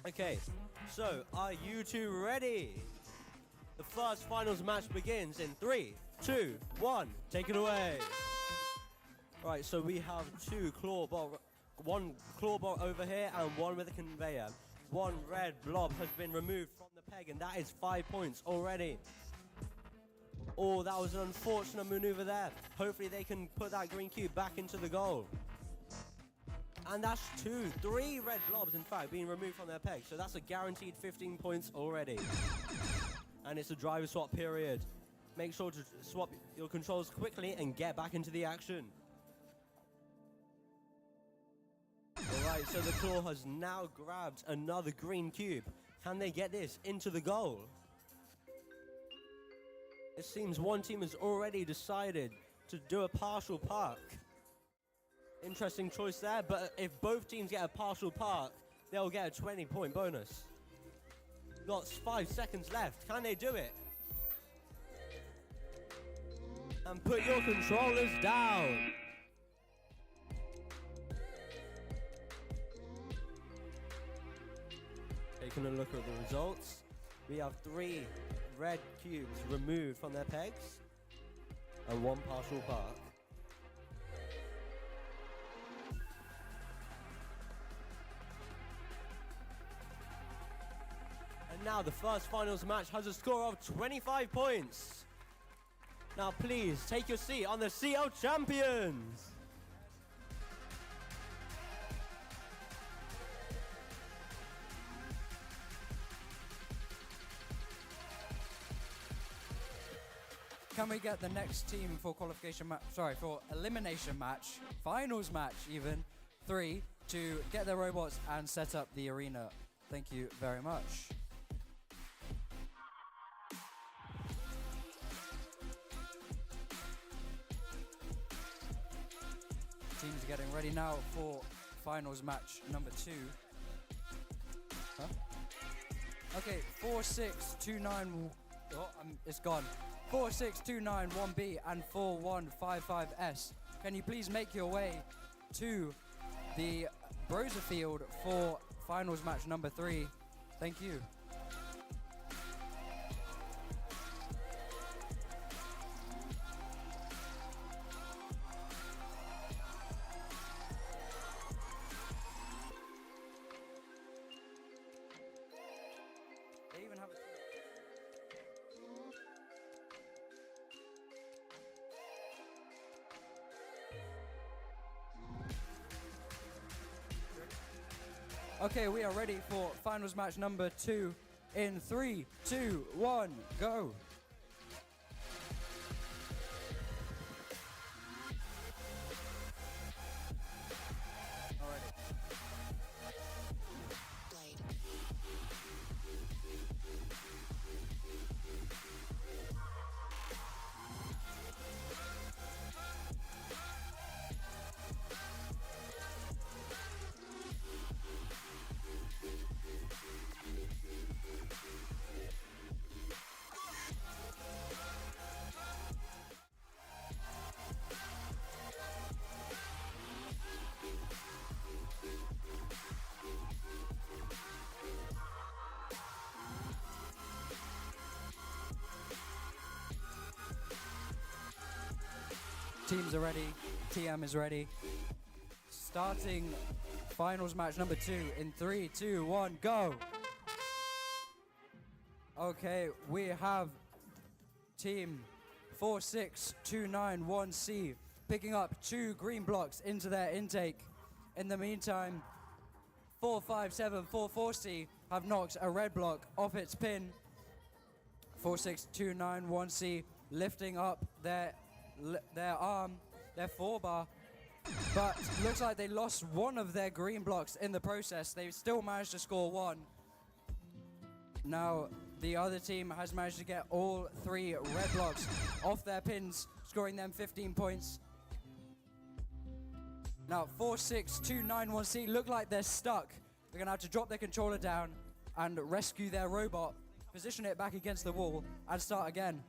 Okay, so are you two ready? The first finals match begins in 3, 2, 1. Take it away. Right, so we have one claw ball over here and one with a conveyor. One red blob has been removed from the peg, and that is 5 points already. Oh, that was an unfortunate maneuver there. Hopefully they can put that green cube back into the goal. And that's 3 red blobs, in fact, being removed from their peg. So that's a guaranteed 15 points already. And it's a driver swap period. Make sure to swap your controls quickly and get back into the action. Alright, so the claw has now grabbed another green cube. Can they get this into the goal? It seems one team has already decided to do a partial park. Interesting choice there, but if both teams get a partial park, they'll get a 20-point bonus. Got 5 seconds left. Can they do it? And put your controllers down. Taking a look at the results. We have 3 red cubes removed from their pegs and 1 partial park. And now the first finals match has a score of 25 points. Now please take your seat on the CL champions. Can we get the next team for qualification match? Sorry, for elimination match, finals match even, 3 to get their robots and set up the arena. Thank you very much. Teams are getting ready now for finals match number 2. Huh? Okay, 4629. Oh, it's gone. 46291B and 4155S. Can you please make your way to the Broser field for finals match number 3? Thank you. They even have a Okay, we are ready for finals match number 2 in 3, 2, 1, go. Teams are ready. TM is ready. Starting finals match number 2 in 3, 2, 1, go. Okay, we have team 46291C picking up 2 green blocks into their intake. In the meantime, 45744C have knocked a red block off its pin. 46291C lifting up their arm, their 4-bar, but looks like they lost one of their green blocks in the process. They still managed to score 1. Now the other team has managed to get all 3 red blocks off their pins, scoring them 15 points. Now 46291C look like they're stuck. They're gonna have to drop their controller down and rescue their robot, position it back against the wall and start again.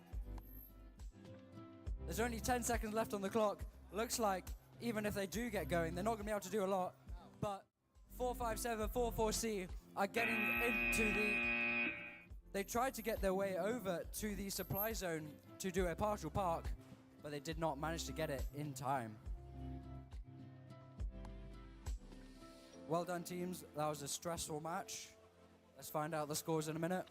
There's only 10 seconds left on the clock. Looks like even if they do get going, they're not going to be able to do a lot. But 45744C are getting into the... They tried to get their way over to the supply zone to do a partial park, but they did not manage to get it in time. Well done, teams. That was a stressful match. Let's find out the scores in a minute.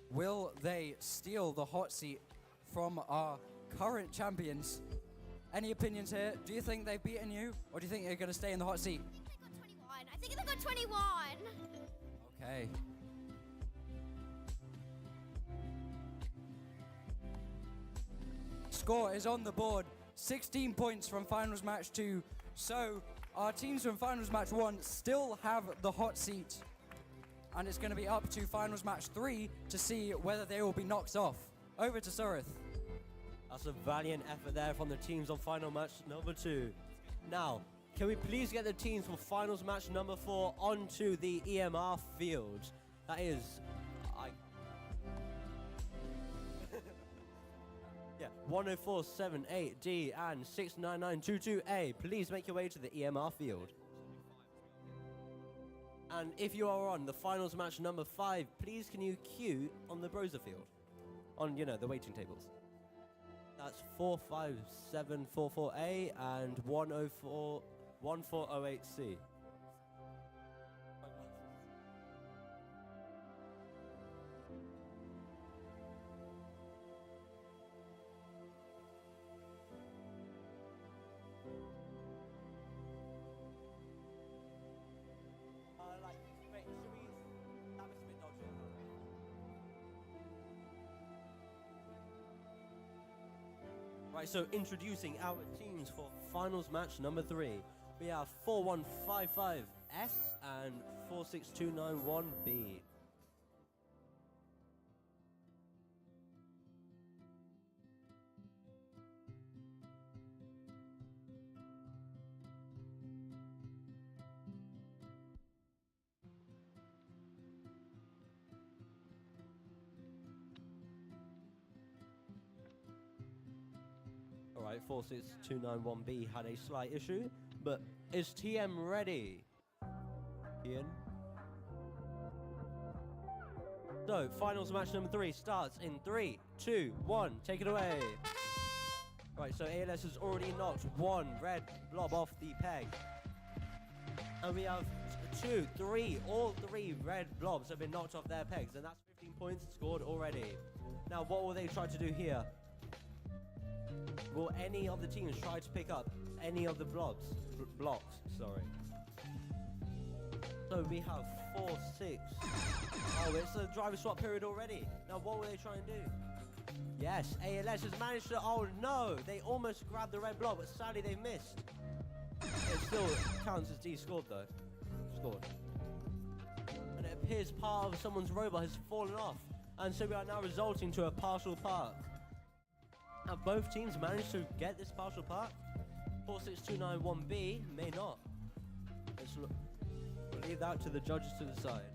Will they steal the hot seat from our current champions Any opinions here? Do you think they've beaten you, or do you think they're going to stay in the hot seat? I think they got 21. Okay. Score is on the board. 16 points from finals match 2. So our teams from finals match 1 still have the hot seat. And it's going to be up to finals match 3 to see whether they will be knocked off. Over to Surith. That's a valiant effort there from the teams on final match number 2. Now, can we please get the teams for finals match number 4 onto the EMR field? That is, yeah, 10478D and 69922A. Please make your way to the EMR field. And if you are on the finals match number 5, please can you queue on the Broser field? On, you know, the waiting tables. That's 45744A and 1408C. Right, so introducing our teams for finals match number 3. We have 4155S and 46291B. Alright, 46291B had a slight issue, but is TM ready? Ian? So, finals match number 3 starts in 3, 2, 1, take it away. Right, so ALS has already knocked 1 red blob off the peg. And we have 2, 3, all 3 red blobs have been knocked off their pegs, and that's 15 points scored already. Now, what will they try to do here? Will any of the teams try to pick up any of the blocks? So we have 4, 6. Oh, it's the driver swap period already. Now what will they try and do? Yes, ALS has managed to, oh no, they almost grabbed the red block, but sadly they missed. It still counts as D-scored though. Scored. And it appears part of someone's robot has fallen off. And so we are now resulting to a partial park. Now both teams managed to get this partial park. 46291B may not. We'll leave that to the judges to decide.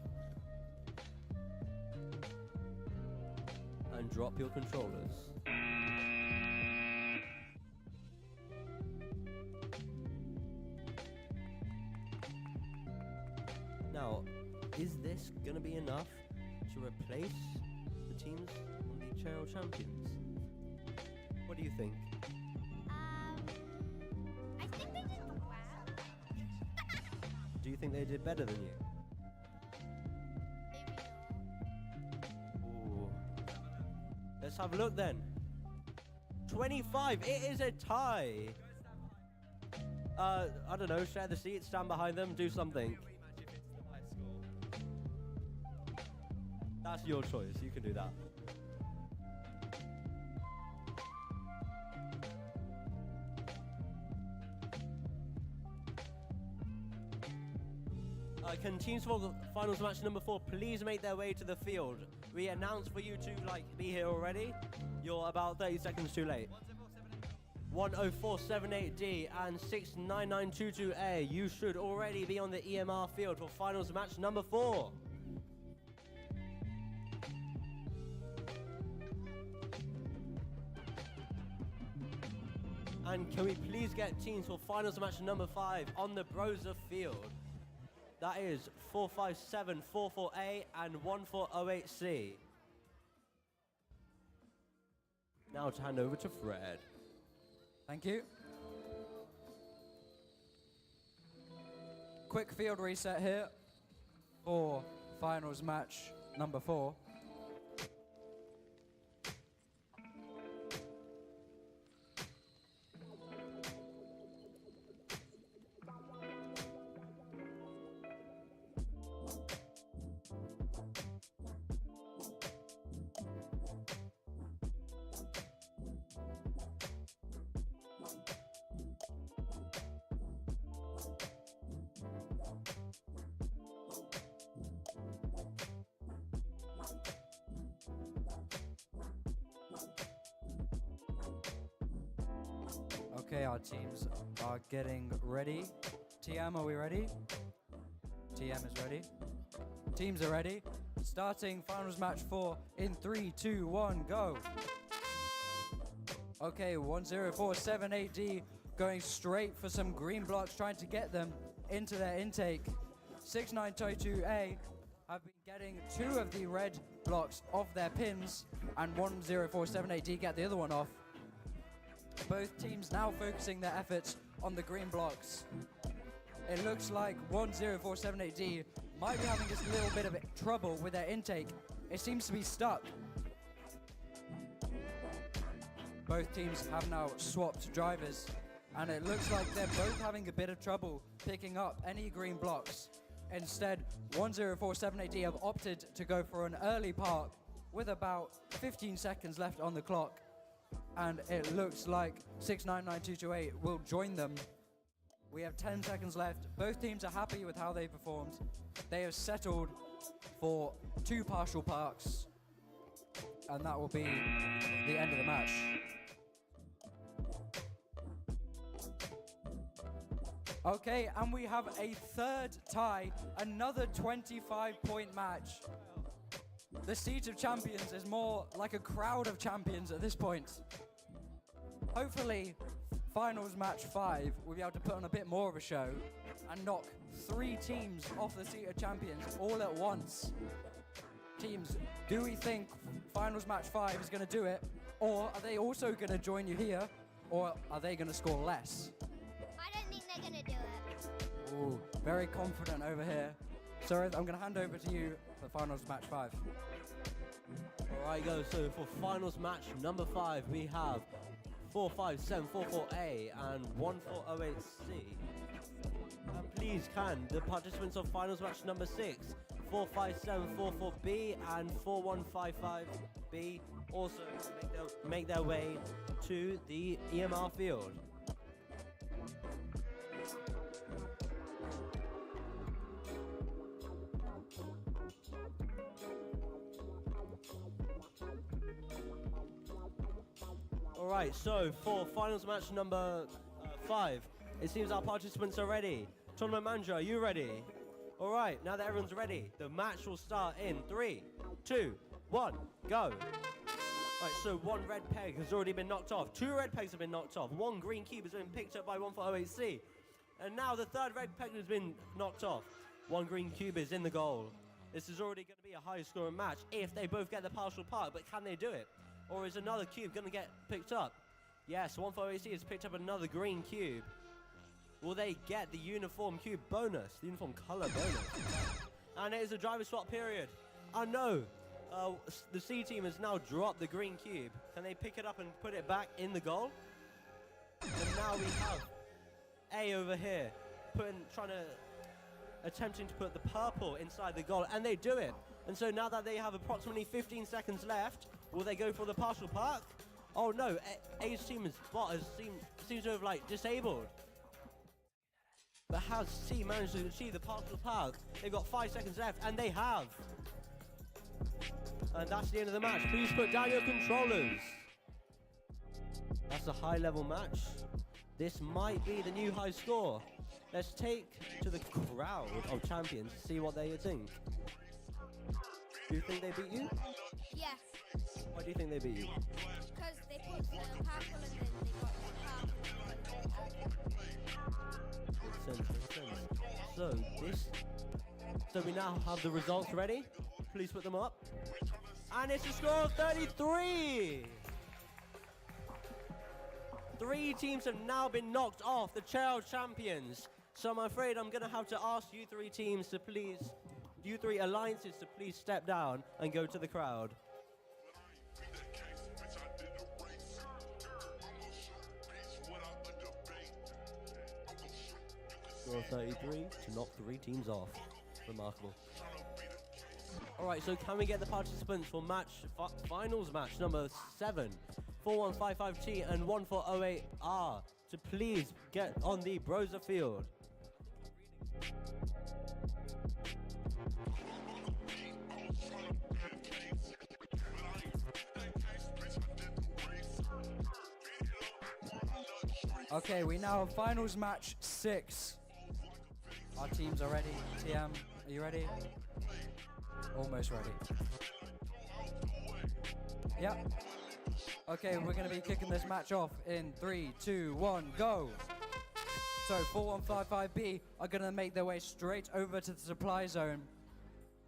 And drop your controllers. Now, is this gonna be enough to replace the teams on the Channel Champions? What do you think? I think they did well. Do you think they did better than you? Ooh. Let's have a look then. 25, it is a tie. I don't know, share the seat, stand behind them, do something. That's your choice, you can do that. Can teams for the finals match number 4 please make their way to the field? We announced for you to be here already. You're about 30 seconds too late. 10478D and 69922A. You should already be on the EMR field for finals match number 4. And can we please get teams for finals match number 5 on the Broser field? That is 45744A and 1408C. Now to hand over to Fred. Thank you. Quick field reset here for finals match number 4. Okay, our teams are getting ready. TM, are we ready? TM is ready. Teams are ready. Starting finals match 4 in 3, 2, 1, go. Okay, 1047AD going straight for some green blocks, trying to get them into their intake. 6922A have been getting 2 of the red blocks off their pins, and 1047AD get the other one off. Both teams now focusing their efforts on the green blocks. It looks like 1047AD might be having just a little bit of trouble with their intake. It seems to be stuck. Both teams have now swapped drivers, and it looks like they're both having a bit of trouble picking up any green blocks. Instead, 1047AD have opted to go for an early park with about 15 seconds left on the clock, and it looks like 699228 will join them. We have 10 seconds left. Both teams are happy with how they performed. They have settled for 2 partial parks, and that will be the end of the match. Okay, and we have a third tie, another 25-point match. The Siege of Champions is more like a crowd of champions at this point. Hopefully, finals match 5, we'll be able to put on a bit more of a show and knock 3 teams off the Siege of Champions all at once. Teams, do we think finals match 5 is going to do it? Or are they also going to join you here? Or are they going to score less? I don't think they're gonna do it. Ooh, very confident over here. Sorry, I'm gonna hand over to you for finals match 5. Alright, go. So for finals match number 5, we have 45744A and 1408C. And please can the participants of finals match number 6, 45744B and 4155B also make their way to the EMR field. Alright, so for finals match number 5, it seems our participants are ready. Tournament manager, are you ready? Alright, now that everyone's ready, the match will start in 3, 2, 1, go. Alright, so 1 red peg has already been knocked off. 2 red pegs have been knocked off. 1 green cube has been picked up by 1408C. And now the 3rd red peg has been knocked off. 1 green cube is in the goal. This is already going to be a high scoring match if they both get the partial park, but can they do it? Or is another cube going to get picked up? Yes, 1408C has picked up another green cube. Will they get the uniform cube bonus, the uniform color bonus? And it is a driver swap period. Oh no, the C team has now dropped the green cube. Can they pick it up and put it back in the goal? And now we have A over here, attempting to put the purple inside the goal, and they do it. And so now that they have approximately 15 seconds left, will they go for the partial park? Oh no, A's team's bot seems to have disabled. But has C managed to achieve the partial park? They've got 5 seconds left, and they have. And that's the end of the match. Please put down your controllers. That's a high-level match. This might be the new high score. Let's take to the crowd of champions to see what they think. Do you think they beat you? Yeah, Why do you think they beat you? because they put the purple and then they got the purple. Makes sense. So we now have the results ready. Please put them up. And it's a score of 33. 3 teams have now been knocked off the Child Champions. So I'm afraid I'm going to have to ask you 3 teams to please, you 3 alliances to please step down and go to the crowd. Score of 33 to knock 3 teams off. Remarkable. Alright, so can we get the participants for finals match number 7, 4155T and 1408R to please get on the Broser field? Okay, we now have finals match 6. Our teams are ready. TM, are you ready? Almost ready. Yep. Okay, we're going to be kicking this match off in 3, 2, 1, go. So 4155B are going to make their way straight over to the supply zone.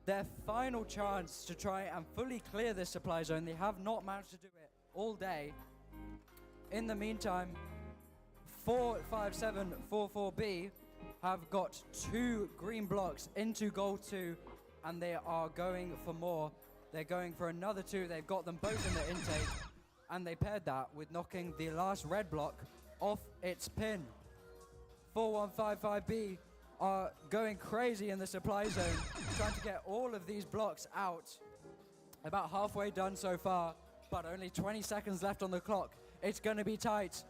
Their final chance to try and fully clear this supply zone. They have not managed to do it all day. In the meantime, 45744B have got 2 green blocks into goal 2, and they are going for more. They're going for another 2. They've got them both in the intake, and they paired that with knocking the last red block off its pin. 4155B are going crazy in the supply zone, trying to get all of these blocks out. About halfway done so far, but only 20 seconds left on the clock. It's going to be tight.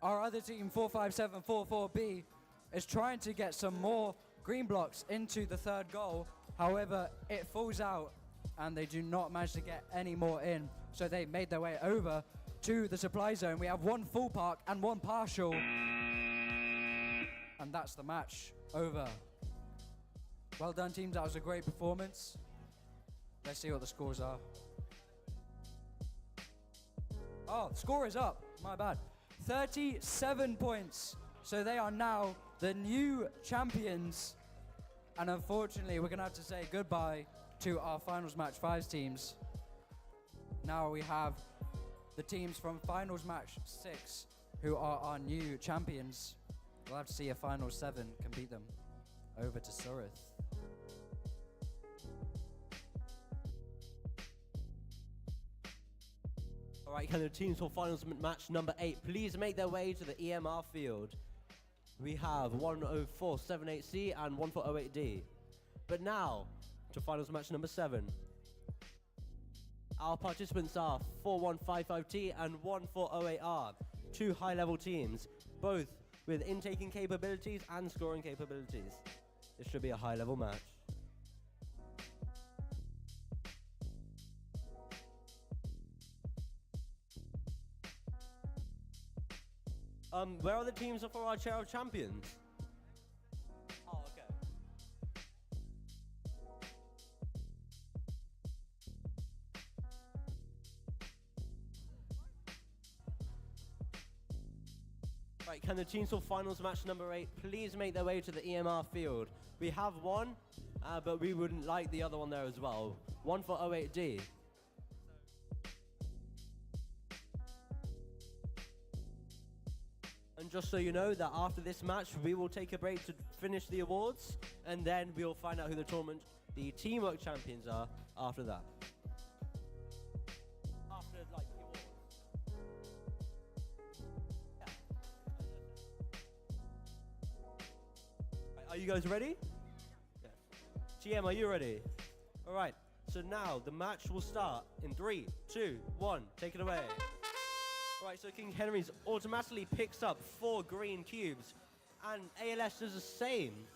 Our other team, 45744B, is trying to get some more green blocks into the third goal. However, it falls out, and they do not manage to get any more in. So they made their way over to the supply zone. We have 1 full park and 1 partial. And that's the match over. Well done, teams. That was a great performance. Let's see what the scores are. Oh, the score is up. My bad. 37 points. So they are now the new champions. And unfortunately, we're going to have to say goodbye to our finals match 5 teams. Now we have the teams from finals match 6 who are our new champions. We'll have to see if final 7 can beat them. Over to Surith. Alright, can the teams for finals match number 8 please make their way to the EMR field? We have 10478C and 1408D. But now, to finals match number 7. Our participants are 4155T and 1408R. 2 high-level teams, both with intaking capabilities and scoring capabilities. This should be a high-level match. Where are the teams for our chair of champions? Oh, okay. Right, can the teams for finals match number 8 please make their way to the EMR field? We have 1, but we wouldn't like the other one there as well. 1408D. And just so you know that after this match, we will take a break to finish the awards, and then we'll find out who the teamwork champions are after that. After, like, the awards. Yeah. Are you guys ready? Yes. GM, are you ready? All right. So now the match will start in 3, 2, 1. Take it away. Right, so King Henry's automatically picks up 4 green cubes, and ALS does the same.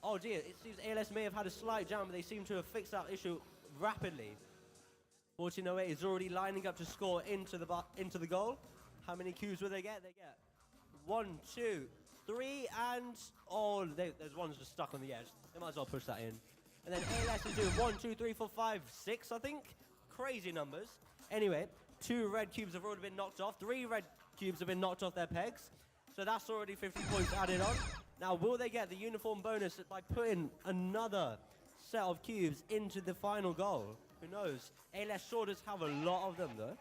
Oh dear, it seems ALS may have had a slight jam, but they seem to have fixed that issue rapidly. 1408 is already lining up to score into the goal. How many cubes will they get? They get 1, 2, 3, and there's one just stuck on the edge. They might as well push that in. And then ALS is doing 1, 2, 3, 4, 5, 6, I think. Crazy numbers. Anyway. 2 red cubes have already been knocked off. 3 red cubes have been knocked off their pegs. So that's already 50 points added on. Now, will they get the uniform bonus by putting another set of cubes into the final goal? Who knows? ALS sure does have a lot of them, though.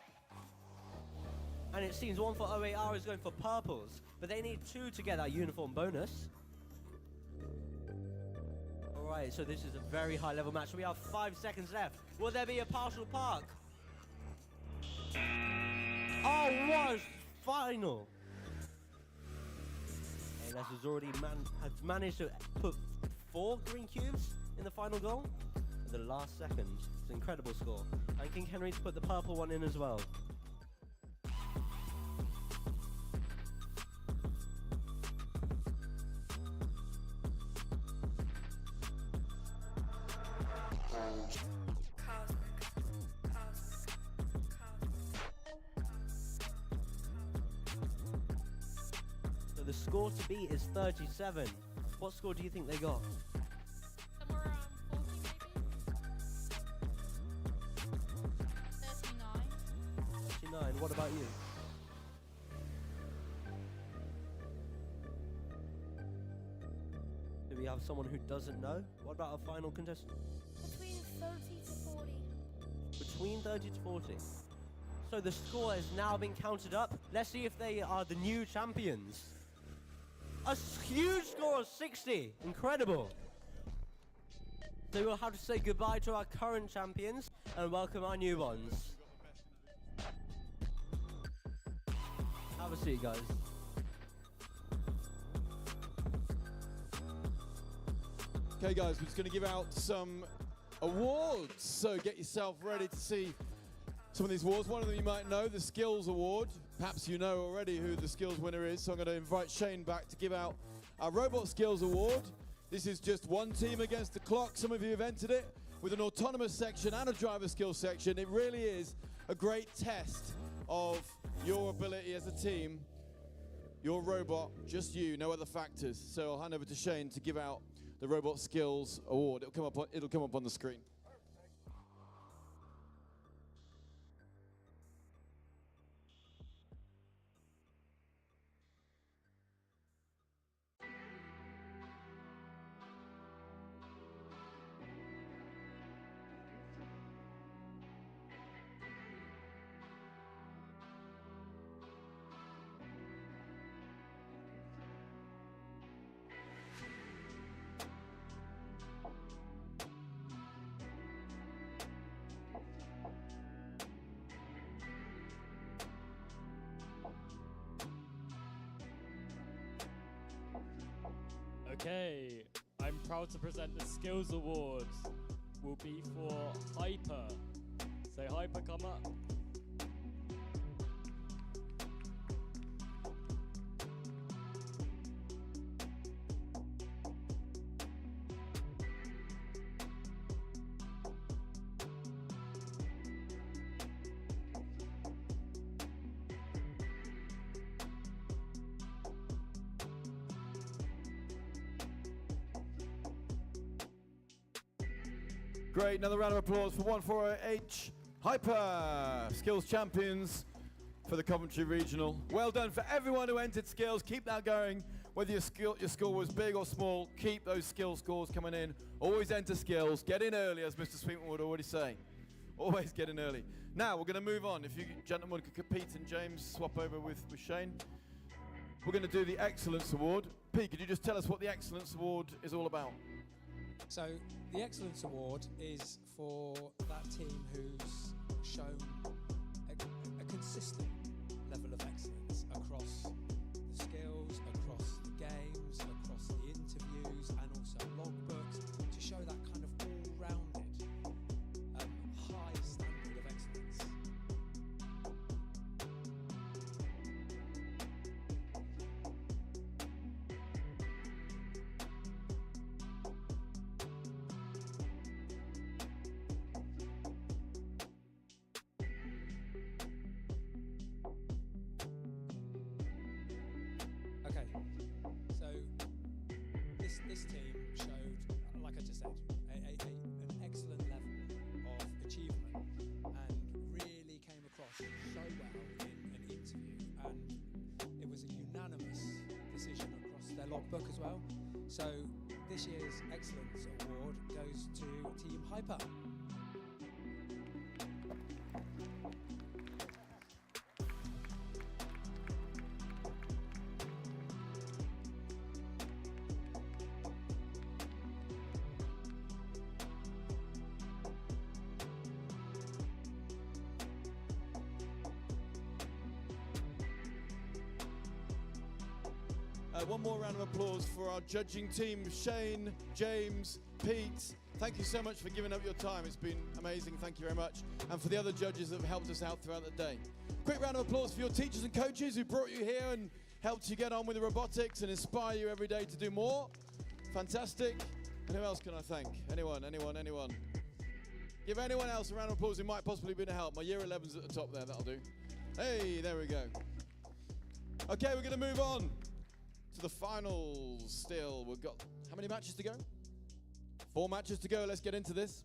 And it seems 1408R is going for purples, but they need 2 to get that uniform bonus. All right, so this is a very high-level match. We have 5 seconds left. Will there be a partial park? Oh, what a final! ALS has already managed to put 4 green cubes in the final goal in the last second. It's an incredible score. And King Henry's put the purple one in as well. the score to beat is 37. What score do you think they got? Somewhere around 40 maybe? 39. What about you? Do we have someone who doesn't know? What about our final contestant? Between 30 to 40. Between 30 to 40. So the score has now been counted up. Let's see if they are the new champions. A huge score of 60. Incredible. So we'll have to say goodbye to our current champions and welcome our new ones. Have a seat, guys. Okay, guys, we're just going to give out some awards. So get yourself ready to see some of these awards. One of them you might know, the Skills Award. Perhaps you know already who the Skills winner is. So I'm going to invite Shane back to give out our Robot Skills Award. This is just one team against the clock. Some of you have entered it with an autonomous section and a driver skills section. It really is a great test of your ability as a team, your robot, just you, no other factors. So I'll hand over to Shane to give out the Robot Skills Award. It'll come up on the screen. Okay, I'm proud to present the Skills Awards. Will be for Hyper. Say Hyper, come up. Great, another round of applause for 148H Hyper, Skills Champions for the Coventry Regional. Well done for everyone who entered skills. Keep that going. Whether your score was big or small, keep those skill scores coming in. Always enter skills. Get in early, as Mr. Sweetman would already say. Always get in early. Now, we're going to move on. If you gentlemen could, Pete and James, swap over with Shane. We're going to do the Excellence Award. Pete, could you just tell us what the Excellence Award is all about? So the Excellence Award is for that team who's shown a consistent level of excellence across the skills, across the games, across the interviews, and also logbooks, to show that kind of all-rounded high standard of excellence. Okay, so this team showed, like I just said, an excellent level of achievement and really came across so well in an interview, and it was a unanimous decision across their logbook as well. So this year's Excellence Award goes to Team Hyper. One more round of applause for our judging team, Shane, James, Pete. Thank you so much for giving up your time. It's been amazing. Thank you very much. And for the other judges that have helped us out throughout the day. Quick round of applause for your teachers and coaches who brought you here and helped you get on with the robotics and inspire you every day to do more. Fantastic. And who else can I thank? Anyone? Give anyone else a round of applause who might possibly be to help. My year 11's at the top there. That'll do. Hey, there we go. Okay, we're going to move on. to the finals still. We've got how many matches to go? 4 matches to go. Let's get into this.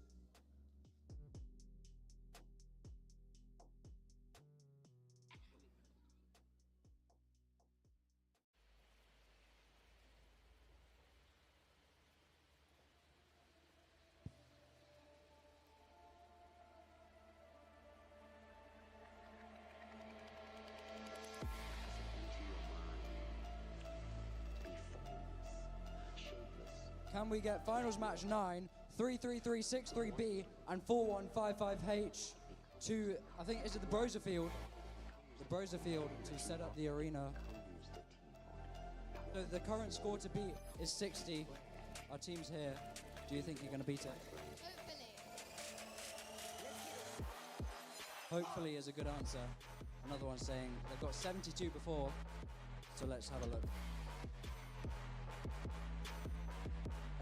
Can we get finals match 9, 33363B and 4155H to, I think, is it the Broser Field? The Broser Field to set up the arena. So the current score to beat is 60. Our team's here. Do you think you're going to beat it? Hopefully is a good answer. Another one saying they've got 72 before, so let's have a look.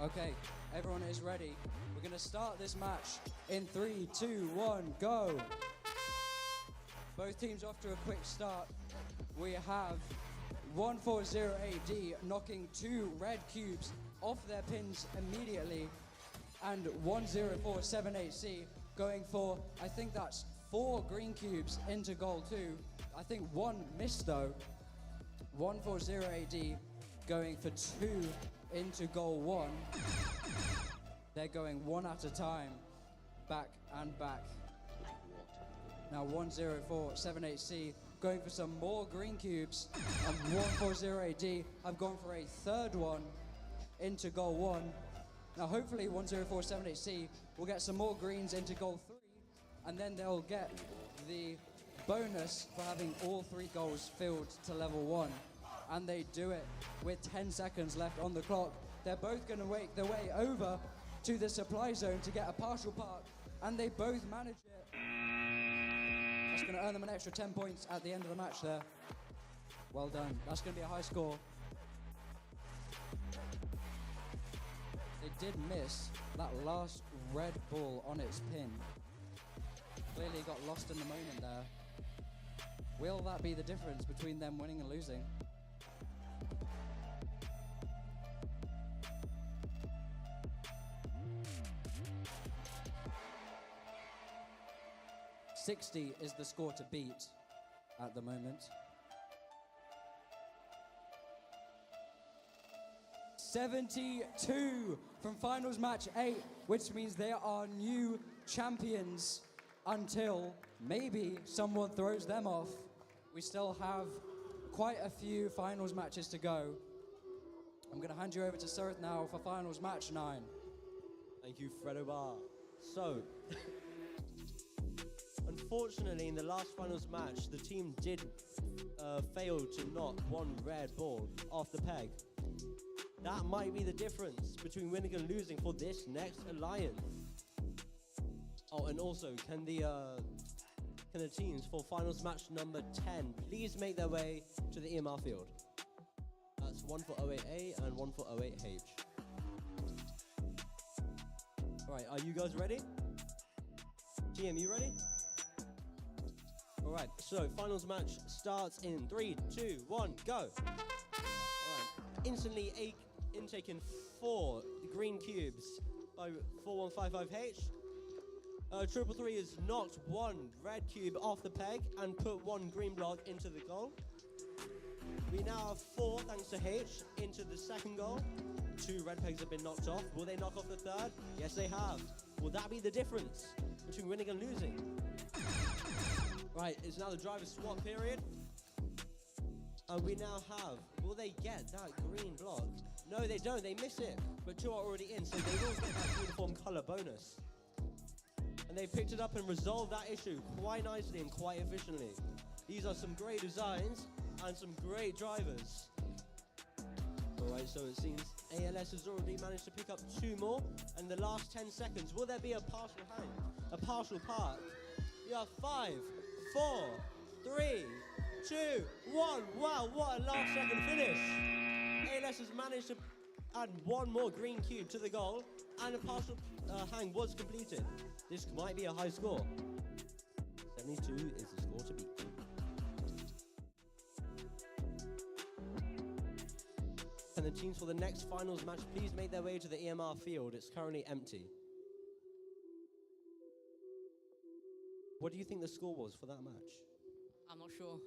Okay, everyone is ready. We're going to start this match in 3, 2, 1, go. Both teams off to a quick start. We have 140AD knocking 2 red cubes off their pins immediately, and 1047HC going for, I think that's 4 green cubes into goal 2. I think 1 missed though. 140AD going for 2 into goal 1. They're going one at a time, back and back. Now 1047HC going for some more green cubes, and 140AD have gone for a 3rd one into goal 1. Now hopefully 1047HC will get some more greens into goal 3, and then they'll get the bonus for having all 3 goals filled to level 1. And they do it with 10 seconds left on the clock. They're both going to make their way over to the supply zone to get a partial park, and they both manage it. That's going to earn them an extra 10 points at the end of the match there. Well done. That's going to be a high score. They did miss that last red ball on its pin. Clearly got lost in the moment there. Will that be the difference between them winning and losing? .60 is the score to beat at the moment. 72 from finals match 8, which means they are new champions until maybe someone throws them off. We still have quite a few finals matches to go. I'm going to hand you over to Surth now for finals match 9. Thank you, Fredo Bar. So, unfortunately, in the last finals match, the team did fail to knock 1 red ball off the peg. That might be the difference between winning and losing for this next alliance. Oh, and also, can the teams for finals match number 10 please make their way to the EMR field? That's 1 for 08A and 1 for 08H. Alright, are you guys ready? GM, you ready? Alright, so finals match starts in 3, 2, 1, go! Alright, instantly intaken 4 green cubes by 4155H. 333 has knocked 1 red cube off the peg and put 1 green block into the goal. We now have 4, thanks to H, into the second goal. 2 red pegs have been knocked off. Will they knock off the 3rd? Yes, they have. Will that be the difference between winning and losing? Right, it's now the driver swap period. And we now have, will they get that green block? No, they don't, they miss it. But 2 are already in, so they will get that uniform colour bonus. And they picked it up and resolved that issue quite nicely and quite efficiently. These are some great designs and some great drivers. Alright, so it seems ALS has already managed to pick up 2 more. And the last 10 seconds, will there be a partial hang? A partial park? We have 5, 4, 3, 2, 1. Wow, what a last second finish. ALS has managed to add 1 more green cube to the goal, and a partial hang was completed. This might be a high score. 72 is the score to beat. Can the teams for the next finals match please make their way to the EMR field? It's currently empty. What do you think the score was for that match? I'm not sure.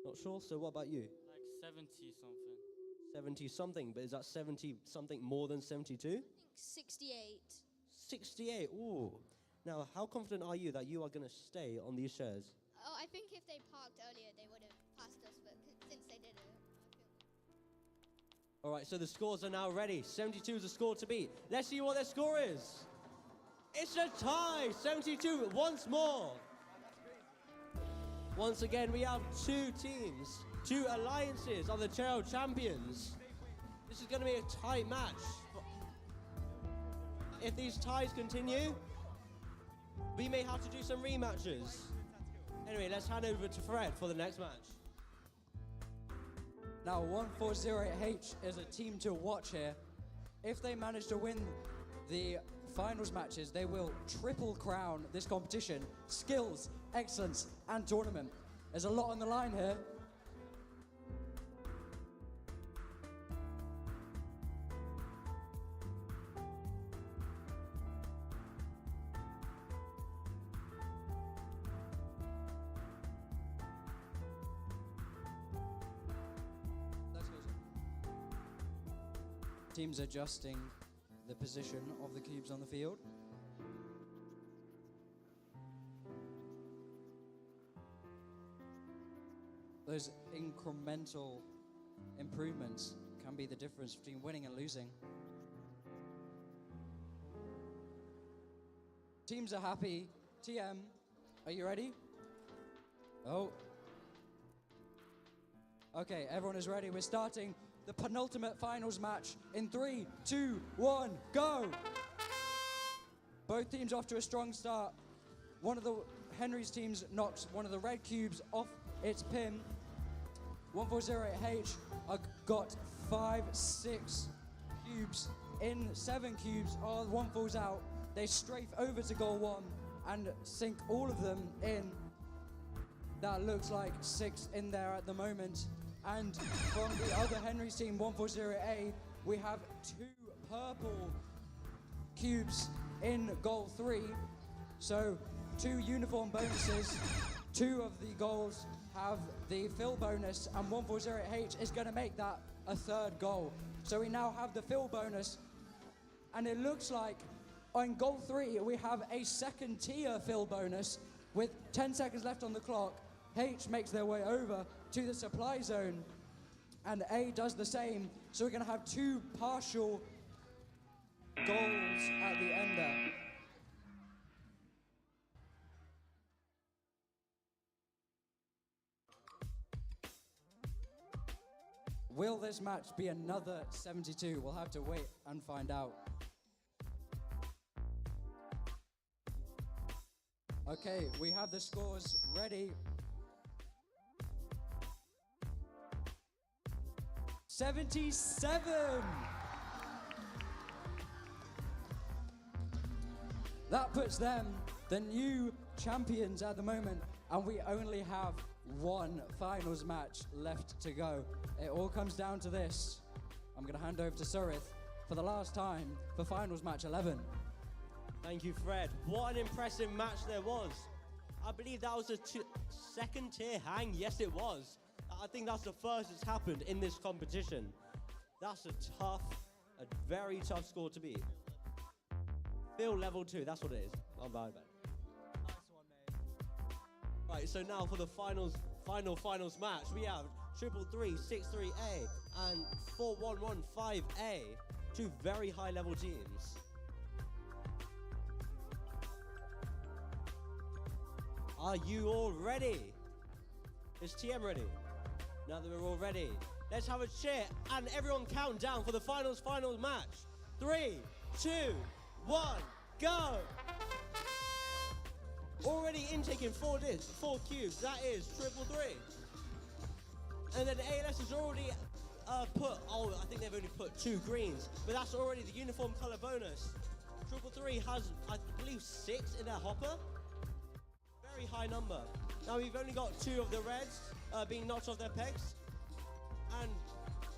Not sure? So what about you? Like 70 something. 70 something, but is that 70 something more than 72? 68. 68, ooh. Now, how confident are you that you are going to stay on these shares? Oh, I think if they parked earlier, they would have passed us, but since they didn't, All right, so the scores are now ready. 72 is the score to beat. Let's see what their score is. It's a tie, 72 once more. Once again, we have two teams, two alliances of the Chero champions. This is going to be a tight match. If these ties continue, we may have to do some rematches. Anyway, let's hand over to Fred for the next match. Now, 1408H is a team to watch here. If they manage to win the finals matches, they will triple crown this competition. Skills, excellence, and tournament. There's a lot on the line here. Teams adjusting the position of the cubes on the field. Those incremental improvements can be the difference between winning and losing. Teams are happy. TM, are you ready? Oh. Okay, everyone is ready. We're starting the penultimate finals match in 3, 2, 1, go! Both teams off to a strong start. One of the Henry's teams knocks one of the red cubes off its pin. 1408H got 5, 6 cubes in 7 cubes. Oh, one falls out. They strafe over to goal 1 and sink all of them in. That looks like 6 in there at the moment. And from the other Henry's team, 140A, we have 2 purple cubes in goal 3. So 2 uniform bonuses. 2 of the goals have the fill bonus, and 140H is going to make that a 3rd goal. So we now have the fill bonus, and it looks like on goal 3 we have a 2nd tier fill bonus with 10 seconds left on the clock. H makes their way over to the supply zone, and A does the same. So we're going to have 2 partial goals at the end there. Will this match be another 72? We'll have to wait and find out. Okay, we have the scores ready. 77! That puts them the new champions at the moment, and we only have 1 finals match left to go. It all comes down to this. I'm going to hand over to Surith for the last time for finals match 11. Thank you, Fred. What an impressive match there was. I believe that was a 2nd tier hang. Yes, it was. I think that's the first that's happened in this competition. That's a very tough score to beat. Fill level 2, that's what it is. I'm bad about it. Nice one, mate. Right, so now for the finals match, we have 33363A and 4115A, 2 very high level teams. Are you all ready? Is TM ready? Now that we're all ready, let's have a cheer and everyone count down for the finals match. 3, 2, 1, go! Already intaking 4 cubes, that is 333. And then ALS has already I think they've only put 2 greens, but that's already the uniform color bonus. 333 has, I believe, 6 in their hopper. Very high number. Now we've only got 2 of the reds being knocked off their pegs, and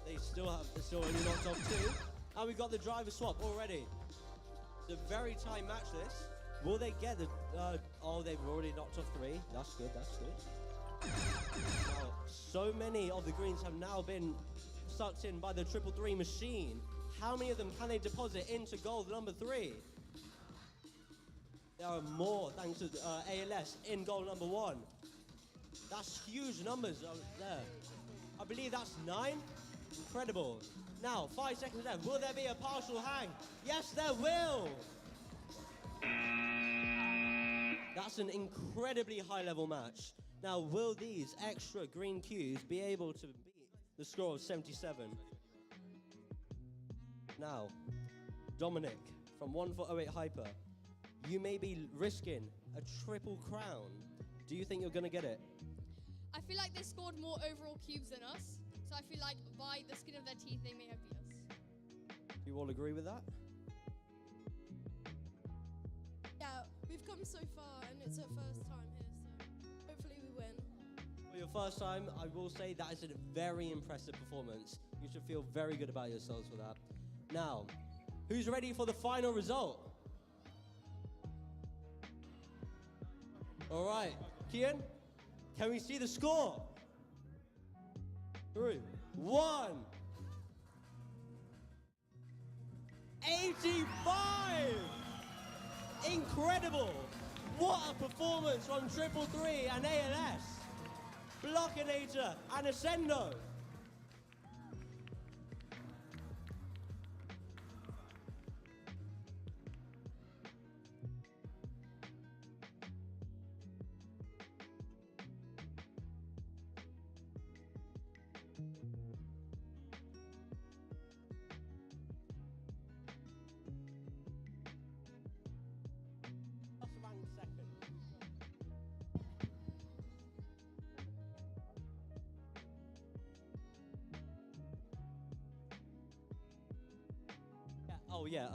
they still only knocked off 2. And we've got the driver swap already. It's a very tight match this. Will they get the... oh, they've already knocked off 3. That's good, that's good. Now, so many of the greens have now been sucked in by the 333 machine. How many of them can they deposit into goal number 3? There are more thanks to ALS in goal number 1. That's huge numbers there. I believe that's 9. Incredible. Now, 5 seconds left. Will there be a partial hang? Yes, there will. That's an incredibly high-level match. Now, will these extra green cues be able to beat the score of 77? Now, Dominic from 148 Hyper, you may be risking a triple crown. Do you think you're going to get it? I feel like they scored more overall cubes than us, so I feel like by the skin of their teeth they may have beat us. Do you all agree with that? Yeah, we've come so far and it's our first time here, so hopefully we win. For your first time, I will say that is a very impressive performance. You should feel very good about yourselves for that. Now, who's ready for the final result? All right, Kian, can we see the score? 3, 1. 85! Incredible! What a performance from 333 and ALS. Blockinator and Ascendo. Oh yeah,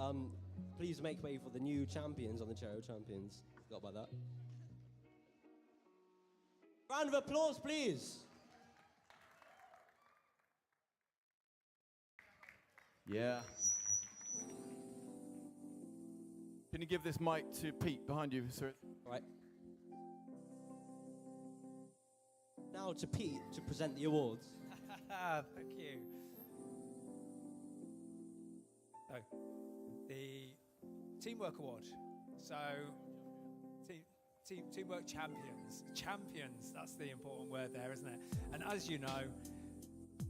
please make way for the new champions on the Chero Champions. Forgot about that. Round of applause, please. Yeah. Can you give this mic to Pete behind you, sir? Right. Now to Pete to present the awards. Thank you. So, the Teamwork Award. So, Teamwork Champions. Champions, that's the important word there, isn't it? And as you know,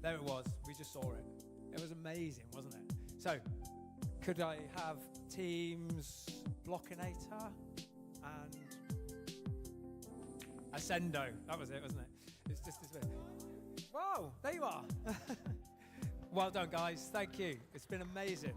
there it was. We just saw it. It was amazing, wasn't it? So, could I have teams Blockinator and Ascendo? That was it, wasn't it? It's just this bit. Wow, there you are. Well done, guys. Thank you. It's been amazing.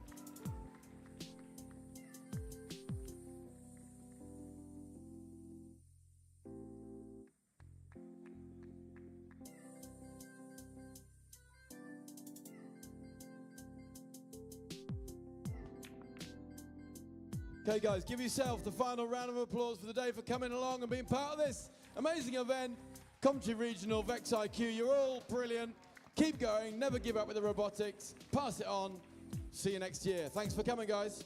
Okay, guys, give yourself the final round of applause for the day for coming along and being part of this amazing event. Coventry Regional, VIQ, you're all brilliant. Keep going, never give up with the robotics. Pass it on. See you next year. Thanks for coming, guys.